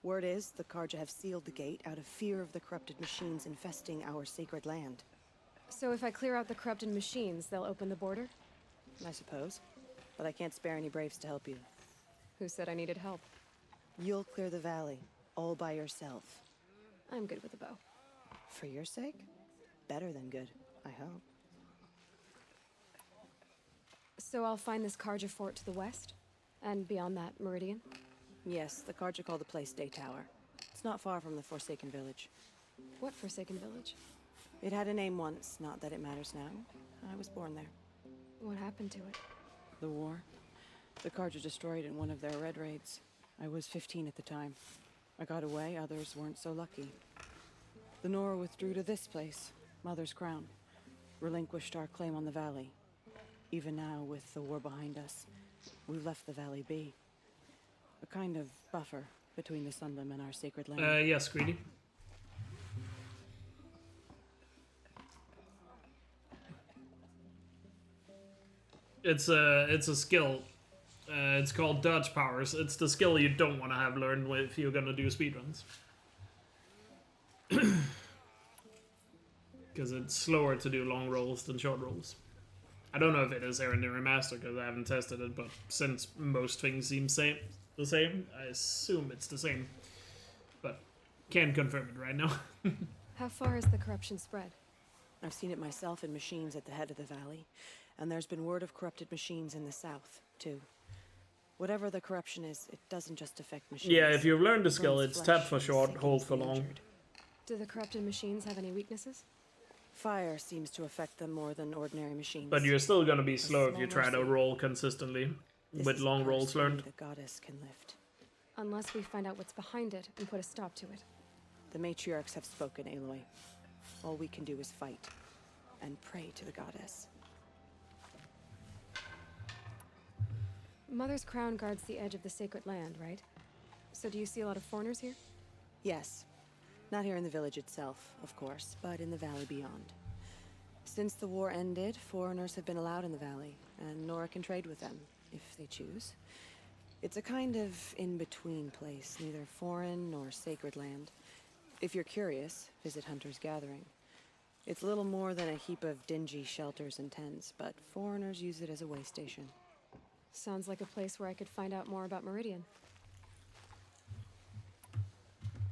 Word is, the Karja have sealed the gate out of fear of the corrupted machines infesting our sacred land. So if I clear out the corrupted machines, they'll open the border? I suppose. But I can't spare any braves to help you. Who said I needed help? You'll clear the valley, all by yourself. I'm good with a bow. For your sake? Better than good, I hope. So I'll find this Karja fort to the west? And beyond that, Meridian? Yes, the Karja call the place Day Tower. It's not far from the Forsaken Village. What Forsaken Village? It had a name once, not that it matters now. I was born there. What happened to it? The war. The Karja destroyed in one of their red raids. I was 15 at the time. I got away, others weren't so lucky. The Nora withdrew to this place, Mother's Crown. Relinquished our claim on the valley. Even now, with the war behind us, we've left the valley be. A kind of buffer between the Sunlim and our sacred land. Yes, Greedy. It's a skill. It's called dodge powers. It's the skill you don't want to have learned if you're gonna do speedruns. Because it's slower to do long rolls than short rolls. I don't know if it is there in the remaster because I haven't tested it, but since most things seem the same, I assume it's the same. But can't confirm it right now. How far has the corruption spread? I've seen it myself in machines at the head of the valley, and there's been word of corrupted machines in the south, too. Whatever the corruption is, it doesn't just affect machines. Yeah, if you've learned the skill, it's tap for short, hold for long. Do the corrupted machines have any weaknesses? Fire seems to affect them more than ordinary machines. But you're still gonna be slow if you try to roll consistently with long rolls learned. The goddess can lift. Unless we find out what's behind it and put a stop to it. The matriarchs have spoken, Aloy. All we can do is fight and pray to the goddess. Mother's Crown guards the edge of the sacred land, right? So do you see a lot of foreigners here? Yes. Not here in the village itself, of course, but in the valley beyond. Since the war ended, foreigners have been allowed in the valley, and Nora can trade with them, if they choose. It's a kind of in-between place, neither foreign nor sacred land. If you're curious, visit Hunter's Gathering. It's little more than a heap of dingy shelters and tents, but foreigners use it as a way station. Sounds like a place where I could find out more about Meridian.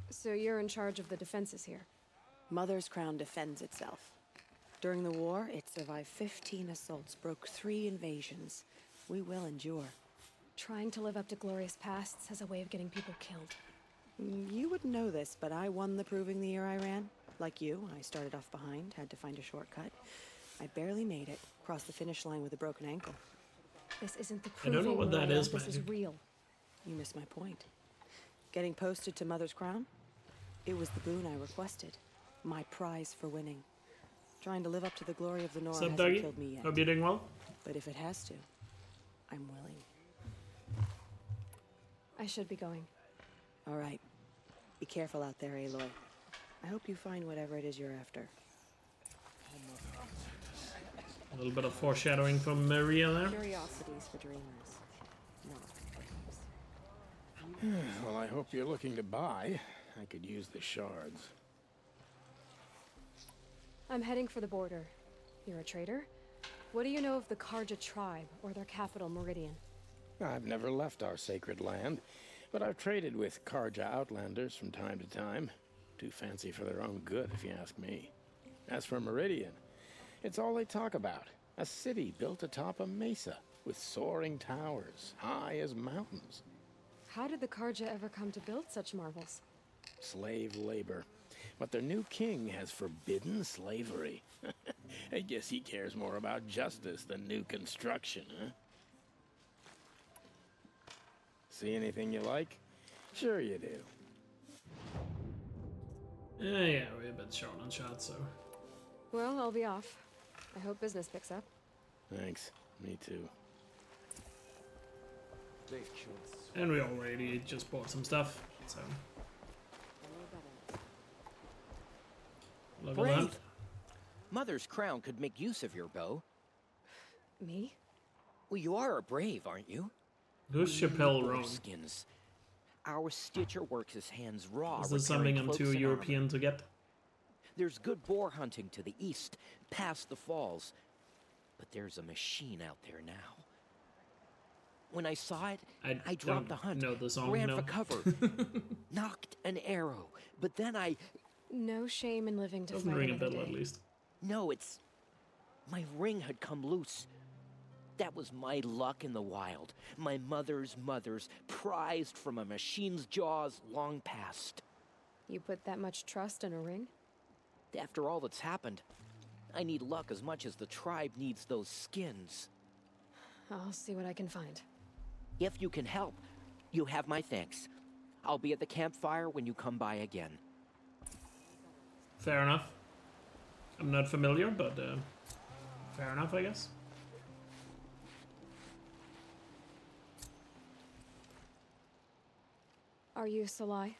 So you're in charge of the defenses here? Mother's Crown defends itself. During the war, it survived 15 assaults, broke 3 invasions. We will endure. Trying to live up to glorious pasts has a way of getting people killed. You wouldn't know this, but I won the proving the year I ran. Like you, I started off behind, had to find a shortcut. I barely made it, crossed the finish line with a broken ankle. This isn't the I proving. don't know what that is, This is real. You missed my point. Getting posted to Mother's Crown? It was the boon I requested. My prize for winning. Trying to live up to the glory of the Nora hasn't killed me yet. Hope you're doing well. But if it has to, I'm willing. I should be going. All right. Be careful out there, Aloy. I hope you find whatever it is you're after. A little bit of foreshadowing from Maria there. Curiosities for dreamers. Not. Well, I hope you're looking to buy. I could use the shards. I'm heading for the border. You're a trader? What do you know of the Karja tribe, or their capital, Meridian? I've never left our sacred land, but I've traded with Karja outlanders from time to time. Too fancy for their own good, if you ask me. As for Meridian, it's all they talk about. A city built atop a mesa, with soaring towers, high as mountains. How did the Karja ever come to build such marvels? Slave labor. But their new king has forbidden slavery. I guess he cares more about justice than new construction, huh? See anything you like? Sure you do. Yeah, we're a bit short on shots, so. Well, I'll be off. I hope business picks up. Thanks. Me too. And we already just bought some stuff, so. Level up. Brave! Mother's Crown could make use of your bow. Me? Well, you are a brave, aren't you? Who's Chappelle Roan? Skins. Our Stitcher works his hands raw. Is this something I'm too European to get? There's good boar hunting to the east, past the falls. But there's a machine out there now. When I saw it, I dropped the hunt, know the song, ran no. for cover, knocked an arrow, but then I... No shame in living to Doesn't fight ring a another bell, day. at least. No, it's... My ring had come loose. That was my luck in the wild. My mother's prized from a machine's jaws long past. You put that much trust in a ring? After all that's happened, I need luck as much as the tribe needs those skins. I'll see what I can find. If you can help, you have my thanks. I'll be at the campfire when you come by again. Fair enough. I'm not familiar, but fair enough, I guess. Are you Salai?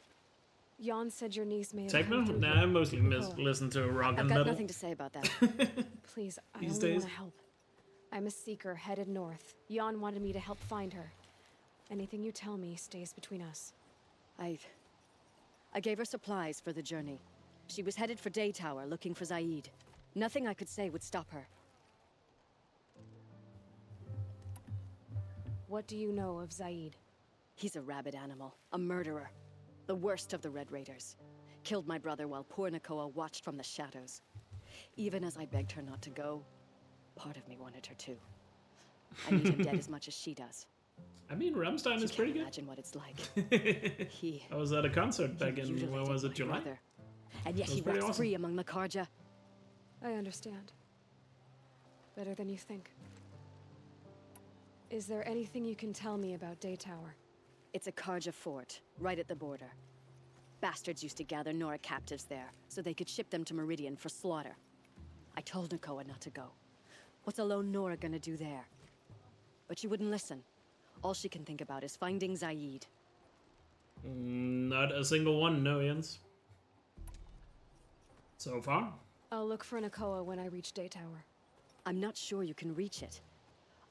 Jan said your niece may have Techno? come through Nah, here. I mostly listen to rock and I've metal. got nothing to say about that. Please, I These only days. want to help. I'm a seeker headed north. Jan wanted me to help find her. Anything you tell me stays between us. I gave her supplies for the journey. She was headed for Day Tower, looking for Zaid. Nothing I could say would stop her. What do you know of Zaid? He's a rabid animal, a murderer. The worst of the Red Raiders. Killed my brother while poor Nakoa watched from the shadows. Even as I begged her not to go, part of me wanted her to. I need him dead as much as she does. I mean, Rammstein is pretty good. Imagine what it's like. He I was at a concert back in, when mutilated was it, my July? brother. And yet That was he pretty rots awesome. free among the Karja. I understand. Better than you think. Is there anything you can tell me about Day Tower? It's a Karja fort, right at the border. Bastards used to gather Nora captives there, so they could ship them to Meridian for slaughter. I told Nakoa not to go. What's a lone Nora gonna do there? But she wouldn't listen. All she can think about is finding Zaid. Not a single one, no, Jens. So far? I'll look for Nakoa when I reach Day Tower. I'm not sure you can reach it.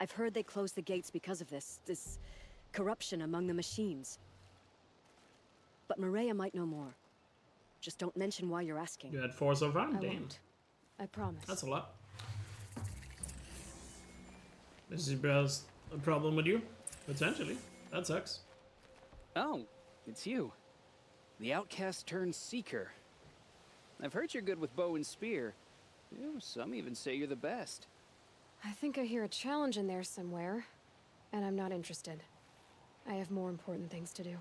I've heard they closed the gates because of this corruption among the machines. But Maria might know more. Just don't mention why you're asking. You had 4 so far? I Damn. won't. I promise. That's a lot. This has a problem with you? Potentially. That sucks. Oh, it's you. The outcast turned seeker. I've heard you're good with bow and spear. Some even say you're the best. I think I hear a challenge in there somewhere, and I'm not interested. I have more important things to do.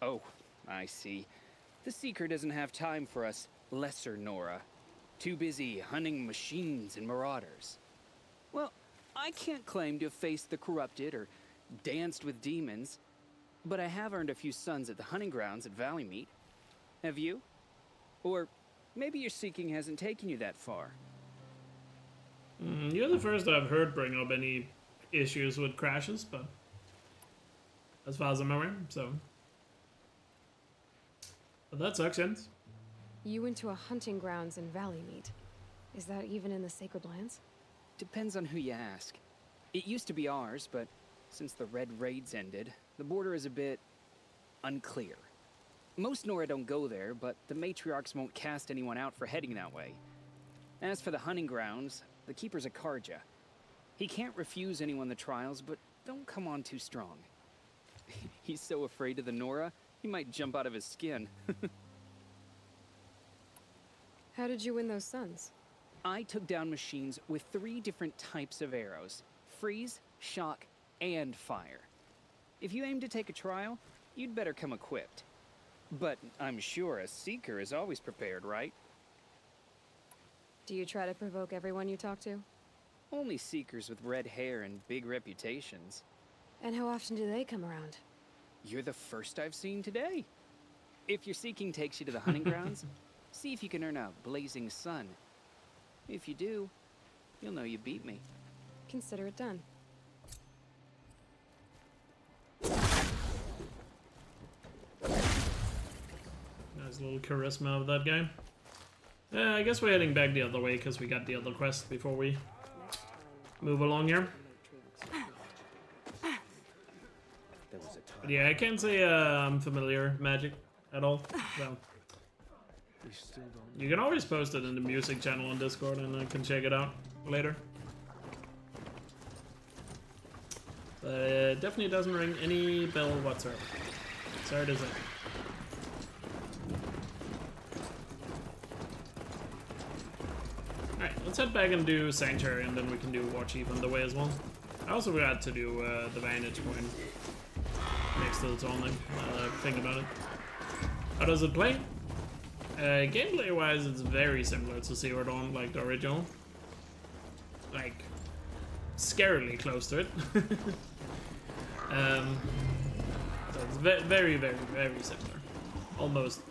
Oh, I see. The Seeker doesn't have time for us lesser Nora. Too busy hunting machines and marauders. Well, I can't claim to have faced the corrupted or danced with demons, but I have earned a few sons at the hunting grounds at Valleymeet. Have you? Or maybe your seeking hasn't taken you that far. You're the first I've heard bring up any issues with crashes, but as far as I'm aware, so. But that sucks, Jens. You went to a hunting grounds in Valleymeet. Is that even in the Sacred Lands? Depends on who you ask. It used to be ours, but since the Red Raids ended, the border is a bit unclear. Most Nora don't go there, but the matriarchs won't cast anyone out for heading that way. As for the hunting grounds, the keeper's a Karja. He can't refuse anyone the trials, but don't come on too strong. He's so afraid of the Nora, he might jump out of his skin. How did you win those sons? I took down machines with 3 different types of arrows. Freeze, shock, and fire. If you aim to take a trial, you'd better come equipped. But I'm sure a seeker is always prepared, right? Do you try to provoke everyone you talk to? Only seekers with red hair and big reputations. And how often do they come around? You're the first I've seen today. If your seeking takes you to the hunting grounds, see if you can earn a blazing sun. If you do, you'll know you beat me. Consider it done. Nice little charisma of that guy. Yeah, I guess we're heading back the other way because we got the other quest before we move along here. There was a But yeah, I can't say I'm familiar magic at all. So you can always post it in the music channel on Discord, and I can check it out later. But it definitely doesn't ring any bell whatsoever. Sorry to say. Alright, let's head back and do Sanctuary, and then we can do War Chief on the way as well. I also forgot to do the Vantage Point next to the Tallneck, think about it. How does it play? Gameplay-wise, it's very similar to Zero Dawn, like the original. Like, scarily close to it. So it's very, very, very similar. Almost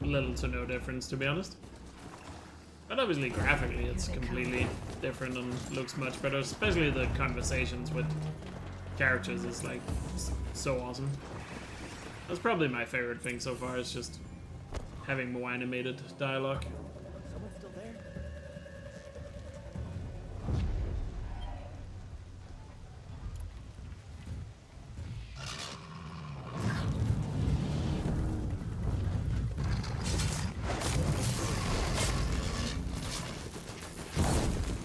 little to no difference, to be honest. But obviously, graphically, it's completely different and looks much better. Especially the conversations with characters is like so awesome. That's probably my favorite thing so far. Is just having more animated dialogue. Someone still there?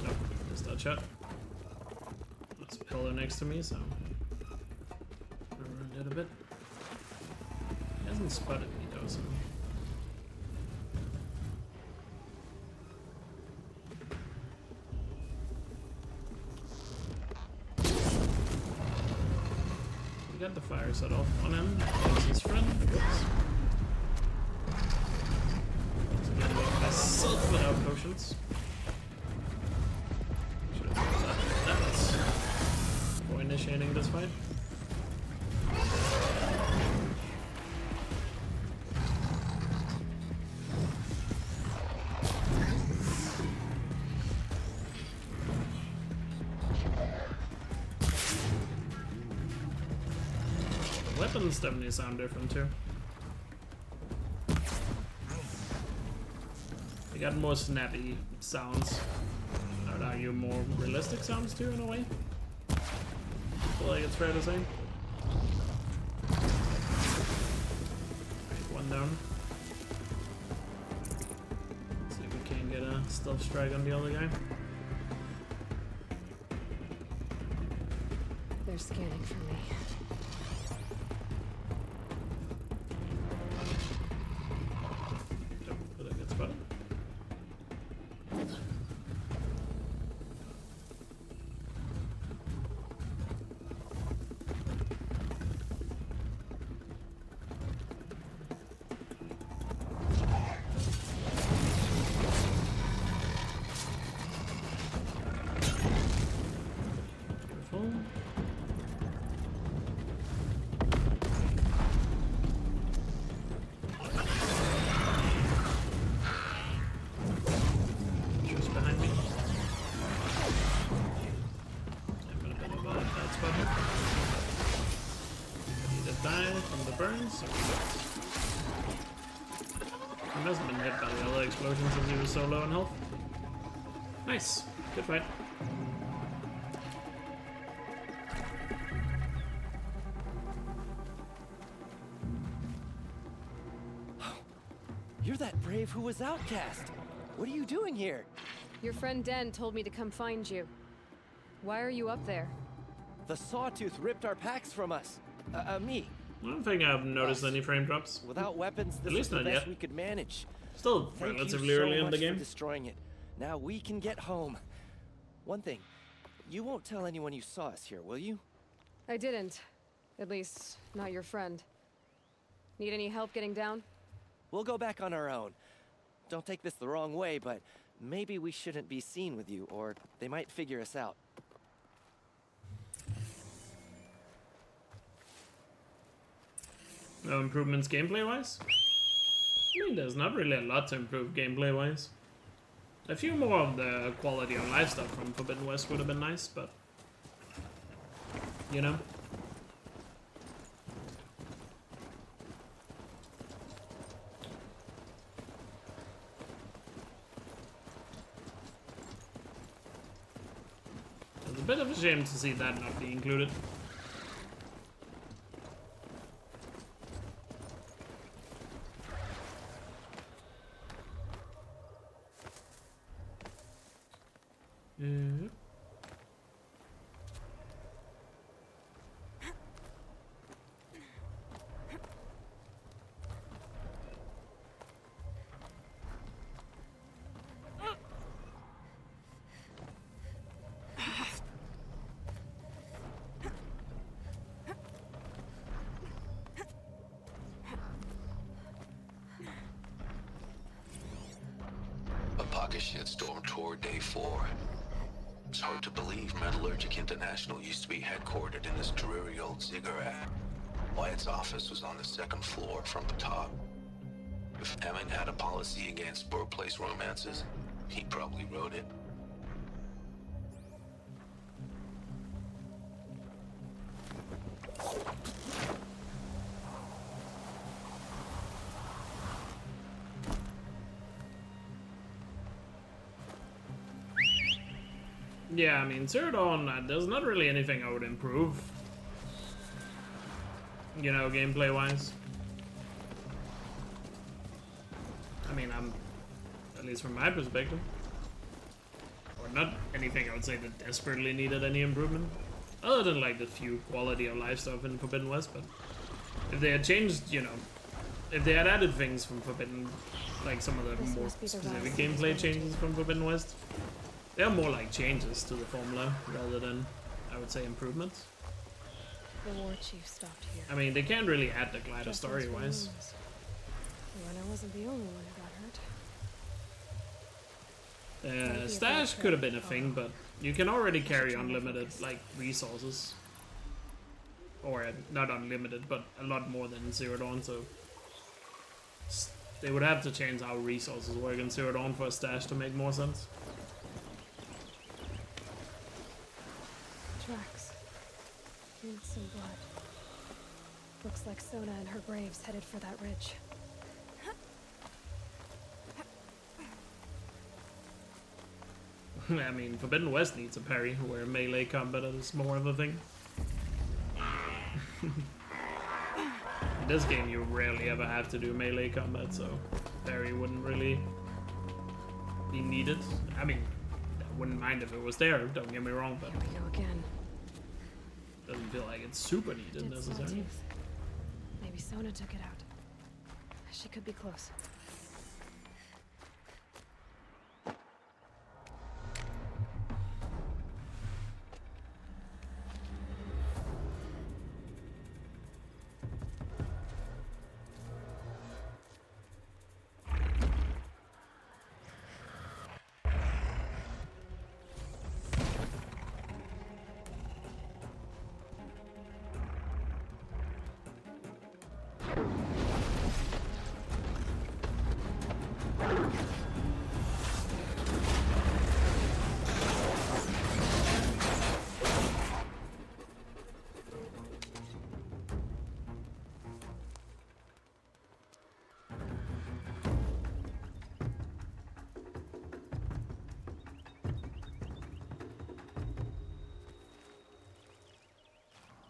Nope, missed that shot. There's a pillar next to me, so around it a bit. He hasn't spotted me though, so. We got the fire set off on him. There's his friend. Whoops. Myself without potions. Should have done that before initiating this fight. Weapons definitely sound different too. They got more snappy sounds. I would argue more realistic sounds too, in a way. I feel like it's fair to say. Alright, one down. Let's see if we can get a stealth strike on the other guy. They're scanning for me. Burns. He hasn't been hit by the other explosions since he was so low in health. Nice. Good fight. You're that brave who was outcast. What are you doing here? Your friend Den told me to come find you. Why are you up there? The Sawtooth ripped our packs from us. Me. I don't think I've noticed any frame drops. Without weapons, this At least is the not best yet. we could manage. Still Thank relatively you so early in the much game. for destroying it. Now we can get home. One thing, you won't tell anyone you saw us here, will you? I didn't. At least, not your friend. Need any help getting down? We'll go back on our own. Don't take this the wrong way, but maybe we shouldn't be seen with you, or they might figure us out. No improvements gameplay-wise? I mean, there's not really a lot to improve gameplay-wise. A few more of the quality of life stuff from Forbidden West would have been nice, but... you know? It's a bit of a shame to see that not be included. rocket shitstorm tore day 4. It's hard to believe Metallurgic International used to be headquartered in this dreary old ziggurat. Wyatt's office was on the 2nd floor from the top. If Emmett had a policy against workplace romances, he probably wrote it. Yeah, I mean, Zero Dawn, there's not really anything I would improve. You know, gameplay-wise. I mean, at least from my perspective. Or not anything I would say that desperately needed any improvement. Other than, like, the few quality of life stuff in Forbidden West, but... If they had changed, you know... If they had added things from Forbidden... Like, some of the more specific gameplay changes from Forbidden West... They're more like changes to the formula, rather than, I would say, improvements. The war chief stopped here. I mean, they can't really add the glider story-wise. When I wasn't the only one who got hurt. Stash could have been a thing, but you can already carry unlimited, like, resources. Or, not unlimited, but a lot more than Zero Dawn, so... They would have to change how resources work in Zero Dawn for a stash to make more sense. Tracks. Some blood. Looks like Sona and her braves headed for that ridge. I mean, Forbidden West needs a parry, where melee combat is more of a thing. In this game, you rarely ever have to do melee combat, so parry wouldn't really be needed. I mean, I wouldn't mind if it was there, don't get me wrong, but... Here we go again. Doesn't feel like it's super needed necessarily. Maybe Sona took it out. She could be close.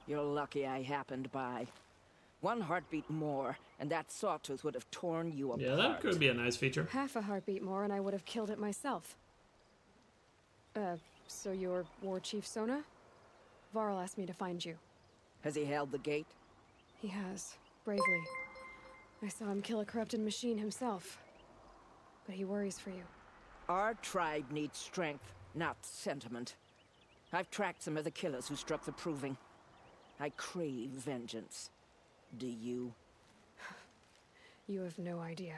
You're lucky I happened by. One heartbeat more, and that sawtooth would have torn you apart. Yeah, that could be a nice feature. Half a heartbeat more and I would have killed it myself. So you're War Chief Sona? Varl asked me to find you. Has he held the gate? He has, bravely. I saw him kill a corrupted machine himself. But he worries for you. Our tribe needs strength, not sentiment. I've tracked some of the killers who struck the Proving. I crave vengeance. Do you? You have no idea.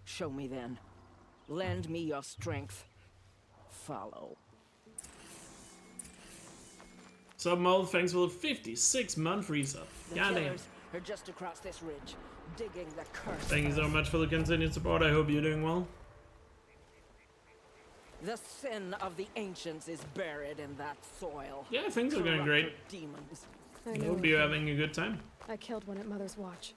Show me then. Lend me your strength. Follow. Submold, thanks for the 56-month resub. Goddamn. Killers are just across this ridge, digging the curse. Thank you so much for the continued support. I hope you're doing well. The sin of the ancients is buried in that soil. Yeah, things are going great. Demons. I I know hope you're having a good time. I killed one at Mother's Watch.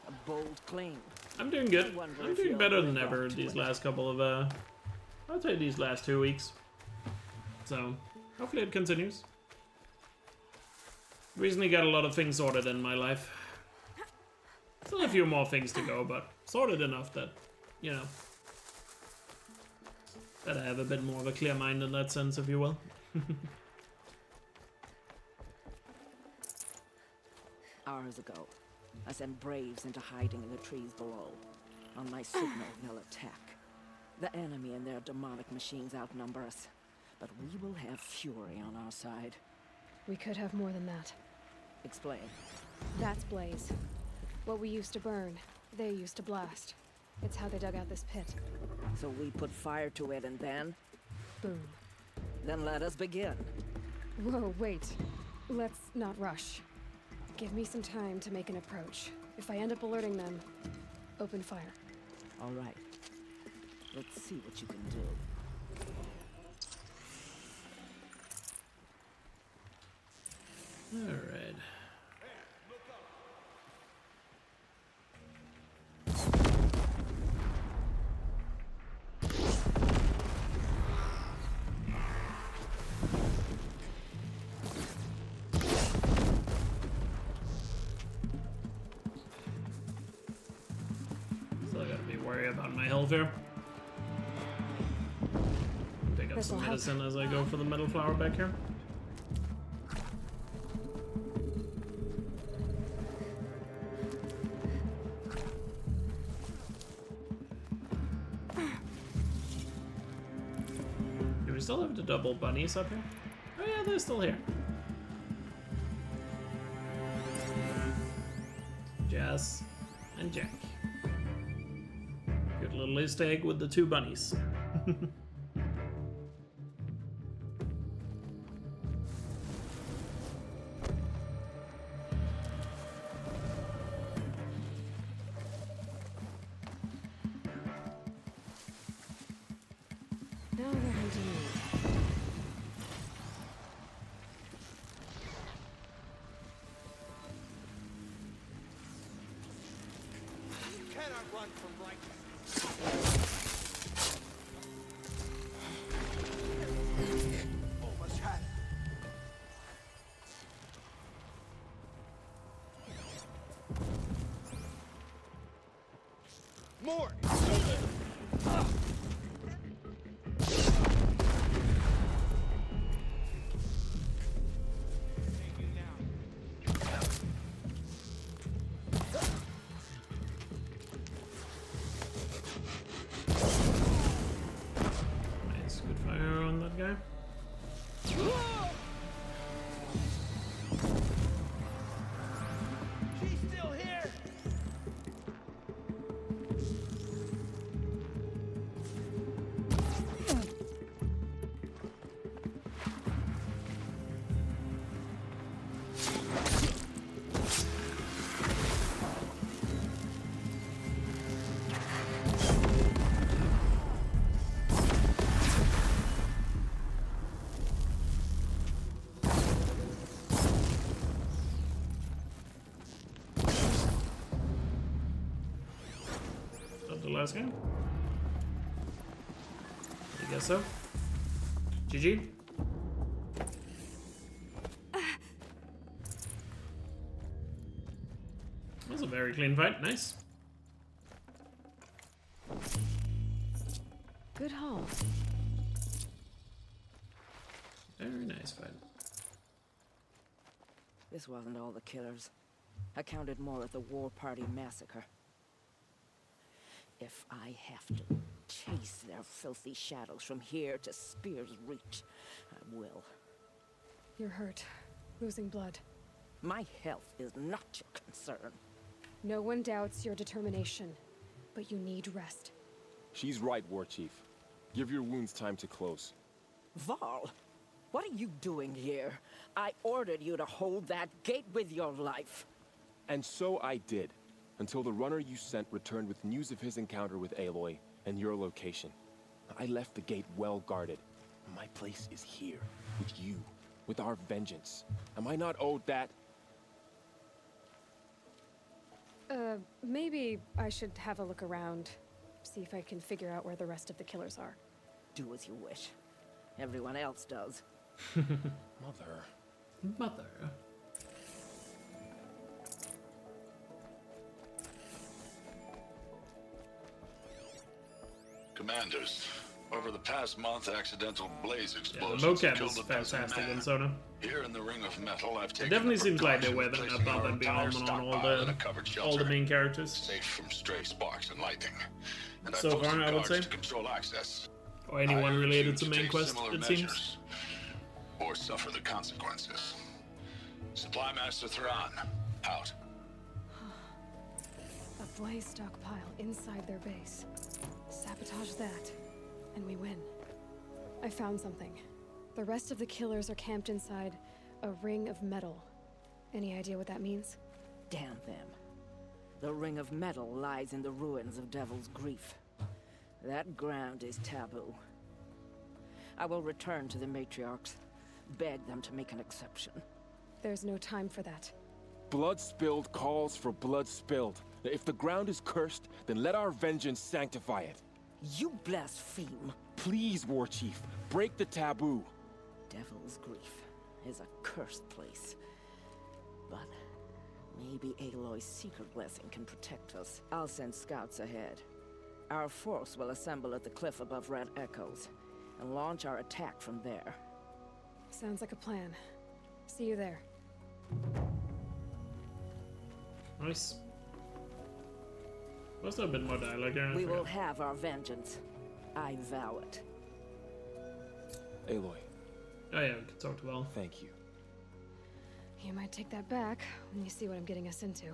A bold claim. I'm doing good. I'm doing better than ever these last couple of, I'd say these last 2 weeks. So, hopefully it continues. Recently got a lot of things sorted in my life. Still a few more things to go, but sorted enough that, you know, that I have a bit more of a clear mind in that sense, if you will. Hours ago, I sent Braves into hiding in the trees below. On my signal, they'll attack. The enemy and their demonic machines outnumber us, but we will have fury on our side. We could have more than that. Explain. That's Blaze. What we used to burn, they used to blast. It's how they dug out this pit. So we put fire to it and then? Boom. Then let us begin. Whoa, wait. Let's not rush. Give me some time to make an approach. If I end up alerting them, open fire. All right. Let's see what you can do. All right. Still gotta be worried about my health here. Pick up some medicine as I go for the metal flower back here. Do we still have the double bunnies up here? Oh yeah, they're still here. Jazz and Jack. Good little Easter egg with the two bunnies. Now what I'm doing. You cannot run from righteousness. Almost had it. More! Nice, good fire on that guy. She's still here! Is that the last game? I guess so. GG. That was a very clean fight. Nice. Good haul. Very nice fight. This wasn't all the killers. I counted more at the War Party massacre. If I have to chase their filthy shadows from here to Spear's Reach, I will. You're hurt. Losing blood. My health is not your concern. No one doubts your determination, but you need rest. She's right, War Chief. Give your wounds time to close. Val, what are you doing here? I ordered you to hold that gate with your life. And so I did, until the runner you sent returned with news of his encounter with Aloy and your location. I left the gate well guarded. My place is here, with you, with our vengeance. Am I not owed that? Maybe I should have a look around. See if I can figure out where the rest of the killers are. Do as you wish. Everyone else does. Mother. Mother. Commanders, over the past month, accidental blaze Yeah, the explosions mocap killed is a dozen fantastic men. in Sona. Here in the Ring of Metal, I've It taken definitely the seems like they precaution wear of them placing above our and beyond entire on all stockpile in a the covered all shelter, the main characters. safe from stray sparks and lightning. And So I've posted far, I would guards say. to control access. Or anyone I urge related you to to main take quest, similar it seems. measures, or suffer the consequences. Supply Master Thrawn, out. A display stockpile inside their base. Sabotage that, and we win. I found something. The rest of the killers are camped inside a ring of metal. Any idea what that means? Damn them. The ring of metal lies in the ruins of Devil's Grief. That ground is taboo. I will return to the matriarchs, beg them to make an exception. There's no time for that. Blood spilled calls for blood spilled. If the ground is cursed, then let our vengeance sanctify it. You blaspheme. Please, War Chief, break the taboo. Devil's Grief is a cursed place. But maybe Aloy's secret blessing can protect us. I'll send scouts ahead. Our force will assemble at the cliff above Red Echoes and launch our attack from there. Sounds like a plan. See you there. Nice. Must have been more dialogue there. We will have our vengeance. I vow it. Aloy. Oh yeah, we can talk to Val. Thank you. You might take that back when you see what I'm getting us into.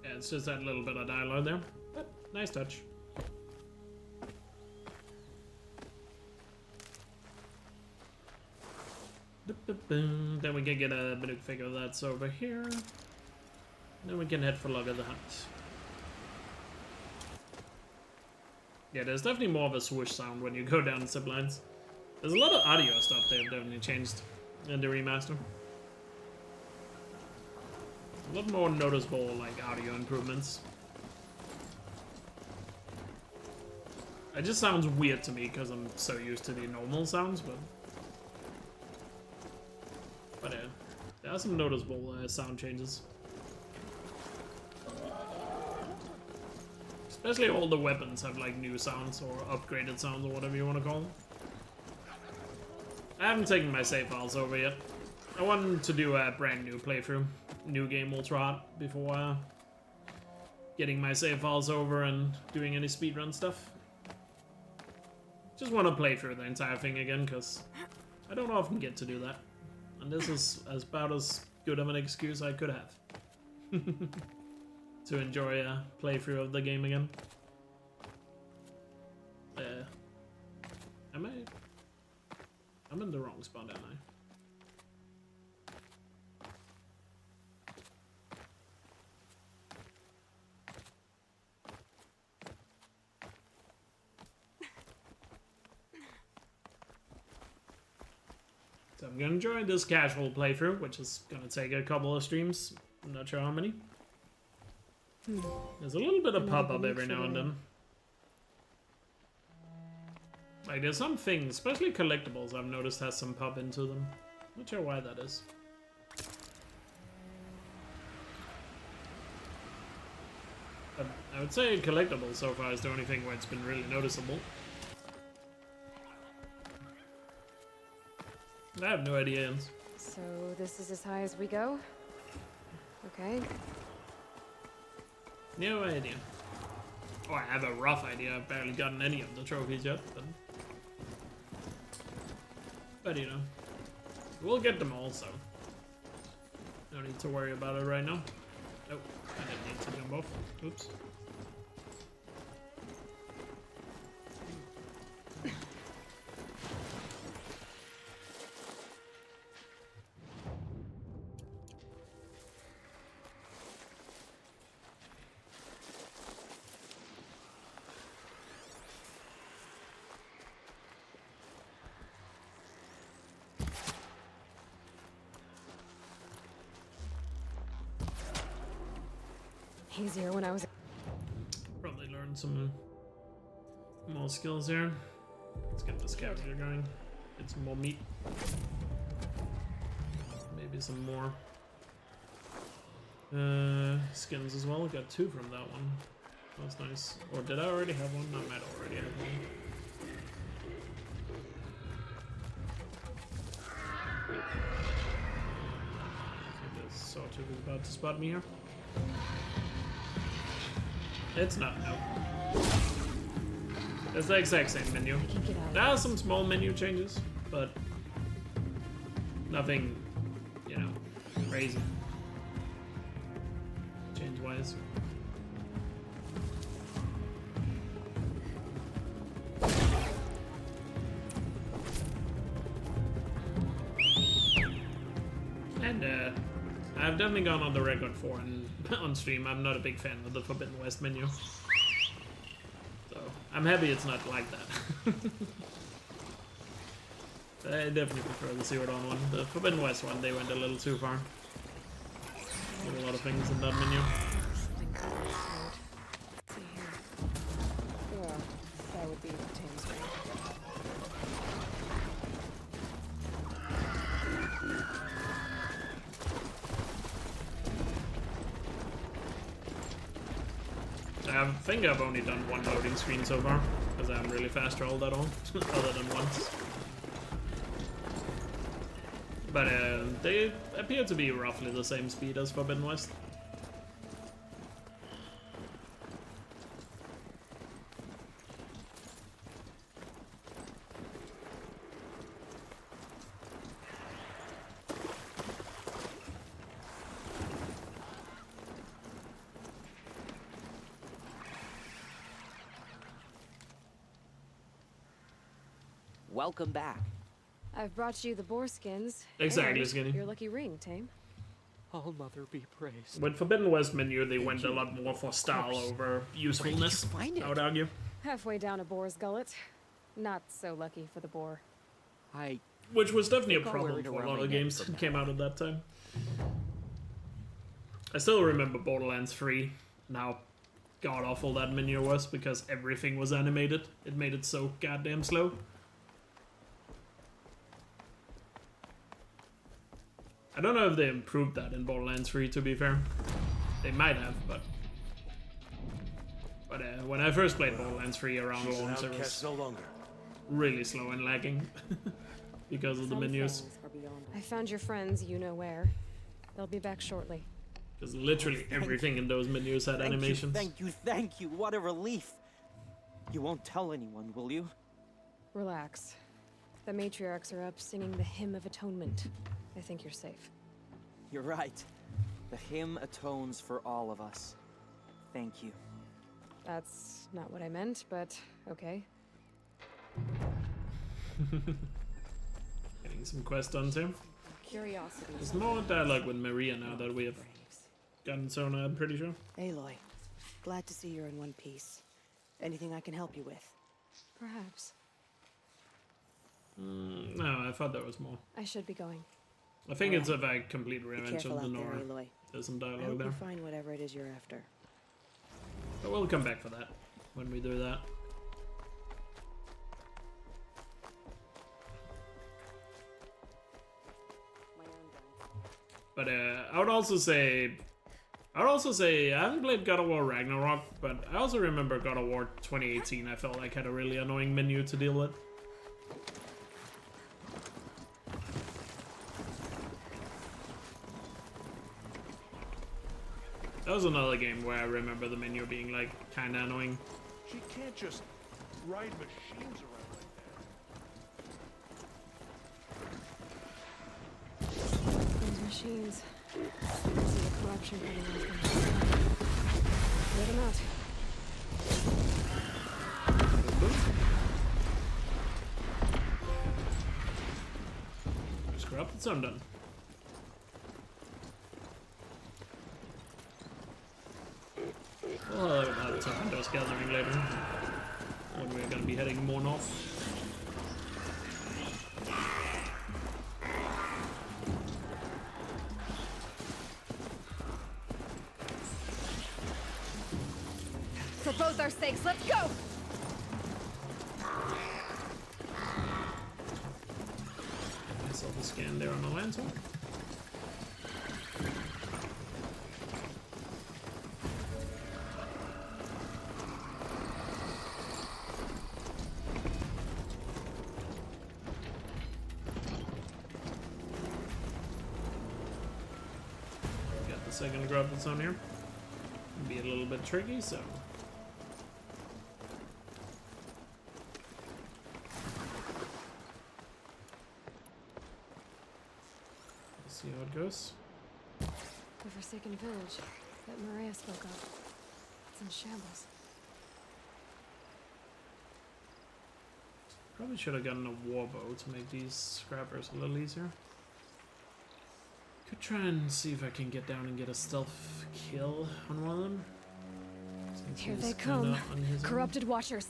Yeah, it's just that little bit of dialogue there. But nice touch. Then we can get a Banuk figure that's over here. Then we can head for Log of the Hunt. Yeah, there's definitely more of a swoosh sound when you go down the zip lines. There's a lot of audio stuff they've definitely changed in the remaster. A lot more noticeable like audio improvements. It just sounds weird to me because I'm so used to the normal sounds, but there are some noticeable sound changes. Especially all the weapons have like new sounds or upgraded sounds or whatever you want to call them. I haven't taken my save files over yet. I wanted to do a brand new playthrough, new game ultra hot, before getting my save files over and doing any speedrun stuff. Just want to play through the entire thing again because I don't often get to do that. And this is about as good of an excuse I could have. To enjoy a playthrough of the game again. I'm in the wrong spot, aren't I? So I'm gonna enjoy this casual playthrough, which is gonna take a couple of streams. I'm not sure how many. There's a little bit of pop-up every now and then. Like there's some things, especially collectibles, I've noticed has some pop into them. Not sure why that is. But I would say collectibles so far is the only thing where it's been really noticeable. I have no idea. So this is as high as we go? Okay. No idea. Oh, I have a rough idea. I've barely gotten any of the trophies yet, but you know, we'll get them all, so no need to worry about it right now. Oh, I didn't need to jump off. Oops. Easier when I was. Probably learn some more skills here. Let's get the scavenger going. Get some more meat. Maybe some more skins as well. Got 2 from that one. That was nice. Or did I already have one? I might already have one. I think this sawtooth is about to spot me here. It's not, no. It's the exact same menu. There are some small menu changes, but nothing, you know, crazy. Change machines-wise. And I've definitely gone on the record for and on stream. I'm not a big fan of the Forbidden West menu. So I'm happy it's not like that. I definitely prefer the Zero Dawn one. The Forbidden West one, they went a little too far. Did a lot of things in that menu. Well, that would be Tim's way. I think I've only done one loading screen so far, because I haven't really fast traveled at all, other than once. But they appear to be roughly the same speed as Forbidden West. Welcome back. I've brought you the boar skins. Exactly, and Skinny. your lucky ring, Tame. All Mother be praised. With Forbidden West menu, they went a lot more for style over usefulness, I would argue. Halfway down a boar's gullet. Not so lucky for the boar. Which was definitely a think I'll wear problem it for a around lot my of neck games from that came out at that time. I still remember Borderlands 3 and how god awful that menu was because everything was animated. It made it so goddamn slow. I don't know if they improved that in Borderlands 3, to be fair. They might have, but when I first played Borderlands 3 around launch, it was really slow and lagging because of the menus. I found your friends, you know where. They'll be back shortly. Because literally everything in those menus had animations. Thank you. What a relief. You won't tell anyone, will you? Relax. The matriarchs are up singing the Hymn of Atonement. I think you're safe. You're right. The hymn atones for all of us. Thank you. That's not what I meant, but okay. Getting some quests done too. Curiosity. There's more dialogue with Maria now that we have gotten Sona, I'm pretty sure. Aloy, glad to see you're in one piece. Anything I can help you with? Perhaps. No, I thought there was more. I should be going. I think it's if I complete Be Revenge careful of the out there, Nora. Aloy. There's some I dialogue hope there. you find whatever it is you're after. But we'll come back for that when we do that. But I would also say I haven't played God of War Ragnarok, but I also remember God of War 2018 I felt like had a really annoying menu to deal with. That was another game where I remember the menu being like kinda annoying. She can't just ride machines around like that. Those machines. I see the corruption coming out of them. Clear them out. Just corrupted some done. Well, I'll talk about those gathering later. When we're gonna be heading more north. For both our sakes, let's go! I saw the scan there on the lantern. Got the second grub that's on here. Be a little bit tricky, so. See how it goes. The Forsaken Village. that Maria spoke of. It's in shambles. Probably should have gotten a warbow to make these scrappers a little easier. Could try and see if I can get down and get a stealth kill on one of them. Since Here he's they kinda come. on his own. Corrupted Watchers.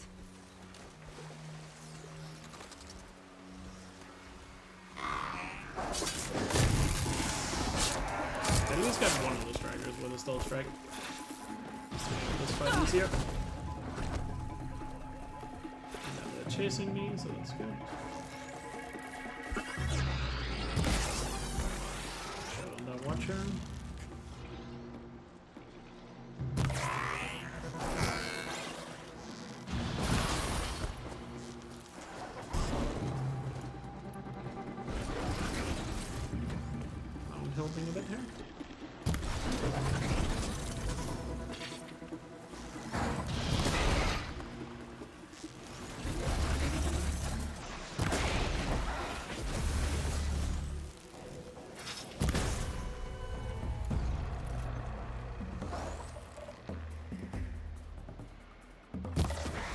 At least got one of the strikers with a stealth strike. Just to make this fight easier. Now they're chasing me, so that's good. Shot on that Watcher. I'm helping a bit here.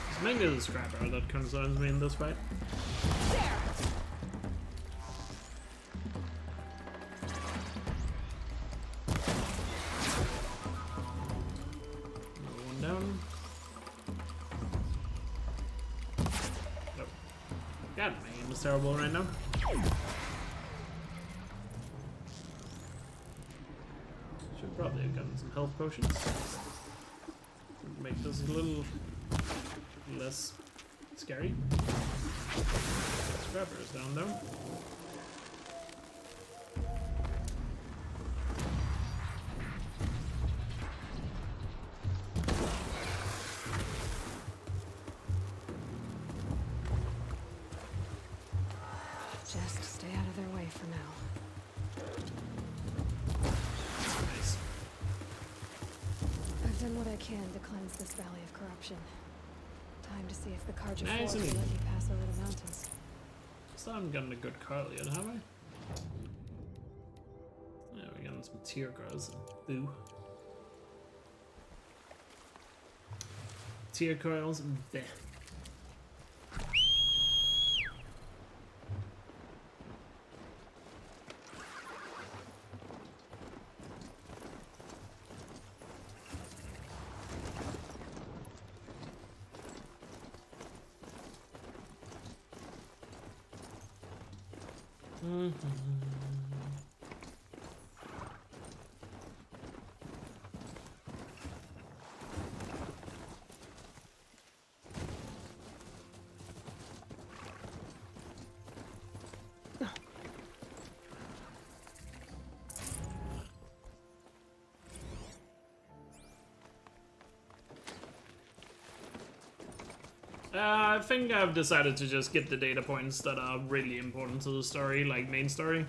It's mainly the scrapper that concerns me in this fight. Another one down. Nope. God, my aim is terrible right now. Should probably have gotten some health potions. Make this a little less scary. Scrapper is down though. Just stay out of their way for now. Nice. I've done what I can to cleanse this valley of corruption. Time to see if the Carja Nice Forge will and let easy. me pass over the mountains. Still haven't gotten a good Carl yet, have I? Yeah, we got some tear coils. Boo. Tear coils. Bleh. I think I've decided to just get the data points that are really important to the story, like main story.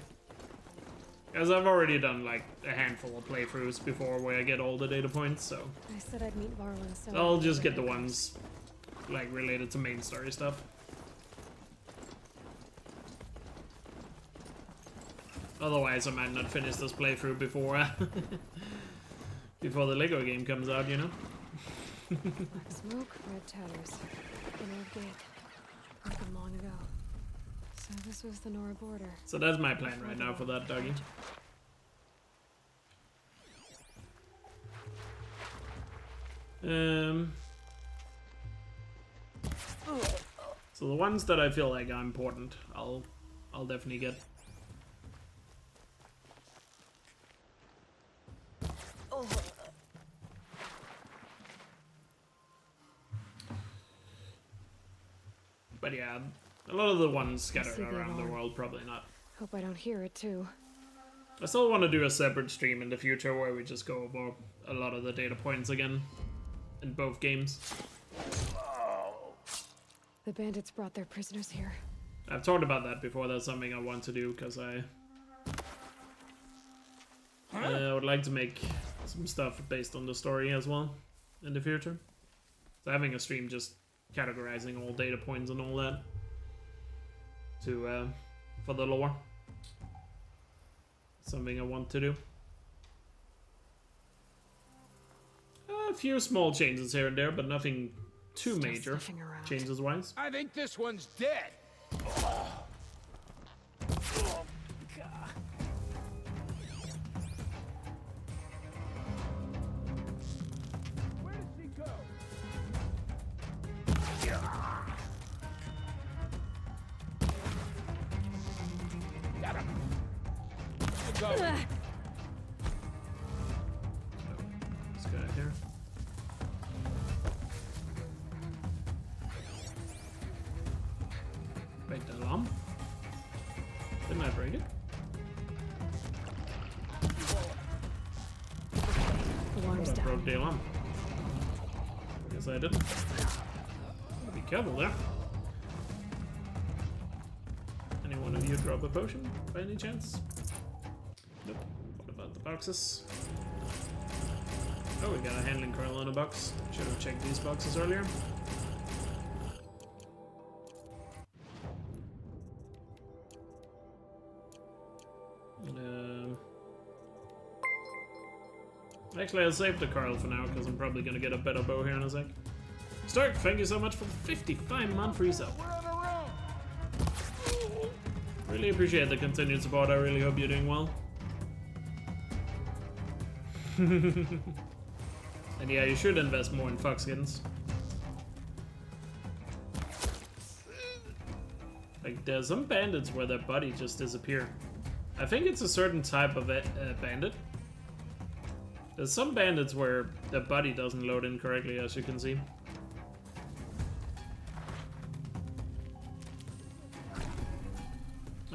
As I've already done like a handful of playthroughs before where I get all the data points, so I said I'd meet Varlin soon. I'll just get the ones like related to main story stuff. Otherwise I might not finish this playthrough before before the Lego game comes out, you know? Black smoke, red tatters. An old gate. Broken long ago. So this was the Nora border. So that's my plan right now for that, doggy. So the ones that I feel like are important, I'll definitely get. But yeah, a lot of the ones scattered around the world, probably not. Hope I don't hear it too. I still want to do a separate stream in the future where we just go over a lot of the data points again in both games. The bandits brought their prisoners here. I've talked about that before. That's something I want to do because I would like to make some stuff based on the story as well in the future. So having a stream just categorizing all data points and all that to for the lore. Something I want to do. few small changes here and there, but nothing too major changes wise. I think this one's dead. Where did she go? Got him. Go. This guy here. Break the alarm. Didn't I break it? Alarm's I down. broke the alarm. Guess I didn't. Gotta be careful there. Any one of you drop a potion by any chance? Nope. What about the boxes? Oh, we got a handling coil in a box. Should have checked these boxes earlier. Actually, I'll save the coil for now because I'm probably gonna get a better bow here in a sec. Stark, thank you so much for the 55-month resub. Really appreciate the continued support. I really hope you're doing well. And yeah, you should invest more in fox skins. Like, there's some bandits where their body just disappear. I think it's a certain type of bandit. There's some bandits where the body doesn't load in correctly, as you can see.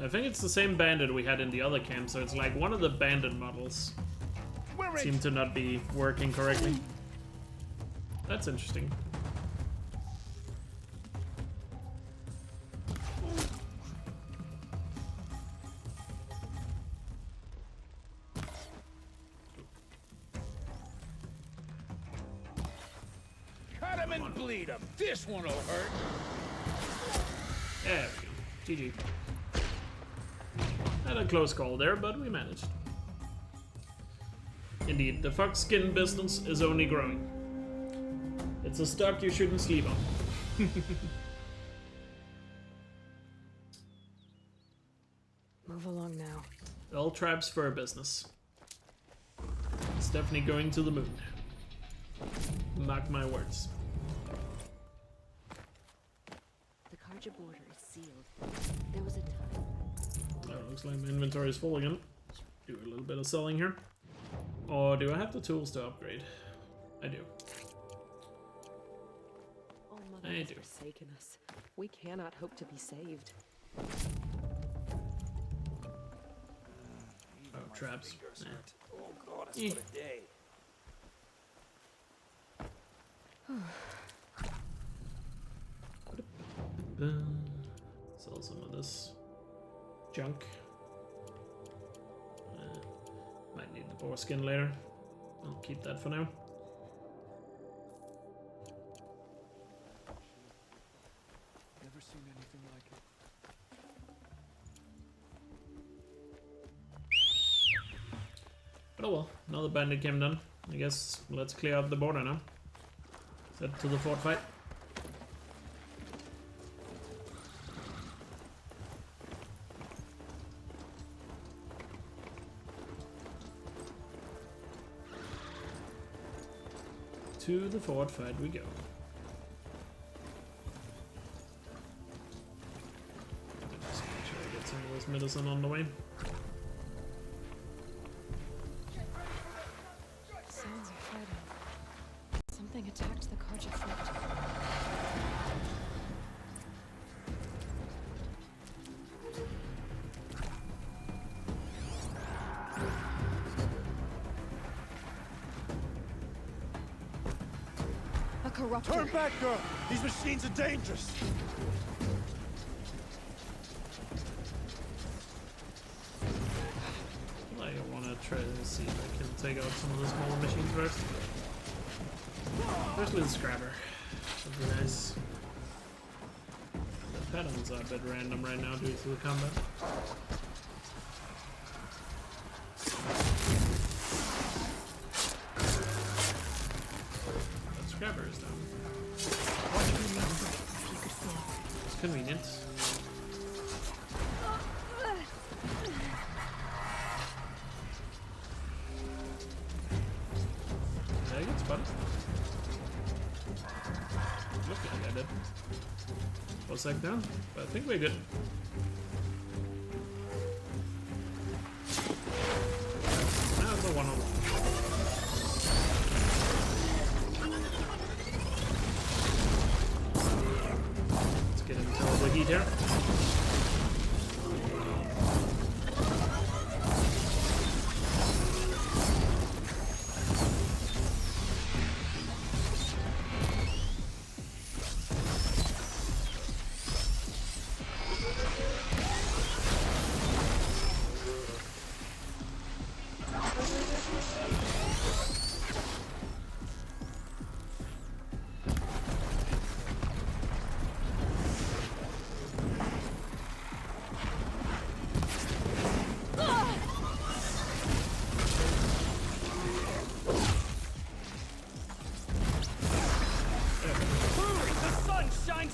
I think it's the same bandit we had in the other camp, so it's like one of the bandit models seem to not be working correctly. That's interesting. Cut him and bleed him. This one'll hurt. There we go. GG. Had a close call there, but we managed. Indeed, the fox skin business is only growing. It's a stock you shouldn't sleep on. Move along now. All traps for a business. It's definitely going to the moon. Mark my words. The Karja border is sealed. There was a time. Oh, looks like my inventory is full again. Let's do a little bit of selling here. Or do I have the tools to upgrade? I do. All Mother has forsaken us. We cannot hope to be saved. Oh, traps. Oh god, it's what a day. Sell some of this junk. Might need the boar skin later. I'll keep that for now. Never seen anything like it. But oh well, another bandit came done. I guess let's clear up the border now. Head to the fort fight. To the fort fight we go. Just make sure I get some of this medicine on the way. Sounds of fighting. Something attacked the Karja fort. Corruptor. Turn back, girl! These machines are dangerous! I want to try to see if I can take out some of the smaller machines first. Especially the scrapper. Would be nice. The patterns are a bit random right now due to the combat. Trevor is down. Watch me down. It's convenient. Did I get spotted? Looked like I did. Full sec down, but I think we're good. Now it's a one-on-one. Let's get into all the heat here.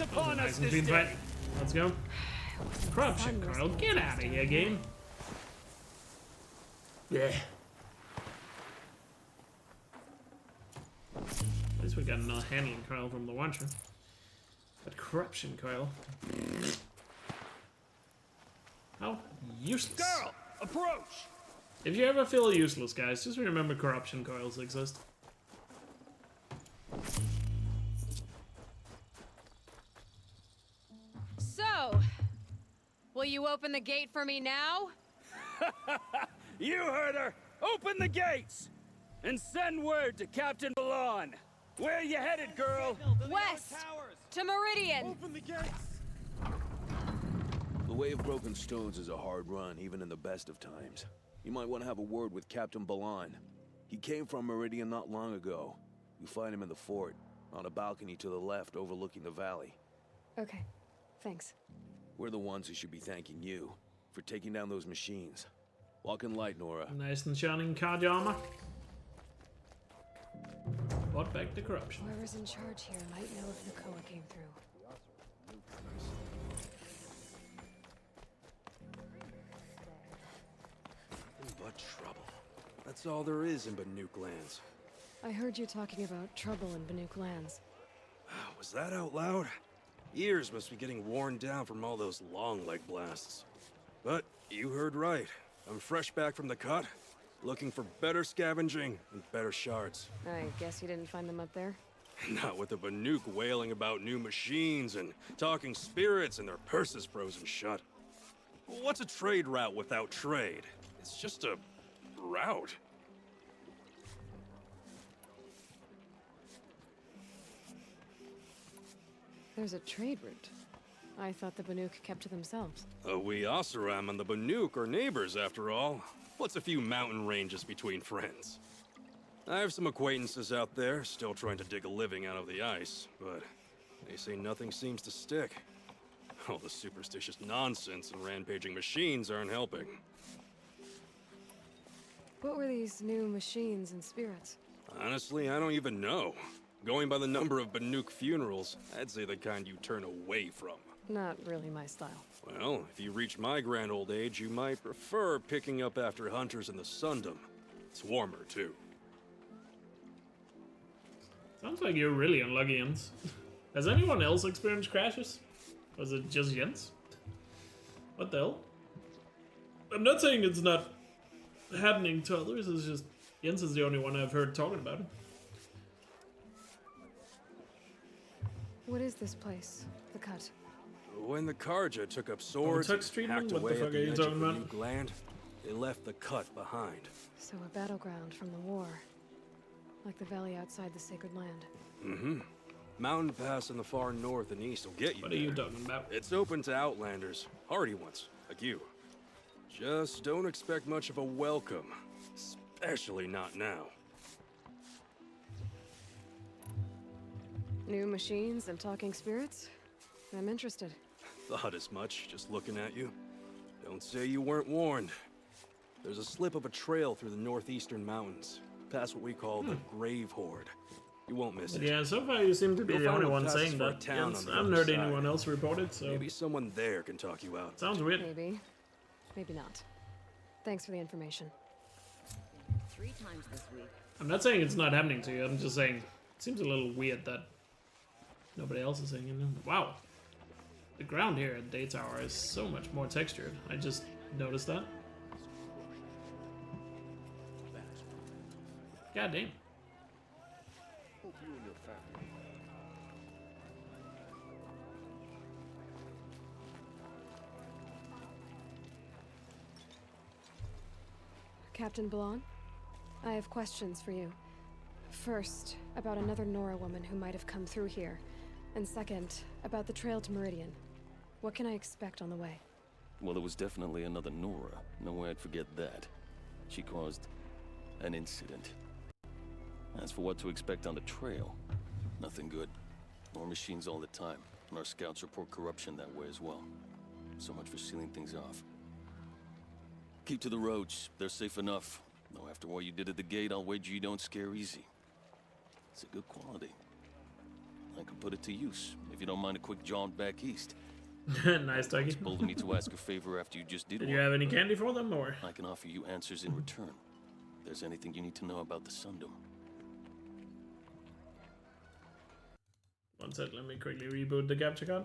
Upon us Nice and clean fight. Let's go. Corruption, Carl. Get out of here, game. Yeah. At least we got a handling coil from the Watcher. But corruption coil. How useless. Girl, approach! If you ever feel useless, guys, just remember corruption coils exist. So, will you open the gate for me now? You heard her! Open the gates! And send word to Captain Balon. Where you headed, girl? West! To Meridian! Open the gates! The Way of Broken Stones is a hard run, even in the best of times. You might want to have a word with Captain Balon. He came from Meridian not long ago. You find him in the fort, on a balcony to the left overlooking the valley. Okay, thanks. We're the ones who should be thanking you for taking down those machines. Walk in light, Nora. Nice and shining card armor. Brought back the corruption. Whoever's in charge here might know if the Koa came through. But trouble. That's all there is in Banuk lands. I heard you talking about trouble in Banuk lands. Was that out loud? Ears must be getting worn down from all those long leg blasts. But you heard right. I'm fresh back from the cut, looking for better scavenging and better shards. I guess you didn't find them up there? Not with the Banuk wailing about new machines and talking spirits and their purses frozen shut. What's a trade route without trade? It's just a route. There's a trade route. I thought the Banuk kept to themselves. We Oseram and the Banuk are neighbors, after all. What's a few mountain ranges between friends? I have some acquaintances out there, still trying to dig a living out of the ice, but they say nothing seems to stick. All the superstitious nonsense and rampaging machines aren't helping. What were these new machines and spirits? Honestly, I don't even know. Going by the number of Banuk funerals, I'd say the kind you turn away from. Not really my style. Well, if you reach my grand old age, you might prefer picking up after hunters in the Sundom. It's warmer, too. Sounds like you're really unlucky, Jens. Has anyone else experienced crashes? Was it just Jens? What the hell? I'm not saying it's not happening to others, it's just Jens is the only one I've heard talking about it. What is this place? The Cut? When the Karja took up swords Tux treatment? hacked What the away fuck at are you edge talking of the about? new land, they left the Cut behind. So a battleground from the war. Like the valley outside the Sacred Land. Mm-hmm. Mountain Pass in the far north and east will get you What there. are you talking about? It's open to Outlanders, hardy ones, like you. Just don't expect much of a welcome, especially not now. New machines and talking spirits? I'm interested. Thought as much, just looking at you. Don't say you weren't warned. There's a slip of a trail through the northeastern mountains, past what we call the Grave Horde. You won't miss it. Yeah, so far you seem to be You'll the find only what one passes saying for a that. town Yes, on the I haven't other heard side. anyone else report it, so... Maybe someone there can talk you out. Sounds weird. Maybe. Maybe not. Thanks for the information. 3 times this week. I'm not saying it's not happening to you, I'm just saying it seems a little weird that nobody else is saying it. Wow. The ground here at Day Tower is so much more textured. I just noticed that. God damn. Hope you and your family. Captain Blanc, I have questions for you. First, about another Nora woman who might have come through here. And second, about the trail to Meridian. What can I expect on the way? Well, it was definitely another Nora. No way I'd forget that. She caused an incident. As for what to expect on the trail, nothing good. More machines all the time, and our scouts report corruption that way as well. So much for sealing things off. Keep to the roads. They're safe enough. Though after what you did at the gate, I'll wager you don't scare easy. It's a good quality. I can put it to use, if you don't mind a quick jaunt back east. Nice, Dougie. It's bold of me to ask a favor after you just did Did one. you have any candy for them, or? I can offer you answers in return. If there's anything you need to know about the Sundom. One sec, let me quickly reboot the capture card.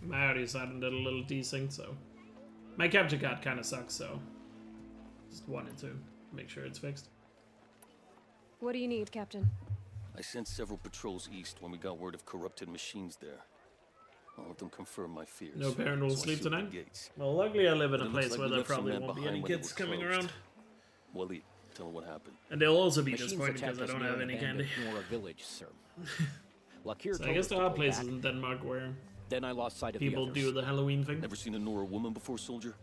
My audio sounded a little desynced, so... My capture card kind of sucks, so... Just wanted to make sure it's fixed. What do you need, Captain? I sent several patrols east when we got word of corrupted machines there. All of them confirmed my fears. No parent will So I sleep sealed the tonight? gates. Well, luckily I live in But a it looks place like where we there left some probably men won't be behind any when they kids were coming closed. around. Wally, tell her what happened. And they'll also be Machines disappointed attacked because I us don't near have an any candy. abandoned Nora village, sir. Lakir So I told guess us to there are go places back. in Denmark where Then I lost sight of people the others. do the Halloween thing. Never seen a Nora woman before, soldier?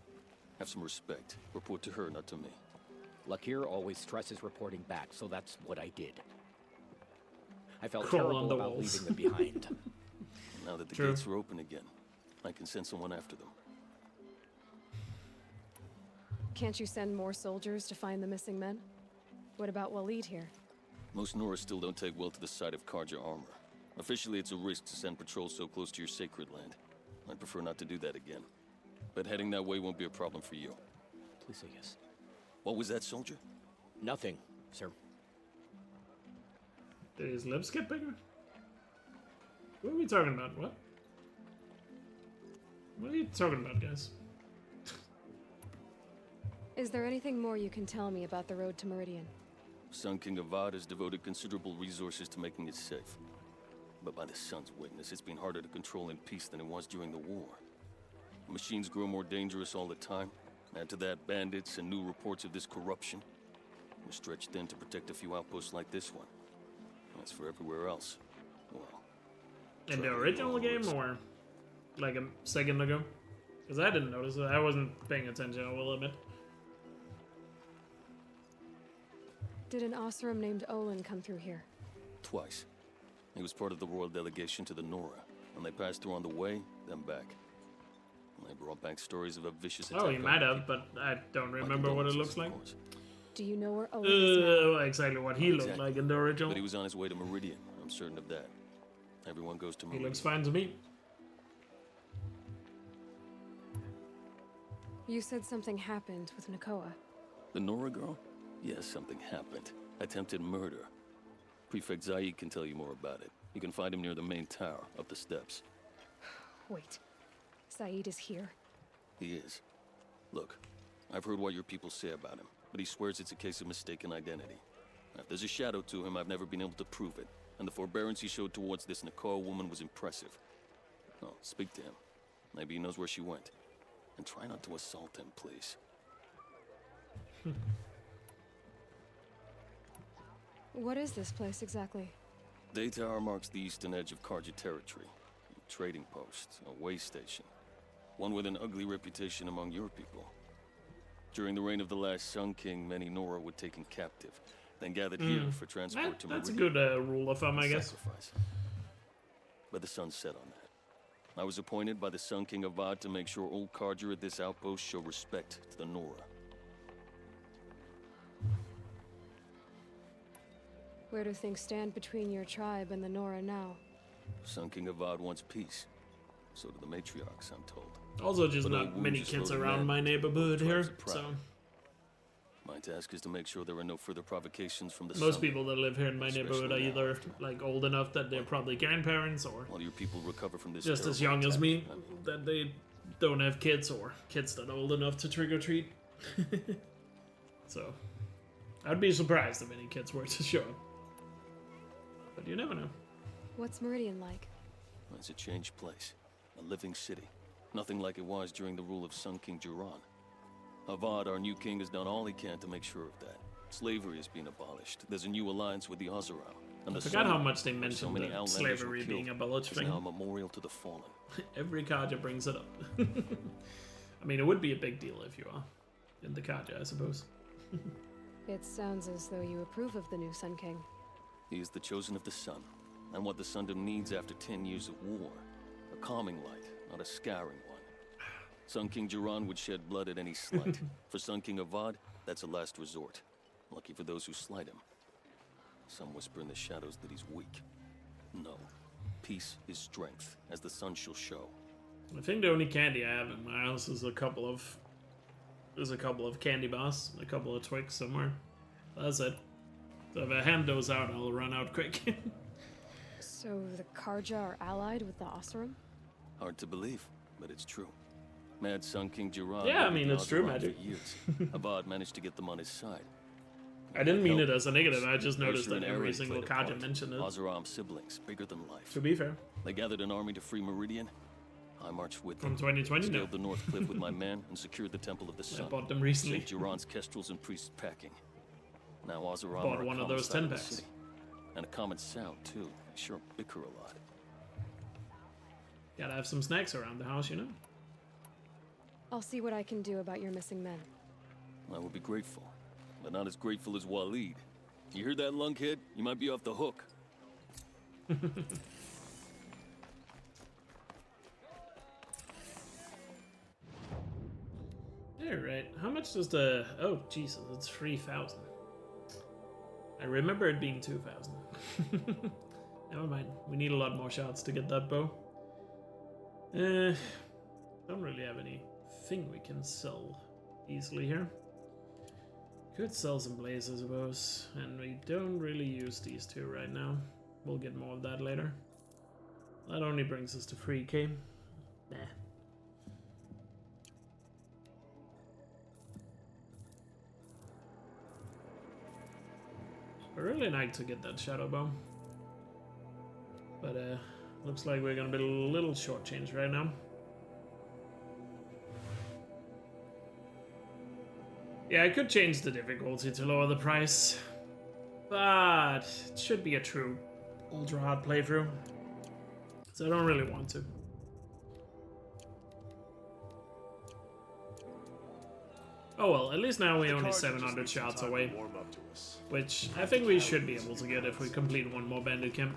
Have some respect. Report to her, not to me. Lakir always stresses reporting back, so that's what I did. I felt Crawl on terrible the about walls. leaving them behind. Now that the True. gates are open again, I can send someone after them. Can't you send more soldiers to find the missing men? What about Waleed here? Most Nora still don't take well to the sight of Karja armor. Officially, it's a risk to send patrols so close to your sacred land. I'd prefer not to do that again. But heading that way won't be a problem for you. Please say yes. What was that, soldier? Nothing, sir. Did his lips get bigger? What are we talking about? What? What are you talking about, guys? Is there anything more you can tell me about the road to Meridian? Sun King Avad has devoted considerable resources to making it safe. But by the Sun's witness, it's been harder to control in peace than it was during the war. Machines grow more dangerous all the time. Add to that bandits and new reports of this corruption. We're stretched thin to protect a few outposts like this one. As for everywhere else, well... In the original game, or like a second ago? Because I didn't notice it. I wasn't paying attention, I will admit. Did an Osram named Olin come through here? Twice. He was part of the royal delegation to the Nora, and they passed through on the way, then back. And they brought back stories of a vicious attack. Oh, he might have, but I don't remember what it looks like. Do you know where Olin is now? Exactly what he looked like in the original. But he was on his way to Meridian, I'm certain of that. Everyone goes to He Meridian. looks fine to me. You said something happened with Nakoa. The Nora girl? Yes, something happened. Attempted murder. Prefect Zaid can tell you more about it. You can find him near the main tower, up the steps. Wait. Saeed is here. He is. Look, I've heard what your people say about him, but he swears it's a case of mistaken identity. Now, if there's a shadow to him, I've never been able to prove it, and the forbearance he showed towards this Nakoa woman was impressive. Oh, speak to him. Maybe he knows where she went. And try not to assault him, please. What is this place exactly? Day Tower marks the eastern edge of Karja territory. A trading post, a way station. One with an ugly reputation among your people. During the reign of the last Sun King, many Nora were taken captive, then gathered here for transport to That's a Meridian. good rule of thumb, I guess. Sacrifice. But the sun set on that. I was appointed by the Sun King Avad to make sure old Karja at this outpost show respect to the Nora. Where do things stand between your tribe and the Nora now? Sun King Avad wants peace. So do the matriarchs, I'm told. Also, just But not old many wounds kids slowly around mend. my neighborhood Both here, tribes are so proud. My task is to make sure there are no further provocations from the most Sun. people that live here in my neighborhood are Especially now, either like old enough that they're probably grandparents, or while your people recover from this just as terrible young as attack. me, that they don't have kids, or kids that are old enough to trick or treat. So, I'd be surprised if any kids were to show up. But you never know. What's Meridian like? It's a changed place. A living city. Nothing like it was during the rule of Sun King Jiran. Avad, our new king, has done all he can to make sure of that. Slavery has been abolished. There's a new alliance with the Ozarau. And I the forgot how Sun, much they where so mentioned many the outlanders slavery were being killed, abolished is thing. now a memorial to the fallen. Every Kaja brings it up. I mean, it would be a big deal if you are in the Kaja, I suppose. It sounds as though you approve of the new Sun King. He is the chosen of the Sun, and what the Sundom needs after 10 years of war. A calming light, not a scouring one. Sun King Jiran would shed blood at any slight. For Sun King Avad, that's a last resort. Lucky for those who slight him. Some whisper in the shadows that he's weak. No. Peace is strength, as the sun shall show. I think the only candy I have in my house is a couple of candy bars, a couple of Twix somewhere. That's it. So if I hand those out, I'll run out quick. So the Karja are allied with the Oseram? Hard to believe, but it's true. Mad Sun King Jiran. Yeah, I mean, it's true, for Magic. years. Avad managed to get them on his side. I didn't mean it as a negative, I just Ursula noticed that and every Eren single played a Kaja part. mentioned it. Oseram siblings, bigger than life. To be fair. They gathered an army to free Meridian. I marched with them. From 2020 now. Scaled the North Cliff with my men and secured the Temple of the Sun. bought them recently. Sent Jiran's kestrels and priests packing. Now Oseram Bought are a one of common those sight in the 10-packs. city. And a common sound, too. They sure bicker a lot. Gotta have some snacks around the house, you know? I'll see what I can do about your missing men. I would be grateful, but not as grateful as Waleed. You hear that, lunkhead? You might be off the hook. Alright, how much does the... Oh, Jesus, it's 3,000. I remember it being 2,000. Never mind, we need a lot more shots to get that bow. Don't really have anything we can sell easily here. Could sell some blades, I suppose, and we don't really use these two right now. We'll get more of that later. That only brings us to 3k. Nah. I really like to get that shadow bow. But looks like we're gonna be a little shortchanged right now. Yeah, I could change the difficulty to lower the price, but it should be a true ultra hard playthrough, so I don't really want to. Oh well, at least now we're only 700 shots away, which I think we should be able to get if we complete one more bandit camp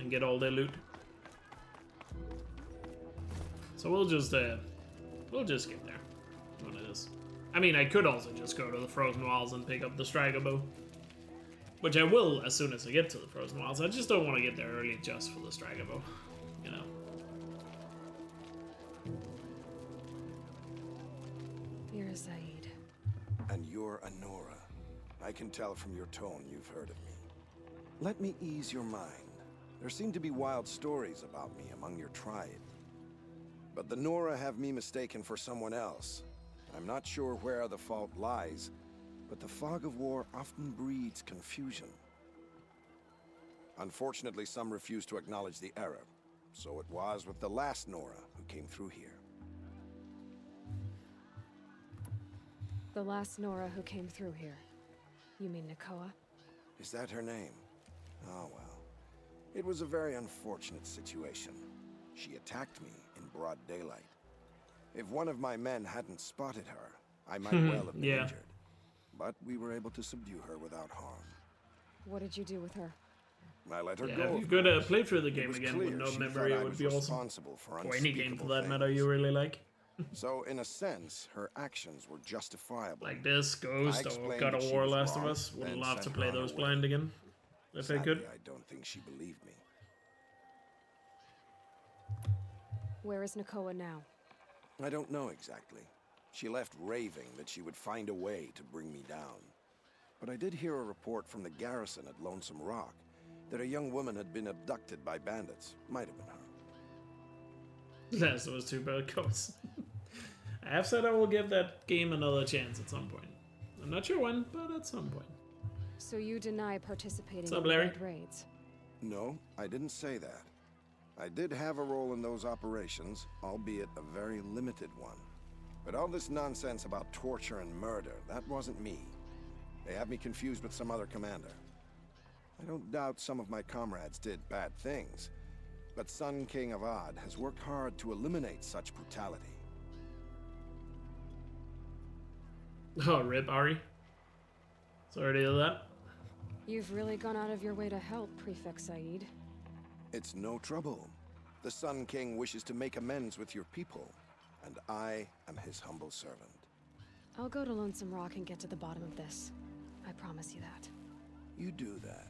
and get all their loot. So we'll just get there when it is. I mean, I could also just go to the Frozen Wilds and pick up the Striker Bow, which I will as soon as I get to the Frozen Wilds. I just don't want to get there early just for the Striker Bow, you know. You're Zaid. And you're Anora. I can tell from your tone you've heard of me. Let me ease your mind. There seem to be wild stories about me among your tribe. But the Nora have me mistaken for someone else. I'm not sure where the fault lies, but the fog of war often breeds confusion. Unfortunately, some refuse to acknowledge the error. So it was with the last Nora who came through here. The last Nora who came through here. You mean Nakoa? Is that her name? Oh well. It was a very unfortunate situation. She attacked me in broad daylight. If one of my men hadn't spotted her, I might well have been injured. But we were able to subdue her without harm. What did you do with her? I let her Yeah, go. if you're gonna play through the It game was again clear with no she memory, thought I it would was be awesome. responsible for Or any game for unspeakable that matter things. you really like. So, in a sense, her actions were justifiable. Like this, Ghost, I or explained God that of she War, was Last of wrong, Us. Would then love sent to her play on her those way. blind again. if Sadly, I could. I don't think she believed me. Where is Nakoa now? I don't know exactly. She left raving that she would find a way to bring me down. But I did hear a report from the garrison at Lonesome Rock that a young woman had been abducted by bandits. Might have been her. Last of Us 2 bad codes. I have said I will give that game another chance at some point. I'm not sure when, but at some point. So you deny participating What's up, in the Larry? Red raids? No, I didn't say that. I did have a role in those operations, albeit a very limited one. But all this nonsense about torture and murder, that wasn't me. They have me confused with some other commander. I don't doubt some of my comrades did bad things, but Sun King of Odd has worked hard to eliminate such brutality. Oh, rip, Ari. Sorry to hear that. You've really gone out of your way to help, Prefect Saeed. It's no trouble. The Sun King wishes to make amends with your people, and I am his humble servant. I'll go to Lonesome Rock and get to the bottom of this. I promise you that. You do that.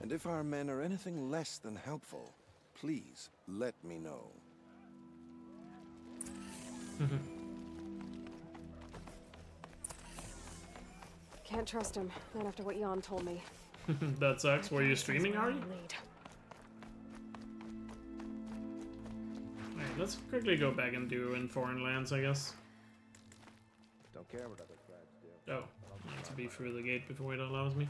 And if our men are anything less than helpful, please let me know. Can't trust him, not after what Jan told me. That sucks. Were you streaming, Ari? Alright, let's quickly go back and do in foreign lands, I guess. Don't care what other tribes do. Oh, I need to be through the gate before it allows me.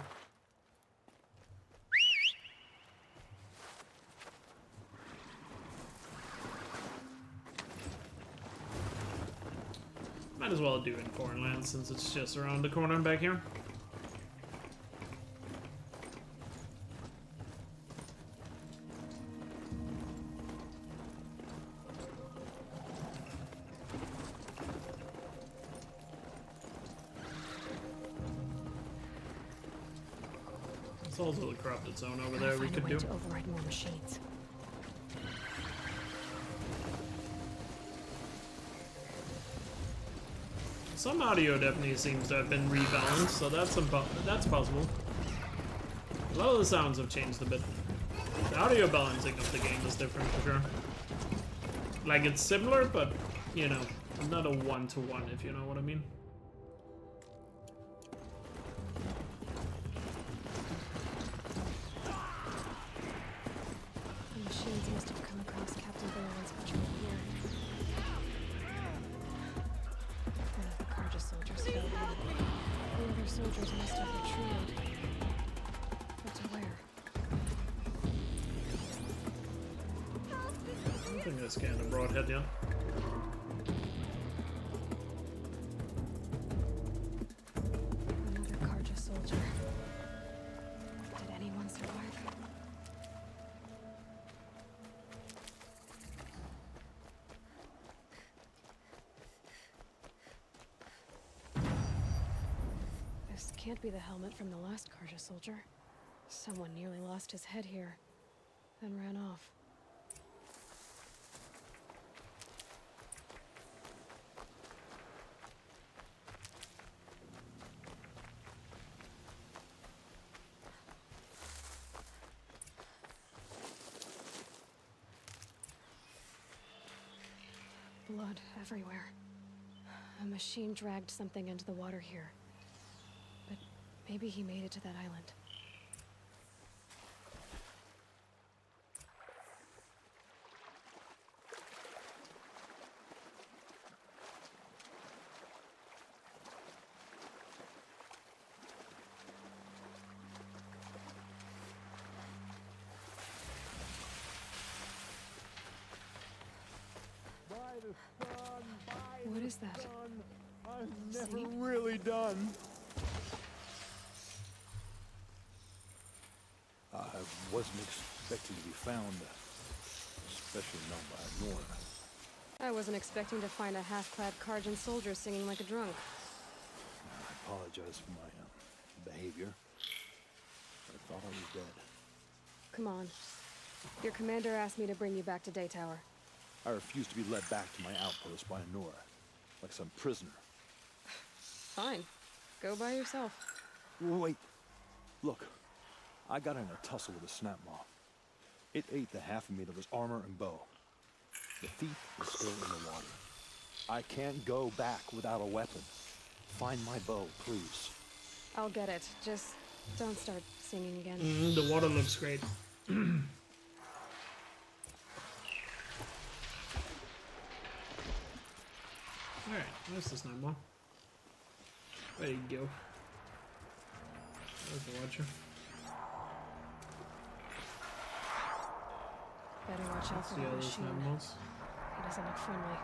Might as well do in foreign lands since it's just around the corner back here. There's also the corrupted zone over there we could do. To override more machines. Some audio definitely seems to have been rebalanced, so that's possible. A lot of the sounds have changed a bit. The audio balancing of the game is different for sure. Like, it's similar, but, you know, not a one-to-one, if you know what I mean. The machines must have come across Captain Baron's patrol here. One of the Karja soldiers fell dead. The other soldiers must have retreated. But to where? I don't think I scanned a broadhead yet. Another Karja soldier. Did anyone survive? This can't be the helmet from the last Karja soldier. Someone nearly lost his head here, then ran off. Blood everywhere. A machine dragged something into the water here. But maybe he made it to that island. What is that? I'm never Singing? really done. I wasn't expecting to be found, especially not by Nora. I wasn't expecting to find a half-clad Karjan soldier singing like a drunk. I apologize for my behavior. I thought I was dead. Come on. Your commander asked me to bring you back to Day Tower. I refused to be led back to my outpost by Nora, like some prisoner. Fine. Go by yourself. Wait. Look. I got in a tussle with a snap maw. It ate the half of me that was armor and bow. The thief is still in the water. I can't go back without a weapon. Find my bow, please. I'll get it. Just don't start singing again. The water looks great. Alright, where's this no more? There you go. There's the watcher. Better watch out for the machine. He doesn't look friendly.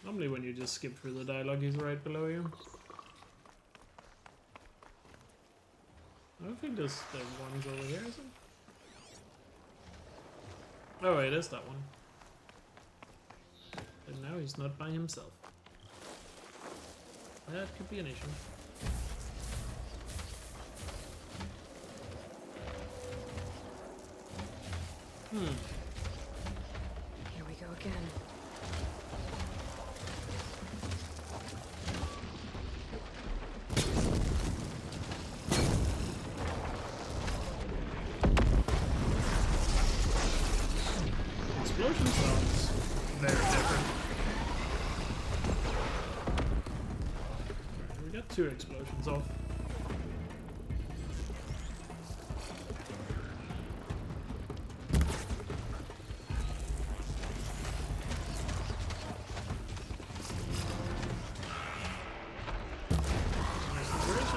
Normally when you just skip through the dialogue, he's right below you. I don't think there's the ones over here, is it? Oh, it is that one. And now he's not by himself. That could be an issue. Here we go again. Explosion sounds very different. Alright, we got 2 explosions off.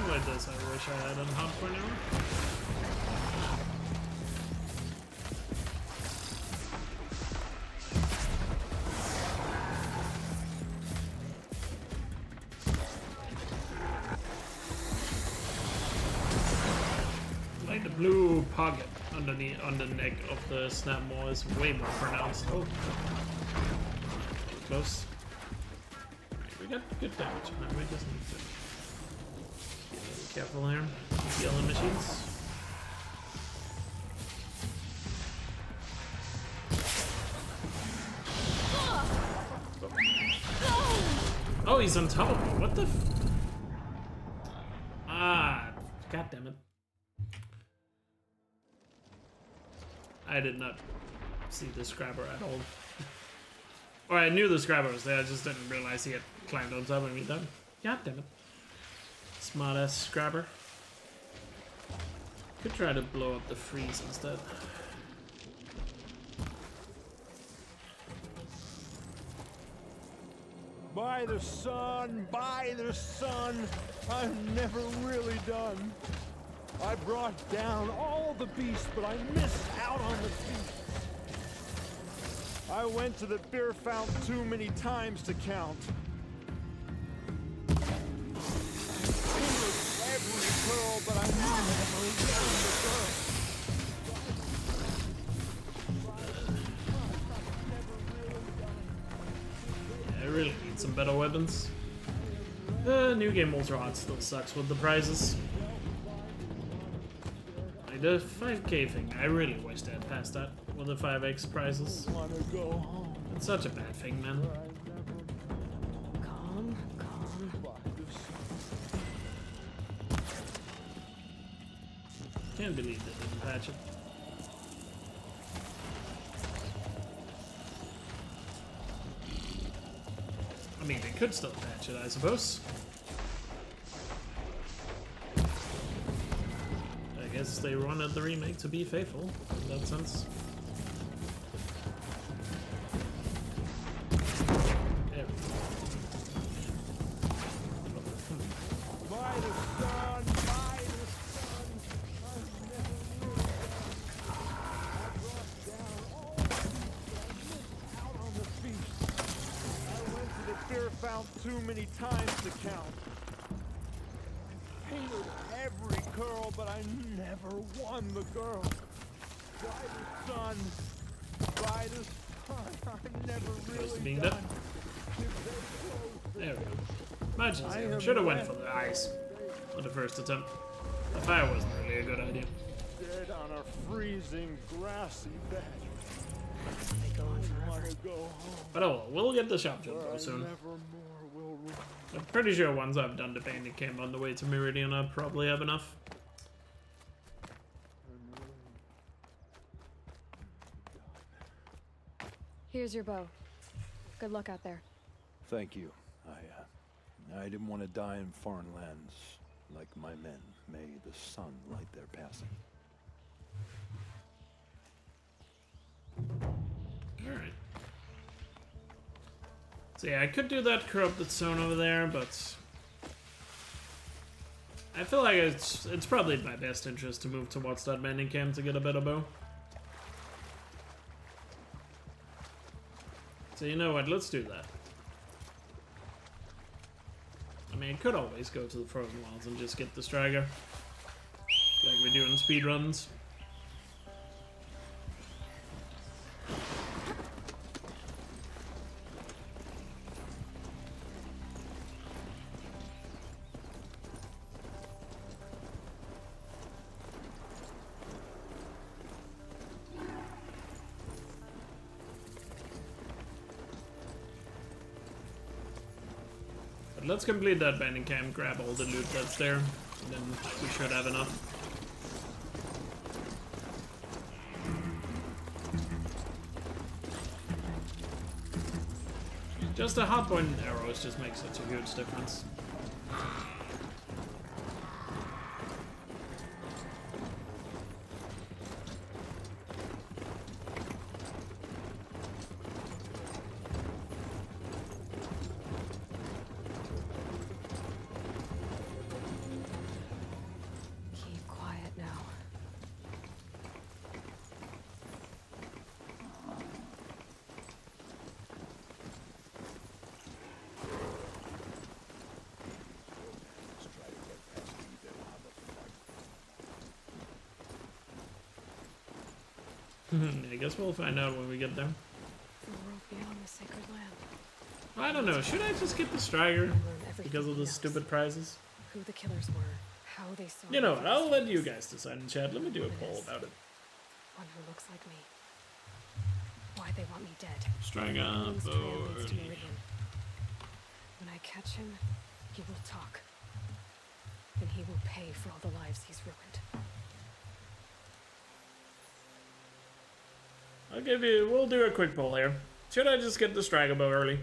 Like this, I wish I had on hardcore now. Like the blue pocket on the neck of the snap maw is way more pronounced. Oh, close. Right, we got good damage. Now we just need to. Careful here. Yellow machines. Oh, he's on top of me. What the f... Ah, god damn it. I did not see the scrabber at all. Or I knew the scrabber was there, I just didn't realize he had climbed on top of me then. God damn it. Smart ass scrabber. Could try to blow up the freeze instead. By the sun, I'm never really done. I brought down all the beasts, but I missed out on the feast. I went to the beer fountain too many times to count. Every girl, but I never won the girl. Yeah, I really need some better weapons. The new game Ultra Hot still sucks with the prizes. Like the 5k thing, I really wish they had passed that with the 5x prizes. It's such a bad thing, man. Calm. Can't believe they didn't patch it. I mean, they could still patch it, I suppose. I guess they wanted the remake to be faithful, in that sense. There we go. Too many times to count. Hated every girl, but I never won the girl. By the sun, I'm never really done. There we go. Imagine, should have went for the eyes on the first attempt. The fire wasn't really a good idea. Dead on a freezing grassy bed. They go on forever. But oh well, we'll get the shop jump though soon. Never more will I'm pretty sure once I've done the bandit camp on the way to Meridian, I'll probably have enough. Here's your bow. Good luck out there. Thank you. I didn't want to die in foreign lands like my men. May the sun light their passing. Alright. So yeah, I could do that corrupted zone over there, but I feel like it's probably in my best interest to move towards that banding camp to get a better bow. So you know what, let's do that. I mean, I could always go to the Frozen Wilds and just get the Striker, like we do in speedruns. Let's complete that banding camp, grab all the loot that's there, and then we should have enough. Just the hardpoint arrows just make such a huge difference. I guess we'll find out when we get there. The world beyond the sacred land. I don't know, should I just get the Striker because of the stupid prizes? Who the killers were, how they saw. You know what, I'll let you guys decide in chat. Let me do a poll about it. One who looks like me. Why they want me dead. Striker, Means bow, trail leads to early. Meridian. When I catch him, he will talk. And he will pay for all the lives he's ruined. We'll do a quick poll here. Should I just get the Striker bow early?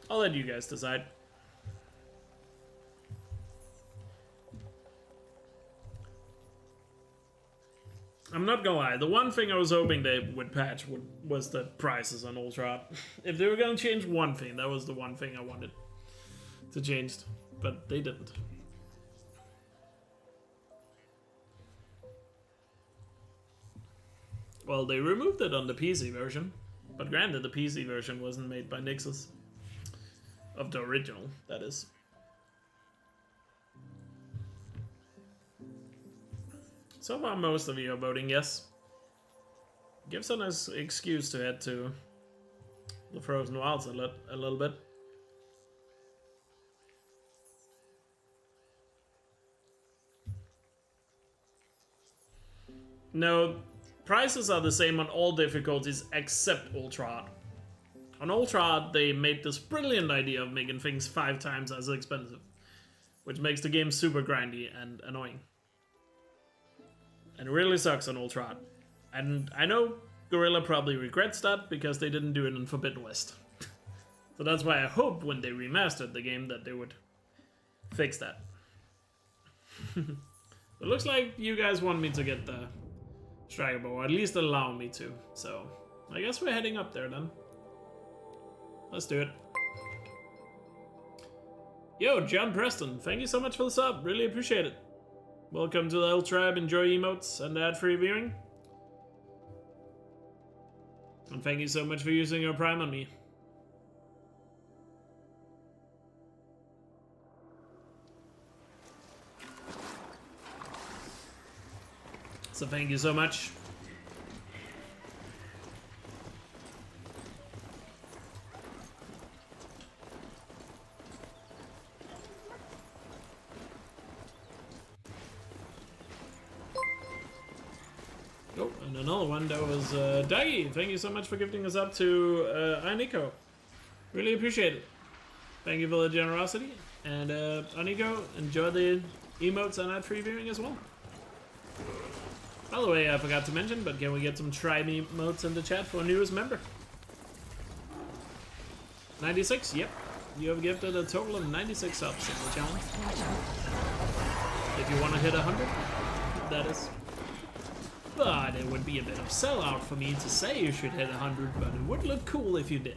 I'll let you guys decide. I'm not gonna lie, the one thing I was hoping they would patch was the prices on Ultra. If they were gonna change one thing, that was the one thing I wanted to change, but they didn't. Well, they removed it on the PC version, but granted, the PC version wasn't made by Nixus. Of the original, that is. So far, most of you are voting yes. Gives us an excuse to head to the Frozen Wilds a little bit. No, prices are the same on all difficulties except Ultra Hard. On Ultra Hard, they made this brilliant idea of making things 5 times as expensive, which makes the game super grindy and annoying. And it really sucks on Ultra Hard. And I know Gorilla probably regrets that because they didn't do it in Forbidden West. So that's why I hope when they remastered the game that they would fix that. It looks like you guys want me to get the Striker bow, or at least allow me to. So I guess we're heading up there then. Let's do it. Yo, John Preston, thank you so much for the sub. Really appreciate it. Welcome to the L Tribe. Enjoy emotes and ad-free viewing. And thank you so much for using your Prime on me. So thank you so much. Oh, and another one that was Daggy. Thank you so much for gifting us up to Nico. Really appreciate it. Thank you for the generosity. And Aniko, enjoy the emotes and ad-free viewing as well. By the way, I forgot to mention, but can we get some try me emotes in the chat for a newest member? 96, yep. You have gifted a total of 96 subs in the challenge. If you want to hit 100, that is. But it would be a bit of sellout for me to say you should hit 100, but it would look cool if you did.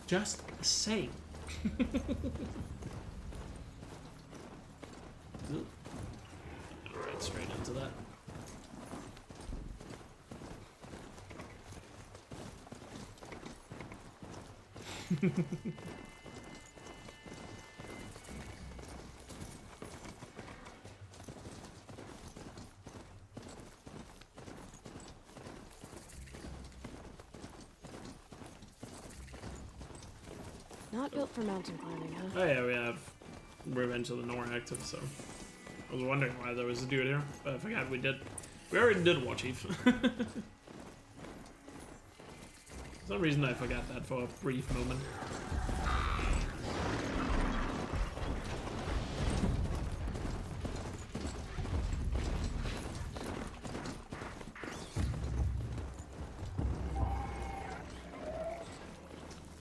Just saying. Alright, straight into that. Not built for mountain climbing, huh? Oh yeah, we have Revenge of the Nora active, so I was wondering why there was a dude here, but I forgot we did. We already did War Chief. For some reason I forgot that for a brief moment.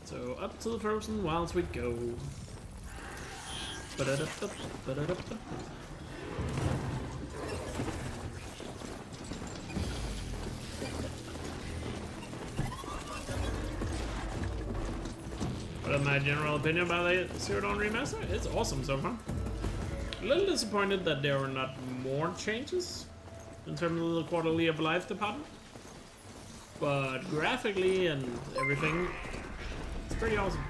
So up to the Frozen Wilds we go. What is my general opinion about the Zero Dawn Remastered? It's awesome so far. A little disappointed that there were not more changes in terms of the quality of life department. But graphically and everything, it's pretty awesome.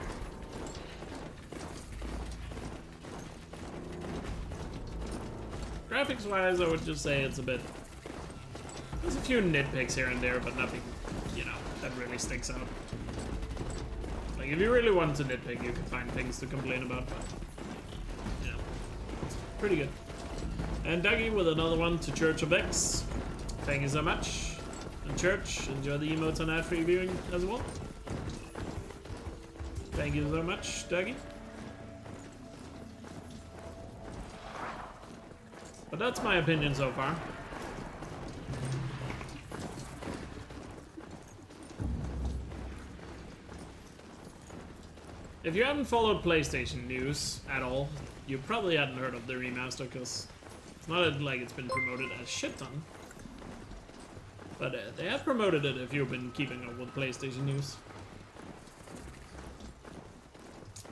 Graphics wise, I would just say it's a bit. There's a few nitpicks here and there, but nothing, you know, that really sticks out. Like, if you really wanted to nitpick, you could find things to complain about, but, you know, it's pretty good. And Dougie with another one to Church of X. Thank you so much. And Church, enjoy the emotes and ad-free viewing as well. Thank you so much, Dougie. But that's my opinion so far. If you haven't followed PlayStation news at all, you probably hadn't heard of the remaster, because it's not like it's been promoted a shit ton. But they have promoted it if you've been keeping up with PlayStation news.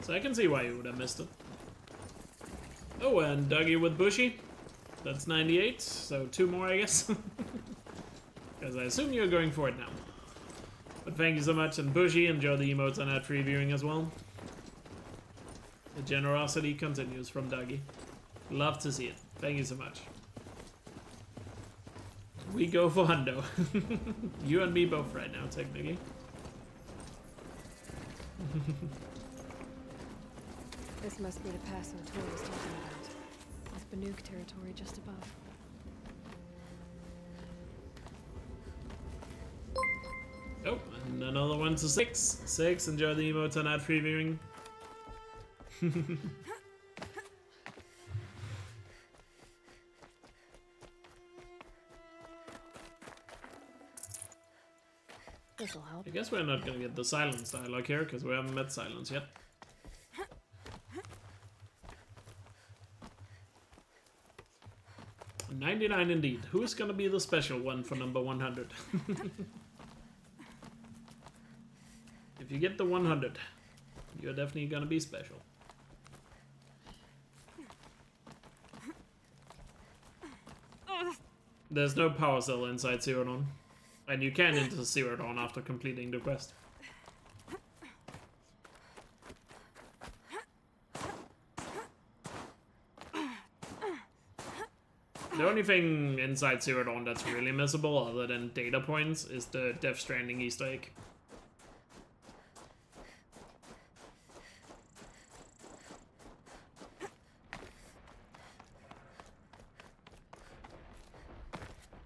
So I can see why you would have missed it. Oh, and Dougie with Bushy. That's 98, so 2 more, I guess. Because I assume you're going for it now. But thank you so much, and Bushy, enjoy the emotes and ad-free viewing as well. The generosity continues from Dougie. Love to see it. Thank you so much. We go for Hundo. You and me both right now, technically. This must be the pass O'Toole was talking about. With Banuk territory just above. Oh, and another one to 6. 6, enjoy the emotes and ad-free viewing. This'll help. I guess we're not gonna get the Silence dialogue here, because we haven't met Silence yet. $99 indeed. Who's gonna be the special one for number 100? If you get the 100, you're definitely gonna be special. There's no power cell inside Zero Dawn, and you can enter Zero Dawn after completing the quest. The only thing inside Zero Dawn that's really missable, other than data points, is the Death Stranding Easter egg.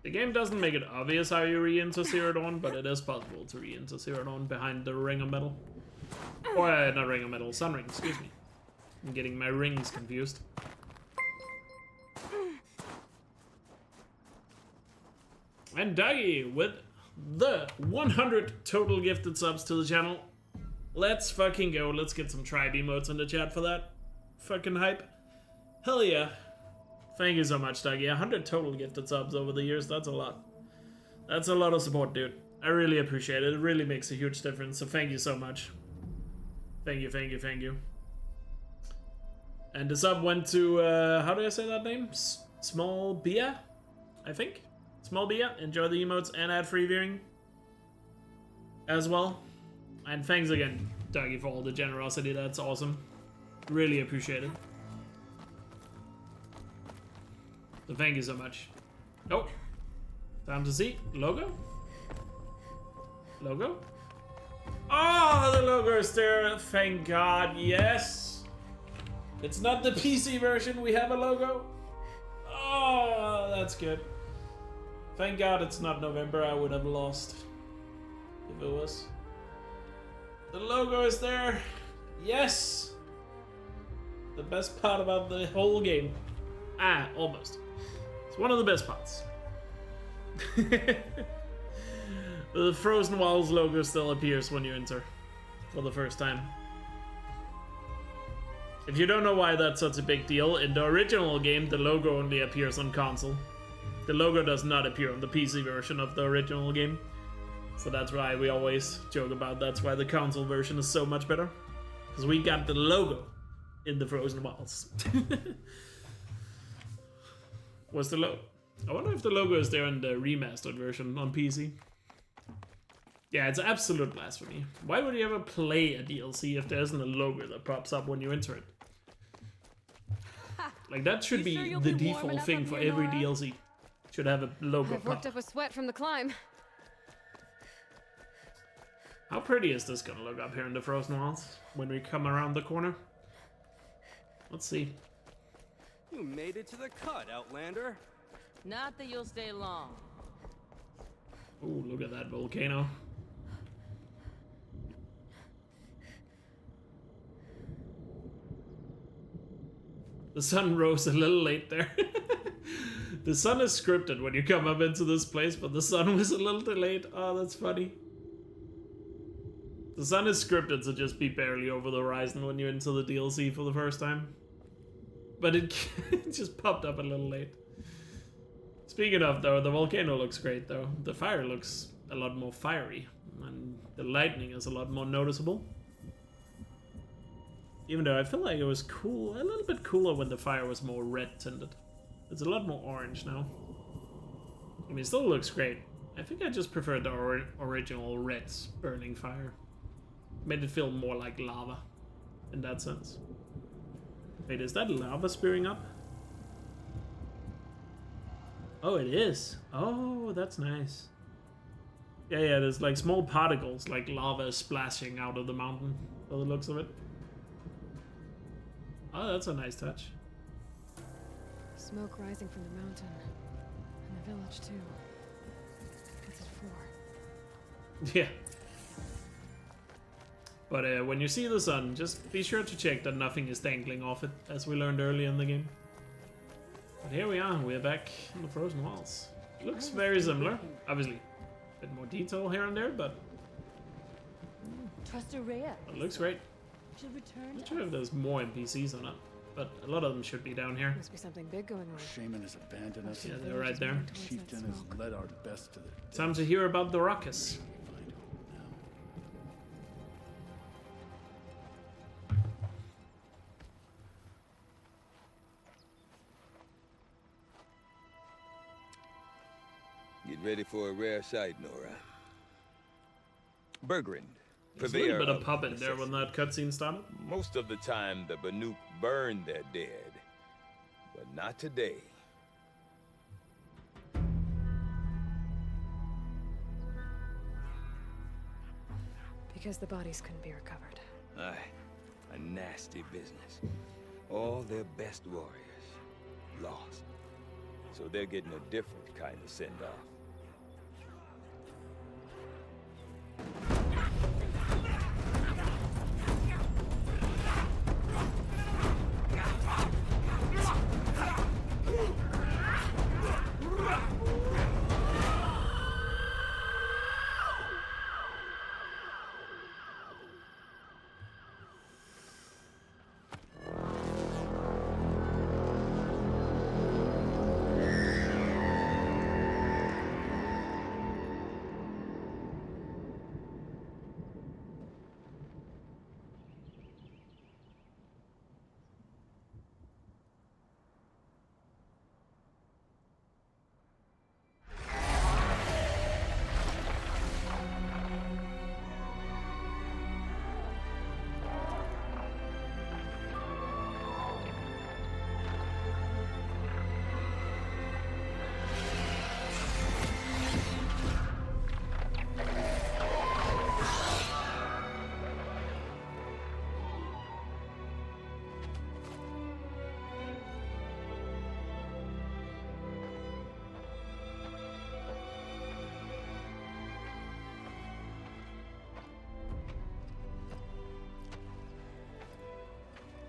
The game doesn't make it obvious how you re-enter Zero Dawn, but it is possible to re-enter Zero Dawn behind the Ring of Metal. Or not ring of metal, sun ring, excuse me. I'm getting my rings confused. And Dougie with the 100 total gifted subs to the channel. Let's fucking go. Let's get some tribe emotes in the chat for that. Fucking hype. Hell yeah. Thank you so much, Dougie. 100 total gifted subs over the years. That's a lot. That's a lot of support, dude. I really appreciate it. It really makes a huge difference. So thank you so much. Thank you, thank you, thank you. And the sub went to, how do I say that name? Small Bia, I think. Small Bia, enjoy the emotes and ad-free viewing as well. And thanks again, Dougie, for all the generosity. That's awesome. Really appreciate it. So thank you so much. Oh, time to see logo. Logo. Oh, the logo is there. Thank God. Yes. It's not the PC version. We have a logo. Oh, that's good. Thank God it's not November. I would have lost if it was. The logo is there. Yes. The best part about the whole game. Ah, almost. It's one of the best parts. The Frozen Wilds logo still appears when you enter for the first time. If you don't know why that's such a big deal, in the original game the logo only appears on console. The logo does not appear on the PC version of the original game. So that's why we always joke about that's why the console version is so much better. Because we got the logo in the Frozen Wilds. What's the logo? I wonder if the logo is there in the remastered version on PC. Yeah, it's absolute blasphemy. Why would you ever play a DLC if there isn't a logo that pops up when you enter it? Like, that should be the default thing for every DLC. Should have a logo I've worked up a sweat from the climb. How pretty is this gonna look up here in the Frozen Wilds when we come around the corner? Let's see. You made it to the cut, Outlander. Not that you'll stay long. Ooh, look at that volcano. The sun rose a little late there. The sun is scripted when you come up into this place, but the sun was a little delayed. Oh, that's funny. The sun is scripted to just be barely over the horizon when you enter the DLC for the first time. But it just popped up a little late. Speaking of, though, the volcano looks great, though. The fire looks a lot more fiery, and the lightning is a lot more noticeable. Even though I feel like it was cool, a little bit cooler when the fire was more red tinted. It's a lot more orange now. I mean, it still looks great. I think I just prefer the original red burning fire. Made it feel more like lava in that sense. Wait, is that lava spewing up? Oh, it is. Oh, that's nice. Yeah, there's like small particles, like lava splashing out of the mountain, by the looks of it. Oh, that's a nice touch. Smoke rising from the mountain. And the village, too. What's it for? Yeah. But when you see the sun, just be sure to check that nothing is dangling off it, as we learned earlier in the game. But here we are, we're back in the Frozen Wilds. Looks very similar. Obviously, a bit more detail here and there, but Trust Rhea. it looks great. Should return. I'm not sure if there's more NPCs or not, but a lot of them should be down here. Must be something big going on. Shaman has abandoned us. Yeah, they're right there. Chieftain has led our best to the Time to hear about the ruckus. Get ready for a rare sight, Nora. Bergrand, There's a little bit of pop in there when that cutscene started. Most of the time, the Banuk burn their dead, but not today. Because the bodies couldn't be recovered. Aye, a nasty business. All their best warriors lost. So they're getting a different kind of send-off.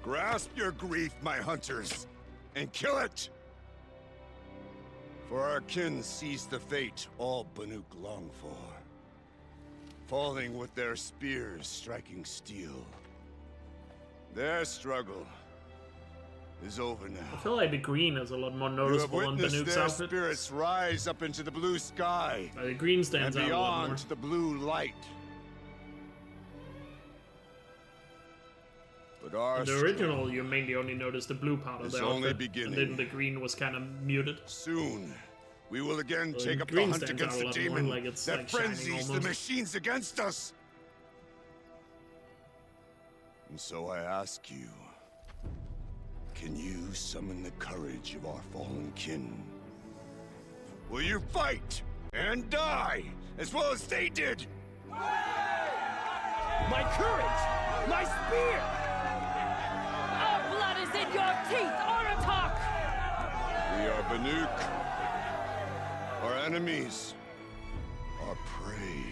Grasp your grief, my hunters, and kill it! For our kin sees the fate all Banuk long for. Falling with their spears striking steel. Their struggle is over now. I feel like the green is a lot more You have noticeable on witnessed Banuk's their outfit. spirits rise up into the blue sky. The green stands and out a lot more. beyond to the blue light. But our In the original, you mainly only noticed the blue part of It's the only outfit, beginning. and then the green was kind of muted. Soon, we will again Well, take up the green hunt stands out against a the lot more, demon like it's, that like, shining frenzies the almost. machines against us. And so I ask you, can you summon the courage of our fallen kin? Will you fight and die as well as they did? My courage! My spear! Our blood is in your teeth, Aratak! We are Banuk. Our enemies are prey.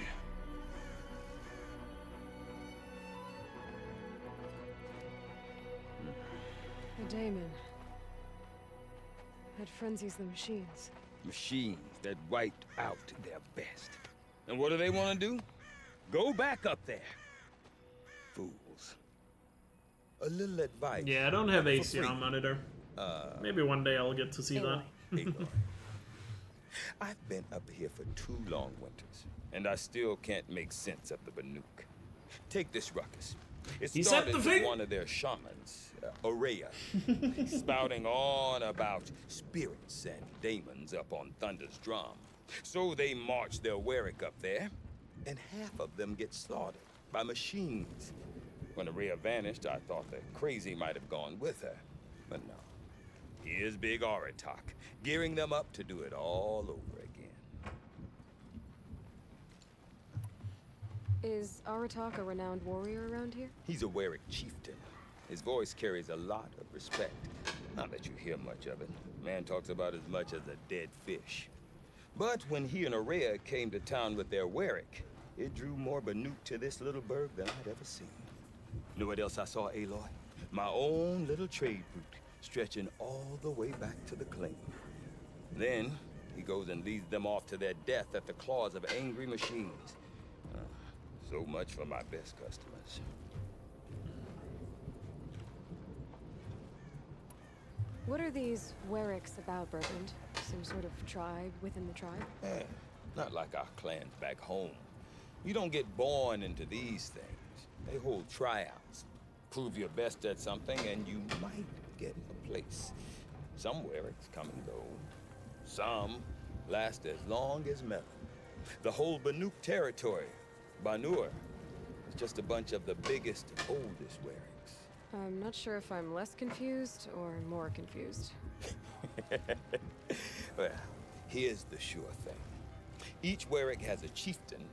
The daemon. That frenzies the machines. Machines that wiped out their best. And what do they want to do? Go back up there. Fools. A little advice. Yeah, I don't have for ACR free. monitor. Maybe one day I'll get to see that. Aloy. I've been up here for 2 long winters, and I still can't make sense of the Banuk. Take this ruckus. It He said started the with thing. one of their shamans, Aurea, spouting on about spirits and demons up on Thunder's drum. So they march their Warwick up there, and half of them get slaughtered by machines. When Aurea vanished, I thought the crazy might have gone with her, but no. Here's Big Aratak, gearing them up to do it all over again. Is Aratak a renowned warrior around here? He's a Warwick chieftain. His voice carries a lot of respect. Not that you hear much of it. Man talks about as much as a dead fish. But when he and Aurea came to town with their Warwick, it drew more Banuk to this little burg than I'd ever seen. Know what else I saw, Aloy? My own little trade route, stretching all the way back to the claim. Then, he goes and leads them off to their death at the claws of angry machines. So much for my best customers. What are these Warwicks about, Bertrand? Some sort of tribe within the tribe? Eh, not like our clans back home. You don't get born into these things. They hold tryouts. Prove your best at something and you might get a place. Some Warwicks come and go. Some last as long as Melon. The whole Banuk territory, Banur, is just a bunch of the biggest, oldest Warwicks. I'm not sure if I'm less confused or more confused. Well, here's the sure thing. Each Warwick has a chieftain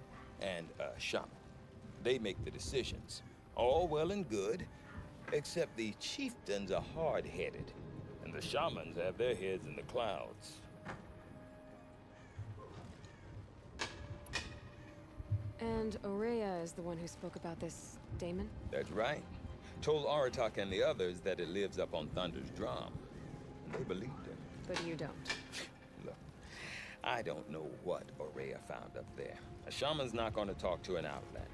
and a shaman. They make the decisions. All well and good, except the chieftains are hard-headed, and the shamans have their heads in the clouds. And Aurea is the one who spoke about this daemon? That's right. Told Aratak and the others that it lives up on Thunder's drum. And they believed him. But you don't. Look, I don't know what Aurea found up there. A shaman's not going to talk to an outlander.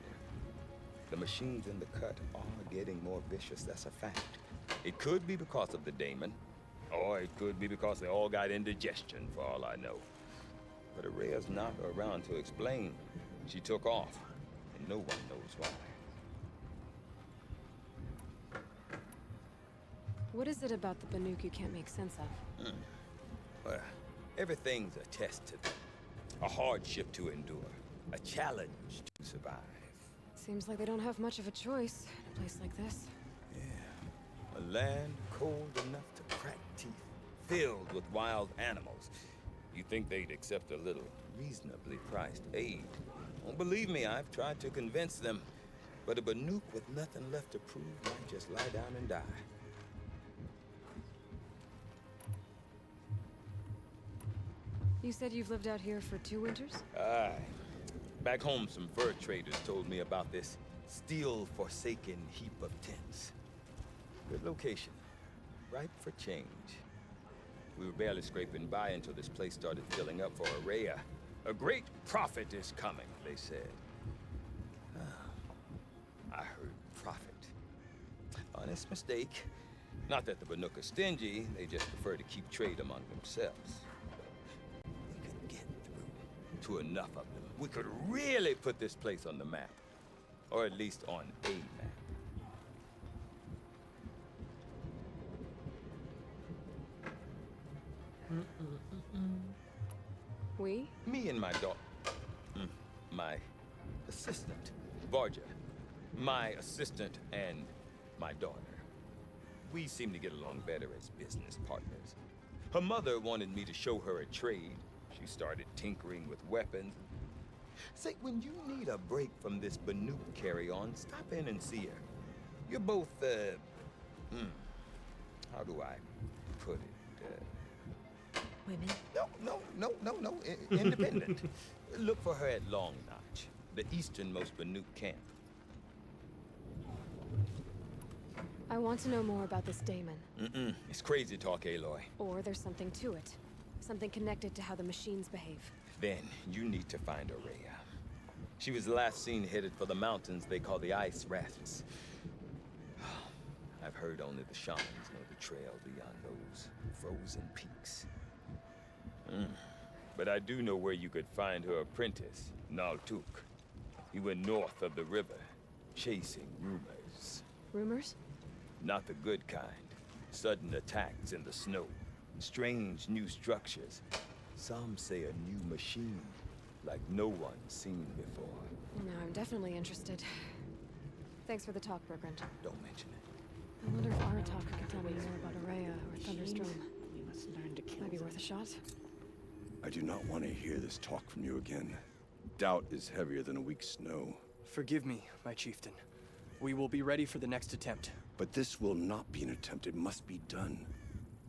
The machines in the cut are getting more vicious, that's a fact. It could be because of the daemon, or it could be because they all got indigestion, for all I know. But Aurea's not around to explain. She took off, and no one knows why. What is it about the Banuk you can't make sense of? Well, everything's a test to them. A hardship to endure. A challenge to survive. Seems like they don't have much of a choice in a place like this. Yeah. A land cold enough to crack teeth. Filled with wild animals. You'd think they'd accept a little reasonably priced aid. Don't believe me, I've tried to convince them. But a Banuk with nothing left to prove might just lie down and die. You said you've lived out here for 2 winters? Aye. Back home, some fur traders told me about this steel-forsaken heap of tents. Good location. Ripe for change. We were barely scraping by until this place started filling up for Aurea. A great prophet is coming, they said. I heard prophet. Honest mistake. Not that the Banuk are stingy, they just prefer to keep trade among themselves. We could get through to enough of them. We could really put this place on the map. Or at least on a map. We? Me and my daughter. My assistant, Varja. My assistant and my daughter. We seem to get along better as business partners. Her mother wanted me to show her a trade. She started tinkering with weapons. Say, when you need a break from this Banuk carry-on, stop in and see her. You're both, how do I put it? Women? No. Independent. Look for her at Long Notch, the easternmost Banuk camp. I want to know more about this Damon. It's crazy talk, Aloy. Or there's something to it. Something connected to how the machines behave. Then you need to find Aurea. She was last seen headed for the mountains they call the Ice Rafts. I've heard only the shamans know the trail beyond those frozen peaks. But I do know where you could find her apprentice, Naltuk. He went north of the river, chasing rumors. Rumors? Not the good kind. Sudden attacks in the snow. Strange new structures. Some say a new machine, like no one's seen before. Now I'm definitely interested. Thanks for the talk, Bergrand. Don't mention it. I wonder if Aratak can tell me more about Aurea or Thunderstrom. We must learn to kill Might be them. worth a shot. I do not want to hear this talk from you again. Doubt is heavier than a week's snow. Forgive me, my chieftain. We will be ready for the next attempt. But this will not be an attempt. It must be done.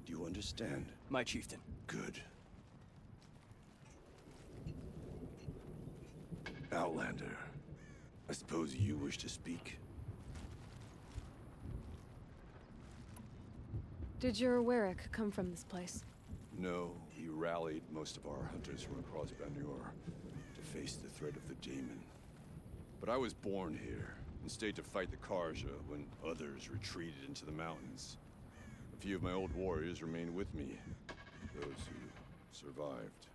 Do you understand? My chieftain. Good. Outlander, I suppose you wish to speak? Did your Warwick come from this place? No, we rallied most of our hunters from across Banur to face the threat of the Daemon. But I was born here and stayed to fight the Karja when others retreated into the mountains. A few of my old warriors remained with me, those who survived.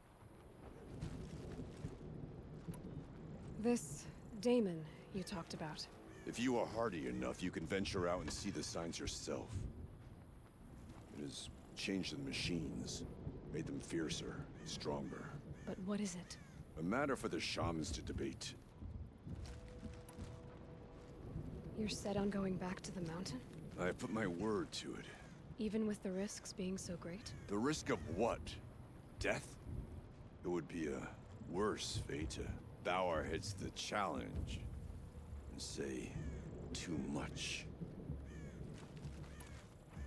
This Damon you talked about. If you are hardy enough, you can venture out and see the signs yourself. It has changed the machines, made them fiercer, stronger. But what is it? A matter for the shamans to debate. You're set on going back to the mountain? I have put my word to it. Even with the risks being so great? The risk of what? Death? It would be a worse fate to bow our heads to the challenge and say too much.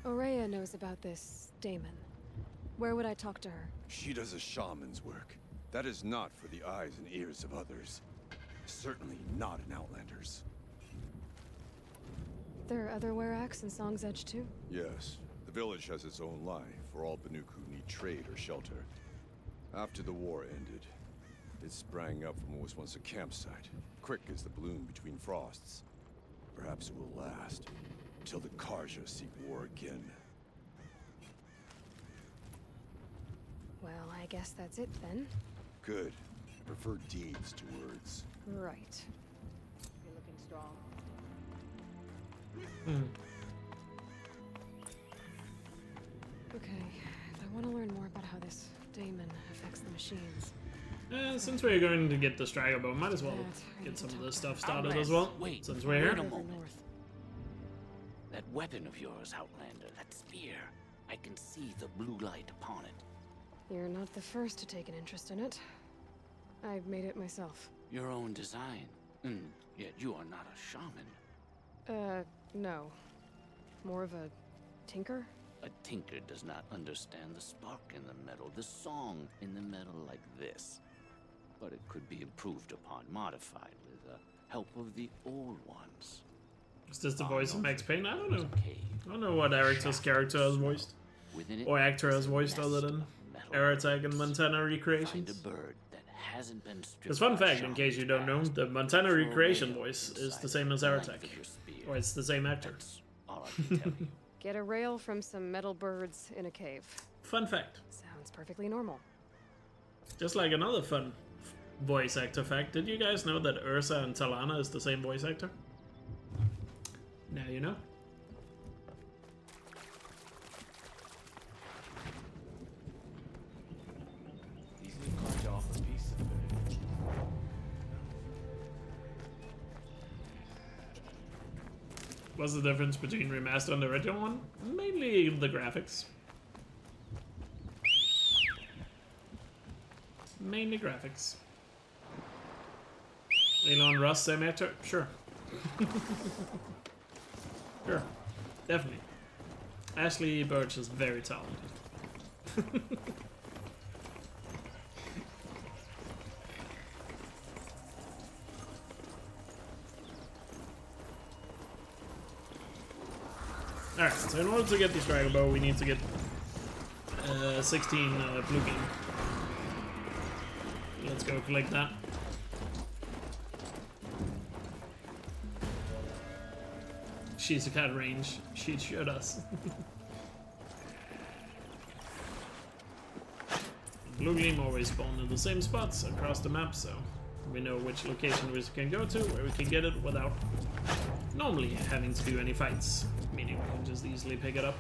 Aurea knows about this Damon. Where would I talk to her? She does a shaman's work. That is not for the eyes and ears of others. Certainly not an Outlander's. There are other Weraks in Song's Edge too? Yes. The village has its own life for all Banuk who need trade or shelter. After the war ended, it sprang up from what was once a campsite, quick as the bloom between frosts. Perhaps it will last, until the Karja seek war again. Well, I guess that's it then. Good. I prefer deeds to words. Right. You're looking strong. Okay, if I want to learn more about how this Damon affects the machines. Since we're going to get the Stragglebone, might as well get some of this stuff started as well. Wait, Since we're here. wait a moment. That weapon of yours, Outlander, that spear, I can see the blue light upon it. You're not the first to take an interest in it. I've made it myself. Your own design. Yet you are not a shaman. No. More of a tinker? A tinker does not understand the spark in the metal, the song in the metal like this. But it could be improved upon, modified with the help of the old ones. Is this the voice of Max Payne? I don't know. I don't know what Eric's character has voiced. Or actor has voiced other than Aerotech and Montana Recreations. Because fun fact, in case you don't know, the Montana Recreation voice is the same as Aerotech. Or it's the same actor. Get a rail from some metal birds in a cave. Fun fact. Sounds perfectly normal. Just like another fun voice actor fact, did you guys know that Ursa and Talana is the same voice actor? Now you know. These new cards offer peace of it. What's the difference between remaster and the original one? Mainly the graphics. Mainly graphics. Elon Russ, same actor? Sure. Sure. Definitely. Ashley Birch is very talented. Alright, so in order to get this Dragon Bow, we need to get 16 blue game. Let's go collect that. She's a cat range. She'd shoot us. Blue gleam always spawn in the same spots across the map, so we know which location we can go to, where we can get it without normally having to do any fights. Meaning we can just easily pick it up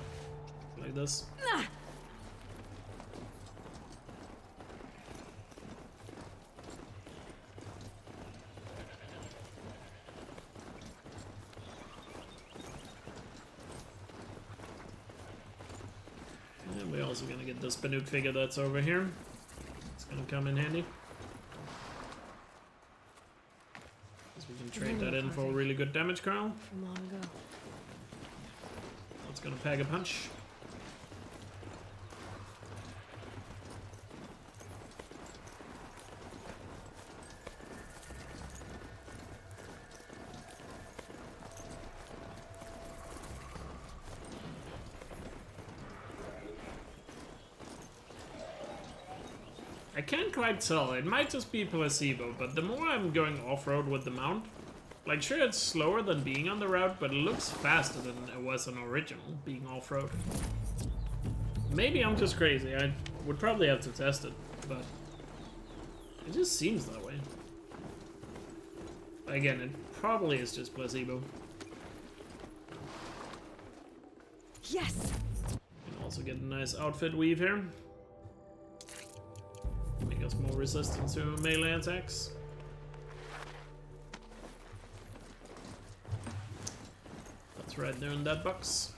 like this. And we're also gonna get this Banuk figure that's over here. It's gonna come in handy. Because we can trade that in for a really good damage crown. From long ago. It's gonna pack a punch. I can't quite tell, it might just be placebo, but the more I'm going off-road with the mount, like sure it's slower than being on the route, but it looks faster than it was on original, being off-road. Maybe I'm just crazy, I would probably have to test it, but it just seems that way. Again, it probably is just placebo. Yes! Can also get a nice outfit weave here. Make us more resistant to melee attacks. That's right there in that box.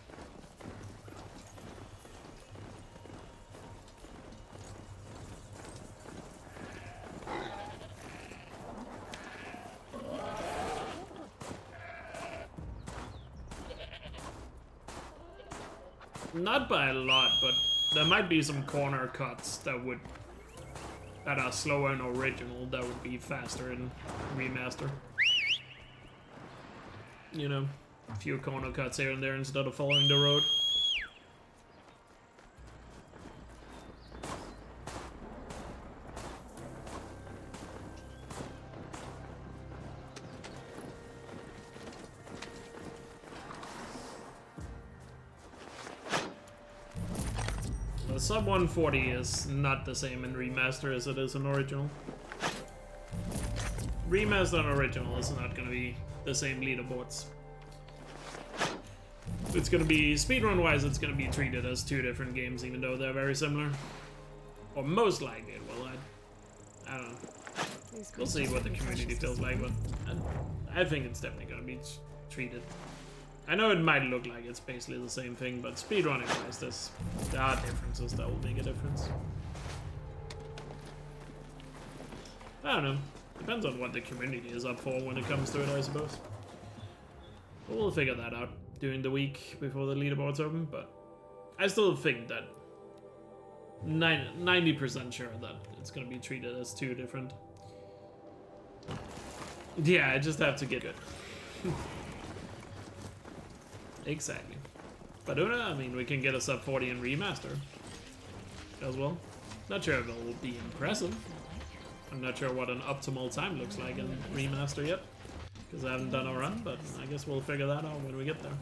Not by a lot, but there might be some corner cuts that are slower in original, that would be faster in remaster. You know, a few corner cuts here and there instead of following the road. The sub 140 is not the same in remaster as it is in original. Remaster and original is not going to be the same leaderboards. It's going to be, speedrun wise, it's going to be treated as two different games, even though they're very similar. Or most likely it will. I don't know. We'll see what the community feels like, but I think it's definitely going to be treated. I know it might look like it's basically the same thing, but speedrunning wise, there are differences that will make a difference. I don't know. Depends on what the community is up for when it comes to it, I suppose. But we'll figure that out during the week before the leaderboards open, but I still think that 90% sure that it's going to be treated as two different. Yeah, I just have to get good. Exactly. But I mean, we can get a sub 40 in remaster as well. Not sure if it will be impressive. I'm not sure what an optimal time looks like in remaster yet, because I haven't done a run, but I guess we'll figure that out when we get there.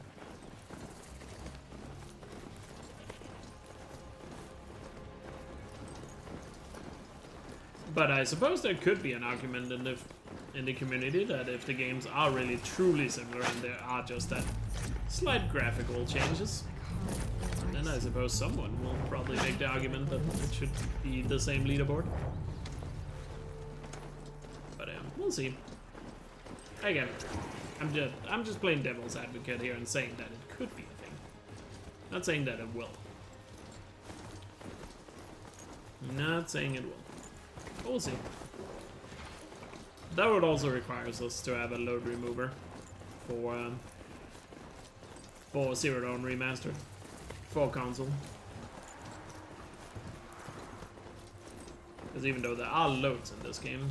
But I suppose there could be an argument in the community that if the games are really truly similar and there are just that slight graphical changes, then I suppose someone will probably make the argument that it should be the same leaderboard. But we'll see. Again, I'm just playing devil's advocate here and saying that it could be a thing. Not saying that it will. Not saying it will. But we'll see. That would also require us to have a load remover for Zero Dawn Remastered for console. Because even though there are loads in this game,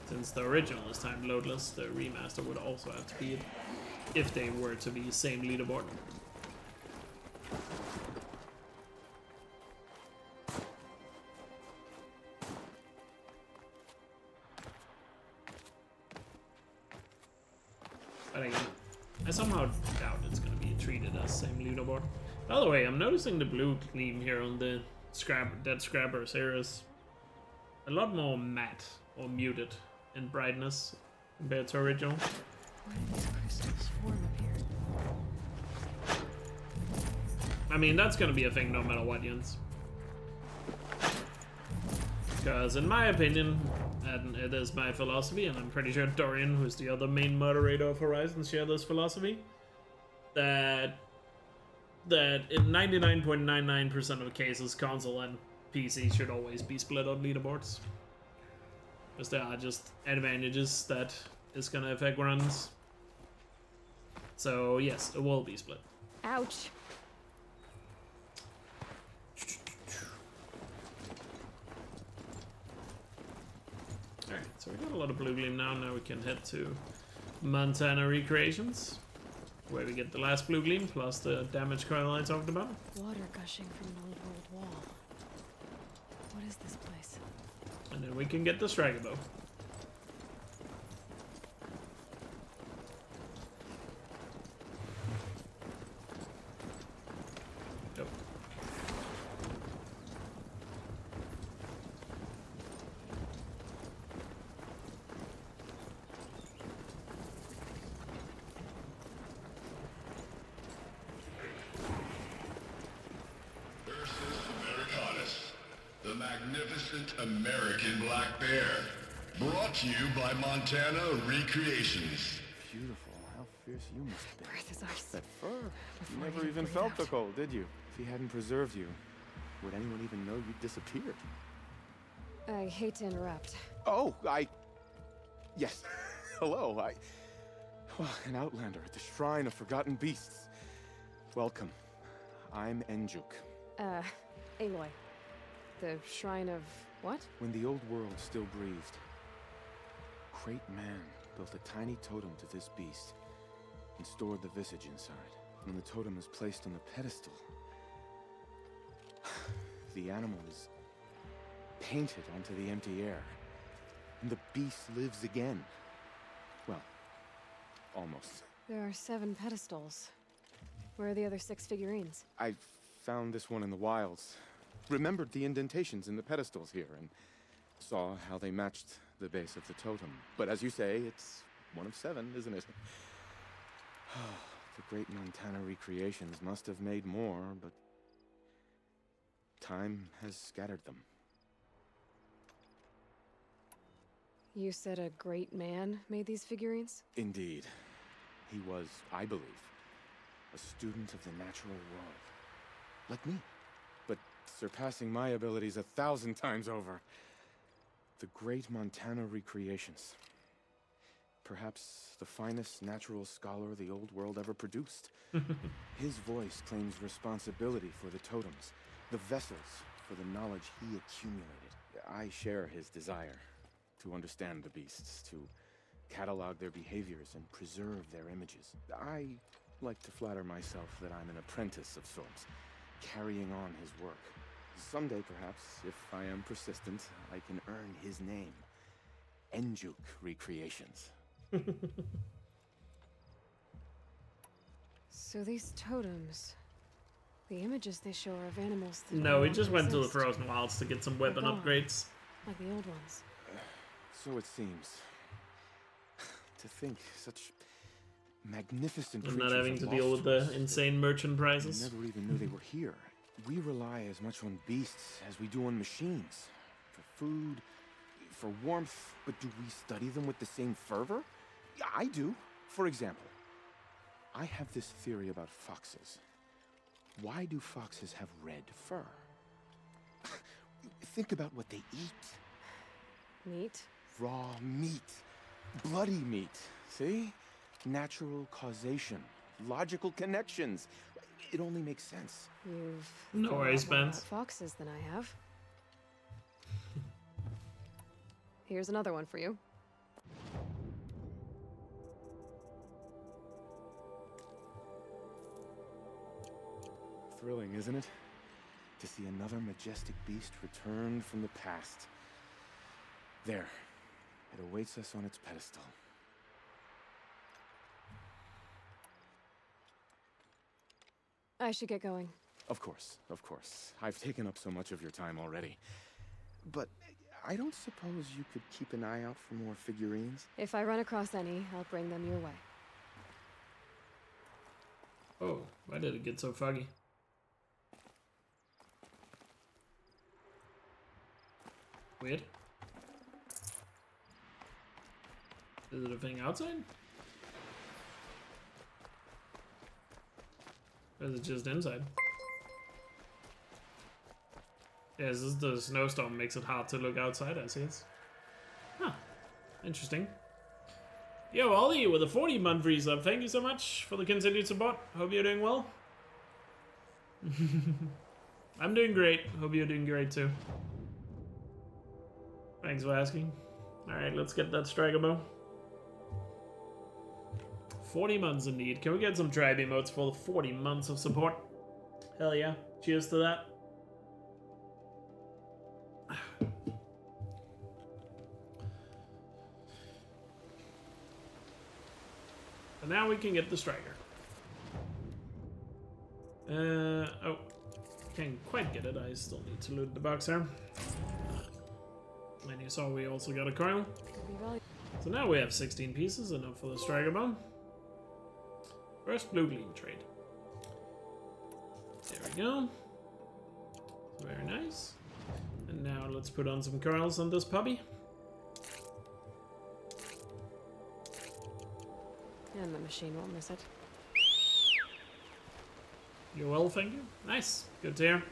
since the original is timed loadless, the remaster would also have to be it if they were to be same leaderboard. But again, I somehow doubt it's going to be treated as same leaderboard. By the way, I'm noticing the blue gleam here on the dead scrabbers here is a lot more matte or muted in brightness compared to original. Where did these crystals form up here? I mean, that's going to be a thing no matter what, Jens. Because in my opinion, and it is my philosophy, and I'm pretty sure Dorian, who's the other main moderator of Horizon, shares this philosophy, that in 99.99% of cases, console and PC should always be split on leaderboards. Because there are just advantages that is going to affect runs. So yes, it will be split. Ouch. Alright, so we got a lot of blue gleam now. Now we can head to Montana Recreations, where we get the last blue gleam plus the damage coil I talked about. Water gushing from an old world wall. What is this place? And then we can get the striker bow. Yep. The magnificent American black bear. Brought to you by Montana Recreations. Beautiful. How fierce you must be. Breath is ice. That fur. You Before never you even bleed felt out. the cold, did you? If he hadn't preserved you, would anyone even know you'd disappeared? I hate to interrupt. Oh, Yes. Hello, an outlander at the Shrine of Forgotten Beasts. Welcome. I'm Enjuk. Aloy. The Shrine of what? When the old world still breathed, Great Man built a tiny totem to this beast and stored the visage inside. When the totem is placed on the pedestal, the animal is painted onto the empty air, and the beast lives again. Well, almost. There are 7 pedestals. Where are the other 6 figurines? I found this one in the wilds. Remembered the indentations in the pedestals here, and saw how they matched the base of the totem. But as you say, it's one of 7, isn't it? The great Montana Recreations must have made more, but time has scattered them. You said a great man made these figurines? Indeed. He was, I believe, a student of the natural world. Like me. But surpassing my abilities 1,000 times over. The great Montana Recreations. Perhaps the finest natural scholar the old world ever produced. His voice claims responsibility for the totems, the vessels for the knowledge he accumulated. I share his desire to understand the beasts, to catalog their behaviors and preserve their images. I like to flatter myself that I'm an apprentice of sorts, carrying on his work. Someday, perhaps, if I am persistent, I can earn his name. Enjuk Recreations. So these totems, the images they show are of animals that No, we no just longer went to the exist. Frozen Wilds to get some weapon They're gone, upgrades. like the old ones. So it seems. To think such magnificent And creatures not having are to deal lost with to the us. insane merchant We prices. never even knew they were here. We rely as much on beasts as we do on machines. For food, for warmth, but do we study them with the same fervor? Yeah, I do. For example, I have this theory about foxes. Why do foxes have red fur? Think about what they eat. Meat? Raw meat. Bloody meat. See? Natural causation. Logical connections. It only makes sense. You've No thought worries, more about Spence. foxes than I have. Here's another one for you. Thrilling, isn't it? To see another majestic beast returned from the past. There. It awaits us on its pedestal. I should get going. Of course, of course. I've taken up so much of your time already. But I don't suppose you could keep an eye out for more figurines? If I run across any, I'll bring them your way. Oh, why did it get so foggy? Weird. Is it a thing outside? Or is it just inside? Yeah, this is the snowstorm makes it hard to look outside, I see it. Huh. Interesting. Yo, Ollie with a 40-month resub. Thank you so much for the continued support. Hope you're doing well. I'm doing great. Hope you're doing great too. Thanks for asking. Alright, let's get that striker bow. 40 months indeed. Can we get some tribe emotes for the 40 months of support? Hell yeah. Cheers to that. And now we can get the striker. Oh. Can't quite get it. I still need to loot the box here. And you saw we also got a coil. So now we have 16 pieces, enough for the striker bomb. First blue gleam trade. There we go. Very nice. And now let's put on some coils on this puppy. And the machine won't miss it. You will, thank you. Nice. Good to hear.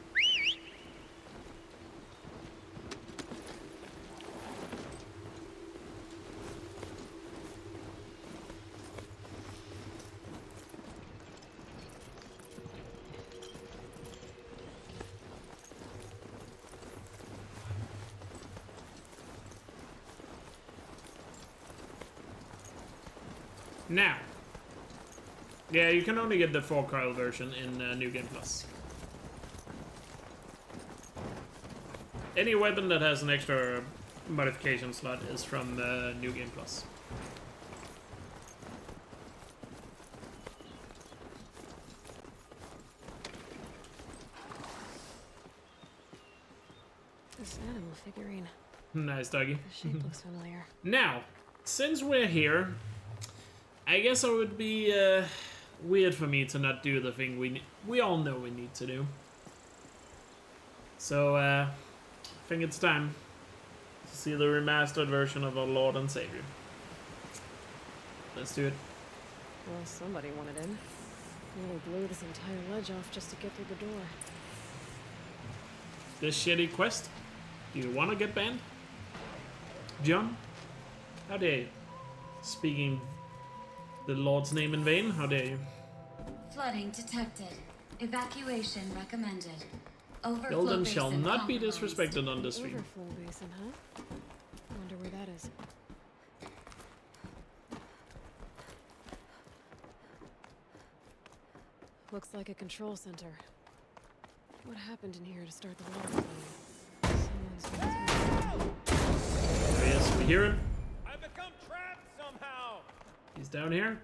Now, yeah, you can only get the 4 coil version in New Game Plus. Any weapon that has an extra modification slot is from New Game Plus. This animal figurine. Nice, doggy. The shape looks familiar. Now, since we're here, I guess it would be weird for me to not do the thing we all know we need to do. So, I think it's time to see the remastered version of our Lord and Savior. Let's do it. Well, somebody wanted in. Nearly blew this entire ledge off just to get through the door. This shitty quest? Do you want to get banned? John? How dare you? Speaking the Lord's name in vain? How dare you? Flooding detected. Evacuation recommended. Overflow Golden shall basin not be compromised. disrespected on this stream. Overflow basin, huh? Wonder where that is. Looks like a control center. What happened in here to start the water flow? There he is. We hear him. I've become trapped somehow. He's down here.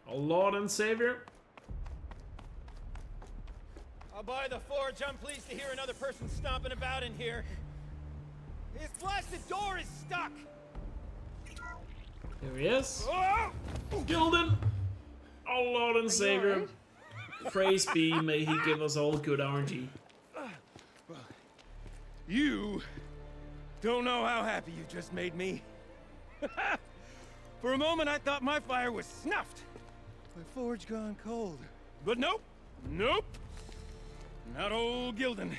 Our Lord and Savior. I'll buy the forge. I'm pleased to hear another person stomping about in here. His blasted door is stuck. Here he is. Gildan. Our Lord and Savior. Praise be, may he give us all good RNG. You don't know how happy you just made me. For a moment, I thought my fire was snuffed. My forge gone cold. But nope. Nope. Not old Gildan.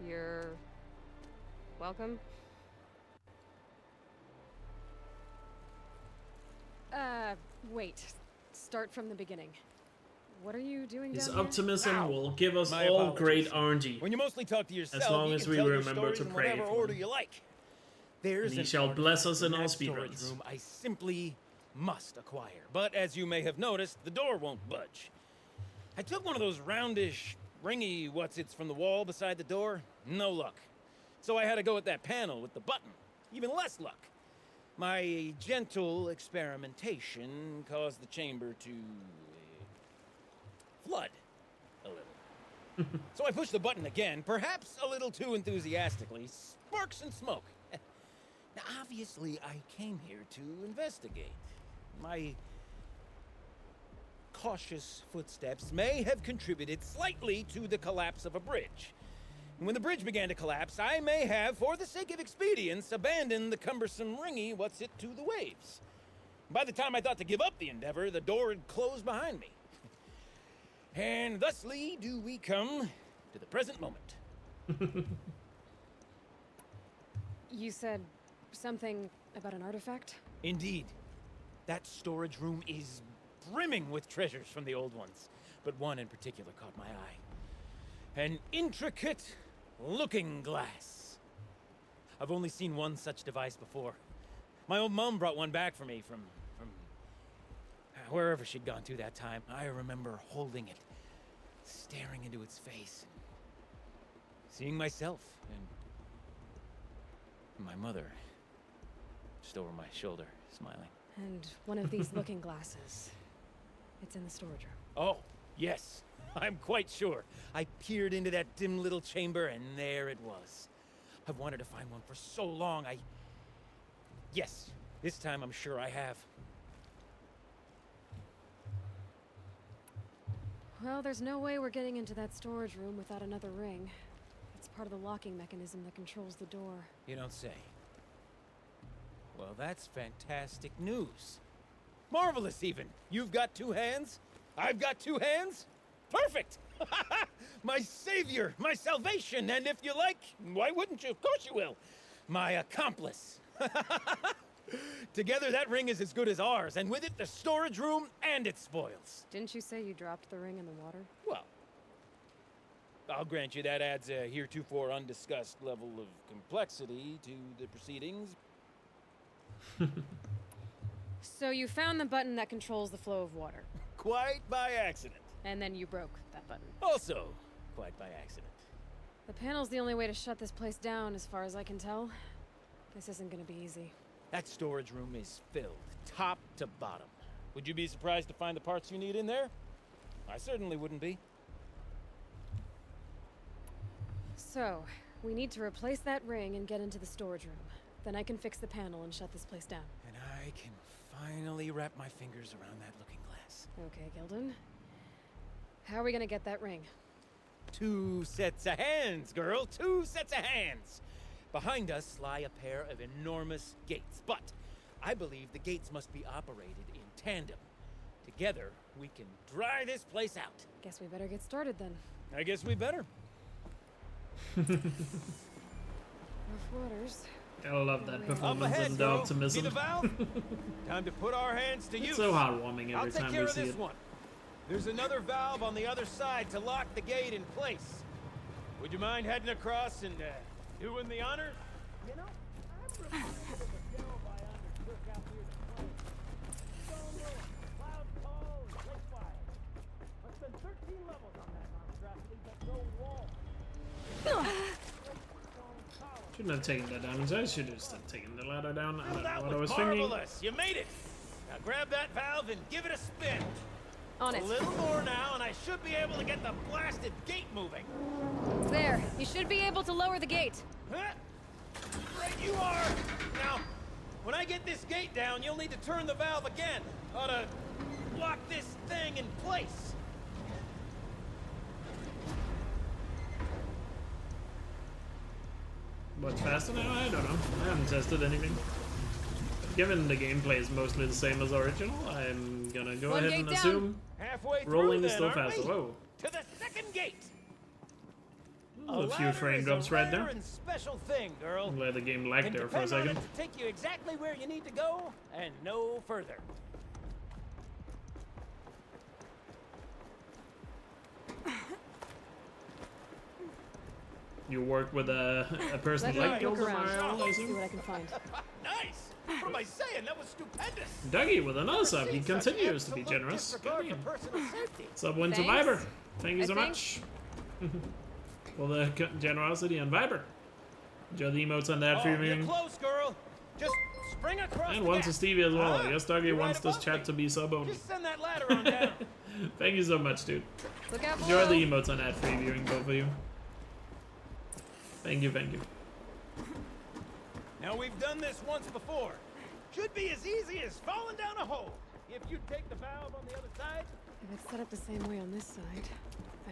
You're welcome. Wait. Start from the beginning. What are you doing His down here? optimism will give us My all apologies. great RNG. When you mostly talk to yourself, as long you as can we tell your remember stories to in pray whatever for order them. you like. There's And he an shall bless us in artifact all that storage speedruns. room I simply must acquire. But as you may have noticed, the door won't budge. I took one of those roundish, ringy what's-its from the wall beside the door. No luck. So I had to go with that panel with the button. Even less luck. My gentle experimentation caused the chamber to flood a little. So I pushed the button again, perhaps a little too enthusiastically. Sparks and smoke. Now, obviously, I came here to investigate. My cautious footsteps may have contributed slightly to the collapse of a bridge. And when the bridge began to collapse, I may have, for the sake of expedience, abandoned the cumbersome ringy what's-it to the waves. By the time I thought to give up the endeavor, the door had closed behind me. And thusly do we come to the present moment. You said something about an artifact? Indeed. That storage room is brimming with treasures from the old ones, but one in particular caught my eye. An intricate looking glass. I've only seen one such device before. My old mum brought one back for me from wherever she'd gone to that time. I remember holding it, staring into its face, seeing myself and my mother just over my shoulder, smiling. And one of these looking glasses. It's in the storage room. Oh, yes. I'm quite sure. I peered into that dim little chamber, and there it was. I've wanted to find one for so long, Yes, this time I'm sure I have. Well, there's no way we're getting into that storage room without another ring. It's part of the locking mechanism that controls the door. You don't say. Well, that's fantastic news. Marvelous, even. You've got two hands. I've got two hands. Perfect! My savior, my salvation, and if you like, why wouldn't you? Of course you will. My accomplice. Together, that ring is as good as ours, and with it, the storage room and its spoils. Didn't you say you dropped the ring in the water? Well, I'll grant you that adds a heretofore undiscussed level of complexity to the proceedings. So you found the button that controls the flow of water. Quite by accident. And then you broke that button. Also, quite by accident. The panel's the only way to shut this place down, as far as I can tell. This isn't gonna be easy. That storage room is filled, top to bottom. Would you be surprised to find the parts you need in there? I certainly wouldn't be. So, we need to replace that ring and get into the storage room. Then I can fix the panel and shut this place down. And I can finally wrap my fingers around that looking glass. Okay, Gildan. How are we gonna get that ring? 2 sets of hands, girl. 2 sets of hands. Behind us lie a pair of enormous gates, but I believe the gates must be operated in tandem. Together, we can dry this place out. Guess we better get started then. I guess we better. Rough waters. I love that Up performance ahead, and the girl. optimism. See the valve? Time to put our hands to use. It's so heartwarming I'll every take time care we of see this it. one. There's another valve on the other side to lock the gate in place. Would you mind heading across and doing the honors? You know, I'm reminded of a delve I undertook out near the front. Stone Ruin, Cloud Call, and Cliffwire. Shouldn't have taken that damage. I should have just taken the ladder down. I don't know That what I was was thinking. marvelous. You made it. Now grab that valve and give it a spin. On it. A little more now, and I should be able to get the blasted gate moving. There. You should be able to lower the gate. Huh? Right you are. Now, when I get this gate down, you'll need to turn the valve again. Ought to lock this thing in place. What's faster now? I don't know. I haven't tested anything. Given the gameplay is mostly the same as original, I'm gonna go ahead and assume Halfway rolling through is still then, aren't faster. we? Whoa. To the second gate. A few frame drops right there. And special thing, girl. Let the game lag Can there for a depend on second. it to take you exactly where you need to go and no further. You work with a person Let like me look around. Elkjaer, I See assume? what I can find. Nice! What am I saying? That was stupendous! Dougie with another sub. He Seems such continues to be absolute generous. disregard Good for man. personal safety. Sub win to Thanks. Viber. Thank you I so think. much. For the generosity and Viber. Enjoy the emotes on that for You're viewing. close, girl. Just spring across And the one gap. to Stevie as well. Uh-huh. I guess Dougie You're wants right this above chat me. to be sub only. Just send that ladder on down. Thank you so much, dude. Look out Enjoy below. the emotes on ad free viewing, both of you. Thank you, thank you. Now we've done this once before. Should be as easy as falling down a hole. If you take the valve on the other side. If it's set up the same way on this side,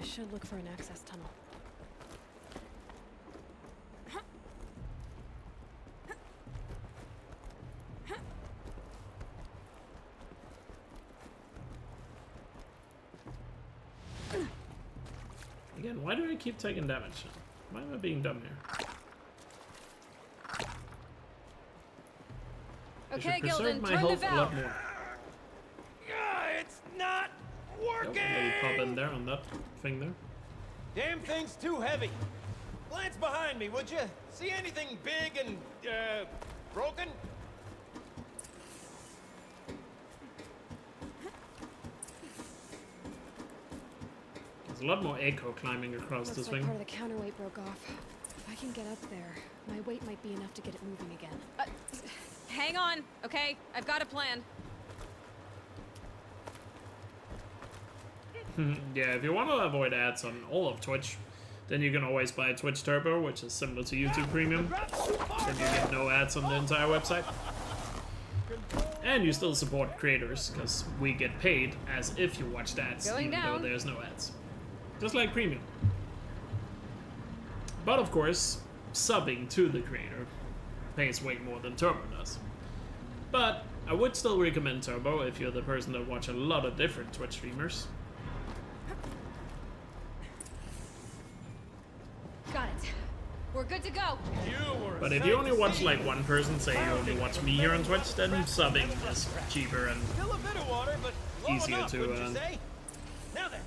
I should look for an access tunnel. Again, why do I keep taking damage? Why am I being dumb here? I Okay, should preserve Gildan, my turn the health a lot valve. more. It's not Nope, working. maybe pop in there on that thing there. Damn thing's too heavy. Glance behind me, would you? See anything big and, broken? There's a lot more echo climbing across Looks this like thing. part of the counterweight broke off. If I can get up there, my weight might be enough to get it moving again. Hang on, okay? I've got a plan. Yeah, if you want to avoid ads on all of Twitch, then you can always buy Twitch Turbo, which is similar to YouTube Premium. Then you get no ads on the entire website. And you still support creators, because we get paid as if you watched ads, Going even down. though there's no ads. Just like Premium. But of course, subbing to the creator pays way more than Turbo does. But I would still recommend Turbo if you're the person that watch a lot of different Twitch streamers. Got it. We're good to go. But if you only watch like one person, say you only watch me here on Twitch, then subbing is cheaper and Still a bit of water, but low easier enough, to wouldn't you say? Now then,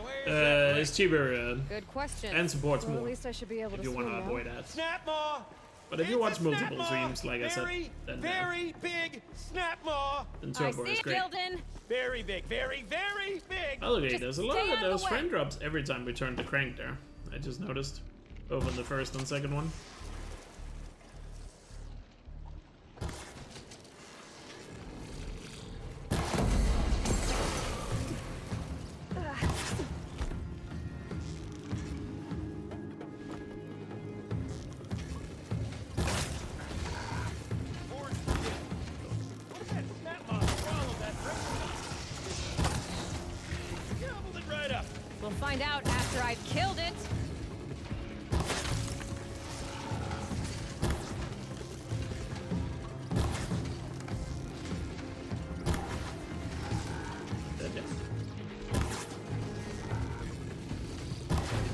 where's it's cheaper Good question. and supports Well, more at least I should be able if to you want to swim now. avoid ads. Snap maw. But if you It's watch a snap multiple maw. streams, like I said, very, then very big snap maw. then Turbo is great. Gildan. Very big, very, very big. Oh, okay, there's a lot stay of out of those the way. frame drops every time we turn the crank there. I just noticed. Both on the first and second one. Gobbled it right up. We'll find out after I've killed it.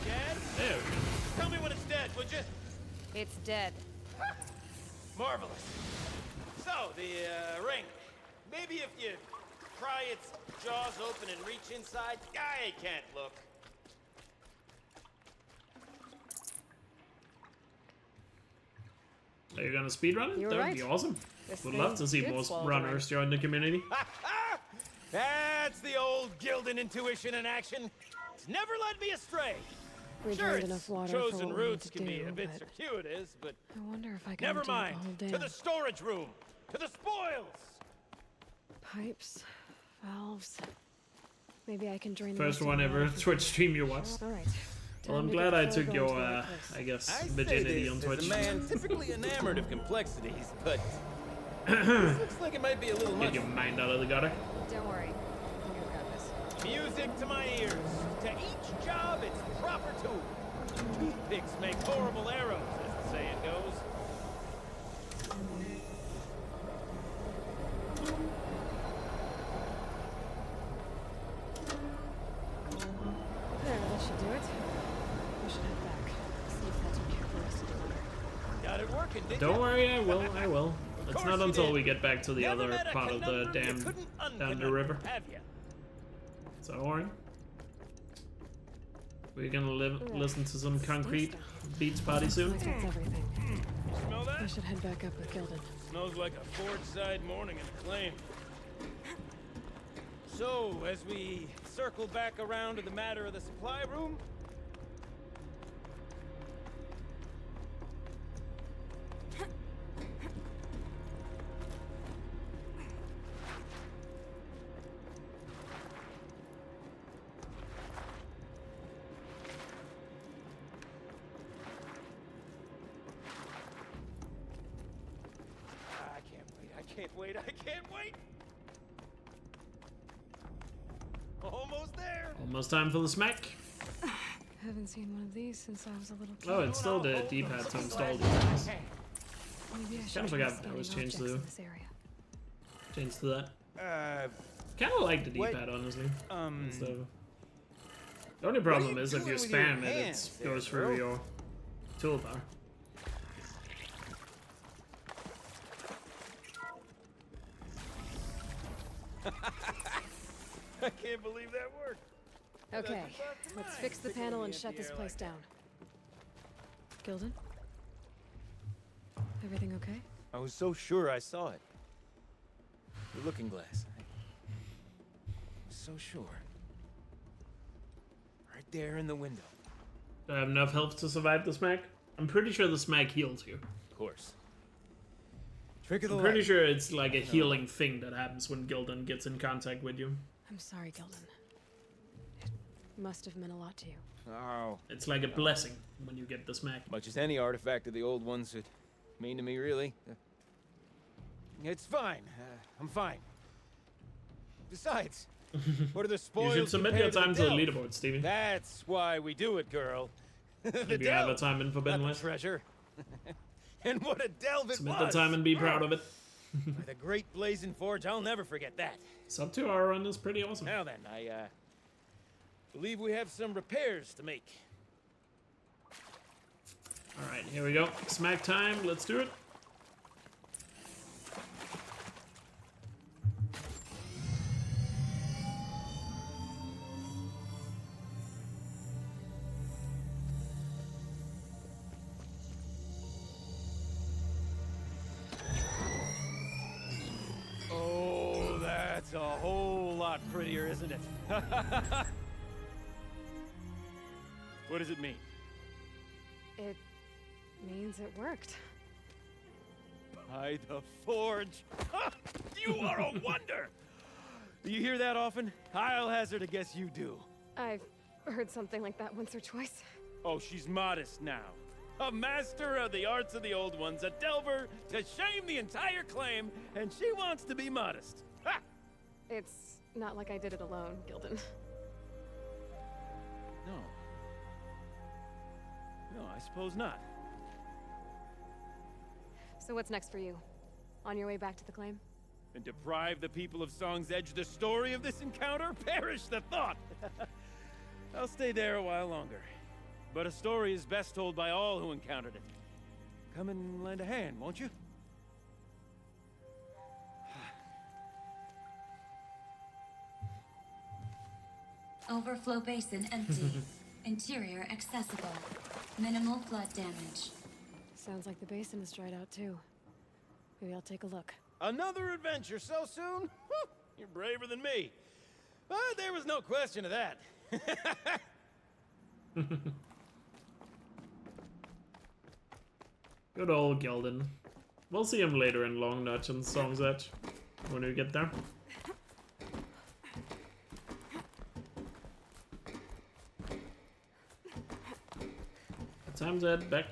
Dead? There we go. Tell me when it's dead, would you? It's dead. Marvelous. So, the ring. Maybe if you pry its jaws open and reach inside, I can't look. Are you gonna speedrun it? You were That would be right. awesome. This Would love thing to see did more swallow the runners join the community. That's the old Gildan intuition in action. It's never led me astray. We Sure, drained it's enough water for chosen what we routes need to can be do, a bit but circuitous, but I wonder if I can never empty mind. the whole To dam. the storage room, to the spoils. Pipes, valves. Maybe I can drain. First the one ever Twitch stream you watched. All right. Well, I'm Time to glad get I the took flow your, going to the right place. I guess, I say virginity this on as Twitch. a man typically enamored of complexities, but this looks like it might be a little Get much. your mind out of the gutter. Don't worry. I think I've got this. Music to my ears. To each job, its proper tool. Toothpicks make horrible arrows, as the saying goes. There, that should do it. We should head back. See if that took care of the rest of the water. Got it working, did Don't ya? worry, I will, I will. It's course not you until did. we get back to the Never other met a part of the conundrum you dam couldn't down the unconundrum, river. have ya? So don't worry. We're gonna listen to some concrete beats party soon. Like that's everything. Smell I that? should head back up with Gildan. Smells like a Ford-side morning in Acclaim. So, as we circle back around to the matter of the supply room, I can't wait! Almost there! Almost time for the smack. Haven't seen one of these since I was a little kid. Oh, it's still the D-pad to install these things. Maybe I should Kind of try forgot that was scanning changed objects to in this area. that. Kind of like the D-pad, honestly. So the only problem is if you spam it, it goes through your toolbar. I can't believe that worked. Okay, let's fix the panel and shut this place down. Gildan? Everything okay? I was so sure I saw it. The looking glass. I was so sure. Right there in the window. Do I have enough health to survive the smack? I'm pretty sure the smack heals you. Of course. Trick of the I'm pretty light. sure it's like a healing thing that happens when Gildan gets in contact with you. I'm sorry, Gildan. It must have meant a lot to you. Oh. It's like a blessing when you get the smack. Much as any artifact of the old ones would mean to me, really. It's fine. I'm fine. Besides, what are the spoils? You should submit your compared time to to the the delve? leaderboard, Stevie. That's why we do it, girl. The Maybe you have a delve, time in Forbidden not the West. treasure. And what a delve it Submit was! the time and be proud of it. By the great blazing forge, I'll never forget that. Sub 2 hour run is pretty awesome. Now then, I believe we have some repairs to make. Alright, here we go. Smack time, let's do it. Oh, that's a whole lot prettier, isn't it? What does it mean? It means it worked. By the forge. You are a wonder! Do you hear that often? I'll hazard a guess you do. I've heard something like that once or twice. Oh, she's modest now. A master of the arts of the old ones, a delver to shame the entire claim, and she wants to be modest. Ha! It's not like I did it alone, Gildan. No. No, I suppose not. So what's next for you? On your way back to the claim? And deprive the people of Song's Edge the story of this encounter? Perish the thought! I'll stay there a while longer. But a story is best told by all who encountered it. Come and lend a hand, won't you? Overflow basin empty. Interior accessible. Minimal flood damage. Sounds like the basin is dried out too. Maybe I'll take a look. Another adventure so soon? Whew, you're braver than me. But there was no question of that. Good old Gildan. We'll see him later in Long Notch and Song's Edge when we get there. Time to head back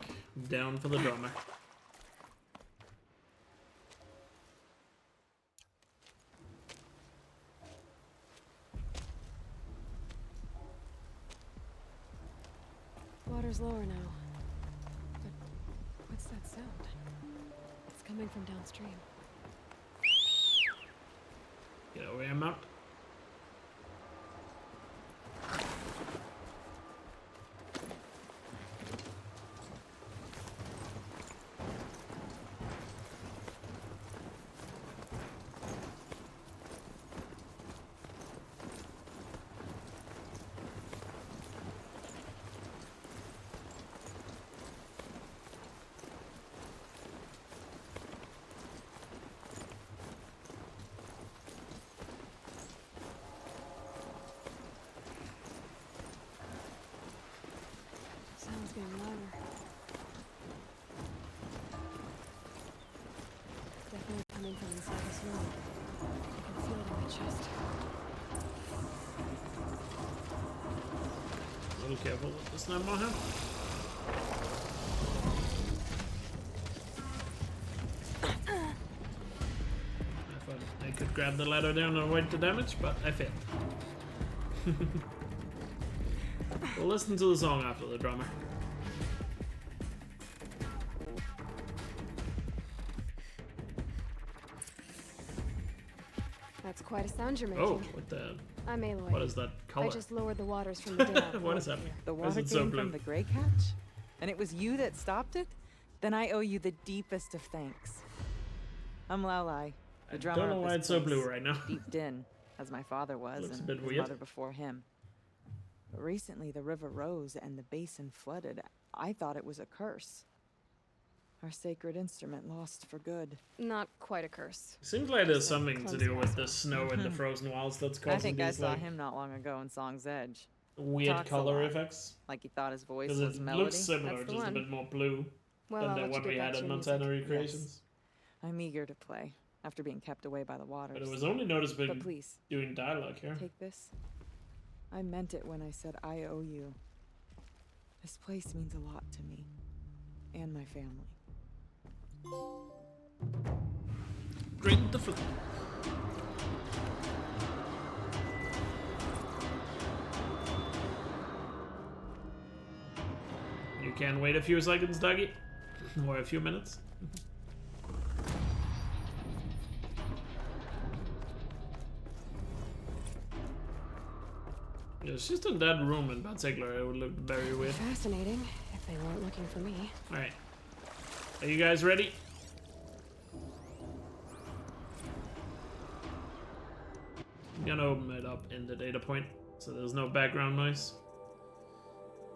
down for the drummer. Water's lower now. But what's that sound? It's coming from downstream. Get away, I'm out. Sounds getting louder. It's definitely coming from inside this room. I can feel it in my chest. A little careful with the snap on him. I thought I could grab the ladder down and avoid the damage, but I failed. We'll listen to the song after the drummer. That's quite a sound you're making. Oh, what the... I'm Aloy. What is that color? I just lowered the waters from the dam. What is that? The Why is water it so came blue? from the Grey Catch? And it was you that stopped it? Then I owe you the deepest of thanks. I'm Laulai, the drummer don't know of why this it's so place, blue right now. Deep Din, as my father was, Looks a and bit his weird. mother before him. But recently the river rose and the basin flooded. I thought it was a curse. Our sacred instrument lost for good. Not quite a curse. Seems like there's something to do with the snow and the frozen walls that's causing I think I these saw like him not long ago in Song's Edge. weird Talks a color lot, effects. Like he thought his voice Because was it melody. looks similar, That's the just a one. bit more blue Well, than I'll the let you one get we back had to in your Montana music. Recreations. I'm eager to play after being kept away by the waters. But it was only noticeable But please, doing dialogue here. take this. I meant it when I said I owe you. This place means a lot to me and my family. Drink the fruit. You can wait a few seconds, Dougie. Or a few minutes. Yeah, it's just in that room in particular. It would look very weird. Fascinating, if they weren't looking for me. Alright. Are you guys ready? I'm gonna open it up in the data point so there's no background noise.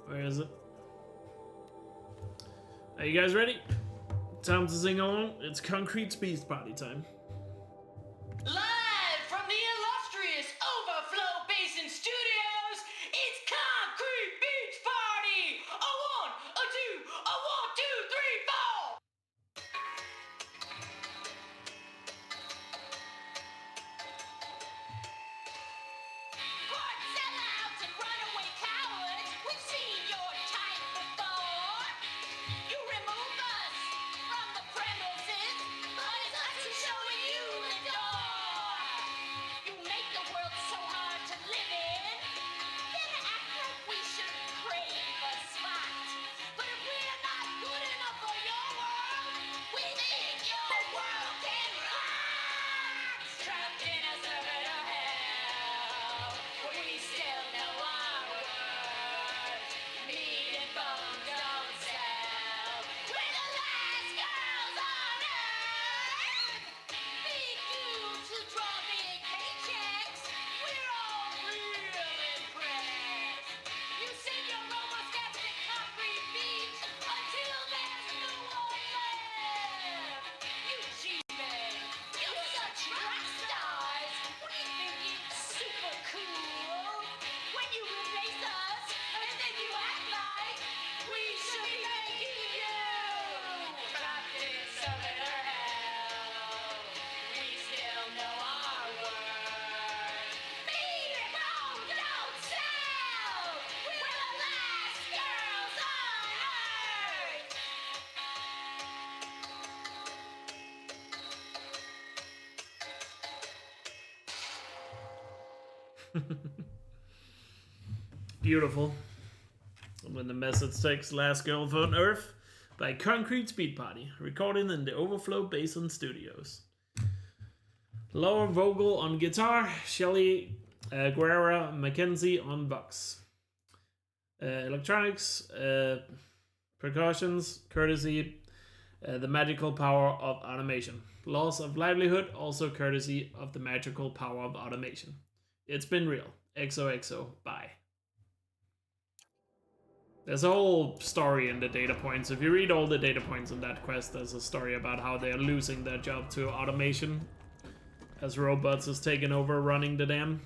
Where is it? Are you guys ready? Time to sing along. It's Concrete's Beast Party time. Live from the illustrious Overflow Basin Studios, it's Concrete Beach Party! A one, a two, a 1, 2, 3, 4! Court sellouts and runaway cowards, we've seen your type before. You remove us from the premises, but it's us who's showing Beautiful. And when the message takes Last Girl on Earth by Concrete Speed Party, recording in the Overflow Basin Studios. Laura Vogel on guitar, Shelly Guerra Mackenzie on vox. Electronics, percussions, courtesy, the magical power of automation. Loss of livelihood, also courtesy of the magical power of automation. It's been real. XOXO, bye. There's a whole story in the data points. If you read all the data points in that quest, there's a story about how they are losing their job to automation as robots is taking over running the dam.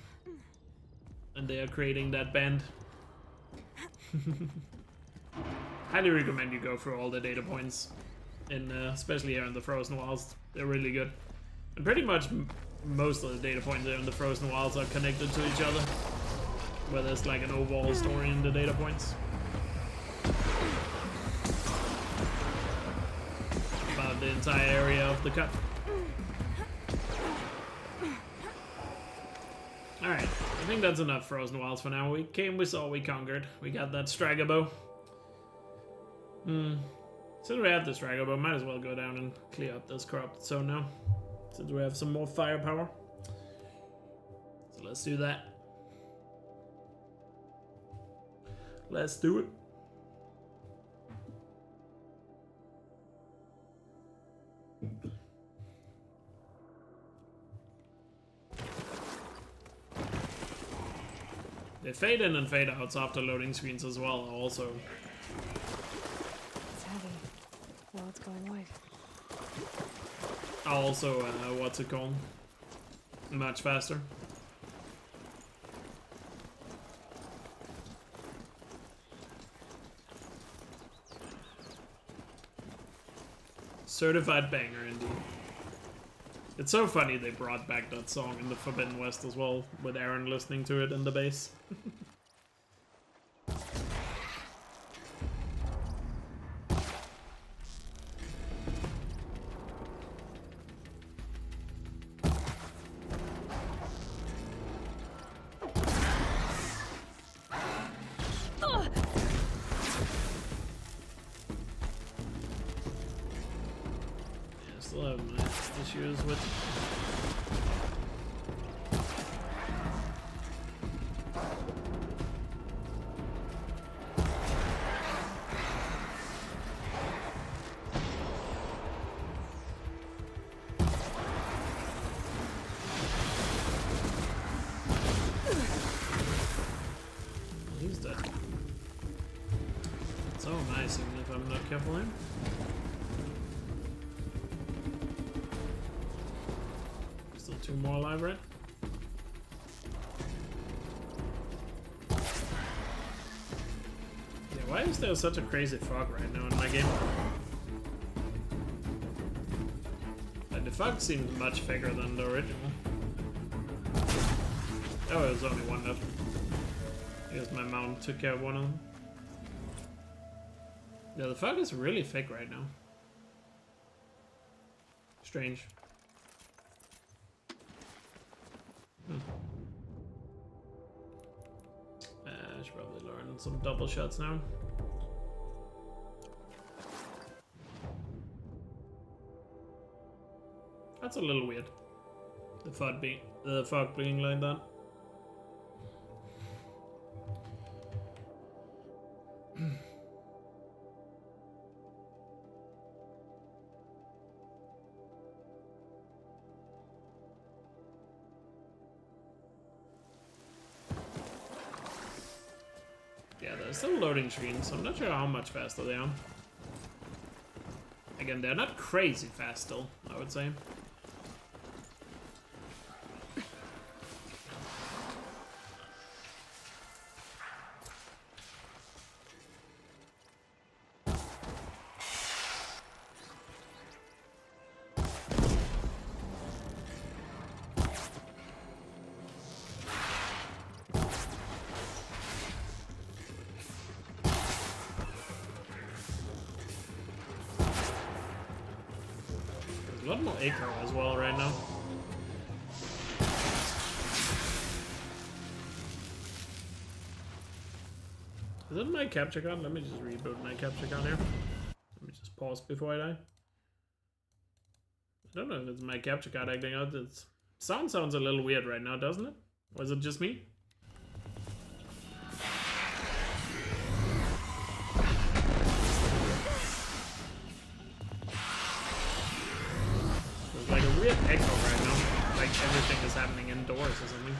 And they are creating that band. Highly recommend you go through all the data points, especially here in the Frozen Wilds. They're really good. And pretty much most of the data points here in the Frozen Wilds are connected to each other, where there's like an overall story in the data points. About the entire area of the cut. Alright, I think that's enough Frozen Wilds for now. We came, we saw, we conquered. We got that Stragabo. Since we have the Stragabo, might as well go down and clear up this corrupted zone now. Since we have some more firepower. So let's do that. Let's do it. They fade in and fade out after loading screens as well, also. It's heavy. Well, it's going white. Also, what's it called? Much faster. Certified banger, indeed. It's so funny they brought back that song in the Forbidden West as well, with Aaron listening to it in the bass. Still have my issues with he's dead. So nice, even if I'm not careful here. Two more alive, right? Yeah, why is there such a crazy fog right now in my game? Like, the fog seemed much bigger than the original. Oh, there's only one left. I guess my mount took care of one of them. Yeah, the fog is really thick right now. Strange. I should probably learn some double shots now. That's a little weird. The fog being like that. Yeah, they're still loading screens, so I'm not sure how much faster they are. Again, they're not crazy fast still, I would say. A lot more Elkjaer as well right now. Is it my capture card? Let me just reboot my capture card here. Let me just pause before I die. I don't know if it's my capture card acting out. It's sounds a little weird right now, doesn't it? Or is it just me? There's like a weird echo right now. Like everything is happening indoors or something.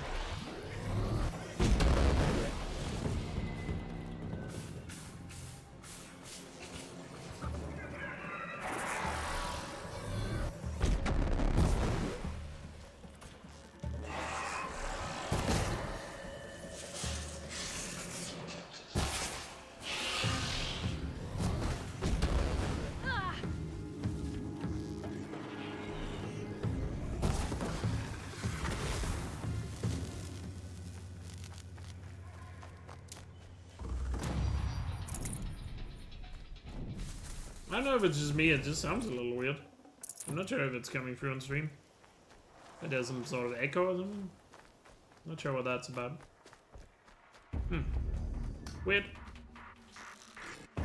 I don't know if it's just me, it just sounds a little weird. I'm not sure if it's coming through on stream. It has some sort of echo or something. Not sure what that's about. Weird. I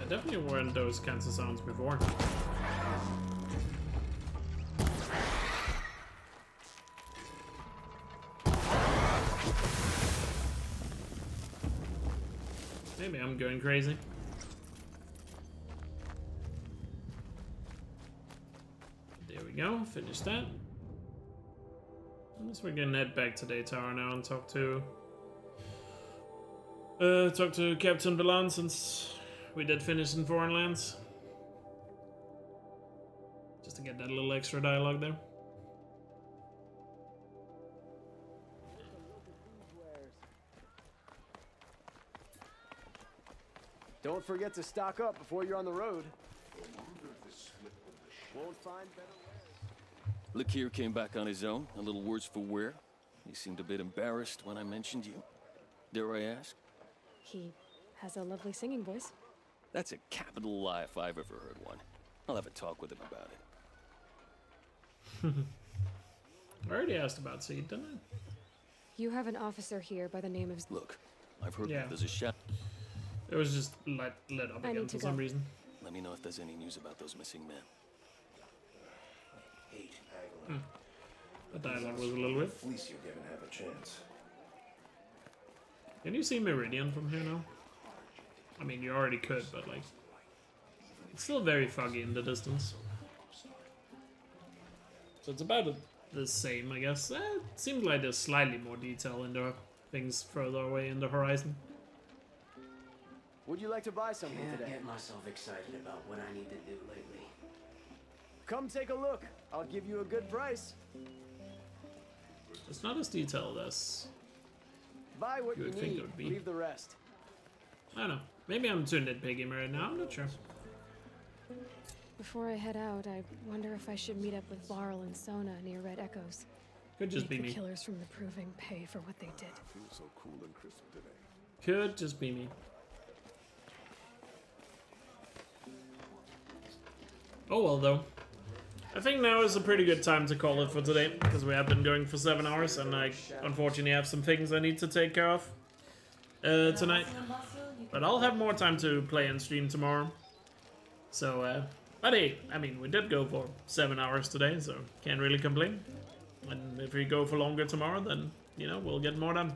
definitely weren't those kinds of sounds before. Maybe I'm going crazy. There we go, finish that. I guess we're gonna head back to Daytara now and talk to Captain Balan, since we did finish in Foreign Lands. Just to get that little extra dialogue there. Don't forget to stock up before you're on the road. Won't find better wares. Elkjaer came back on his own, a little worse for wear. He seemed a bit embarrassed when I mentioned you. Dare I ask? He has a lovely singing voice. That's a capital lie if I've ever heard one. I'll have a talk with him about it. I already asked about Seed, didn't I? You have an officer here by the name of... Look, I've heard Yeah. there's a shot. It was just lit up I again need for to some go. reason. Let me know if there's any news about those missing men. The dialogue was a little weird. At least you're giving have a chance. Can you see Meridian from here now? I mean, you already could, but like... It's still very foggy in the distance. So it's about the same, I guess. It seems like there's slightly more detail into things further away in the horizon. Would you like to buy something Can't today? get myself excited about what I need to do lately. Come take a look. I'll give you a good price. It's not as detailed as Buy what you you would think need. it would be. Leave the rest. I don't know. Maybe I'm too nitpicky right now. I'm not sure. Before I head out, I wonder if I should meet up with Varl and Sona near Red Echoes. Could just Make be the me. killers from the Proving pay for what they did. Feels so cool and crisp today. Could just be me. Oh well, though. I think now is a pretty good time to call it for today, because we have been going for 7 hours, and I unfortunately have some things I need to take care of tonight. But I'll have more time to play and stream tomorrow. So, but hey, I mean, we did go for 7 hours today, so can't really complain. And if we go for longer tomorrow, then, you know, we'll get more done.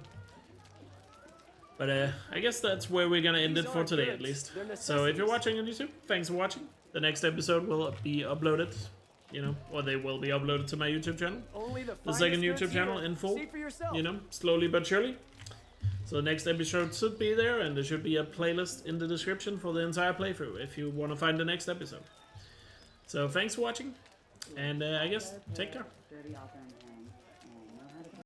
But I guess that's where we're gonna end it for today, at least. So if you're watching on YouTube, thanks for watching. The next episode will be uploaded, you know, or they will be uploaded to my YouTube channel. Only The second YouTube channel in full, See for yourself. you know, slowly but surely. So the next episode should be there, and there should be a playlist in the description for the entire playthrough if you want to find the next episode. So thanks for watching, and I guess take care.